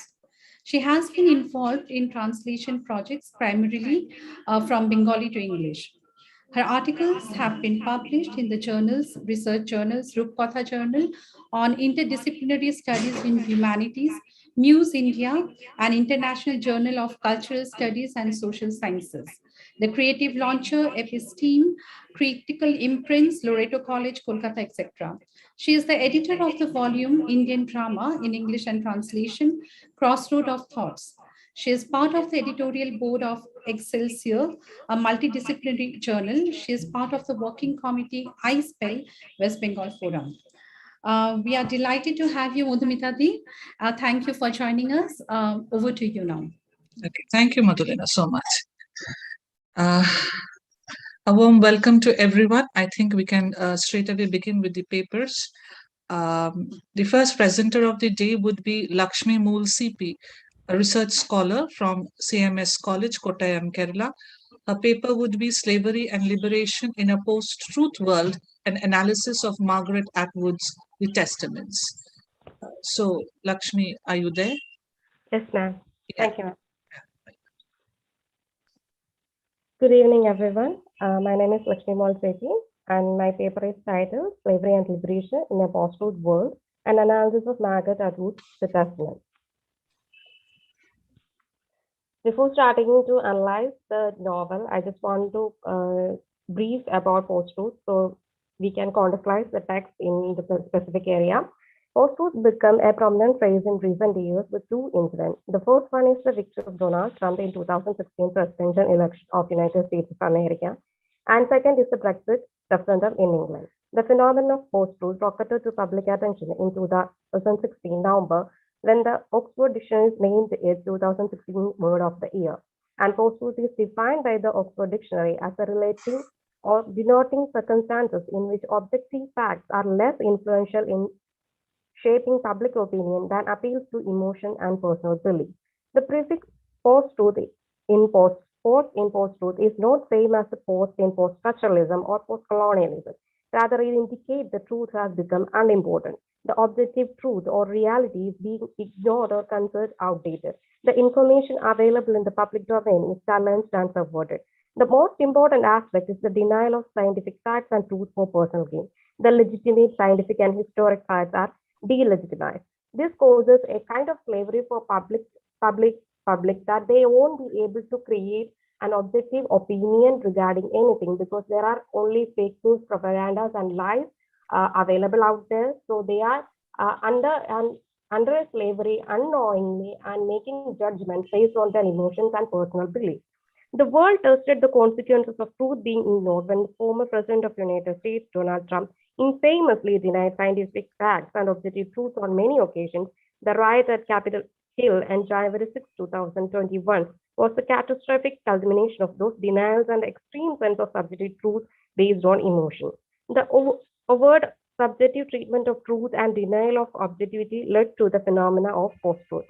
She has been involved in translation projects primarily from Bengali to English. Her articles have been published in the journals, research journals, Rupkatha Journal on interdisciplinary studies in humanities, Muse India, and International Journal of Cultural Studies and Social Sciences. The Creative Launcher, Episteme, Critical Imprints, Loreto College, Kolkata, etc. She is the editor of the volume Indian Drama in English and Translation, Crossroad of Thoughts. She is part of the editorial board of Excelsior, a multidisciplinary journal. She is part of the working committee iSpell West Bengal Forum. We are delighted to have you, Madhumita Di. Thank you for joining us. Over to you now. Okay, thank you, Madhulina, so much. A warm welcome to everyone. I think we can straight away begin with the papers. The first presenter of the day would be Lakshmi Mool CP, a research scholar from CMS College, Kottayam, Kerala. Her paper would be Slavery and Liberation in a Post-Truth World, an analysis of Margaret Atwood's The Testaments. So, Lakshmi, are you there? Yes, ma'am. Yeah. Thank you, ma'am. Good evening, everyone. My name is Lakshmi Sethi, and my paper is titled Slavery and Liberation in a Post-Truth World, an analysis of Margaret Atwood's The Testament. Before starting to analyze the novel, I just want to brief about post-truth so we can contextualize the text in the specific area. Post-truth become a prominent phrase in recent years with two incidents. The first one is the victory of Donald Trump in 2016 presidential election of United States of America. And second is the Brexit referendum in England. The phenomenon of post-truth rocketed to public attention in 2016 November when the Oxford Dictionary named it 2016 Word of the Year. And post-truth is defined by the Oxford Dictionary as a relating or denoting circumstances in which objective facts are less influential in shaping public opinion than appeals to emotion and personal belief. The prefix post-truth in post-truth is not same as the post in post-structuralism or post-colonialism. Rather, it indicates the truth has become unimportant. The objective truth or reality is being ignored or considered outdated. The information available in the public domain is challenged and subverted. The most important aspect is the denial of scientific facts and truth for personal gain. The legitimate scientific and historic facts are delegitimized. This causes a kind of slavery for public that they won't be able to create an objective opinion regarding anything because there are only fake news, propagandas, and lies available out there. So they are under a slavery unknowingly and making judgments based on their emotions and personal beliefs. The world tested the consequences of truth being ignored when the former president of the United States, Donald Trump, infamously denied scientific facts and objective truths on many occasions. The riot at Capitol Hill on January 6, 2021 was the catastrophic culmination of those denials and the extreme sense of subjective truth based on emotion. The overt subjective treatment of truth and denial of objectivity led to the phenomena of post-truth.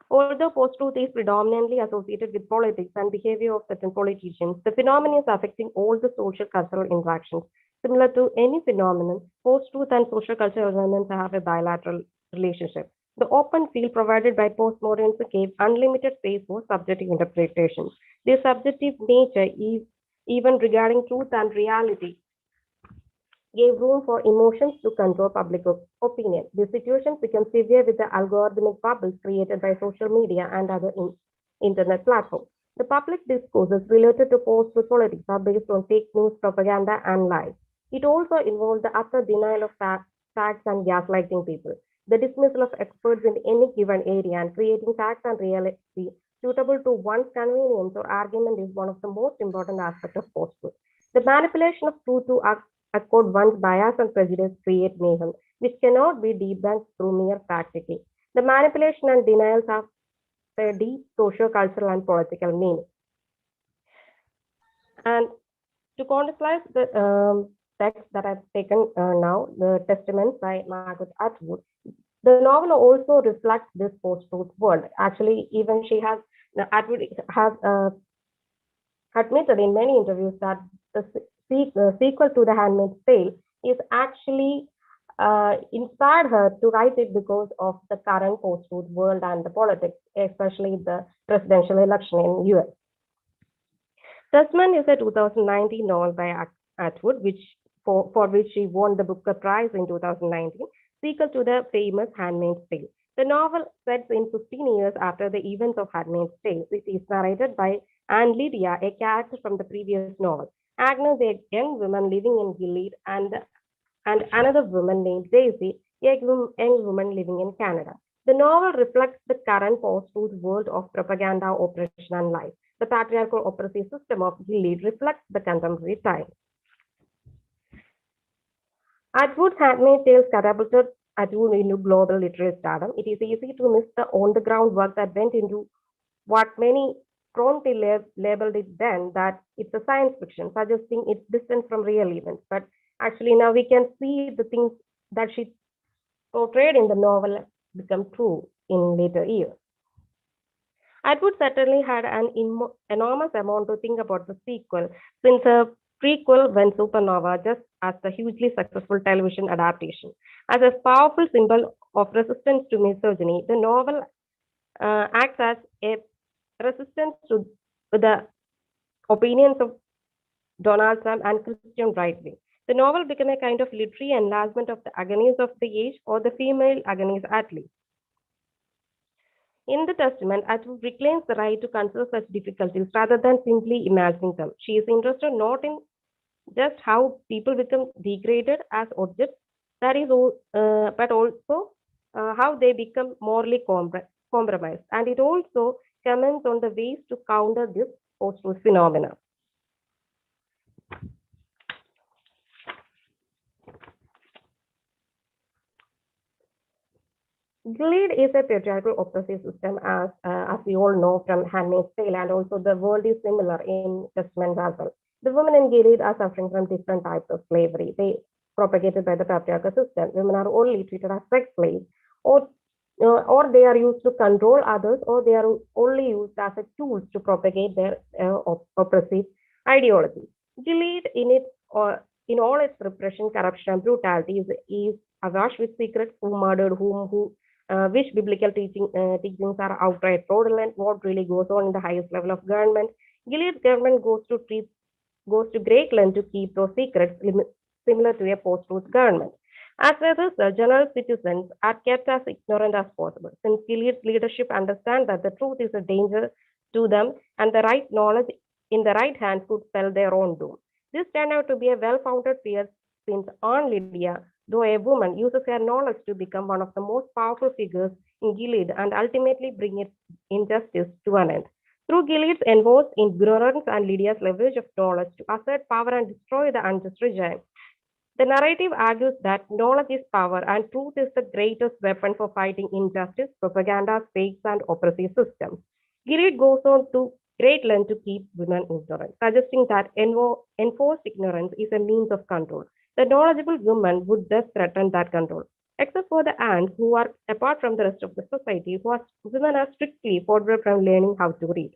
Although post-truth is predominantly associated with politics and behavior of certain politicians, the phenomenon is affecting all the social cultural interactions. Similar to any phenomenon, post-truth and social cultural elements have a bilateral relationship. The open field provided by postmodernism gave unlimited space for subjective interpretations. Their subjective nature is even regarding truth and reality gave room for emotions to control public opinion. This situation became severe with the algorithmic bubbles created by social media and other internet platforms. The public discourses related to post-truth politics are based on fake news, propaganda, and lies. It also involved the utter denial of facts and gaslighting people, the dismissal of experts in any given area, and creating facts and reality suitable to one's convenience or argument is one of the most important aspects of post-truth. The manipulation of truth to accord one's bias and prejudice create mayhem, which cannot be debunked through mere fact-checking. The manipulation and denials have a deep social, cultural, and political meaning. And to contextualize the text that I've taken now, The Testament by Margaret Atwood, the novel also reflects this post-truth world. Actually, even Atwood has admitted in many interviews that the sequel to The Handmaid's Tale is actually inspired her to write it because of the current post-truth world and the politics, especially the presidential election in US. Testament is a 2019 novel by Atwood, for which she won the Booker Prize in 2019, sequel to the famous Handmaid's Tale. The novel sets in 15 years after the events of Handmaid's Tale. It is narrated by Anne Lydia, a character from the previous novel. Agnes, a young woman living in Gilead, and another woman named Daisy, a young woman living in Canada. The novel reflects the current post-truth world of propaganda, oppression, and lies. The patriarchal oppressive system of Gilead reflects the contemporary time. Atwood's Handmaid's Tale catapulted Atwood into global literary stardom. It is easy to miss the on-the-ground work that went into what many promptly labeled it then, that it's a science fiction, suggesting it's distant from real events. But actually now we can see the things that she portrayed in the novel become true in later years. Atwood certainly had an enormous amount to think about the sequel, since a prequel went supernova just as the hugely successful television adaptation. As a powerful symbol of resistance to misogyny, the novel acts as a resistance to the opinions of Donald Trump and Christian right wing. The novel became a kind of literary enlargement of the agonies of the age or the female agonies at least. In the Testament, Atwood reclaims the right to consider such difficulties rather than simply imagining them. She is interested not in just how people become degraded as objects, but also how they become morally compromised. And it also comments on the ways to counter this post-truth phenomena. Gilead is a patriarchal oppressive system, as we all know from Handmaid's Tale, and also the world is similar in Testament as well. The women in Gilead are suffering from different types of slavery. They propagated by the patriarchal system. Women are only treated as sex slaves, or they are used to control others, or they are only used as a tools to propagate their oppressive ideology. Gilead, in all its repression, corruption, and brutality, is awash with secrets: who murdered whom, which biblical teachings are outright fraudulent, what really goes on in the highest level of government. Gilead's government goes to great length to keep those secrets, similar to a post-truth government. As a result, general citizens are kept as ignorant as possible, since Gilead's leadership understand that the truth is a danger to them, and the right knowledge in the right hands could spell their own doom. This turned out to be a well-founded fear, since Aunt Lydia, though a woman, uses her knowledge to become one of the most powerful figures in Gilead and ultimately bring its injustice to an end. Through Gilead's enforced ignorance and Lydia's leverage of knowledge to assert power and destroy the unjust regime, the narrative argues that knowledge is power and truth is the greatest weapon for fighting injustice, propaganda, fakes, and oppressive systems. Gilead goes on to great length to keep women ignorant, suggesting that enforced ignorance is a means of control. The knowledgeable woman would thus threaten that control. Except for the ants, who are apart from the rest of the society, women are strictly forbidden from learning how to read.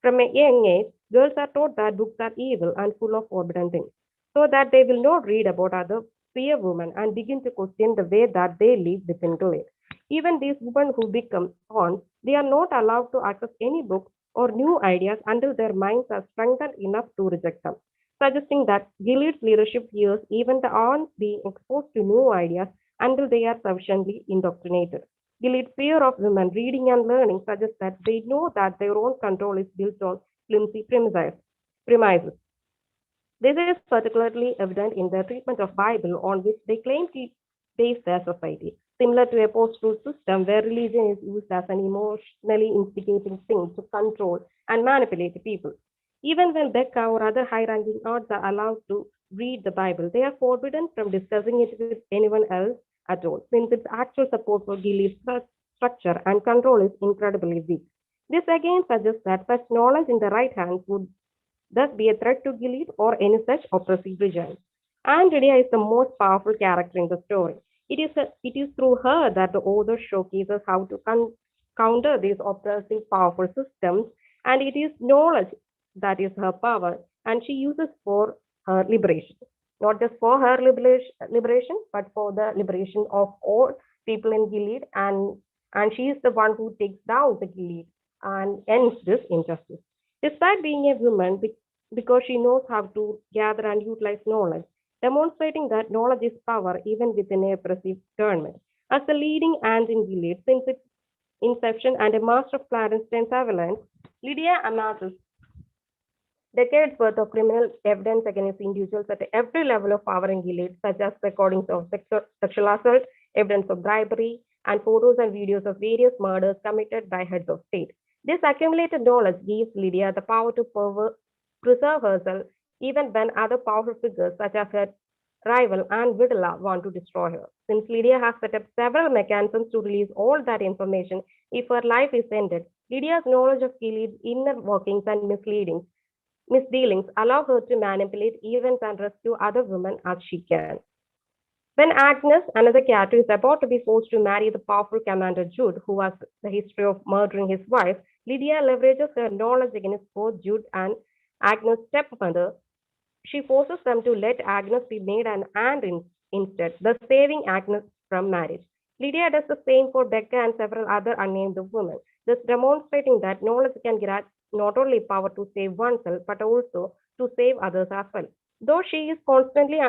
From a young age, girls are taught that books are evil and full of forbidden things, so that they will not read about other fear women and begin to question the way that they live within Gilead. Even these women who become aunts, they are not allowed to access any books or new ideas until their minds are strengthened enough to reject them, suggesting that Gilead's leadership fears even the aunts being exposed to new ideas until they are sufficiently indoctrinated. Gilead's fear of women reading and learning suggests that they know that their own control is built on flimsy premises. This is particularly evident in their treatment of Bible, on which they claim to base their society, similar to a post-truth system where religion is used as an emotionally instigating thing to control and manipulate people. Even when Becca or other high-ranking aunts are allowed to read the Bible, they are forbidden from discussing it with anyone else at all, since its actual support for Gilead's structure and control is incredibly weak. This again suggests that such knowledge in the right hands would thus be a threat to Gilead or any such oppressive regime. Aunt Lydia is the most powerful character in the story. It is through her that the author showcases how to counter these oppressive, powerful systems, and it is knowledge that is her power, and she uses for her liberation. Not just for her liberation, but for the liberation of all people in Gilead, and she is the one who takes down the Gilead and ends this injustice. Despite being a woman, because she knows how to gather and utilize knowledge, demonstrating that knowledge is power even within a oppressive government. As the leading aunt in Gilead since its inception and a master of clandestine surveillance, Lydia amasses decades worth of criminal evidence against individuals at every level of power in Gilead, such as recordings of sexual assault, evidence of bribery, and photos and videos of various murders committed by heads of state. This accumulated knowledge gives Lydia the power to preserve herself even when other powerful figures such as her rival Aunt Vidala want to destroy her. Since Lydia has set up several mechanisms to release all that information if her life is ended, Lydia's knowledge of Gilead's inner workings and misdealings allow her to manipulate events and rescue other women as she can. When Agnes, another character, is about to be forced to marry the powerful Commander Jude, who has the history of murdering his wife, Lydia leverages her knowledge against both Jude and Agnes' stepmother. She forces them to let Agnes be made an aunt instead, thus saving Agnes from marriage. Lydia does the same for Becca and several other unnamed women, thus demonstrating that knowledge can not only power to save oneself, but also to save others as well. Though she is constantly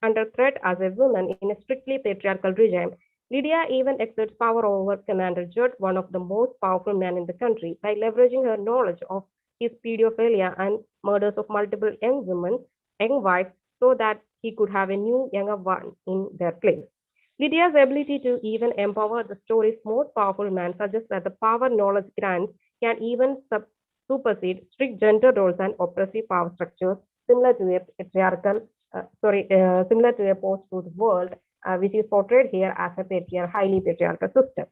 under threat as a woman in a strictly patriarchal regime, Lydia even exerts power over Commander Judd, one of the most powerful men in the country, by leveraging her knowledge of his pedophilia and murders of multiple young wives, so that he could have a new younger one in their place. Lydia's ability to even empower the story's most powerful man suggests that the power knowledge grants can even supersede strict gender roles and oppressive power structures similar to a similar to a post-truth world, which is portrayed here as a highly patriarchal system.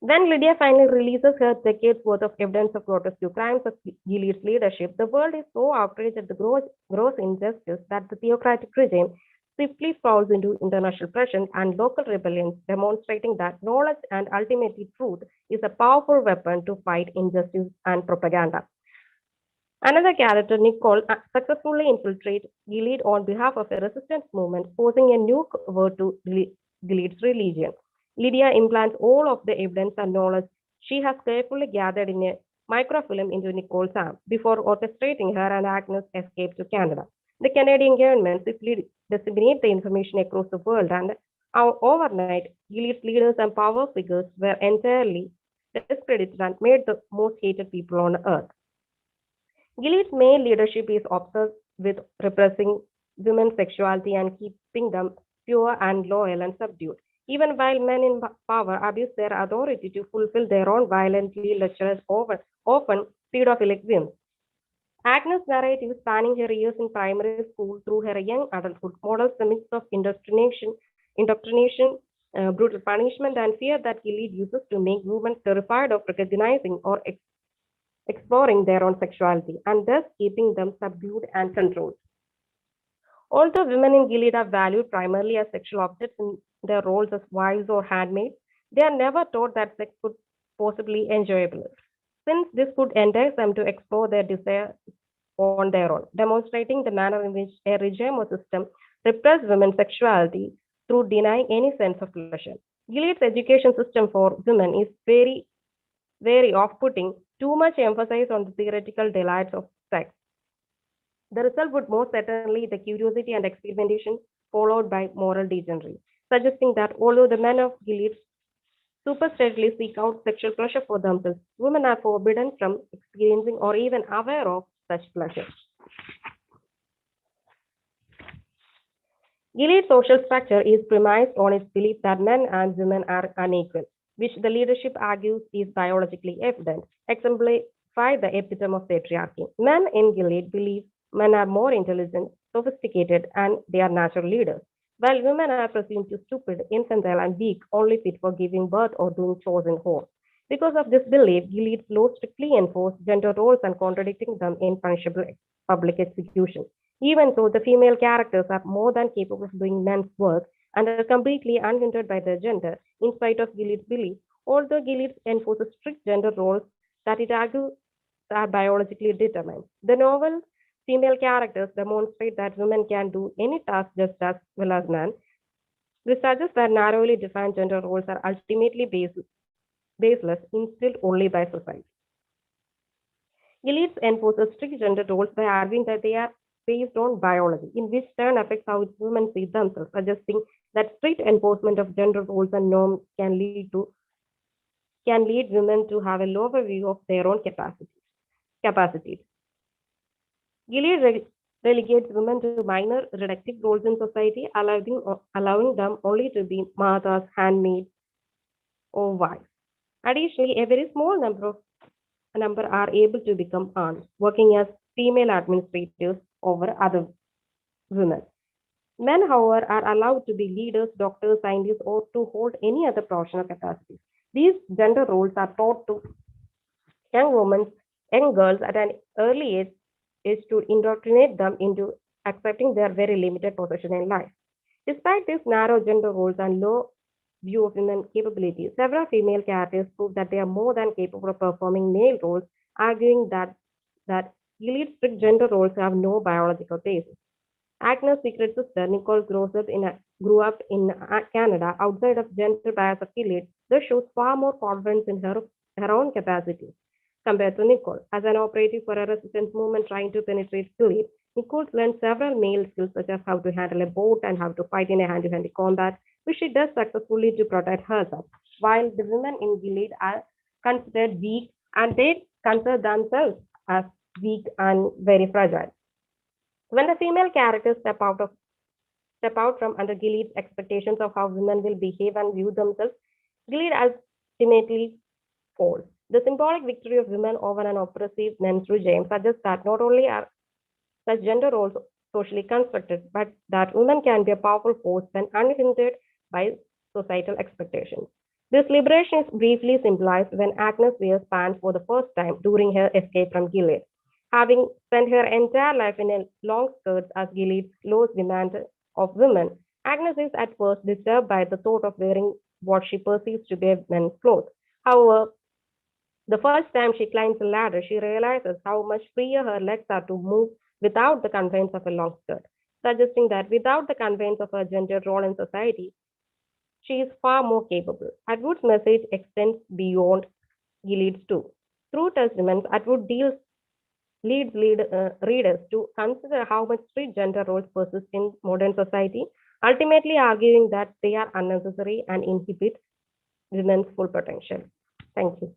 When Lydia finally releases her decades worth of evidence of grotesque crimes of Gilead's leadership, the world is so outraged at the gross injustice that the theocratic regime swiftly falls into international pressure and local rebellions, demonstrating that knowledge and ultimately truth is a powerful weapon to fight injustice and propaganda. Another character, Nicole, successfully infiltrates Gilead on behalf of a resistance movement, forcing a new word to Gilead's religion. Lydia implants all of the evidence and knowledge she has carefully gathered in a microfilm into Nicole's arm before orchestrating her and Agnes' escape to Canada. The Canadian government swiftly disseminated the information across the world, and overnight, Gilead's leaders and power figures were entirely discredited and made the most hated people on earth. Gilead's main leadership is obsessed with repressing women's sexuality and keeping them pure and loyal and subdued. Even while men in power abuse their authority to fulfill their own violently lecherous, often pedophilic whims. Agnes' narrative, spanning her years in primary school through her young adulthood, models the mix of indoctrination, brutal punishment, and fear that Gilead uses to make women terrified of recognizing or exploring their own sexuality, and thus keeping them subdued and controlled. Although women in Gilead are valued primarily as sexual objects in their roles as wives or handmaids, they are never taught that sex could possibly enjoyable, since this could entice them to explore their desires on their own, demonstrating the manner in which a regime or system repressed women's sexuality through denying any sense of pleasure. Gilead's education system for women is very off-putting, too much emphasis on the theoretical delights of sex. The result would most certainly be the curiosity and experimentation followed by moral degeneracy, suggesting that although the men of Gilead superstatedly seek out sexual pleasure for themselves, women are forbidden from experiencing or even aware of such pleasure. Gilead's social structure is premised on its belief that men and women are unequal, which the leadership argues is biologically evident, exemplify the epitome of patriarchy. Men in Gilead believe men are more intelligent, sophisticated, and they are natural leaders, while women are presumed to be stupid, infantile, and weak, only fit for giving birth or doing chores in home. Because of this belief, Gilead's laws strictly enforce gender roles and contradicting them in punishable public execution. Even so, the female characters are more than capable of doing men's work and are completely unhindered by their gender, in spite of Gilead's belief. Although Gilead enforces strict gender roles that it argues are biologically determined, the novel female characters demonstrate that women can do any task just as well as men. This suggests that narrowly defined gender roles are ultimately baseless, instilled only by society. Gilead enforces strict gender roles by arguing that they are based on biology, in which turn affects how women see themselves, suggesting that strict enforcement of gender roles and norms can lead women to have a lower view of their own capacities. Gilead relegates women to minor reductive roles in society, allowing them only to be mothers, handmaids, or wives. Additionally, a very small number are able to become aunts, working as female administrators over other women. Men, however, are allowed to be leaders, doctors, scientists, or to hold any other professional capacity. These gender roles are taught to young girls at an early age is to indoctrinate them into accepting their very limited position in life. Despite these narrow gender roles and low view of women's capabilities, several female characters prove that they are more than capable of performing male roles, arguing that Gilead's strict gender roles have no biological basis. Agnes' secret sister, Nicole, grew up in Canada outside of gender bias of Gilead, thus shows far more confidence in her own capacities. compared to Nicole. As an operative for a resistance movement trying to penetrate Gilead, Nicole learned several male skills such as how to handle a boat and how to fight in a hand-to-hand combat, which she does successfully to protect herself, while the women in Gilead are considered weak and they consider themselves as weak and very fragile. When the female characters step out from under Gilead's expectations of how women will behave and view themselves, Gilead ultimately falls. The symbolic victory of women over an oppressive men's regime suggests that not only are such gender roles socially constructed, but that women can be a powerful force when unhindered by societal expectations. This liberation is briefly symbolized when Agnes wears pants for the first time during her escape from Gilead. Having spent her entire life in a long skirts as Gilead's lowest demand of women, Agnes is at first disturbed by the thought of wearing what she perceives to be men's clothes. However, the first time she climbs a ladder, she realizes how much freer her legs are to move without the confines of a long skirt, suggesting that without the confines of her gendered role in society, she is far more capable. Atwood's message extends beyond Gilead's too. Through Testaments, Atwood leads readers to consider how much strict gender roles persist in modern society, ultimately arguing that they are unnecessary and inhibit women's full potential. Thank you.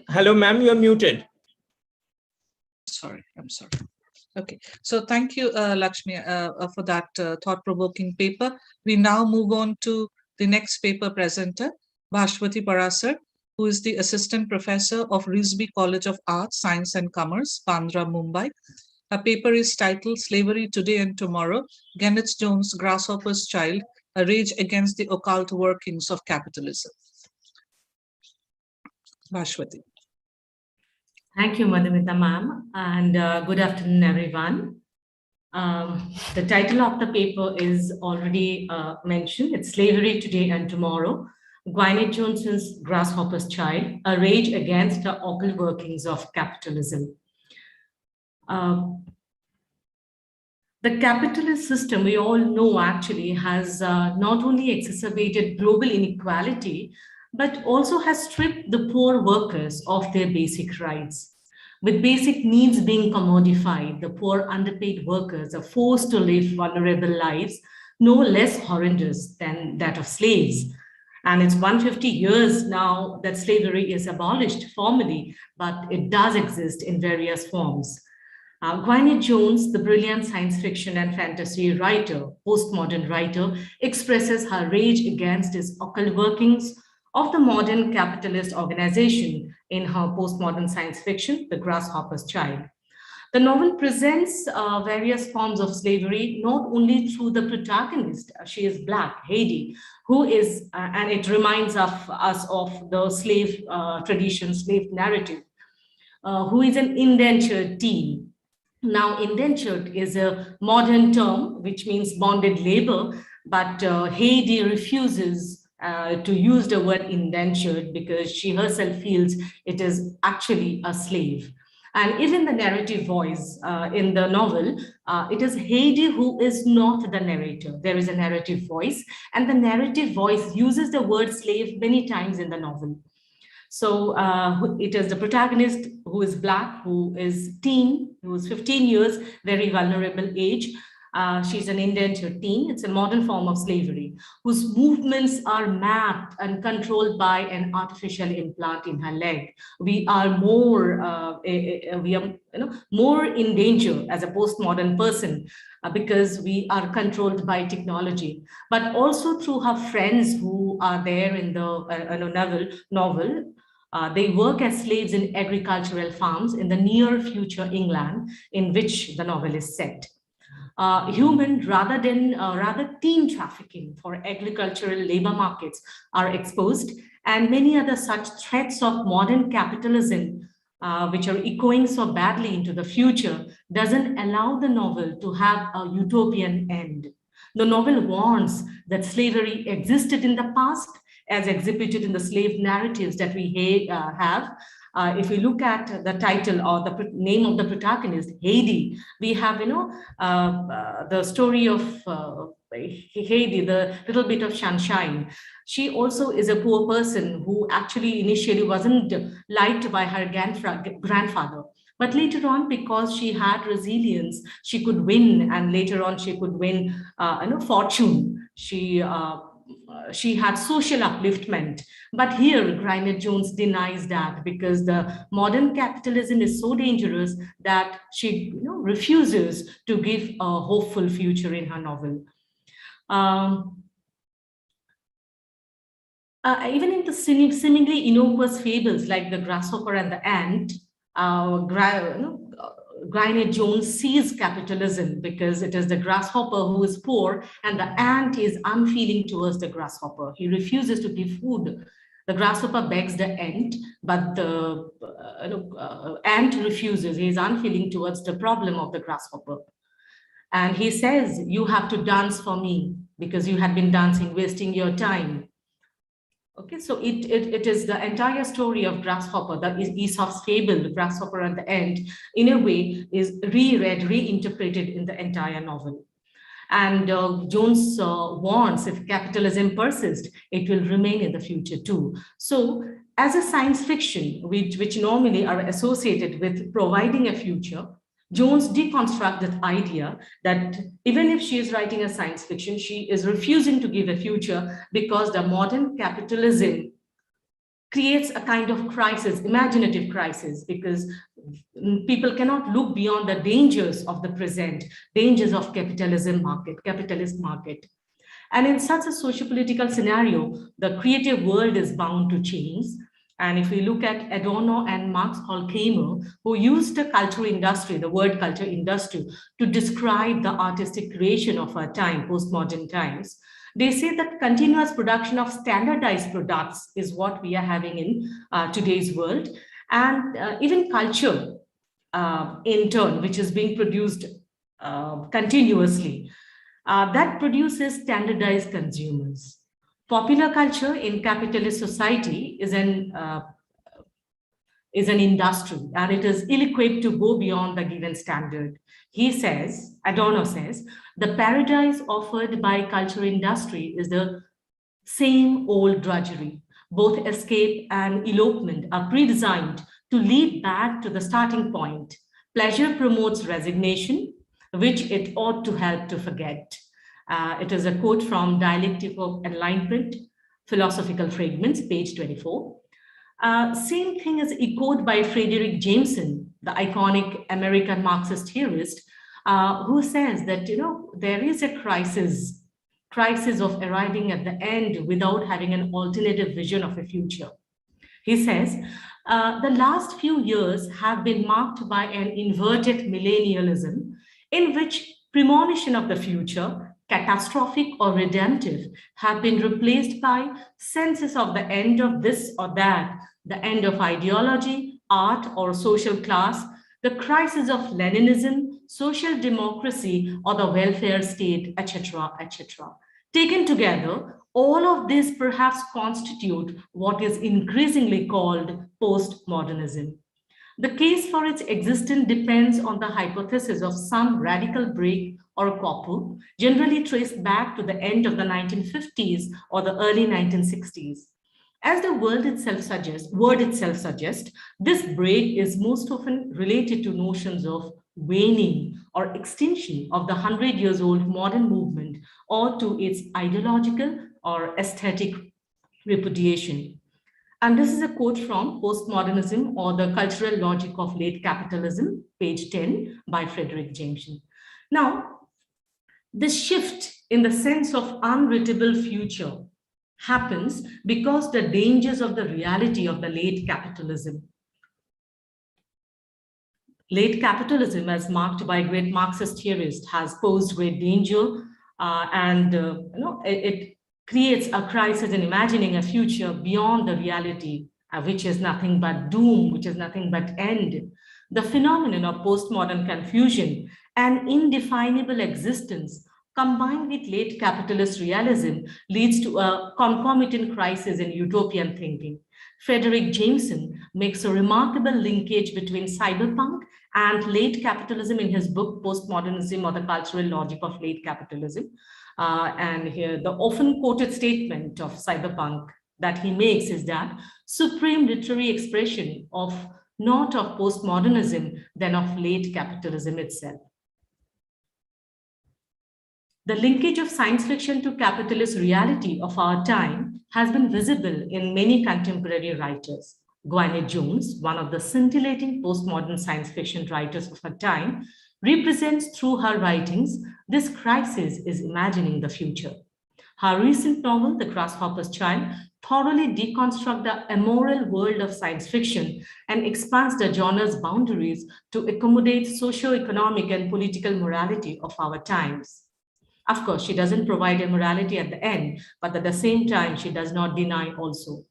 Hello, ma'am, you are muted. Sorry, I'm sorry. Okay, so thank you, Lakshmi, for that thought-provoking paper. We now move on to the next paper presenter, Bhashwati Parasar, who is the Assistant Professor of Risby College of Arts, Science and Commerce, Bandra, Mumbai. Her paper is titled Slavery Today and Tomorrow, Kenneth Jones' Grasshopper's Child, A Rage Against the Occult Workings of Capitalism. Bhashwati. Thank you, Madhumita ma'am, and good afternoon, everyone. The title of the paper is already mentioned. It's Slavery Today and Tomorrow, Gwyneth Johnson's Grasshopper's Child, A Rage Against the Occult Workings of Capitalism. The capitalist system, we all know actually, has not only exacerbated global inequality, but also has stripped the poor workers of their basic rights. With basic needs being commodified, the poor underpaid workers are forced to live vulnerable lives, no less horrendous than that of slaves. And it's 150 years now that slavery is abolished formally, but it does exist in various forms. Gwyneth Jones, the brilliant science fiction and fantasy writer, postmodern writer, expresses her rage against its occult workings of the modern capitalist organization in her postmodern science fiction, The Grasshopper's Child. The novel presents various forms of slavery, not only through the protagonist, she is Black, Haiti, who is, and it reminds us of the slave tradition, slave narrative, who is an indentured teen. Now, indentured is a modern term, which means bonded labor, but Haiti refuses to use the word indentured because she herself feels it is actually a slave. And even the narrative voice in the novel, it is Haiti who is not the narrator. There is a narrative voice, and the narrative voice uses the word slave many times in the novel. So it is the protagonist who is Black, who is teen, who is 15 years, very vulnerable age. She's an indentured teen. It's a modern form of slavery, whose movements are mapped and controlled by an artificial implant in her leg. We are more, more in danger as a postmodern person because we are controlled by technology, but also through her friends who are there in the novel. They work as slaves in agricultural farms in the near future England in which the novel is set. Human rather teen trafficking for agricultural labor markets are exposed, and many other such threats of modern capitalism which are echoing so badly into the future, doesn't allow the novel to have a utopian end. The novel warns that slavery existed in the past, as exhibited in the slave narratives that we have. If we look at the title or the name of the protagonist, Haiti, we have, the story of Haiti, the little bit of sunshine. She also is a poor person who actually initially wasn't liked by her grandfather. But later on, because she had resilience, she could win, and later on she could win, fortune. She had social upliftment. But here, Grynett Jones denies that, because the modern capitalism is so dangerous that she refuses to give a hopeful future in her novel. Even in the seemingly innocuous fables like the grasshopper and the ant, Grynett Jones sees capitalism, because it is the grasshopper who is poor and the ant is unfeeling towards the grasshopper. He refuses to give food. The grasshopper begs the ant, but the ant refuses. He is unfeeling towards the problem of the grasshopper. And he says, "You have to dance for me because you had been dancing, wasting your time." Okay, so it is the entire story of Grasshopper, that is Aesop's fable, Grasshopper and the Ant, in a way is reread, reinterpreted in the entire novel. And Jones warns, if capitalism persists, it will remain in the future too. So as a science fiction, which normally are associated with providing a future, Jones deconstructs that idea that even if she is writing a science fiction, she is refusing to give a future, because the modern capitalism creates a kind of crisis, imaginative crisis, because people cannot look beyond the dangers of the present, dangers of capitalist market. And in such a socio-political scenario, the creative world is bound to change. And if we look at Adorno and Marx Horkheimer, who used the culture industry, the word culture industry, to describe the artistic creation of our time, postmodern times, they say that continuous production of standardized products is what we are having in today's world. And even culture, in turn, which is being produced continuously, that produces standardized consumers. Popular culture in capitalist society is an industry, and it is ill-equipped to go beyond the given standard. He says, Adorno says, the paradise offered by culture industry is the same old drudgery. Both escape and elopement are pre-designed to lead back to the starting point. Pleasure promotes resignation, which it ought to help to forget. It is a quote from Dialectic of Enlightenment, Philosophical Fragments, page 24. Same thing is echoed by Frederick Jameson, the iconic American Marxist theorist, who says that there is a crisis of arriving at the end without having an alternative vision of a future. He says, the last few years have been marked by an inverted millennialism in which premonition of the future, catastrophic or redemptive, have been replaced by senses of the end of this or that, the end of ideology, art, or social class, the crisis of Leninism, social democracy, or the welfare state, etc., etc. Taken together, all of this perhaps constitute what is increasingly called postmodernism. The case for its existence depends on the hypothesis of some radical break or couple, generally traced back to the end of the 1950s or the early 1960s. As the word itself suggests, this break is most often related to notions of waning or extinction of the 100-year-old modern movement, or to its ideological or aesthetic repudiation. And this is a quote from Postmodernism or the Cultural Logic of Late Capitalism, page 10, by Frederick Jameson. Now, this shift in the sense of unreadable future happens because the dangers of the reality of the late capitalism. Late capitalism, as marked by great Marxist theorists, has posed great danger, and it creates a crisis in imagining a future beyond the reality which is nothing but doom, which is nothing but end. The phenomenon of postmodern confusion and indefinable existence combined with late capitalist realism leads to a concomitant crisis in utopian thinking. Frederick Jameson makes a remarkable linkage between cyberpunk and late capitalism in his book, Postmodernism or the Cultural Logic of Late Capitalism. And here, the often quoted statement of cyberpunk that he makes is that supreme literary expression of not of postmodernism, than of late capitalism itself. The linkage of science fiction to capitalist reality of our time has been visible in many contemporary writers. Gwyneth Jones, one of the scintillating postmodern science fiction writers of her time, represents through her writings this crisis is imagining the future. Her recent novel, The Grasshopper's Child, thoroughly deconstructs the immoral world of science fiction and expands the genre's boundaries to accommodate socio-economic and political morality of our times. Of course, she doesn't provide a morality at the end, but at the same time, she does not deny also.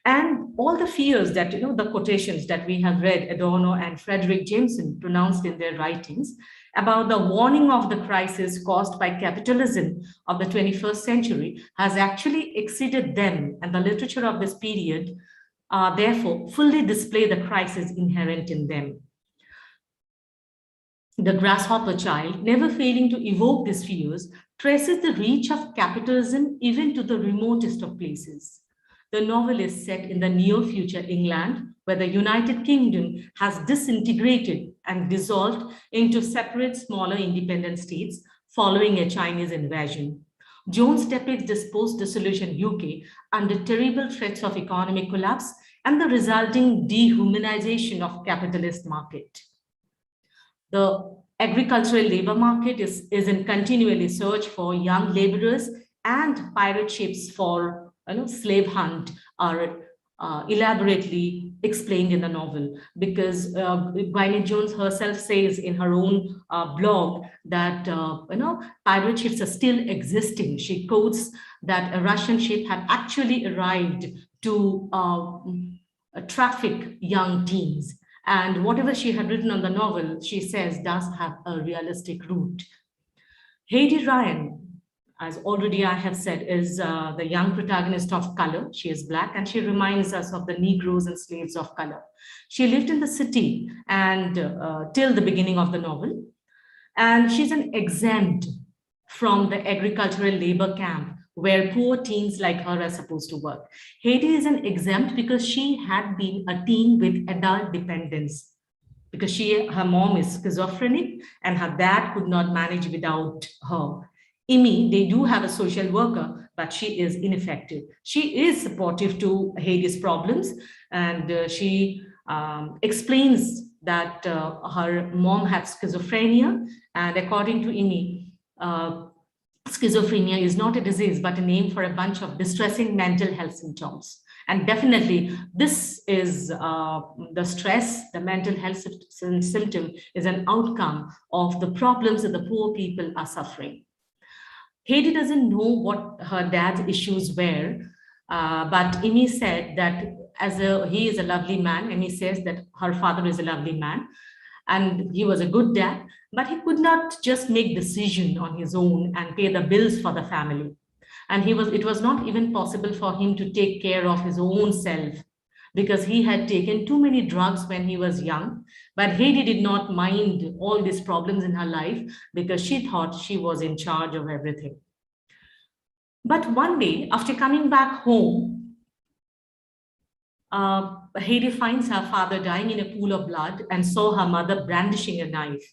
And all the fears that, the quotations that we have read, Adorno and Frederick Jameson pronounced in their writings about the warning of the crisis caused by capitalism of the 21st century has actually exceeded them, and the literature of this period therefore fully display the crisis inherent in them. The Grasshopper Child, never failing to evoke these fears, traces the reach of capitalism even to the remotest of places. The novel is set in the near future England, where the United Kingdom has disintegrated and dissolved into separate, smaller independent states following a Chinese invasion. Jones depicts this post-dissolution UK under terrible threats of economic collapse and the resulting dehumanization of capitalist market. The agricultural labor market is in continually search for young laborers, and pirate ships for slave hunt are elaborately explained in the novel, because Gwyneth Jones herself says in her own blog that pirate ships are still existing. She quotes that a Russian ship had actually arrived to traffic young teens. And whatever she had written on the novel, she says, does have a realistic root. Heidi Ryan, as already I have said, is the young protagonist of Color. She is Black, and she reminds us of the Negroes and slaves of color. She lived in the city and till the beginning of the novel. And she's an exempt from the agricultural labor camp where poor teens like her are supposed to work. Heidi is an exempt because she had been a teen with adult dependence, because her mom is schizophrenic and her dad could not manage without her. Imi, they do have a social worker, but she is ineffective. She is supportive to Heidi's problems, and she explains that her mom had schizophrenia, and according to Imi, schizophrenia is not a disease, but a name for a bunch of distressing mental health symptoms. And definitely this is the stress, the mental health symptom is an outcome of the problems that the poor people are suffering. Heidi doesn't know what her dad's issues were, but Imi said that he is a lovely man, and he says that her father is a lovely man, and he was a good dad, but he could not just make decision on his own and pay the bills for the family. And it was not even possible for him to take care of his own self, because he had taken too many drugs when he was young. But Heidi did not mind all these problems in her life because she thought she was in charge of everything. But one day, after coming back home, Heidi finds her father dying in a pool of blood and saw her mother brandishing a knife.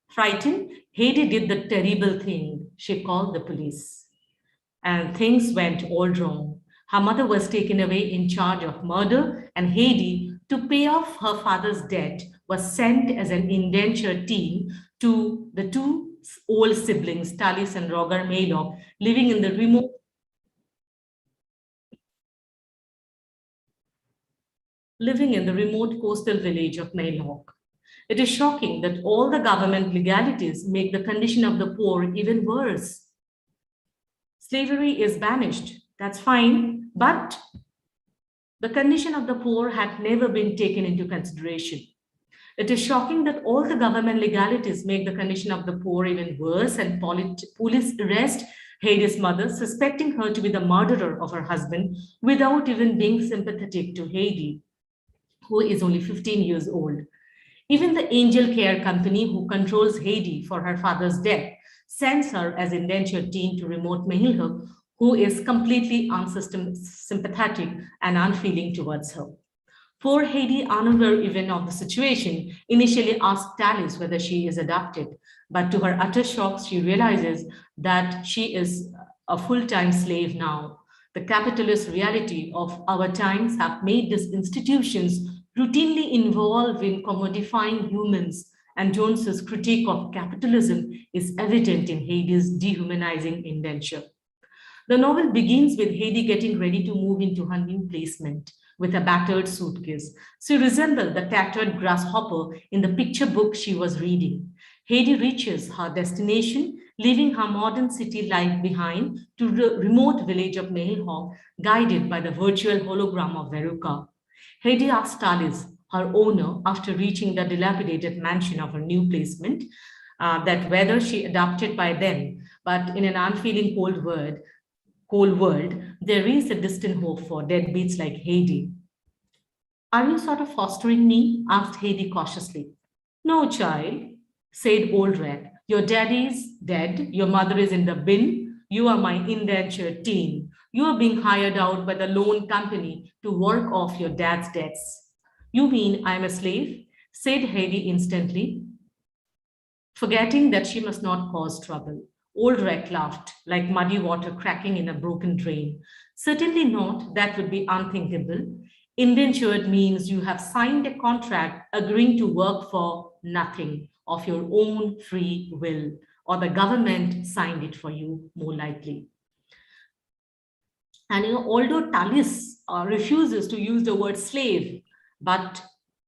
Frightened, Heidi did the terrible thing. She called the police. And things went all wrong. Her mother was taken away in charge of murder, and Heidi, to pay off her father's debt, was sent as an indentured teen to the two old siblings, Talis and Roger Maylock, living in the remote coastal village of Maylock. It is shocking that all the government legalities make the condition of the poor even worse. Slavery is banished, that's fine, but The condition of the poor had never been taken into consideration. It is shocking that all the government legalities make the condition of the poor even worse, and police arrest Heidi's mother, suspecting her to be the murderer of her husband without even being sympathetic to Heidi, who is only 15 years old. Even the Angel Care Company, who controls Heidi for her father's death, sends her as indentured teen to remote Mahilhub, who is completely unsympathetic and unfeeling towards her. Poor Heidi, unaware even of the situation, initially asked Talis whether she is adopted, but to her utter shock, she realizes that she is a full-time slave now. The capitalist reality of our times have made these institutions routinely involved in commodifying humans, and Jones's critique of capitalism is evident in Heidi's dehumanizing indenture. The novel begins with Heidi getting ready to move into her new placement with a battered suitcase. She resembled the tattered grasshopper in the picture book she was reading. Heidi reaches her destination, leaving her modern city life behind to the remote village of Mahilhawk, guided by the virtual hologram of Veruca. Heidi asks Talis, her owner, after reaching the dilapidated mansion of her new placement, that whether she adopted by them, but in an unfeeling cold world, there is a distant hope for deadbeats like Heidi. Are you sort of fostering me? Asked Heidi cautiously. No, child, said Old Rat. Your daddy's dead, your mother is in the bin, you are my indentured teen. You are being hired out by the loan company to work off your dad's debts. You mean I'm a slave? Said Heidi instantly, forgetting that she must not cause trouble. Old Rat laughed, like muddy water cracking in a broken drain. Certainly not, that would be unthinkable. Indentured means you have signed a contract agreeing to work for nothing of your own free will, or the government signed it for you, more likely. And although Talis refuses to use the word slave, but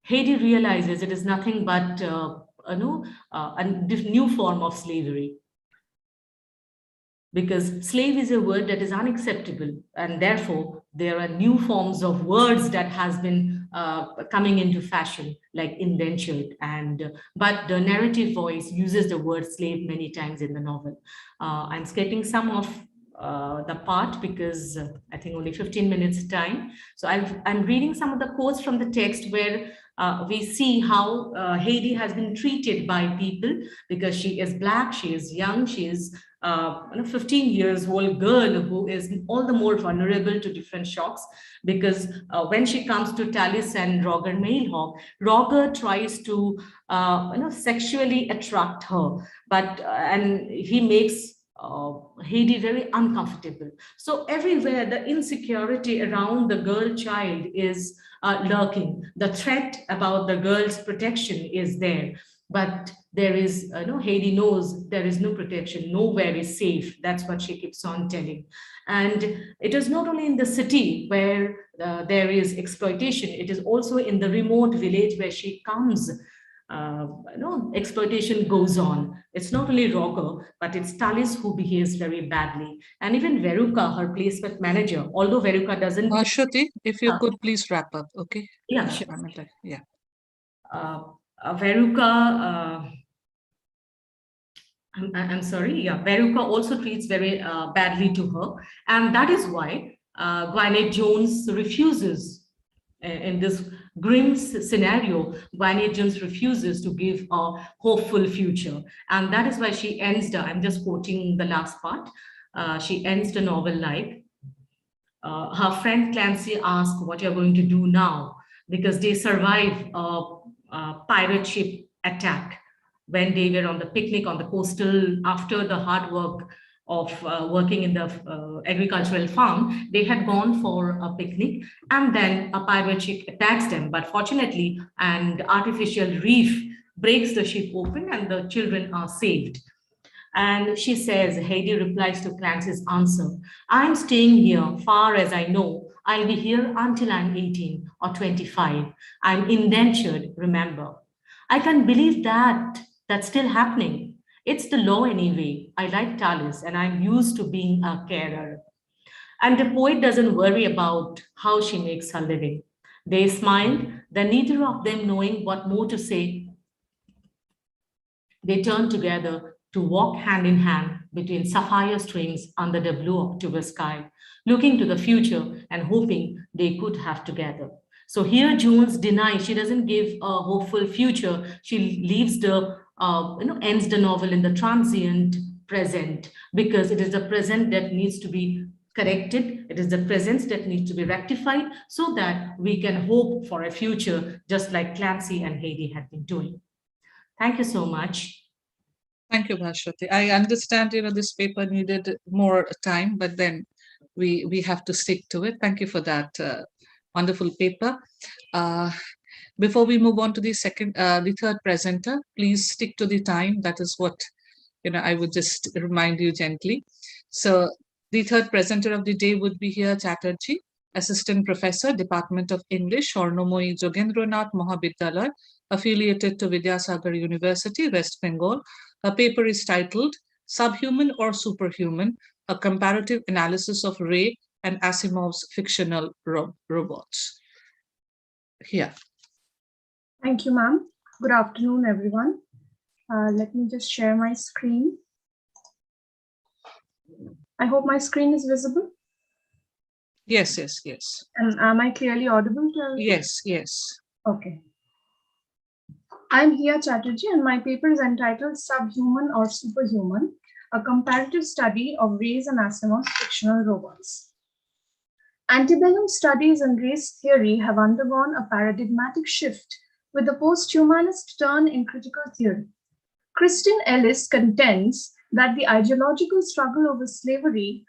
Heidi realizes it is nothing but a new form of slavery. Because slave is a word that is unacceptable, and therefore there are new forms of words that has been coming into fashion, like indentured, but the narrative voice uses the word slave many times in the novel. I'm skipping some of the part because I think only 15 minutes time. So I'm reading some of the quotes from the text where we see how Heidi has been treated by people because she is Black, she is young, she is a 15 years old girl who is all the more vulnerable to different shocks, because when she comes to Talis and Roger Mahilhawk, Roger tries to sexually attract her, but and he makes Heidi very uncomfortable. So everywhere the insecurity around the girl child is lurking. The threat about the girl's protection is there, but there is Heidi knows there is no protection, nowhere is safe. That's what she keeps on telling. And it is not only in the city where there is exploitation, it is also in the remote village where she comes. Exploitation goes on. It's not only Roger, but it's Talis who behaves very badly. And even Veruca, her placement manager, although Veruca doesn't... Shruti, if you could please wrap up, okay? Yeah, sure. Yeah. Veruca, I'm sorry, yeah, Veruca also treats very badly to her. And that is why Gwyneth Jones refuses, in this grim scenario, Gwyneth Jones refuses to give a hopeful future. And that is why she ends I'm just quoting the last part. She ends the novel like, her friend Clancy asks what you're going to do now, because they survive a pirate ship attack when they were on the picnic on the coastal after the hard work of working in the agricultural farm. They had gone for a picnic, and then a pirate ship attacks them. But fortunately, an artificial reef breaks the ship open and the children are saved. And she says, Heidi replies to Clancy's answer, I'm staying here far as I know. I'll be here until I'm 18 or 25. I'm indentured, remember. I can't believe that's still happening. It's the law anyway. I like Talis and I'm used to being a carer. And the poet doesn't worry about how she makes her living. They smiled, then neither of them knowing what more to say, they turned together to walk hand in hand between sapphire strings under the blue October sky, looking to the future and hoping they could have together. So here Jones denies, she doesn't give a hopeful future. She leaves ends the novel in the transient present, because it is the present that needs to be corrected. It is the present that needs to be rectified so that we can hope for a future, just like Clancy and Heidi had been doing. Thank you so much. Thank you, Bhashwati. I understand, this paper needed more time, but then we have to stick to it. Thank you for that wonderful paper. Before we move on to the third presenter, please stick to the time. That is what, I would just remind you gently. So the third presenter of the day would be here Chatterjee, Assistant Professor, Department of English, Swarnomoi Jogendranath Mahavidyalaya, affiliated to Vidyasagar University, West Bengal. Her paper is titled Subhuman or Superhuman, a Comparative Analysis of Ray and Asimov's Fictional Robots. Here. Thank you, ma'am. Good afternoon, everyone. Let me just share my screen. I hope my screen is visible. Yes, yes, yes. And am I clearly audible? Yes, yes. Okay. I'm Hiya Chatterjee, and my paper is entitled Subhuman or Superhuman, a Comparative Study of Rays and Asimov's Fictional Robots. Antebellum studies in race theory have undergone a paradigmatic shift with the post-humanist turn in critical theory. Christine Ellis contends that the ideological struggle over slavery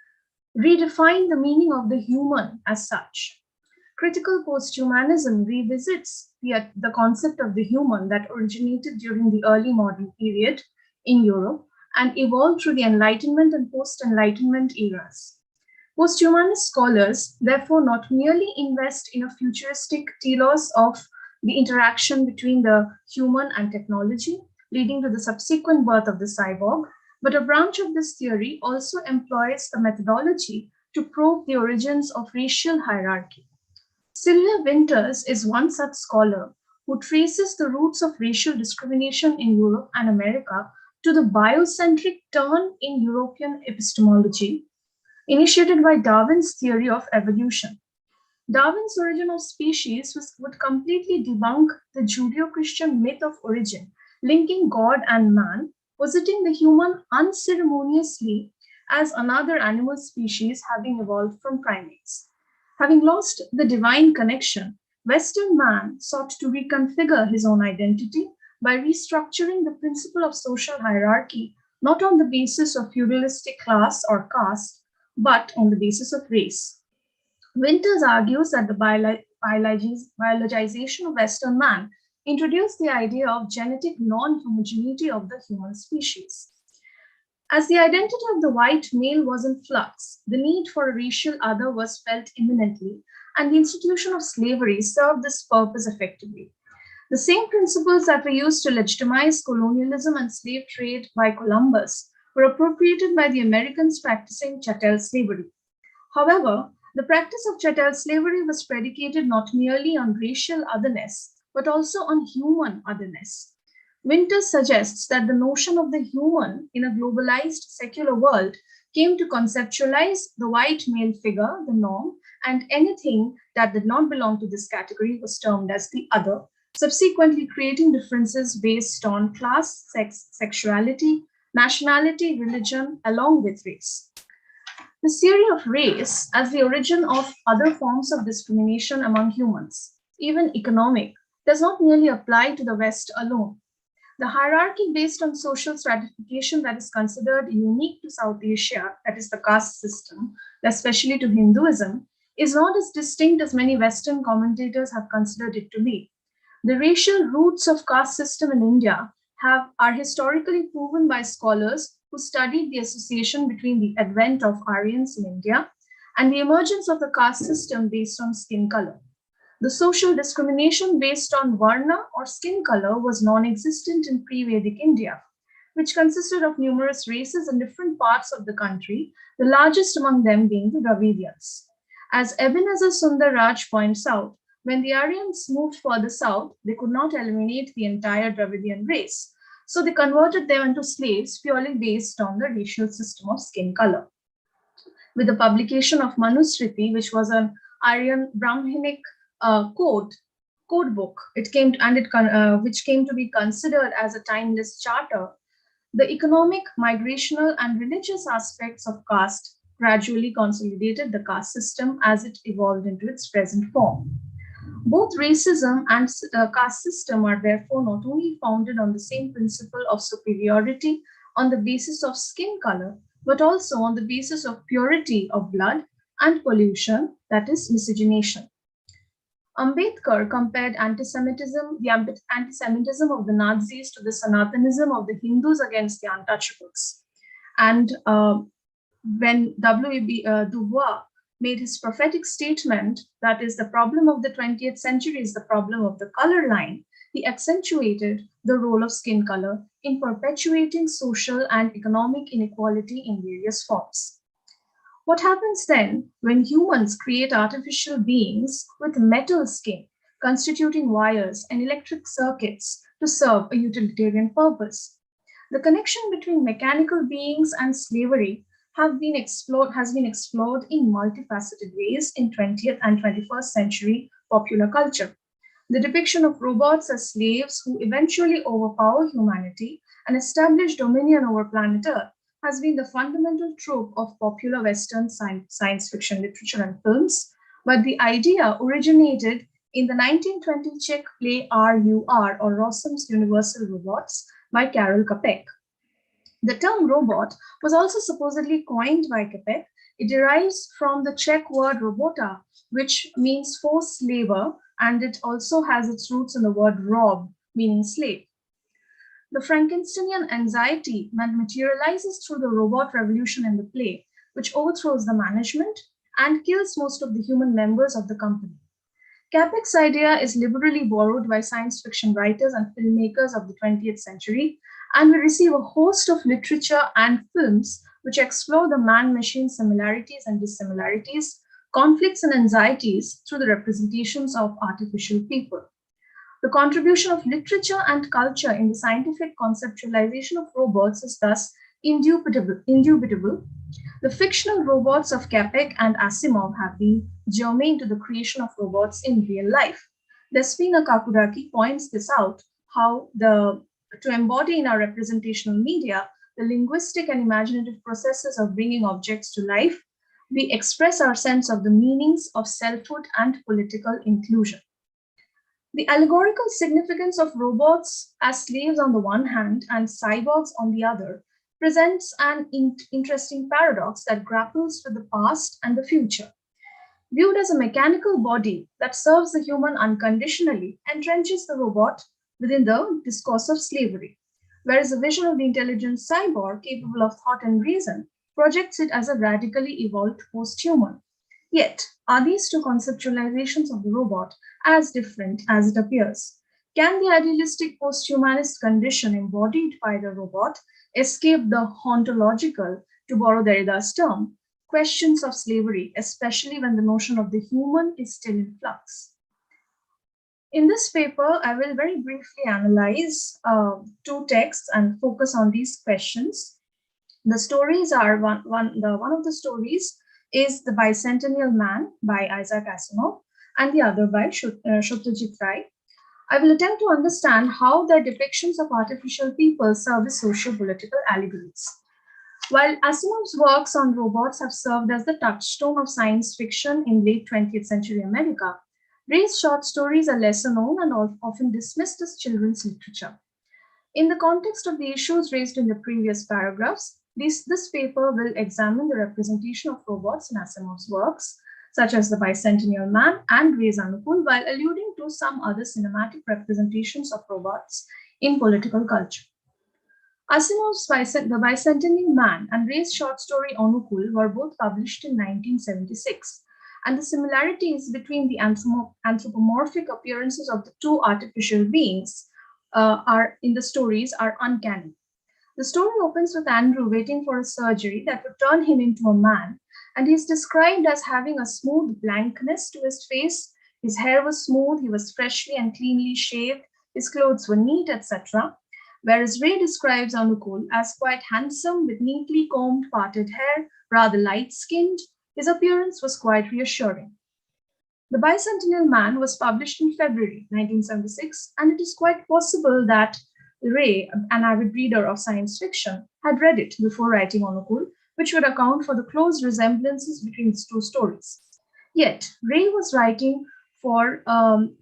redefined the meaning of the human as such. Critical posthumanism revisits the concept of the human that originated during the early modern period in Europe and evolved through the Enlightenment and post-Enlightenment eras. Posthumanist scholars therefore not merely invest in a futuristic telos of the interaction between the human and technology, leading to the subsequent birth of the cyborg, but a branch of this theory also employs a methodology to probe the origins of racial hierarchy. Sylvia Winters is one such scholar who traces the roots of racial discrimination in Europe and America to the biocentric turn in European epistemology, initiated by Darwin's theory of evolution. Darwin's Origin of Species would completely debunk the Judeo-Christian myth of origin, linking God and man, positing the human unceremoniously as another animal species having evolved from primates. Having lost the divine connection, Western man sought to reconfigure his own identity by restructuring the principle of social hierarchy, not on the basis of feudalistic class or caste, but on the basis of race. Winters argues that the biologization of Western man introduced the idea of genetic non-homogeneity of the human species. As the identity of the white male was in flux, the need for a racial other was felt imminently, and the institution of slavery served this purpose effectively. The same principles that were used to legitimize colonialism and slave trade by Columbus were appropriated by the Americans practicing chattel slavery. However, the practice of chattel slavery was predicated not merely on racial otherness, but also on human otherness. Winters suggests that the notion of the human in a globalized secular world came to conceptualize the white male figure, the norm, and anything that did not belong to this category was termed as the other, subsequently creating differences based on class, sex, sexuality, nationality, religion, along with race. The theory of race as the origin of other forms of discrimination among humans, even economic, does not merely apply to the West alone. The hierarchy based on social stratification that is considered unique to South Asia, that is the caste system, especially to Hinduism, is not as distinct as many Western commentators have considered it to be. The racial roots of caste system in India are historically proven by scholars who studied the association between the advent of Aryans in India and the emergence of the caste system based on skin color. The social discrimination based on varna or skin color was non-existent in pre-Vedic India, which consisted of numerous races in different parts of the country, the largest among them being the Dravidians. As Ebenezer Sundar Raj points out, when the Aryans moved further south, they could not eliminate the entire Dravidian race, so they converted them into slaves purely based on the racial system of skin color. With the publication of Manusmriti, which was an Aryan Brahminic code book, which came to be considered as a timeless charter, the economic, migrational, and religious aspects of caste gradually consolidated the caste system as it evolved into its present form. Both racism and caste system are therefore not only founded on the same principle of superiority on the basis of skin color, but also on the basis of purity of blood and pollution, that is miscegenation. Ambedkar compared the anti-Semitism of the Nazis to the Sanatanism of the Hindus against the untouchables. And when W.E.B. Du Bois made his prophetic statement, that is, the problem of the 20th century is the problem of the color line, he accentuated the role of skin color in perpetuating social and economic inequality in various forms. What happens then when humans create artificial beings with metal skin, constituting wires and electric circuits to serve a utilitarian purpose? The connection between mechanical beings and slavery has been explored in multifaceted ways in 20th and 21st century popular culture. The depiction of robots as slaves who eventually overpower humanity and establish dominion over planet Earth has been the fundamental trope of popular Western science fiction literature and films, but the idea originated in the 1920 Czech play RUR, or Rossum's Universal Robots, by Karel Čapek. The term robot was also supposedly coined by Čapek. It derives from the Czech word robota, which means forced labor, and it also has its roots in the word rob, meaning slave. The Frankensteinian anxiety materializes through the robot revolution in the play, which overthrows the management and kills most of the human members of the company. Čapek's idea is liberally borrowed by science fiction writers and filmmakers of the 20th century, and we receive a host of literature and films which explore the man-machine similarities and dissimilarities, conflicts and anxieties through the representations of artificial people. The contribution of literature and culture in the scientific conceptualization of robots is thus indubitable. The fictional robots of Čapek and Asimov have been germane to the creation of robots in real life. Despina Kakuraki points this out, how to embody in our representational media the linguistic and imaginative processes of bringing objects to life, we express our sense of the meanings of selfhood and political inclusion. The allegorical significance of robots as slaves on the one hand and cyborgs on the other presents an interesting paradox that grapples with the past and the future. Viewed as a mechanical body that serves the human unconditionally, entrenches the robot within the discourse of slavery, whereas the vision of the intelligent cyborg capable of thought and reason projects it as a radically evolved post-human. Yet, are these two conceptualizations of the robot as different as it appears? Can the idealistic post-humanist condition embodied by the robot escape the ontological, to borrow Derrida's term, questions of slavery, especially when the notion of the human is still in flux? In this paper, I will very briefly analyze two texts and focus on these questions. The stories are one of the stories is The Bicentennial Man by Isaac Asimov, and the other by Satyajit Ray. I will attempt to understand how their depictions of artificial people serve as socio-political allegories. While Asimov's works on robots have served as the touchstone of science fiction in late 20th century America, Ray's short stories are lesser known and often dismissed as children's literature. In the context of the issues raised in the previous paragraphs, this paper will examine the representation of robots in Asimov's works, such as The Bicentennial Man and Ray's Anukul, while alluding to some other cinematic representations of robots in political culture. Asimov's The Bicentennial Man and Ray's short story Anukul were both published in 1976, and the similarities between the anthropomorphic appearances of the two artificial beings in the stories are uncanny. The story opens with Andrew waiting for a surgery that would turn him into a man, and he is described as having a smooth blankness to his face. His hair was smooth, he was freshly and cleanly shaved, his clothes were neat, etc. Whereas Ray describes Anukul as quite handsome with neatly combed parted hair, rather light-skinned, his appearance was quite reassuring. The Bicentennial Man was published in February 1976, and it is quite possible that Ray, an avid reader of science fiction, had read it before writing Anukul, which would account for the close resemblances between these two stories. Yet, Ray was writing for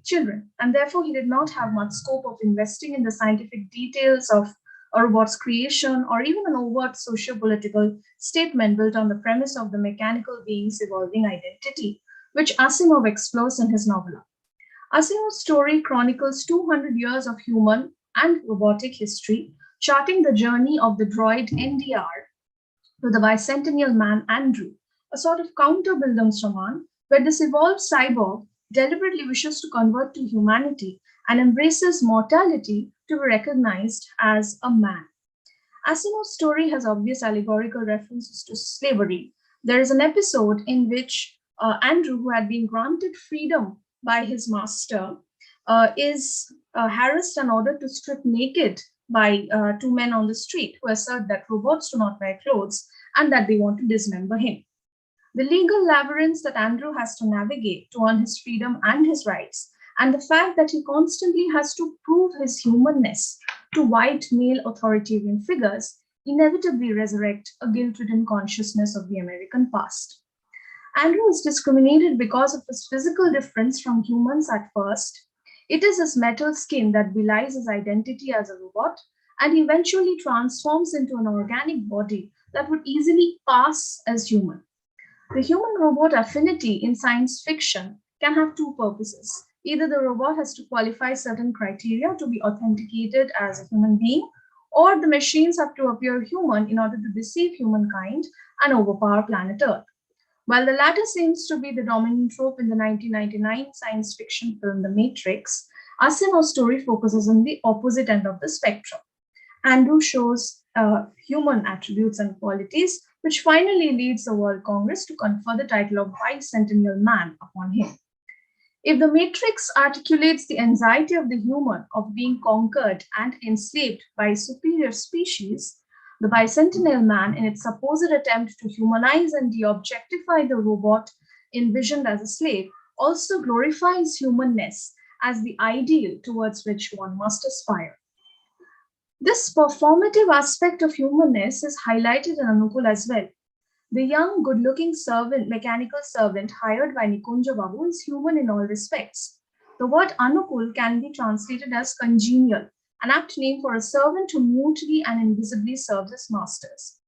children, and therefore he did not have much scope of investing in the scientific details of a robot's creation or even an overt socio-political statement built on the premise of the mechanical being's evolving identity, which Asimov explores in his novella. Asimov's story chronicles 200 years of human and robotic history, charting the journey of the droid NDR to the Bicentennial Man Andrew, a sort of counter-Bildungsroman where this evolved cyborg deliberately wishes to convert to humanity and embraces mortality to be recognized as a man. Asimov's story has obvious allegorical references to slavery. There is an episode in which Andrew, who had been granted freedom by his master, is harassed and ordered to strip naked by two men on the street who assert that robots do not wear clothes and that they want to dismember him. The legal labyrinth that Andrew has to navigate to earn his freedom and his rights, and the fact that he constantly has to prove his humanness to white male authoritarian figures, inevitably resurrect a guilt-ridden consciousness of the American past. Andrew is discriminated because of his physical difference from humans at first. It is his metal skin that belies his identity as a robot, and he eventually transforms into an organic body that would easily pass as human. The human-robot affinity in science fiction can have two purposes. Either the robot has to qualify certain criteria to be authenticated as a human being, or the machines have to appear human in order to deceive humankind and overpower planet Earth. While the latter seems to be the dominant trope in the 1999 science fiction film The Matrix, Asimov's story focuses on the opposite end of the spectrum. Andrew shows human attributes and qualities, which finally leads the World Congress to confer the title of Bicentennial Man upon him. If the Matrix articulates the anxiety of the human of being conquered and enslaved by a superior species, the Bicentennial Man, in its supposed attempt to humanize and de-objectify the robot envisioned as a slave, also glorifies humanness as the ideal towards which one must aspire. This performative aspect of humanness is highlighted in Anukul as well. The young, good-looking servant, mechanical servant hired by Nikunja Babu is human in all respects. The word Anukul can be translated as congenial, an apt name for a servant who mutely and invisibly serves his masters.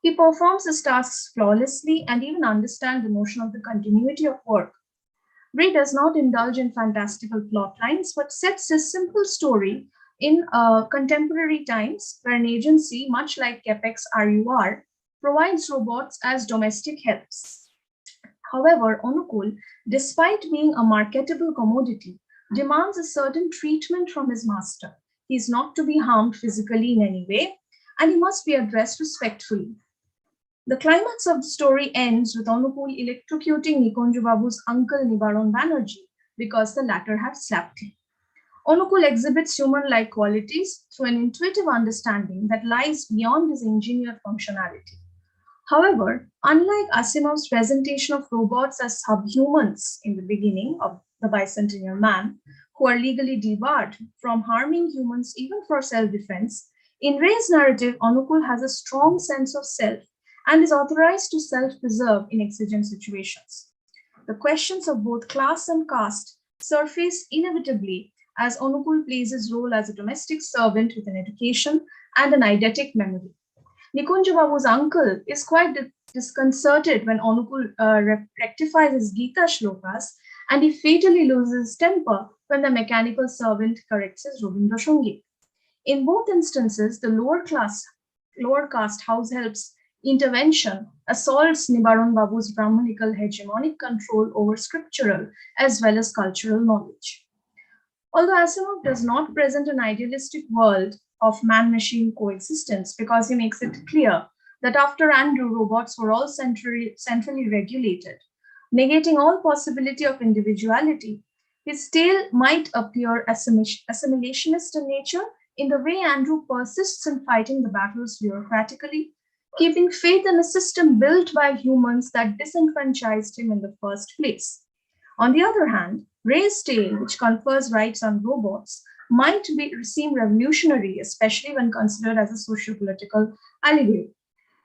He performs his tasks flawlessly and even understands the notion of the continuity of work. Ray does not indulge in fantastical plot lines, but sets his simple story in contemporary times where an agency, much like Capex RUR, provides robots as domestic helps. However, Anukul, despite being a marketable commodity, demands a certain treatment from his master. He is not to be harmed physically in any way, and he must be addressed respectfully. The climax of the story ends with Anukul electrocuting Nikunja Babu's uncle Nibaron Banerjee because the latter had slapped him. Anukul exhibits human-like qualities through an intuitive understanding that lies beyond his engineered functionality. However, unlike Asimov's presentation of robots as subhumans in the beginning of The Bicentennial Man, who are legally debarred from harming humans even for self-defense, in Ray's narrative, Anukul has a strong sense of self and is authorized to self-preserve in exigent situations. The questions of both class and caste surface inevitably as Anukul plays his role as a domestic servant with an education and an eidetic memory. Nikunja Babu's uncle is quite disconcerted when Anukul rectifies his Gita shlokas, and he fatally loses his temper when the mechanical servant corrects his Rabindra Sangeet. In both instances, the lower caste house help's intervention assaults Nibaron Babu's Brahmanical hegemonic control over scriptural as well as cultural knowledge. Although Asimov does not present an idealistic world of man-machine coexistence because he makes it clear that after Andrew, robots were all centrally regulated, negating all possibility of individuality. His tale might appear assimilationist in nature in the way Andrew persists in fighting the battles bureaucratically, keeping faith in a system built by humans that disenfranchised him in the first place. On the other hand, Ray's tale, which confers rights on robots, might seem revolutionary, especially when considered as a socio-political allegory.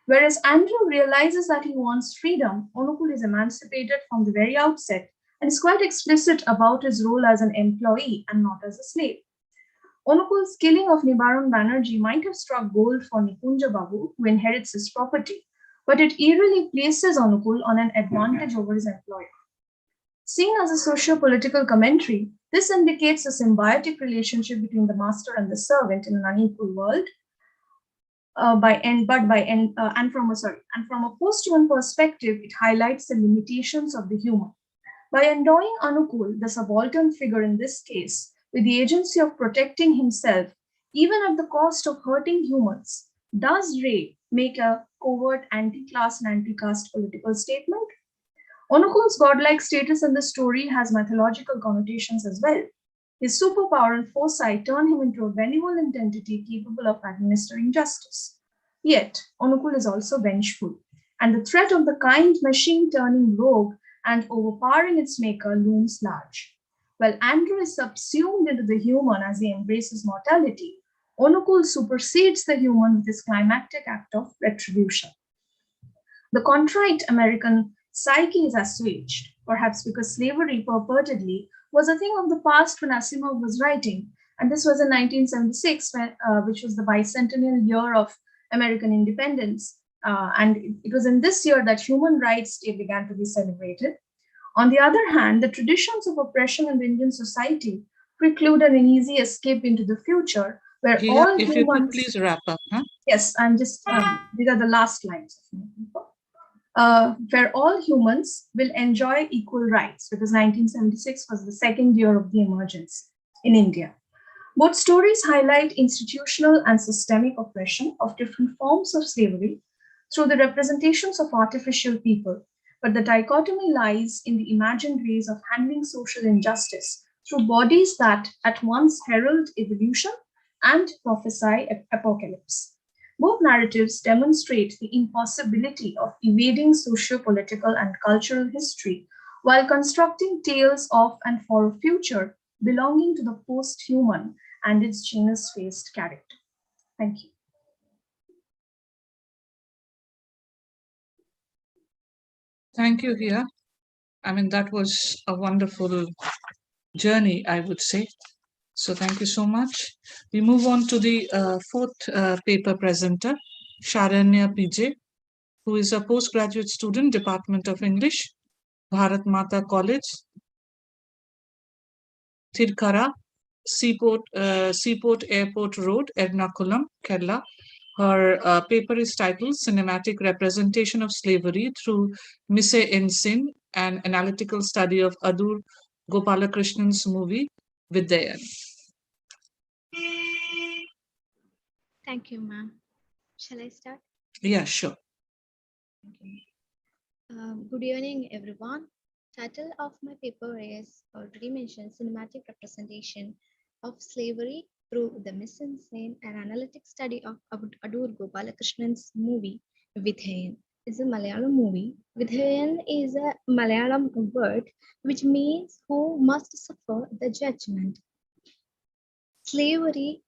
Whereas Andrew realizes that he wants freedom, Onukul is emancipated from the very outset and is quite explicit about his role as an employee and not as a slave. Onukul's killing of Nibaran Banerjee might have struck gold for Nikunja Babu, who inherits his property, but it eerily places Onukul on an advantage over his employer. Seen as a socio-political commentary, this indicates a symbiotic relationship between the master and the servant in an unequal world. And from a post-human perspective, it highlights the limitations of the human. By endowing Anukul, the subaltern figure in this case, with the agency of protecting himself, even at the cost of hurting humans, does Ray make a covert anti-class and anti-caste political statement? Onukul's godlike status in the story has mythological connotations as well. His superpower and foresight turn him into a benevolent entity capable of administering justice. Yet, Onukul is also vengeful, and the threat of the kind machine turning rogue and overpowering its maker looms large. While Andrew is subsumed into the human as he embraces mortality, Onukul supersedes the human with his climactic act of retribution. The contrite American psyche is assuaged, perhaps because slavery purportedly was a thing of the past when Asimov was writing, and this was in 1976, which was the bicentennial year of American independence, and it was in this year that Human Rights Day began to be celebrated. On the other hand, the traditions of oppression in the Indian society precluded an easy escape into the future, where all if humans... you could please wrap up. Huh? Yes, I'm just, these are the last lines. Where all humans will enjoy equal rights, because 1976 was the second year of the emergency in India. Both stories highlight institutional and systemic oppression of different forms of slavery through the representations of artificial people, but the dichotomy lies in the imagined ways of handling social injustice through bodies that at once herald evolution and prophesy apocalypse. Both narratives demonstrate the impossibility of evading socio-political and cultural history while constructing tales of and for a future belonging to the post-human and its genus-faced character. Thank you. Thank you, Hia. I mean, that was a wonderful journey, I would say. So thank you so much. We move on to the fourth paper presenter, Sharanya PJ, who is a postgraduate student, Department of English, Bharat Mata College, Tirkara, Seaport Airport Road, Ernakulam, Kerala. Her paper is titled Cinematic Representation of Slavery Through Mise en Scene, an Analytical Study of Adur Gopalakrishnan's movie Vidayan. Thank you, ma'am. Shall I start? Yeah, sure. Good evening, everyone. Title of my paper is already mentioned, Cinematic Representation of Slavery Through the Mise en Scene, an Analytic Study of Adur Gopalakrishnan's movie Vidhayan. It's a Malayalam movie. Vidhayan is a Malayalam word which means who must suffer the judgment. Slavery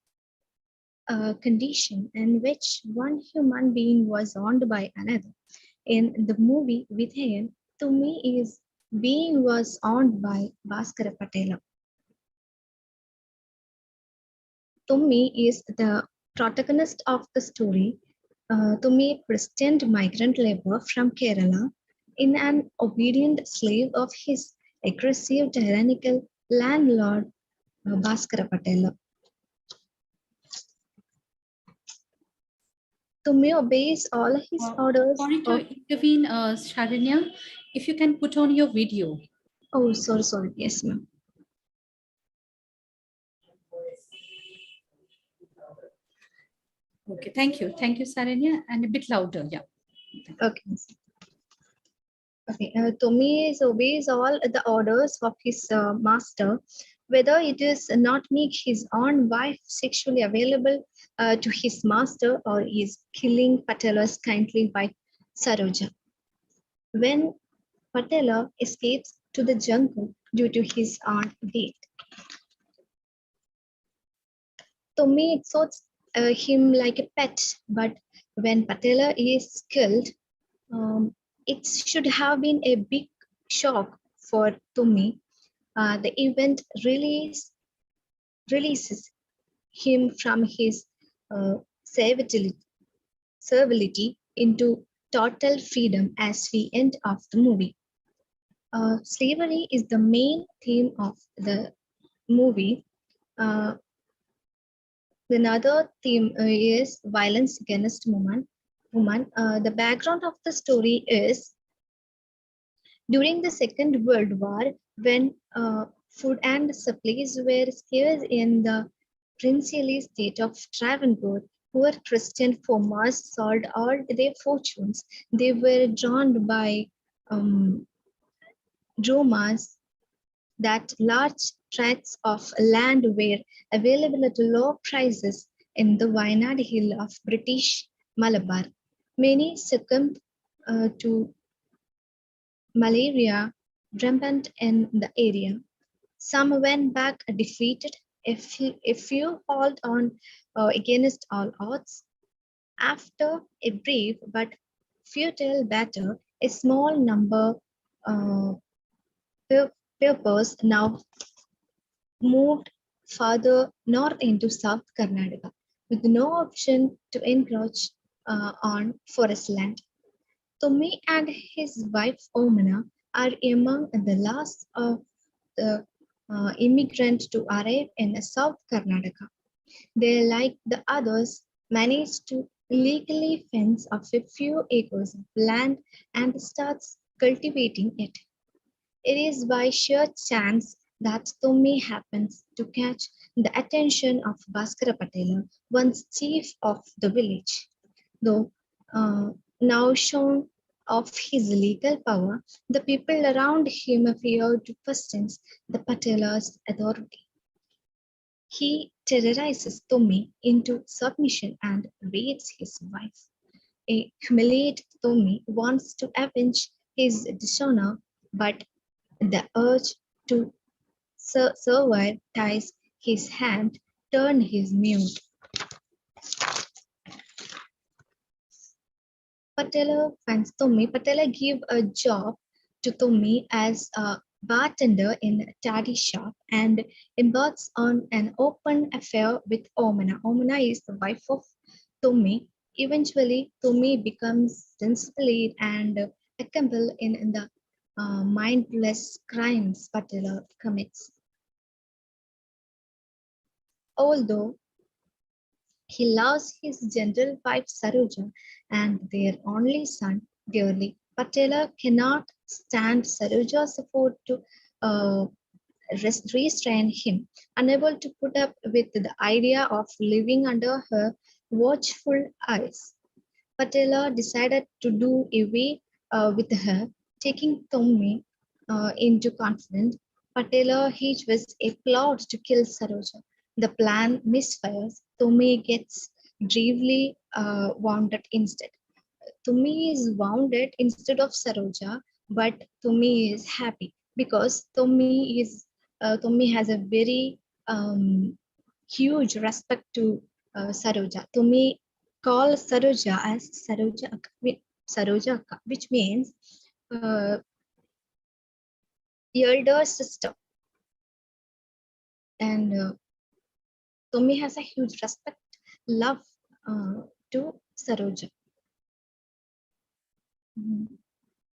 condition in which one human being was owned by another. In the movie Vidhayan, Tummi is being was owned by Bhaskara Patela. Tummi is the protagonist of the story. Tummi present migrant labor from Kerala in an obedient slave of his aggressive tyrannical landlord Bhaskara Patela. Tummi obeys all his orders. Sorry to intervene, Sharanya. If you can put on your video. Oh, sorry. Yes, ma'am. Okay, thank you. Thank you, Saranya. And a bit louder, yeah. Okay. Okay. Tommy obeys all the orders of his master, whether it is not make his own wife sexually available to his master or is killing Patela's kindly wife Saroja. When Patela escapes to the jungle due to his aunt death, Tommy exhorts him like a pet, but when Patela is killed, it should have been a big shock for Tommy. The event releases him from his servility into total freedom as we end of the movie. Slavery is the main theme of the movie. Another theme is violence against women. The background of the story is during the Second World War, when food and supplies were scarce in the princely state of Travancore, poor Christian farmers sold all their fortunes. They were drawn by rumors that large tracts of land were available at low prices in the Wayanad Hill of British Malabar. Many succumbed to malaria rampant in the area. Some went back defeated, a few held on against all odds. After a brief but futile battle, a small number papers now moved farther north into South Karnataka with no option to encroach on forest land. Tommy and his wife Omana are among the last of the immigrants to arrive in South Karnataka. They, like the others, managed to illegally fence off a few acres of land and starts cultivating it. It is by sheer chance that Tommy happens to catch the attention of Bhaskara Patela, once chief of the village. Though now shown of his legal power, the people around him fear to question the Patela's authority. He terrorizes Tommy into submission and rapes his wife. A humiliated Tommy wants to avenge his dishonor, but the urge to survive ties his hand, turn his mute. Patela finds Tommy. Patela give a job to Tommy as a bartender in a toddy shop and embarks on an open affair with Omana. Omana is the wife of Tommy. Eventually, Tommy becomes displayed and accountable in the mindless crimes Patela commits. Although he loves his general wife Saroja and their only son dearly, Patela cannot stand Saroja's effort to restrain him, unable to put up with the idea of living under her watchful eyes. Patela decided to do away with her, taking Tommy into confidence. Patela hatches a plot to kill Saroja. The plan misfires. Tommy gets gravely wounded instead. Tommy is wounded instead of Saroja, but Tommy is happy because Tommy has a very huge respect to Saroja. Tommy calls Saroja as Saroja Akka, which means elder sister. And Tommy has a huge respect, love to Saroja.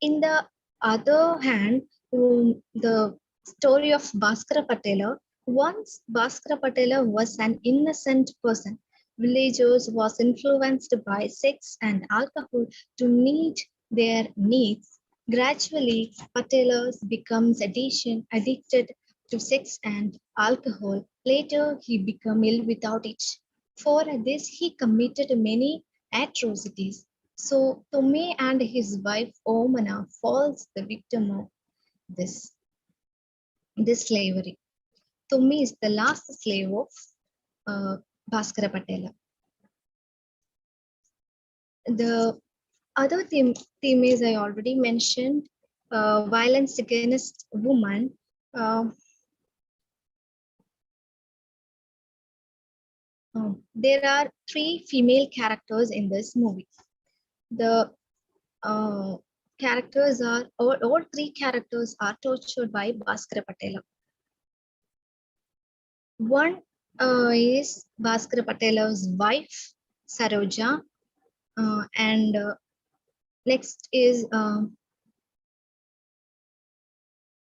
In the other hand, the story of Bhaskara Patela. Once Bhaskara Patela was an innocent person. Villagers was influenced by sex and alcohol to meet their needs. Gradually, Patelas becomes addicted to sex and alcohol. Later, he became ill without it. For this, he committed many atrocities. So Tommy and his wife Omana falls the victim of this, this slavery. Tommy is the last slave of Bhaskara Patela. The other theme is I already mentioned, violence against women. There are 3 female characters in this movie. The characters are, all 3 characters are tortured by Bhaskara Patela. One is Bhaskara Patela's wife, Saroja, and next is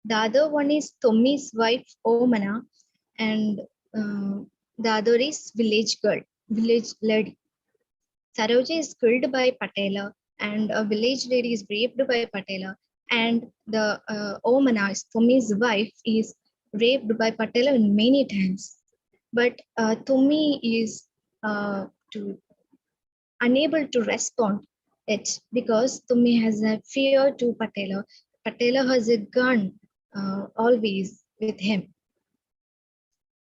the other one is Tommy's wife, Omana, and the other is village girl, village lady. Saroja is killed by Patela, and a village lady is raped by Patela, and the Omana, Tommy's wife, is raped by Patela many times. But Tommy is unable to respond it because Tommy has a fear to Patela. Patela has a gun always with him.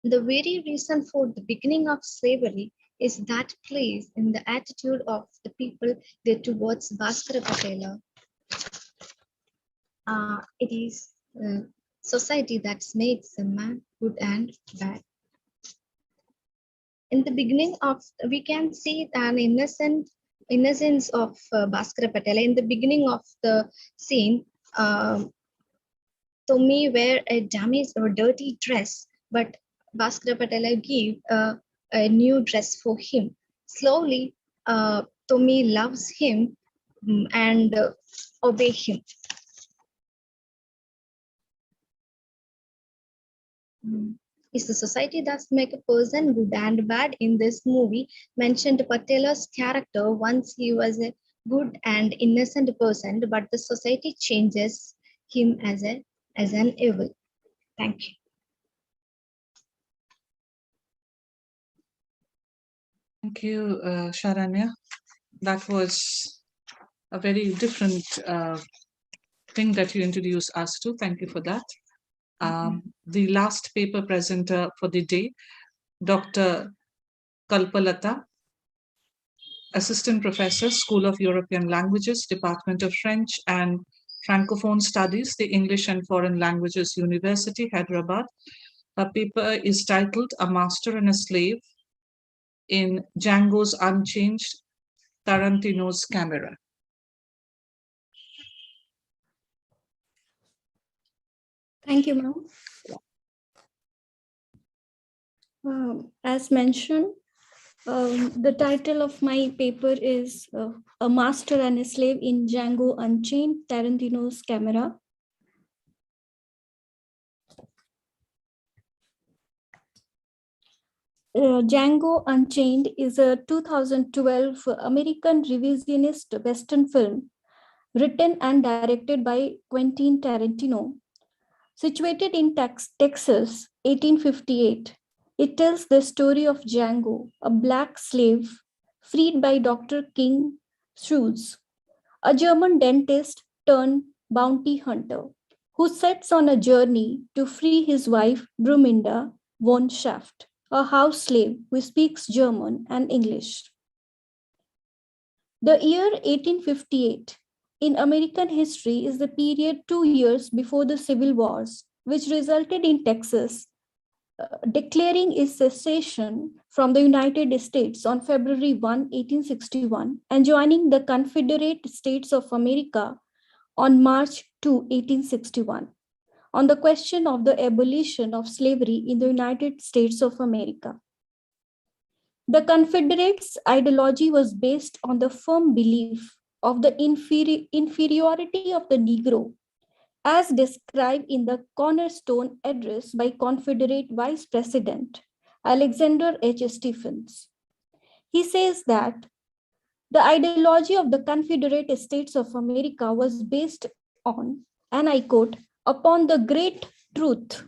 The very reason for the beginning of slavery is that plays in the attitude of the people there towards Bhaskara Patela. It is society that makes a man good and bad. In the beginning of, we can see an innocence of Bhaskara Patela. In the beginning of the scene, Tommy wear a damaged or dirty dress, but Bhaskara Patela give a new dress for him. Slowly, Tommy loves him and obey him. Is the society that make a person good and bad? In this movie, mentioned Patela's character. Once he was a good and innocent person, but the society changes him as an evil. Thank you. Thank you, Sharanya. That was a very different thing that you introduced us to. Thank you for that. The last paper presenter for the day, Dr. Kalpalata, Assistant Professor, School of European Languages, Department of French and Francophone Studies, the English and Foreign Languages University, Hyderabad. Her paper is titled A Master and a Slave in Django's Unchained, Tarantino's Camera. Thank you, ma'am. As mentioned, the title of my paper is A Master and a Slave in Django Unchained, Tarantino's Camera. Django Unchained is a 2012 American revisionist Western film written and directed by Quentin Tarantino. Situated in Texas, 1858, it tells the story of Django, a black slave freed by Dr. King Schultz, a German dentist turned bounty hunter, who sets on a journey to free his wife Bruminda von Schaft, a house slave who speaks German and English. The year 1858 in American history is the period 2 years before the Civil Wars, which resulted in Texas declaring its secession from the United States on February 1, 1861, and joining the Confederate States of America on March 2, 1861, on the question of the abolition of slavery in the United States of America. The Confederates' ideology was based on the firm belief of the inferiority of the Negro, as described in the cornerstone address by Confederate Vice President Alexander H. Stephens. He says that the ideology of the Confederate States of America was based on, and I quote, upon the great truth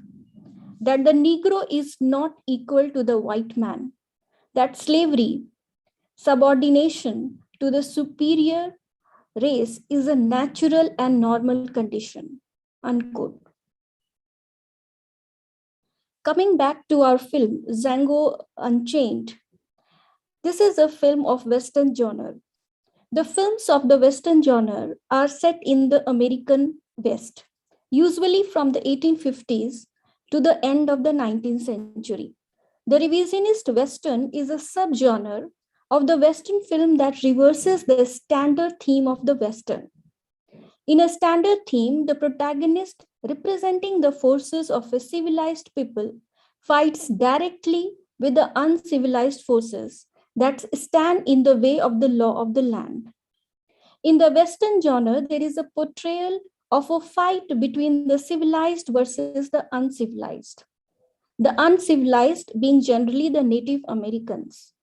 that the Negro is not equal to the white man, that slavery, subordination to the superior race is a natural and normal condition, unquote. Coming back to our film, Django Unchained, this is a film of Western genre. The films of the Western genre are set in the American West, usually from the 1850s to the end of the 19th century. The revisionist Western is a subgenre of the Western film that reverses the standard theme of the Western. In a standard theme, the protagonist, representing the forces of a civilized people, fights directly with the uncivilized forces that stand in the way of the law of the land. In the Western genre, there is a portrayal of a fight between the civilized versus the uncivilized. The uncivilized being generally the Native Americans.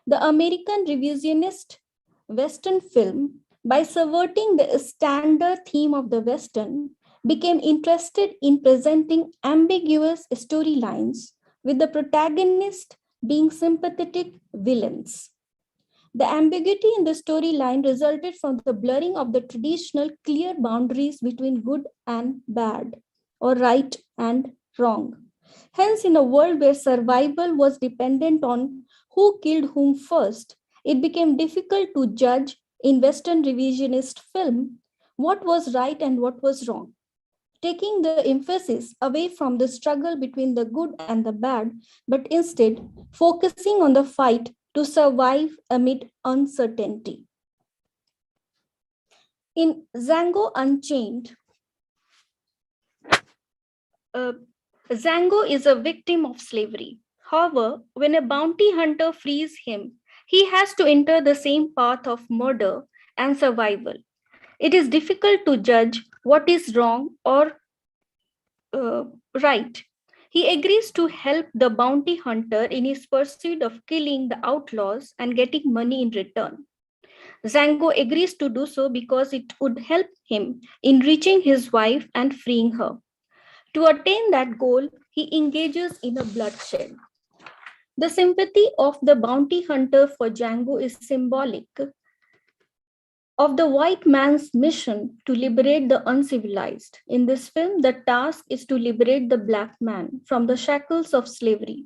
The American revisionist Western film, by subverting the standard theme of the Western, became interested in presenting ambiguous storylines with the protagonist being sympathetic villains. The ambiguity in the storyline resulted from the blurring of the traditional clear boundaries between good and bad, or right and wrong. Hence, in a world where survival was dependent on who killed whom first, it became difficult to judge in Western revisionist film what was right and what was wrong. Taking the emphasis away from the struggle between the good and the bad, but instead focusing on the fight to survive amid uncertainty. In Django Unchained, Django is a victim of slavery. However, when a bounty hunter frees him, he has to enter the same path of murder and survival. It is difficult to judge what is wrong or right. He agrees to help the bounty hunter in his pursuit of killing the outlaws and getting money in return. Django agrees to do so because it would help him in reaching his wife and freeing her. To attain that goal, he engages in a bloodshed. The sympathy of the bounty hunter for Django is symbolic of the white man's mission to liberate the uncivilized. In this film, the task is to liberate the black man from the shackles of slavery.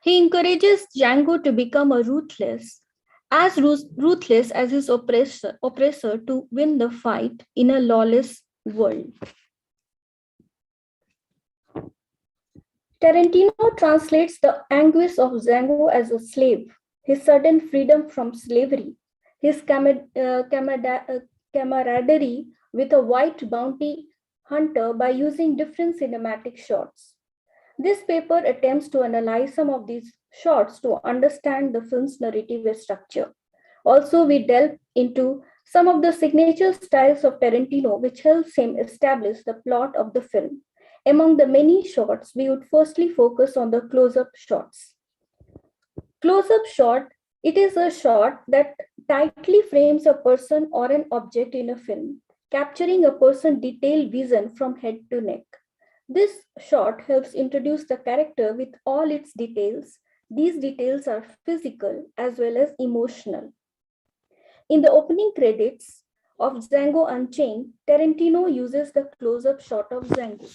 He encourages Django to become a ruthless as his oppressor to win the fight in a lawless world. Tarantino translates the anguish of Django as a slave, his sudden freedom from slavery, his camaraderie with a white bounty hunter by using different cinematic shots. This paper attempts to analyze some of these shots to understand the film's narrative structure. Also, we delve into some of the signature styles of Tarantino, which helps him establish the plot of the film. Among the many shots, we would firstly focus on the close-up shots. Close-up shot, it is a shot that tightly frames a person or an object in a film, capturing a person's detailed vision from head to neck. This shot helps introduce the character with all its details. These details are physical as well as emotional. In the opening credits of Django Unchained, Tarantino uses the close-up shot of Django.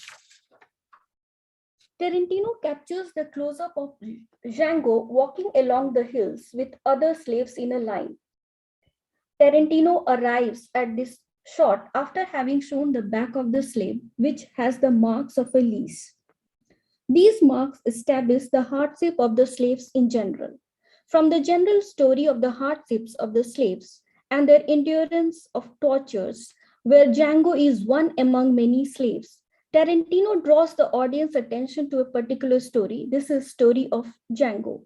Tarantino captures the close-up of Django walking along the hills with other slaves in a line. Tarantino arrives at this shot after having shown the back of the slave, which has the marks of a leash. These marks establish the hardship of the slaves in general. From the general story of the hardships of the slaves and their endurance of tortures, where Django is one among many slaves, Tarantino draws the audience attention to a particular story. This is the story of Django.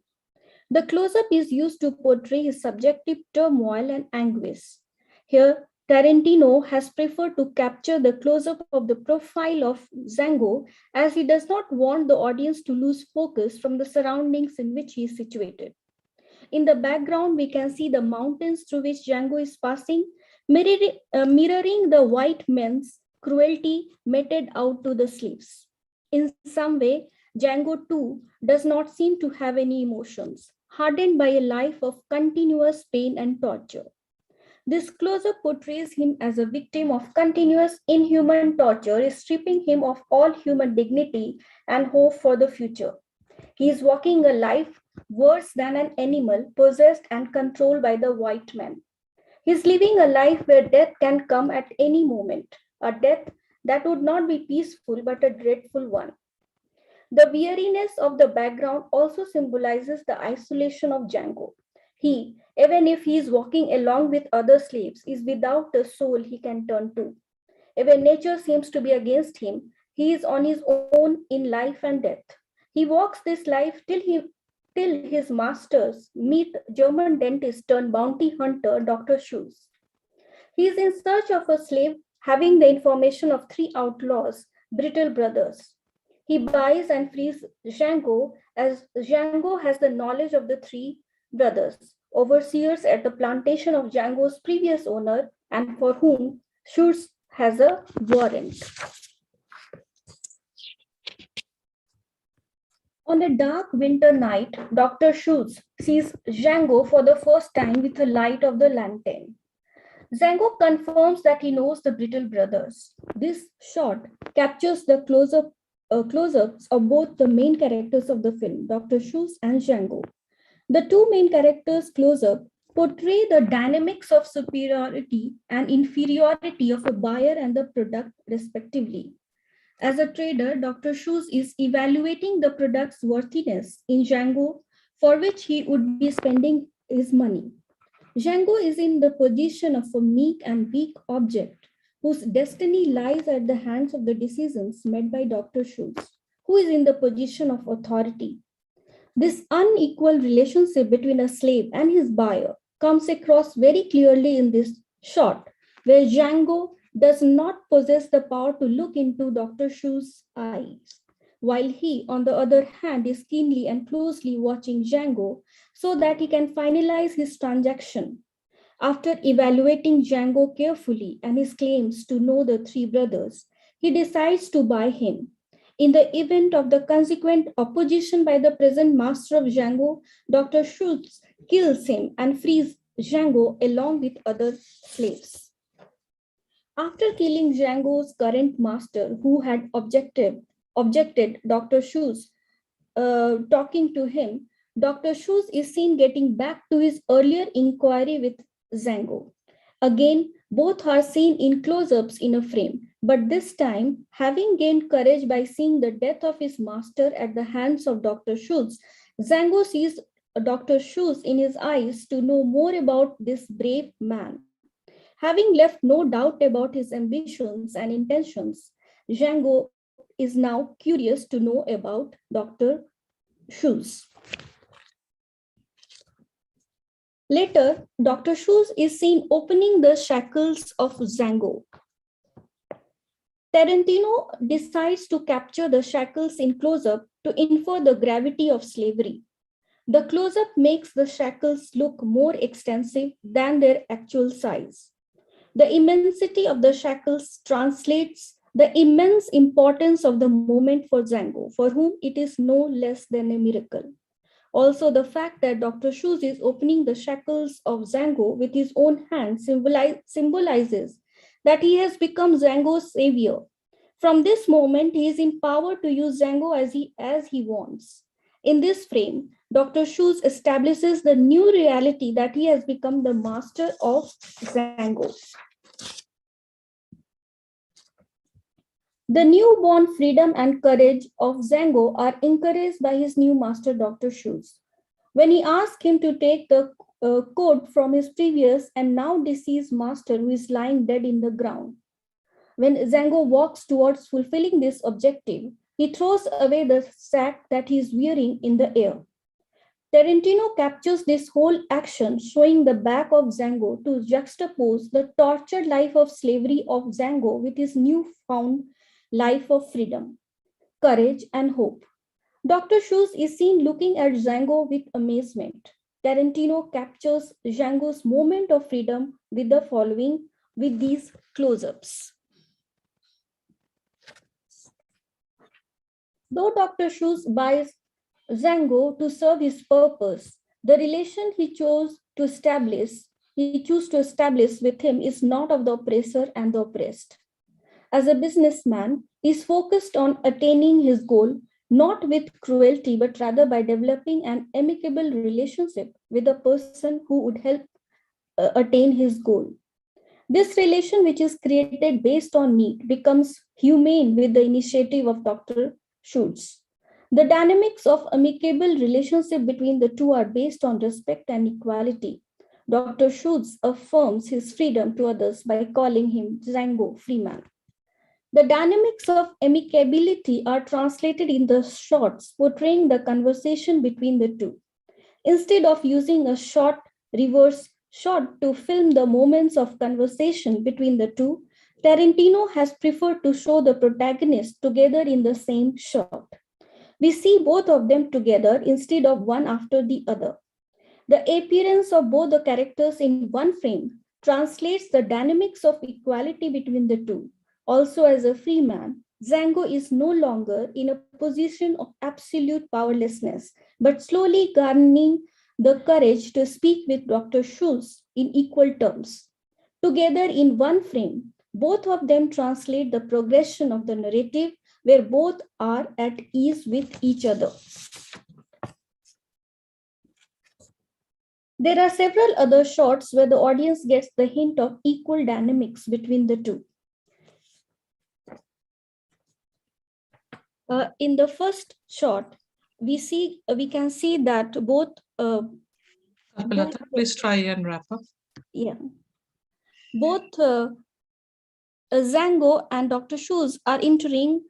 The close-up is used to portray his subjective turmoil and anguish. Here, Tarantino has preferred to capture the close-up of the profile of Django, as he does not want the audience to lose focus from the surroundings in which he is situated. In the background, we can see the mountains through which Django is passing, mirroring the white man's cruelty meted out to the slaves. In some way, Django too does not seem to have any emotions. hardened by a life of continuous pain and torture. This close-up portrays him as a victim of continuous inhuman torture, stripping him of all human dignity and hope for the future. He is walking a life worse than an animal possessed and controlled by the white man. He is living a life where death can come at any moment, a death that would not be peaceful but a dreadful one. The weariness of the background also symbolizes the isolation of Django. He, even if he is walking along with other slaves, is without a soul he can turn to. Even nature seems to be against him. He is on his own in life and death. He walks this life till his masters meet German dentist turned bounty hunter Dr. Schultz. He is in search of a slave having the information of three outlaws, brittle brothers. He buys and frees Django as Django has the knowledge of the three brothers, overseers at the plantation of Django's previous owner and for whom Schultz has a warrant. On a dark winter night, Dr. Schultz sees Django for the first time with the light of the lantern. Django confirms that he knows the Brittle brothers. This shot captures the close-ups of both the main characters of the film, Dr. Schultz and Django. The two main characters close-up portray the dynamics of superiority and inferiority of a buyer and the product, respectively. As a trader, Dr. Schultz is evaluating the product's worthiness in Django, for which he would be spending his money. Django is in the position of a meek and weak object whose destiny lies at the hands of the decisions made by Dr. Schultz, who is in the position of authority. This unequal relationship between a slave and his buyer comes across very clearly in this shot, where Django does not possess the power to look into Dr. Schultz's eyes, while he, on the other hand, is keenly and closely watching Django so that he can finalize his transaction. After evaluating Django carefully and his claims to know the three brothers, he decides to buy him. In the event of the consequent opposition by the present master of Django, Dr. Schultz kills him and frees Django along with other slaves. After killing Django's current master, who had objected Dr. Schultz talking to him, Dr. Schultz is seen getting back to his earlier inquiry with Django. Again, both are seen in close-ups in a frame, but this time, having gained courage by seeing the death of his master at the hands of Dr. Schultz, Django sees Dr. Schultz in his eyes to know more about this brave man. Having left no doubt about his ambitions and intentions, Django is now curious to know about Dr. Schultz. Later, Dr. Schultz is seen opening the shackles of Django. Tarantino decides to capture the shackles in close-up to infer the gravity of slavery. The close-up makes the shackles look more extensive than their actual size. The immensity of the shackles translates the immense importance of the moment for Django, for whom it is no less than a miracle. Also, the fact that Dr. Schultz is opening the shackles of Django with his own hand symbolizes that he has become Django's savior. From this moment, he is empowered to use Django as he wants. In this frame, Dr. Schultz establishes the new reality that he has become the master of Django. The newborn freedom and courage of Django are encouraged by his new master, Dr. Schultz. When he asks him to take the coat from his previous and now deceased master who is lying dead in the ground. When Django walks towards fulfilling this objective, he throws away the sack that he is wearing in the air. Tarantino captures this whole action, showing the back of Django to juxtapose the tortured life of slavery of Django with his newfound life of freedom, courage, and hope. Dr. Schultz is seen looking at Django with amazement. Tarantino captures Django's moment of freedom with these close-ups. Though Dr. Schultz buys Django to serve his purpose, The relation he chose to establish with him is not of the oppressor and the oppressed. As a businessman, he is focused on attaining his goal, not with cruelty, but rather by developing an amicable relationship with the person who would help attain his goal. This relation, which is created based on need, becomes humane with the initiative of Dr. Schultz. The dynamics of amicable relationship between the two are based on respect and equality. Dr. Schultz affirms his freedom to others by calling him Django, free man. The dynamics of amicability are translated in the shots portraying the conversation between the two. Instead of using a short reverse shot to film the moments of conversation between the two, Tarantino has preferred to show the protagonists together in the same shot. We see both of them together instead of one after the other. The appearance of both the characters in one frame translates the dynamics of equality between the two. Also, as a free man, Django is no longer in a position of absolute powerlessness, but slowly garnering the courage to speak with Dr. Schultz in equal terms. Together in one frame, both of them translate the progression of the narrative where both are at ease with each other. There are several other shots where the audience gets the hint of equal dynamics between the two. In the first shot, we can see that both. Please try and wrap up. Yeah, both Django and Dr. Schultz are entering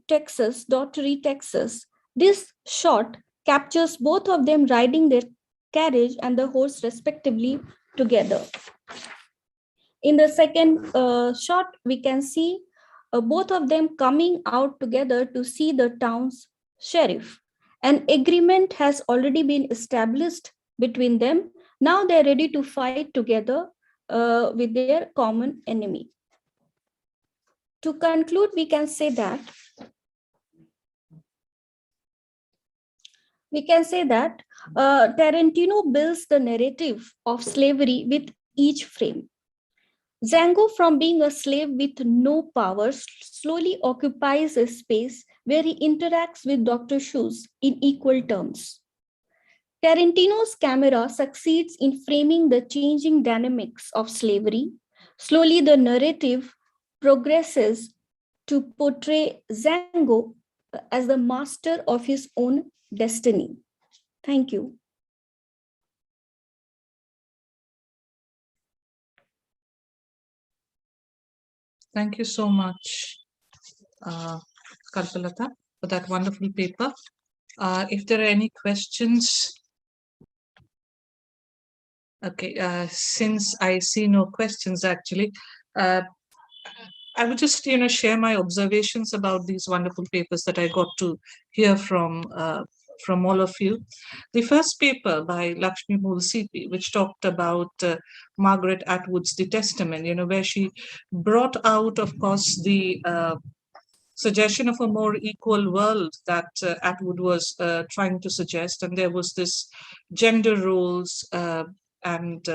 Texas, Daughtry, Texas. This shot captures both of them riding their carriage and the horse respectively together. In the second shot, we can see both of them coming out together to see the town's sheriff. An agreement has already been established between them. Now they're ready to fight together with their common enemy. To conclude, we can say that Tarantino builds the narrative of slavery with each frame. Django, from being a slave with no power, slowly occupies a space where he interacts with Dr. Schultz in equal terms. Tarantino's camera succeeds in framing the changing dynamics of slavery. Slowly, the narrative progresses to portray Django as the master of his own destiny. Thank you. Thank you so much, Kalpalata, for that wonderful paper. If there are any questions, okay, since I see no questions, actually, I would just, share my observations about these wonderful papers that I got to hear from all of you. The first paper by Lakshmi Moolseepi, which talked about Margaret Atwood's The Testament, where she brought out, of course, the suggestion of a more equal world that Atwood was trying to suggest. And there was this gender roles and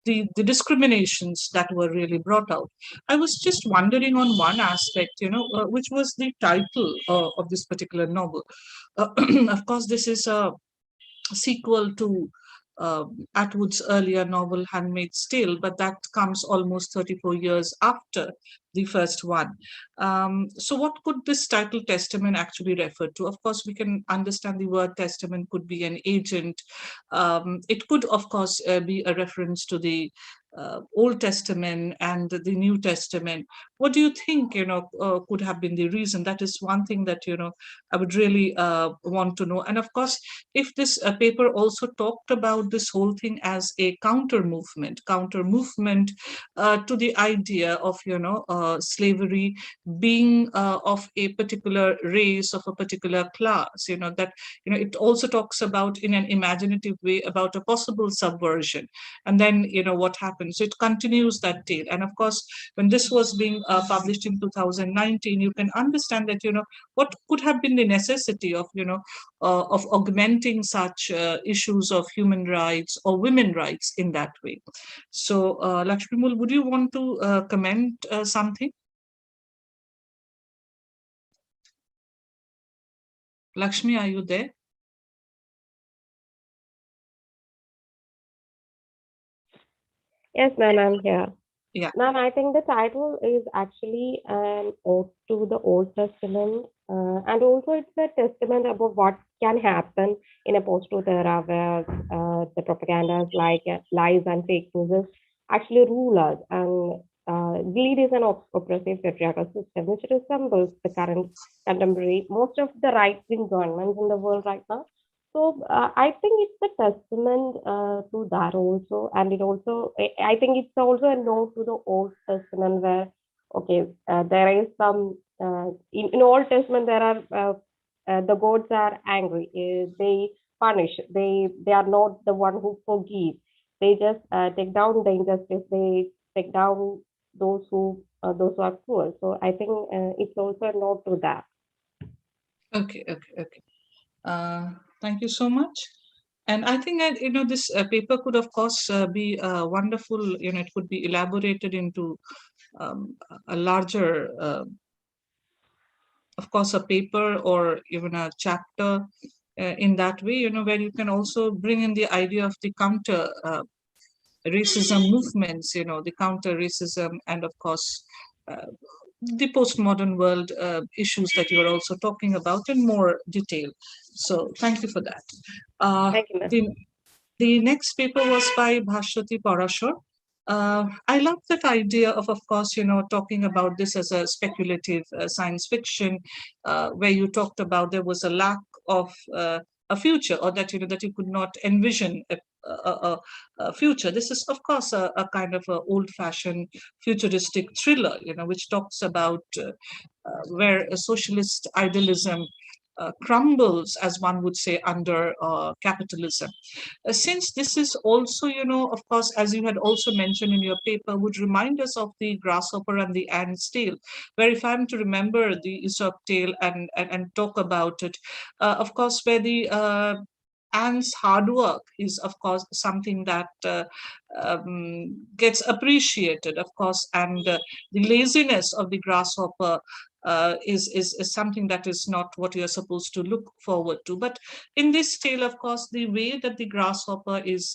the discriminations that were really brought out. I was just wondering on one aspect, which was the title of this particular novel. Of course, this is a sequel to Atwood's earlier novel, Handmaid's Tale, but that comes almost 34 years after the first one. So what could this title testament actually refer to? Of course, we can understand the word testament could be an agent. It could, of course, be a reference to the Old Testament and the New Testament. What do you think, could have been the reason? That is one thing that, I would really want to know. And of course, if this paper also talked about this whole thing as a counter movement to the idea of, slavery being of a particular race, of a particular class, that, it also talks about in an imaginative way about a possible subversion. And then, what happened? So it continues that tale. And of course, when this was being published in 2019, you can understand that, what could have been the necessity of, of augmenting such issues of human rights or women rights in that way. So Lakshmi, would you want to comment something? Lakshmi, are you there? Yes, ma'am, I'm here. Yeah. Ma'am, I think the title is actually an ode to the Old Testament, and also it's a testament about what can happen in a post-truth era where the propagandas like lies and fake news actually rule us, and lead is an oppressive patriarchal system which resembles the current contemporary most of the right-wing governments in the world right now. So I think it's a testament to that also, and it also I think it's also a note to the Old Testament where there is some in Old Testament there are the gods are angry, they punish, they are not the one who forgive, they just take down the injustice, they take down those who are cruel. So I think it's also a note to that. Okay. Thank you so much. And I think that, this paper could, of course, be wonderful. It could be elaborated into a larger, of course, a paper or even a chapter in that way, where you can also bring in the idea of the counter racism movements, the counter racism, and of course, the postmodern world issues that you are also talking about in more detail. So thank you for that. Thank you, the next paper was by Bhaswati Parashar. I love that idea of course, talking about this as a speculative science fiction, where you talked about there was a lack of a future, or that, that you could not envision a future. This is, of course, a kind of a old-fashioned futuristic thriller, which talks about where a socialist idealism crumbles, as one would say, under capitalism. Since this is also, of course, as you had also mentioned in your paper, would remind us of the grasshopper and the ant's tale, where if I'm to remember the Aesop tale and talk about it, of course, where the ant's hard work is, of course, something that gets appreciated, of course, and the laziness of the grasshopper is something that is not what you're supposed to look forward to. But in this tale, of course, the way that the grasshopper is,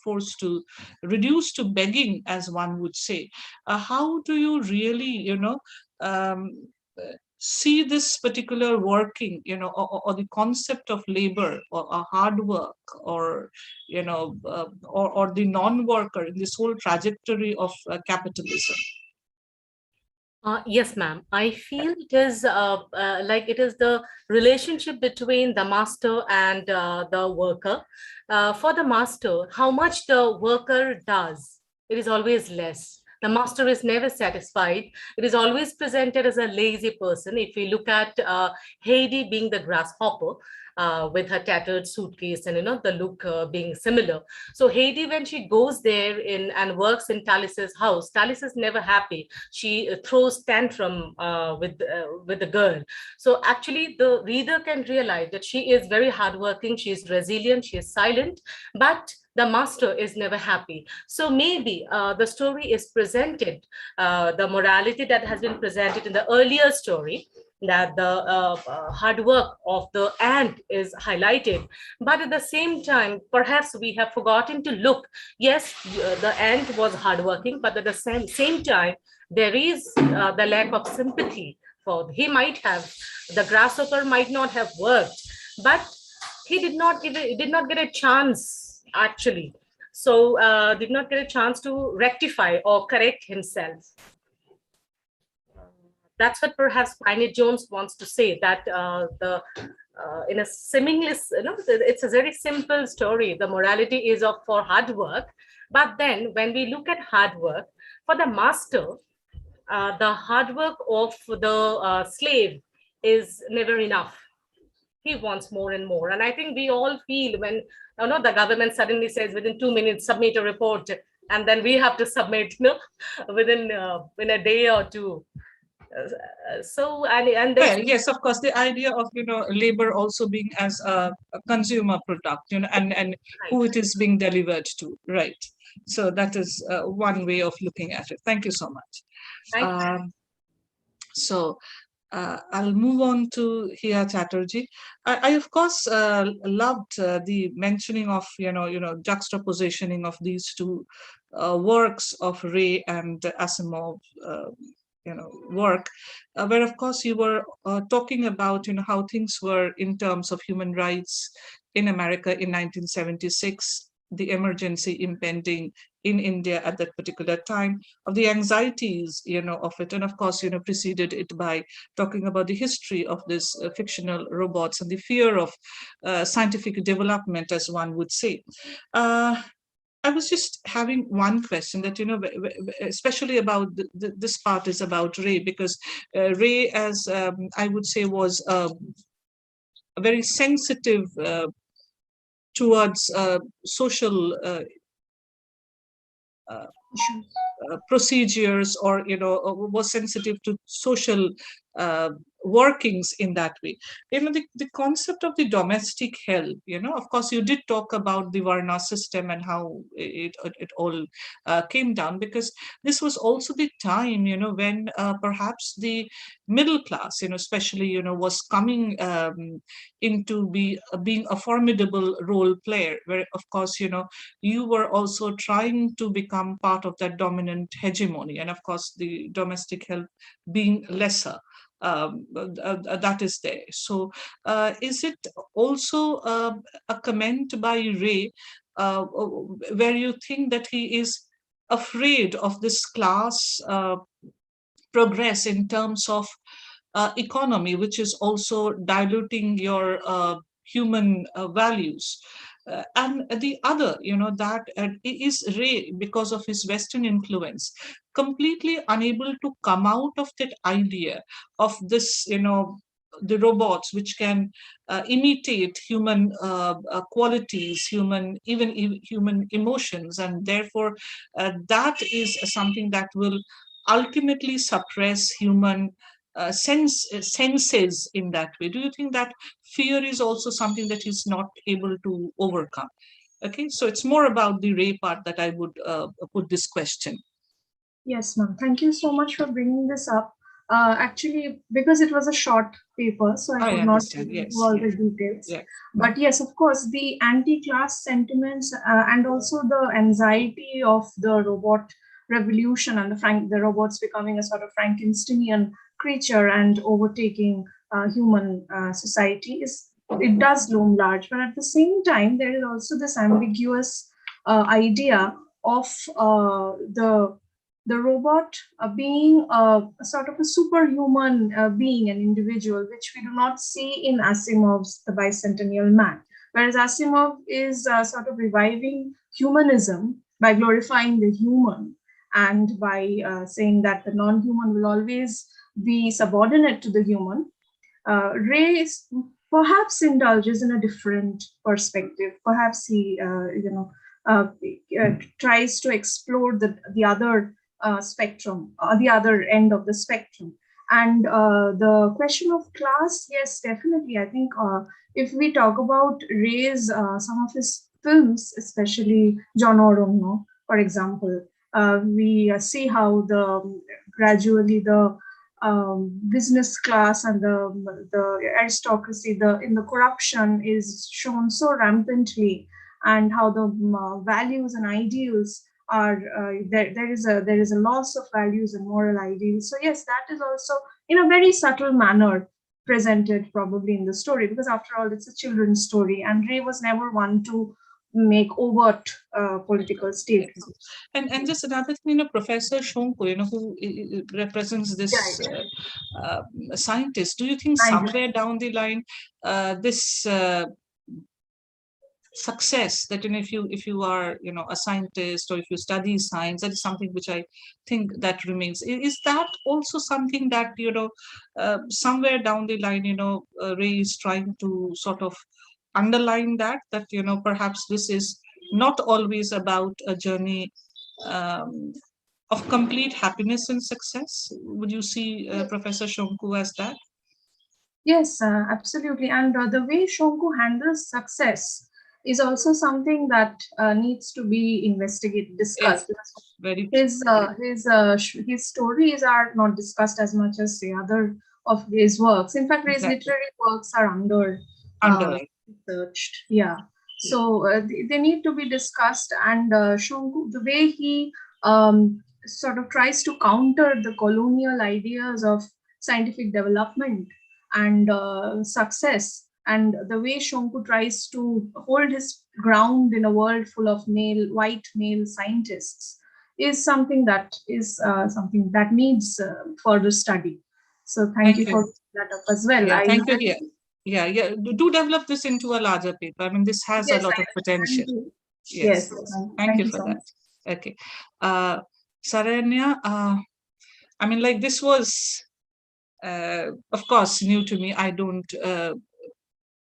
forced to reduce to begging, as one would say, how do you really, see this particular working, or the concept of labor or hard work, or, or the non-worker in this whole trajectory of capitalism? Yes, ma'am. I feel it is like it is the relationship between the master and the worker. For the master, how much the worker does, it is always less. The master is never satisfied. It is always presented as a lazy person. If we look at Heidi being the grasshopper, with her tattered suitcase and the look being similar. So Heidi, when she goes there and works in Talis's house, Talis is never happy. She throws tantrum with the girl. So actually, the reader can realize that she is very hardworking. She is resilient. She is silent, but the master is never happy. So maybe the story is presented, the morality that has been presented in the earlier story, that the hard work of the ant is highlighted. But at the same time, perhaps we have forgotten to look. Yes, the ant was hardworking, but at the same time, there is the lack of sympathy for. The grasshopper might not have worked, but he did not get a chance, actually. So did not get a chance to rectify or correct himself. That's what perhaps Piney Jones wants to say, that in a seamless, it's a very simple story. The morality is for hard work. But then when we look at hard work, for the master, the hard work of the slave is never enough. He wants more and more. And I think we all feel when the government suddenly says within 2 minutes, submit a report, and then we have to submit, within in a day or two. So and well, yes, of course, the idea of labor also being as a consumer product, and who it is being delivered to, right? So that is one way of looking at it. Thank you so much. So I'll move on to Hiya Chatterjee. I of course loved the mentioning of juxtapositioning of these two works of Ray and Asimov. Work, where of course you were talking about how things were in terms of human rights in America in 1976, the emergency impending in India at that particular time, of the anxieties of it, and of course preceded it by talking about the history of this fictional robots and the fear of scientific development, as one would say. I was just having one question that, especially about this part is about Ray, because Ray, as I would say, was a very sensitive towards social procedures, or was sensitive to social workings in that way. The concept of the domestic hell, of course you did talk about the Varna system and how it all came down, because this was also the time when perhaps the middle class especially was coming into being a formidable role player, where of course you were also trying to become part of that dominant hegemony, and of course the domestic help being lesser. That is there. So is it also a comment by Ray where you think that he is afraid of this class progress in terms of economy, which is also diluting your human values? And the other, that is Ray, because of his Western influence, completely unable to come out of that idea of this, the robots which can imitate human qualities, even human emotions, and therefore that is something that will ultimately suppress human senses in that way. Do you think that fear is also something that he's not able to overcome? Okay, so it's more about the Ray part that I would put this question. Yes, ma'am. Thank you so much for bringing this up. Actually, because it was a short paper, so I could not go into all the details. Yeah. But yes, of course, the anti-class sentiments and also the anxiety of the robot revolution and the robots becoming a sort of Frankensteinian creature and overtaking human society it does loom large. But at the same time, there is also this ambiguous idea of the robot being a sort of a superhuman being, an individual, which we do not see in Asimov's The Bicentennial Man. Whereas Asimov is sort of reviving humanism by glorifying the human and by saying that the non-human will always be subordinate to the human. Ray perhaps indulges in a different perspective. Perhaps he, tries to explore the other spectrum, the other end of the spectrum. And the question of class, yes, definitely. I think if we talk about Ray's, some of his films, especially John Orong, for example, we see how gradually the business class and the aristocracy, in the corruption is shown so rampantly, and how the values and ideals are there is a loss of values and moral ideals. So yes, that is also in a very subtle manner presented probably in the story, because after all it's a children's story, and Ray was never one to make overt political statements. And just another thing, Professor Shonko, who represents this scientist, do you think somewhere down the line this success that if you are a scientist, or if you study science, that is something which I think that remains, is that also something that somewhere down the line Ray is trying to sort of underline that perhaps this is not always about a journey of complete happiness and success. Would you see Professor Shonku as that? Yes, absolutely. And the way Shonku handles success is also something that needs to be investigated, discussed. Very His stories are not discussed as much as the other of his works. In fact, his literary works are under researched. Yeah. So they need to be discussed. And Shonku, the way he sort of tries to counter the colonial ideas of scientific development and success, and the way Shonku tries to hold his ground in a world full of white male scientists is something that needs further study. So thank you for that up as well. Yeah, thank you. Yeah. Do develop this into a larger paper. I mean, this has a lot of potential. Yes. Thank you for that. Okay. Saranya, I mean, like, this was, of course, new to me. I don't,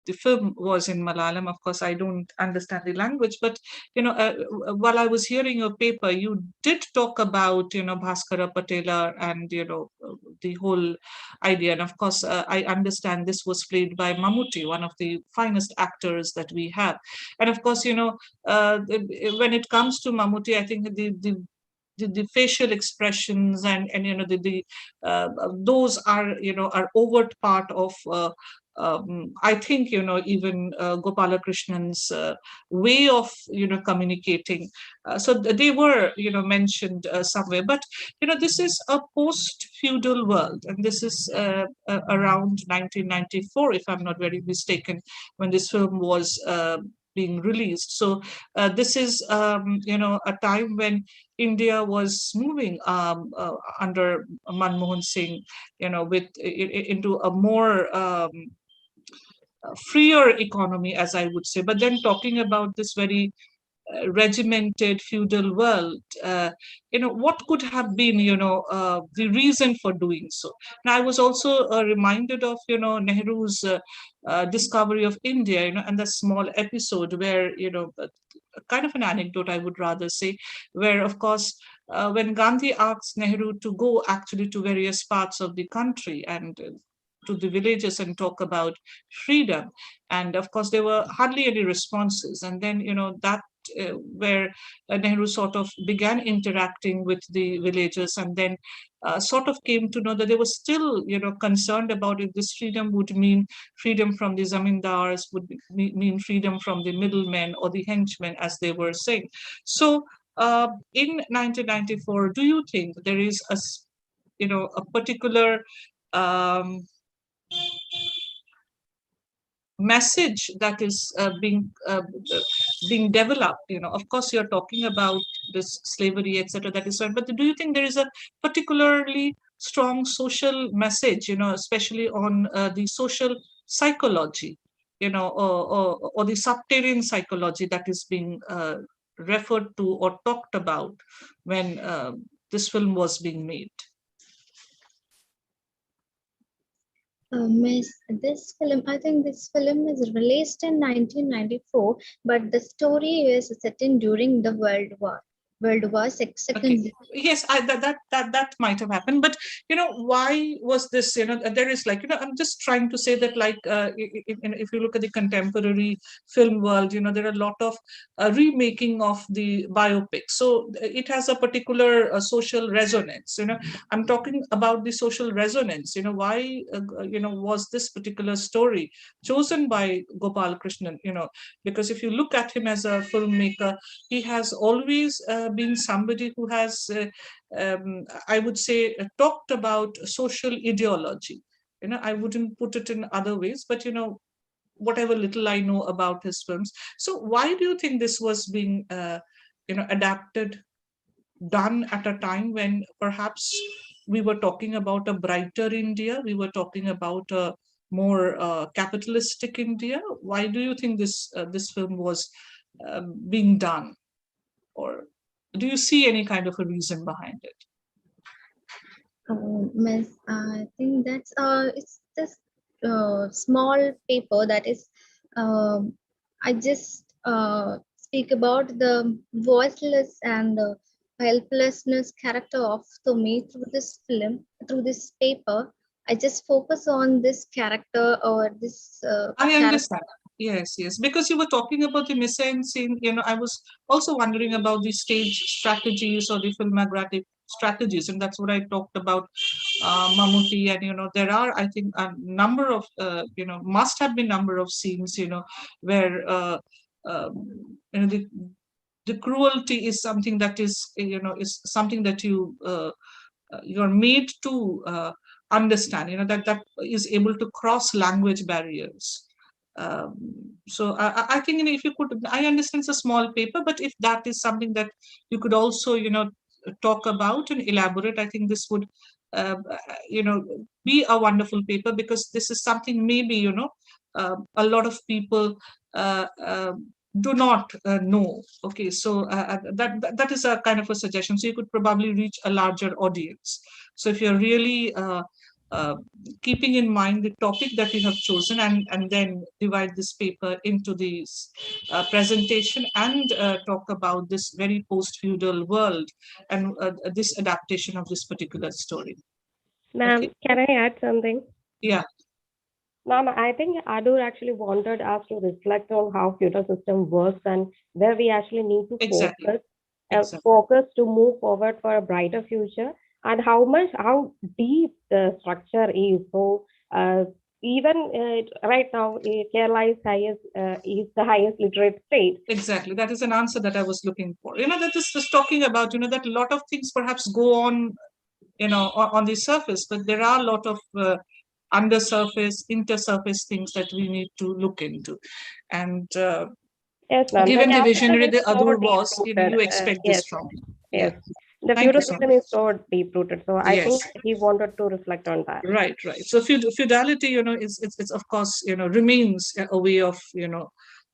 the film was in Malayalam. Of course, I don't understand the language, but, while I was hearing your paper, you did talk about, Bhaskara Patela and, the whole idea. And of course, I understand this was played by Mammootty, one of the finest actors that we have. And of course, when it comes to Mammootty, I think the facial expressions and those are are overt part of I think even Gopalakrishna's way of communicating. So they were mentioned somewhere, but this is a post-feudal world, and this is around 1994, if I'm not very mistaken, when this film was being released. So this is a time when India was moving under Manmohan Singh, into a more freer economy, as I would say. But then talking about this very regimented feudal world, what could have been, the reason for doing so? Now, I was also reminded of, Nehru's discovery of India, and the small episode where, kind of an anecdote, I would rather say, where, of course, when Gandhi asked Nehru to go actually to various parts of the country and to the villages and talk about freedom, and of course there were hardly any responses, and then that where Nehru sort of began interacting with the villagers, and then sort of came to know that they were still concerned about if this freedom would mean freedom from the zamindars, would mean freedom from the middlemen or the henchmen, as they were saying. So in 1994, do you think there is a particular message that is being developed? Of course, you're talking about this slavery, etc., that is right, but do you think there is a particularly strong social message, especially on the social psychology, or the subterranean psychology that is being referred to or talked about when this film was being made? Miss, I think this film is released in 1994, but the story is set in during the World War II. Okay. Yes, that might have happened, but why was this? There is I'm just trying to say that if you look at the contemporary film world, there are a lot of remaking of the biopics, so it has a particular social resonance. I'm talking about the social resonance. Why was this particular story chosen by Gopal Krishnan? Because if you look at him as a filmmaker, he has always been somebody who has, I would say, talked about social ideology. I wouldn't put it in other ways, but whatever little I know about his films. So why do you think this was being, adapted, done at a time when perhaps we were talking about a brighter India, we were talking about a more capitalistic India? Why do you think this film was being done? Or do you see any kind of a reason behind it? Miss, I think that's it's this small paper that is I just speak about the voiceless and helplessness character of Tommy through this film, through this paper. I just focus on this character or this I character. understand. Yes, yes. Because you were talking about the mise-en-scene, I was also wondering about the stage strategies or the filmographic strategies, and that's what I talked about Mammootty. And there are, I think, a number of must have been number of scenes, where the cruelty is something that is something that you're made to understand, that is able to cross language barriers. So I think, if you could, I understand it's a small paper, but if that is something that you could also talk about and elaborate, I think this would be a wonderful paper, because this is something maybe a lot of people do not know. Okay, so that is a kind of a suggestion. So you could probably reach a larger audience. So if you're really keeping in mind the topic that you have chosen, and then divide this paper into this presentation, and talk about this very post-feudal world, and this adaptation of this particular story. Ma'am, Okay. can I add something? Yeah. Ma'am, I think Adur actually wanted us to reflect on how feudal system works and where we actually need to focus to move forward for a brighter future, and how deep the structure is. So even right now, Kerala is the highest literate state. Exactly. That is an answer that I was looking for. That is just talking about, that a lot of things perhaps go on, on the surface, but there are a lot of undersurface, intersurface things that we need to look into. And yes, ma'am. given the visionary the so Adur was, deep-rooted. you expect Yes, this from him. yes. Yeah. The Thank feudal you so system much. is so deep-rooted. So I Yes. think he wanted to reflect on that. Right. So feudality, it's of course, remains a way of,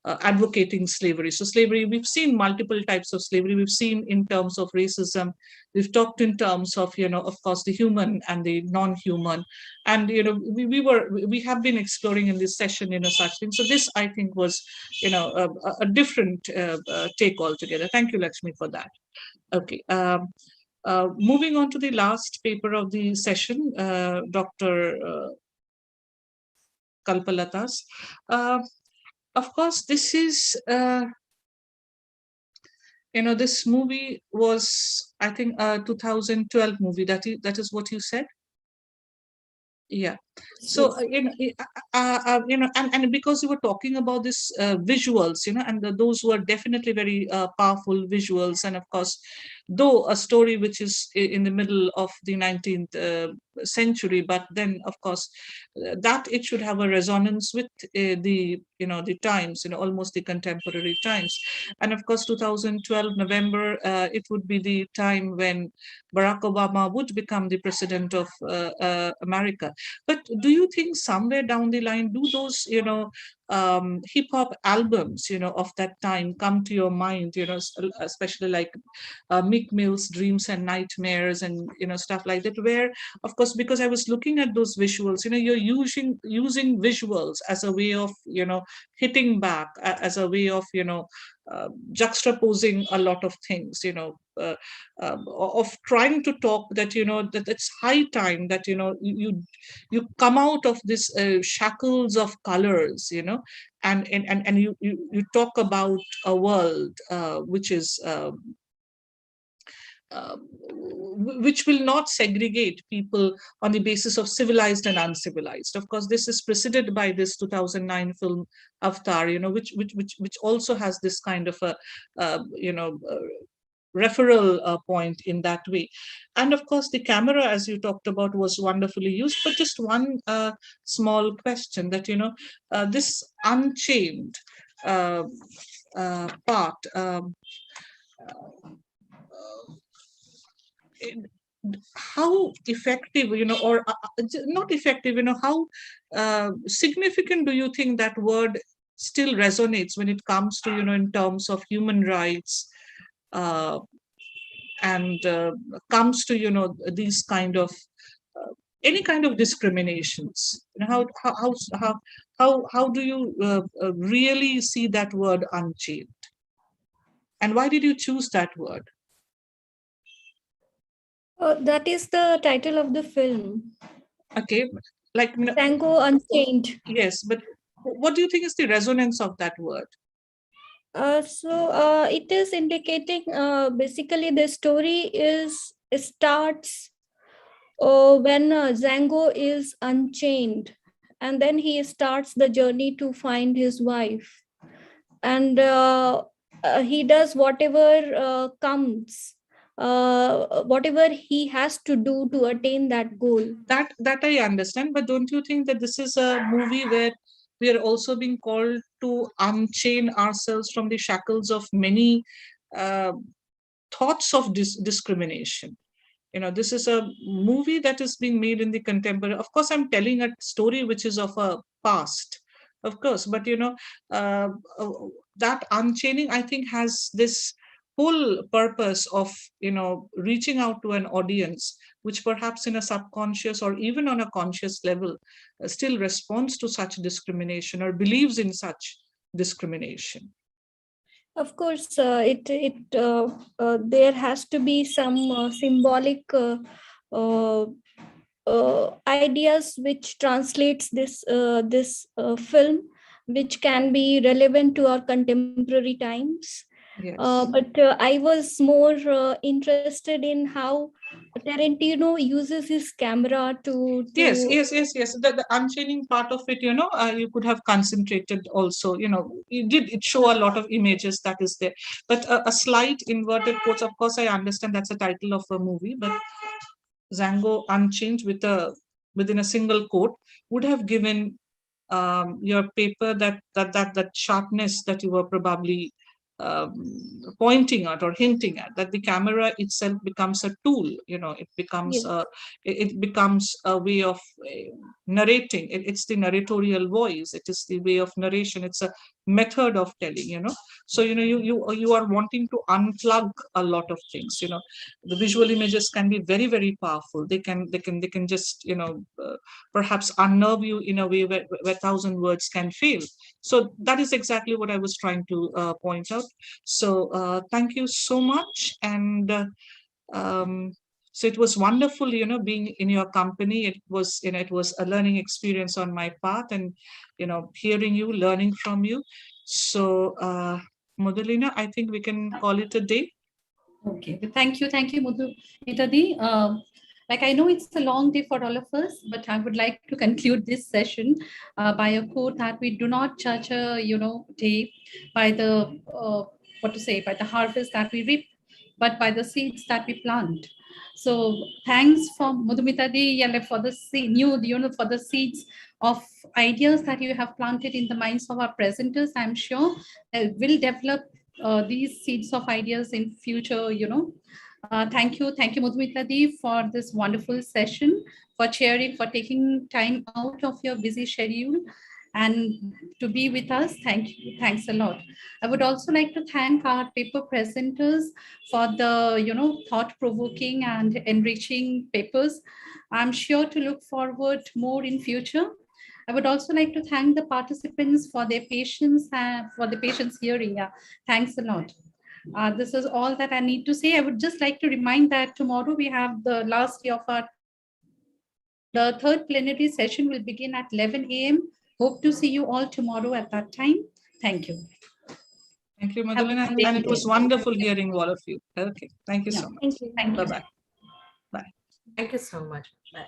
advocating slavery. So slavery, we've seen multiple types of slavery. We've seen in terms of racism. We've talked in terms of, of course, the human and the non-human. And, we have been exploring in this session, such things. So this, I think, was, a different take altogether. Thank you, Lakshmi, for that. Okay. Moving on to the last paper of the session, Dr. Kalpalata's. Of course, this is, this movie was, I think, a 2012 movie. That is what you said? Yeah. So and because you were talking about this visuals, and those were definitely very powerful visuals, and of course, though a story which is in the middle of the 19th century, but then of course that it should have a resonance with the the times, almost the contemporary times. And of course 2012 November, it would be the time when Barack Obama would become the president of America. But do you think somewhere down the line, do those, hip hop albums, of that time come to your mind, especially like Meek Mill's Dreams and Nightmares, and, stuff like that, where, of course, because I was looking at those visuals, you're using visuals as a way of, hitting back, as a way of, juxtaposing a lot of things, of trying to talk that, that it's high time that, you come out of this shackles of colors, and you talk about a world which is which will not segregate people on the basis of civilized and uncivilized. Of course, this is preceded by this 2009 film Avatar, which also has this kind of a referral point in that way. And of course, the camera, as you talked about, was wonderfully used. But just one small question that, this Unchained part, how effective, or not effective, how significant do you think that word still resonates when it comes to, in terms of human rights, and comes to, these kind of any kind of discriminations? How do you really see that word unchained? And why did you choose that word? That is the title of the film. Okay, like Tango Unchained. yes, but what do you think is the resonance of that word? It is indicating basically the story starts when Zango is unchained, and then he starts the journey to find his wife, and he does whatever comes, whatever he has to do to attain that goal. That I understand, but don't you think that this is a movie where we are also being called to unchain ourselves from the shackles of many thoughts of discrimination? This is a movie that is being made in the contemporary. Of course, I'm telling a story which is of a past, of course, but uh, uh, that unchaining, I think, has this whole purpose of reaching out to an audience which perhaps in a subconscious or even on a conscious level still responds to such discrimination or believes in such discrimination. Of course, there has to be some symbolic ideas which translates this film, which can be relevant to our contemporary times. Yes. But I was more interested in how Tarantino uses his camera to Yes. The unchaining part of it, you could have concentrated also. It show a lot of images that is there, but a slight inverted quotes. Of course, I understand that's a title of a movie, but Zango Unchained within a single quote would have given your paper that sharpness that you were probably pointing at or hinting at, that the camera itself becomes a tool. It becomes it becomes a way of narrating. It's the narratorial voice. It is the way of narration. It's a method of telling. So you are wanting to unplug a lot of things. The visual images can be very, very powerful. They can just perhaps unnerve you in a way where 1,000 words can fail. So that is exactly what I was trying to point out. So thank you so much. And so it was wonderful, being in your company. It was a learning experience on my part, and hearing you, learning from you. So Madhulina, I think we can call it a day. Okay, thank you, Madhu Itadi. Like, I know it's a long day for all of us, but I would like to conclude this session by a quote that we do not judge a day by the by the harvest that we reap, but by the seeds that we plant. So thanks for Madhumitadi for the for the seeds of ideas that you have planted in the minds of our presenters. I'm sure will develop these seeds of ideas in future. Thank you, Madhumitadi, for this wonderful session, for chairing, for taking time out of your busy schedule and to be with us. Thank you. Thanks a lot. I would also like to thank our paper presenters for the thought-provoking and enriching papers. I'm sure to look forward more in future. I would also like to thank the participants for their patience and for the patience hearing. Yeah, thanks a lot. This is all that I need to say. I would just like to remind that tomorrow we have the last day of the third plenary session will begin at 11 a.m. Hope to see you all tomorrow at that time. Thank you. Thank you, Madhulina, and it was wonderful hearing all of you. Okay, thank you so much. Thank you. Bye-bye. Bye. Thank you so much. Bye.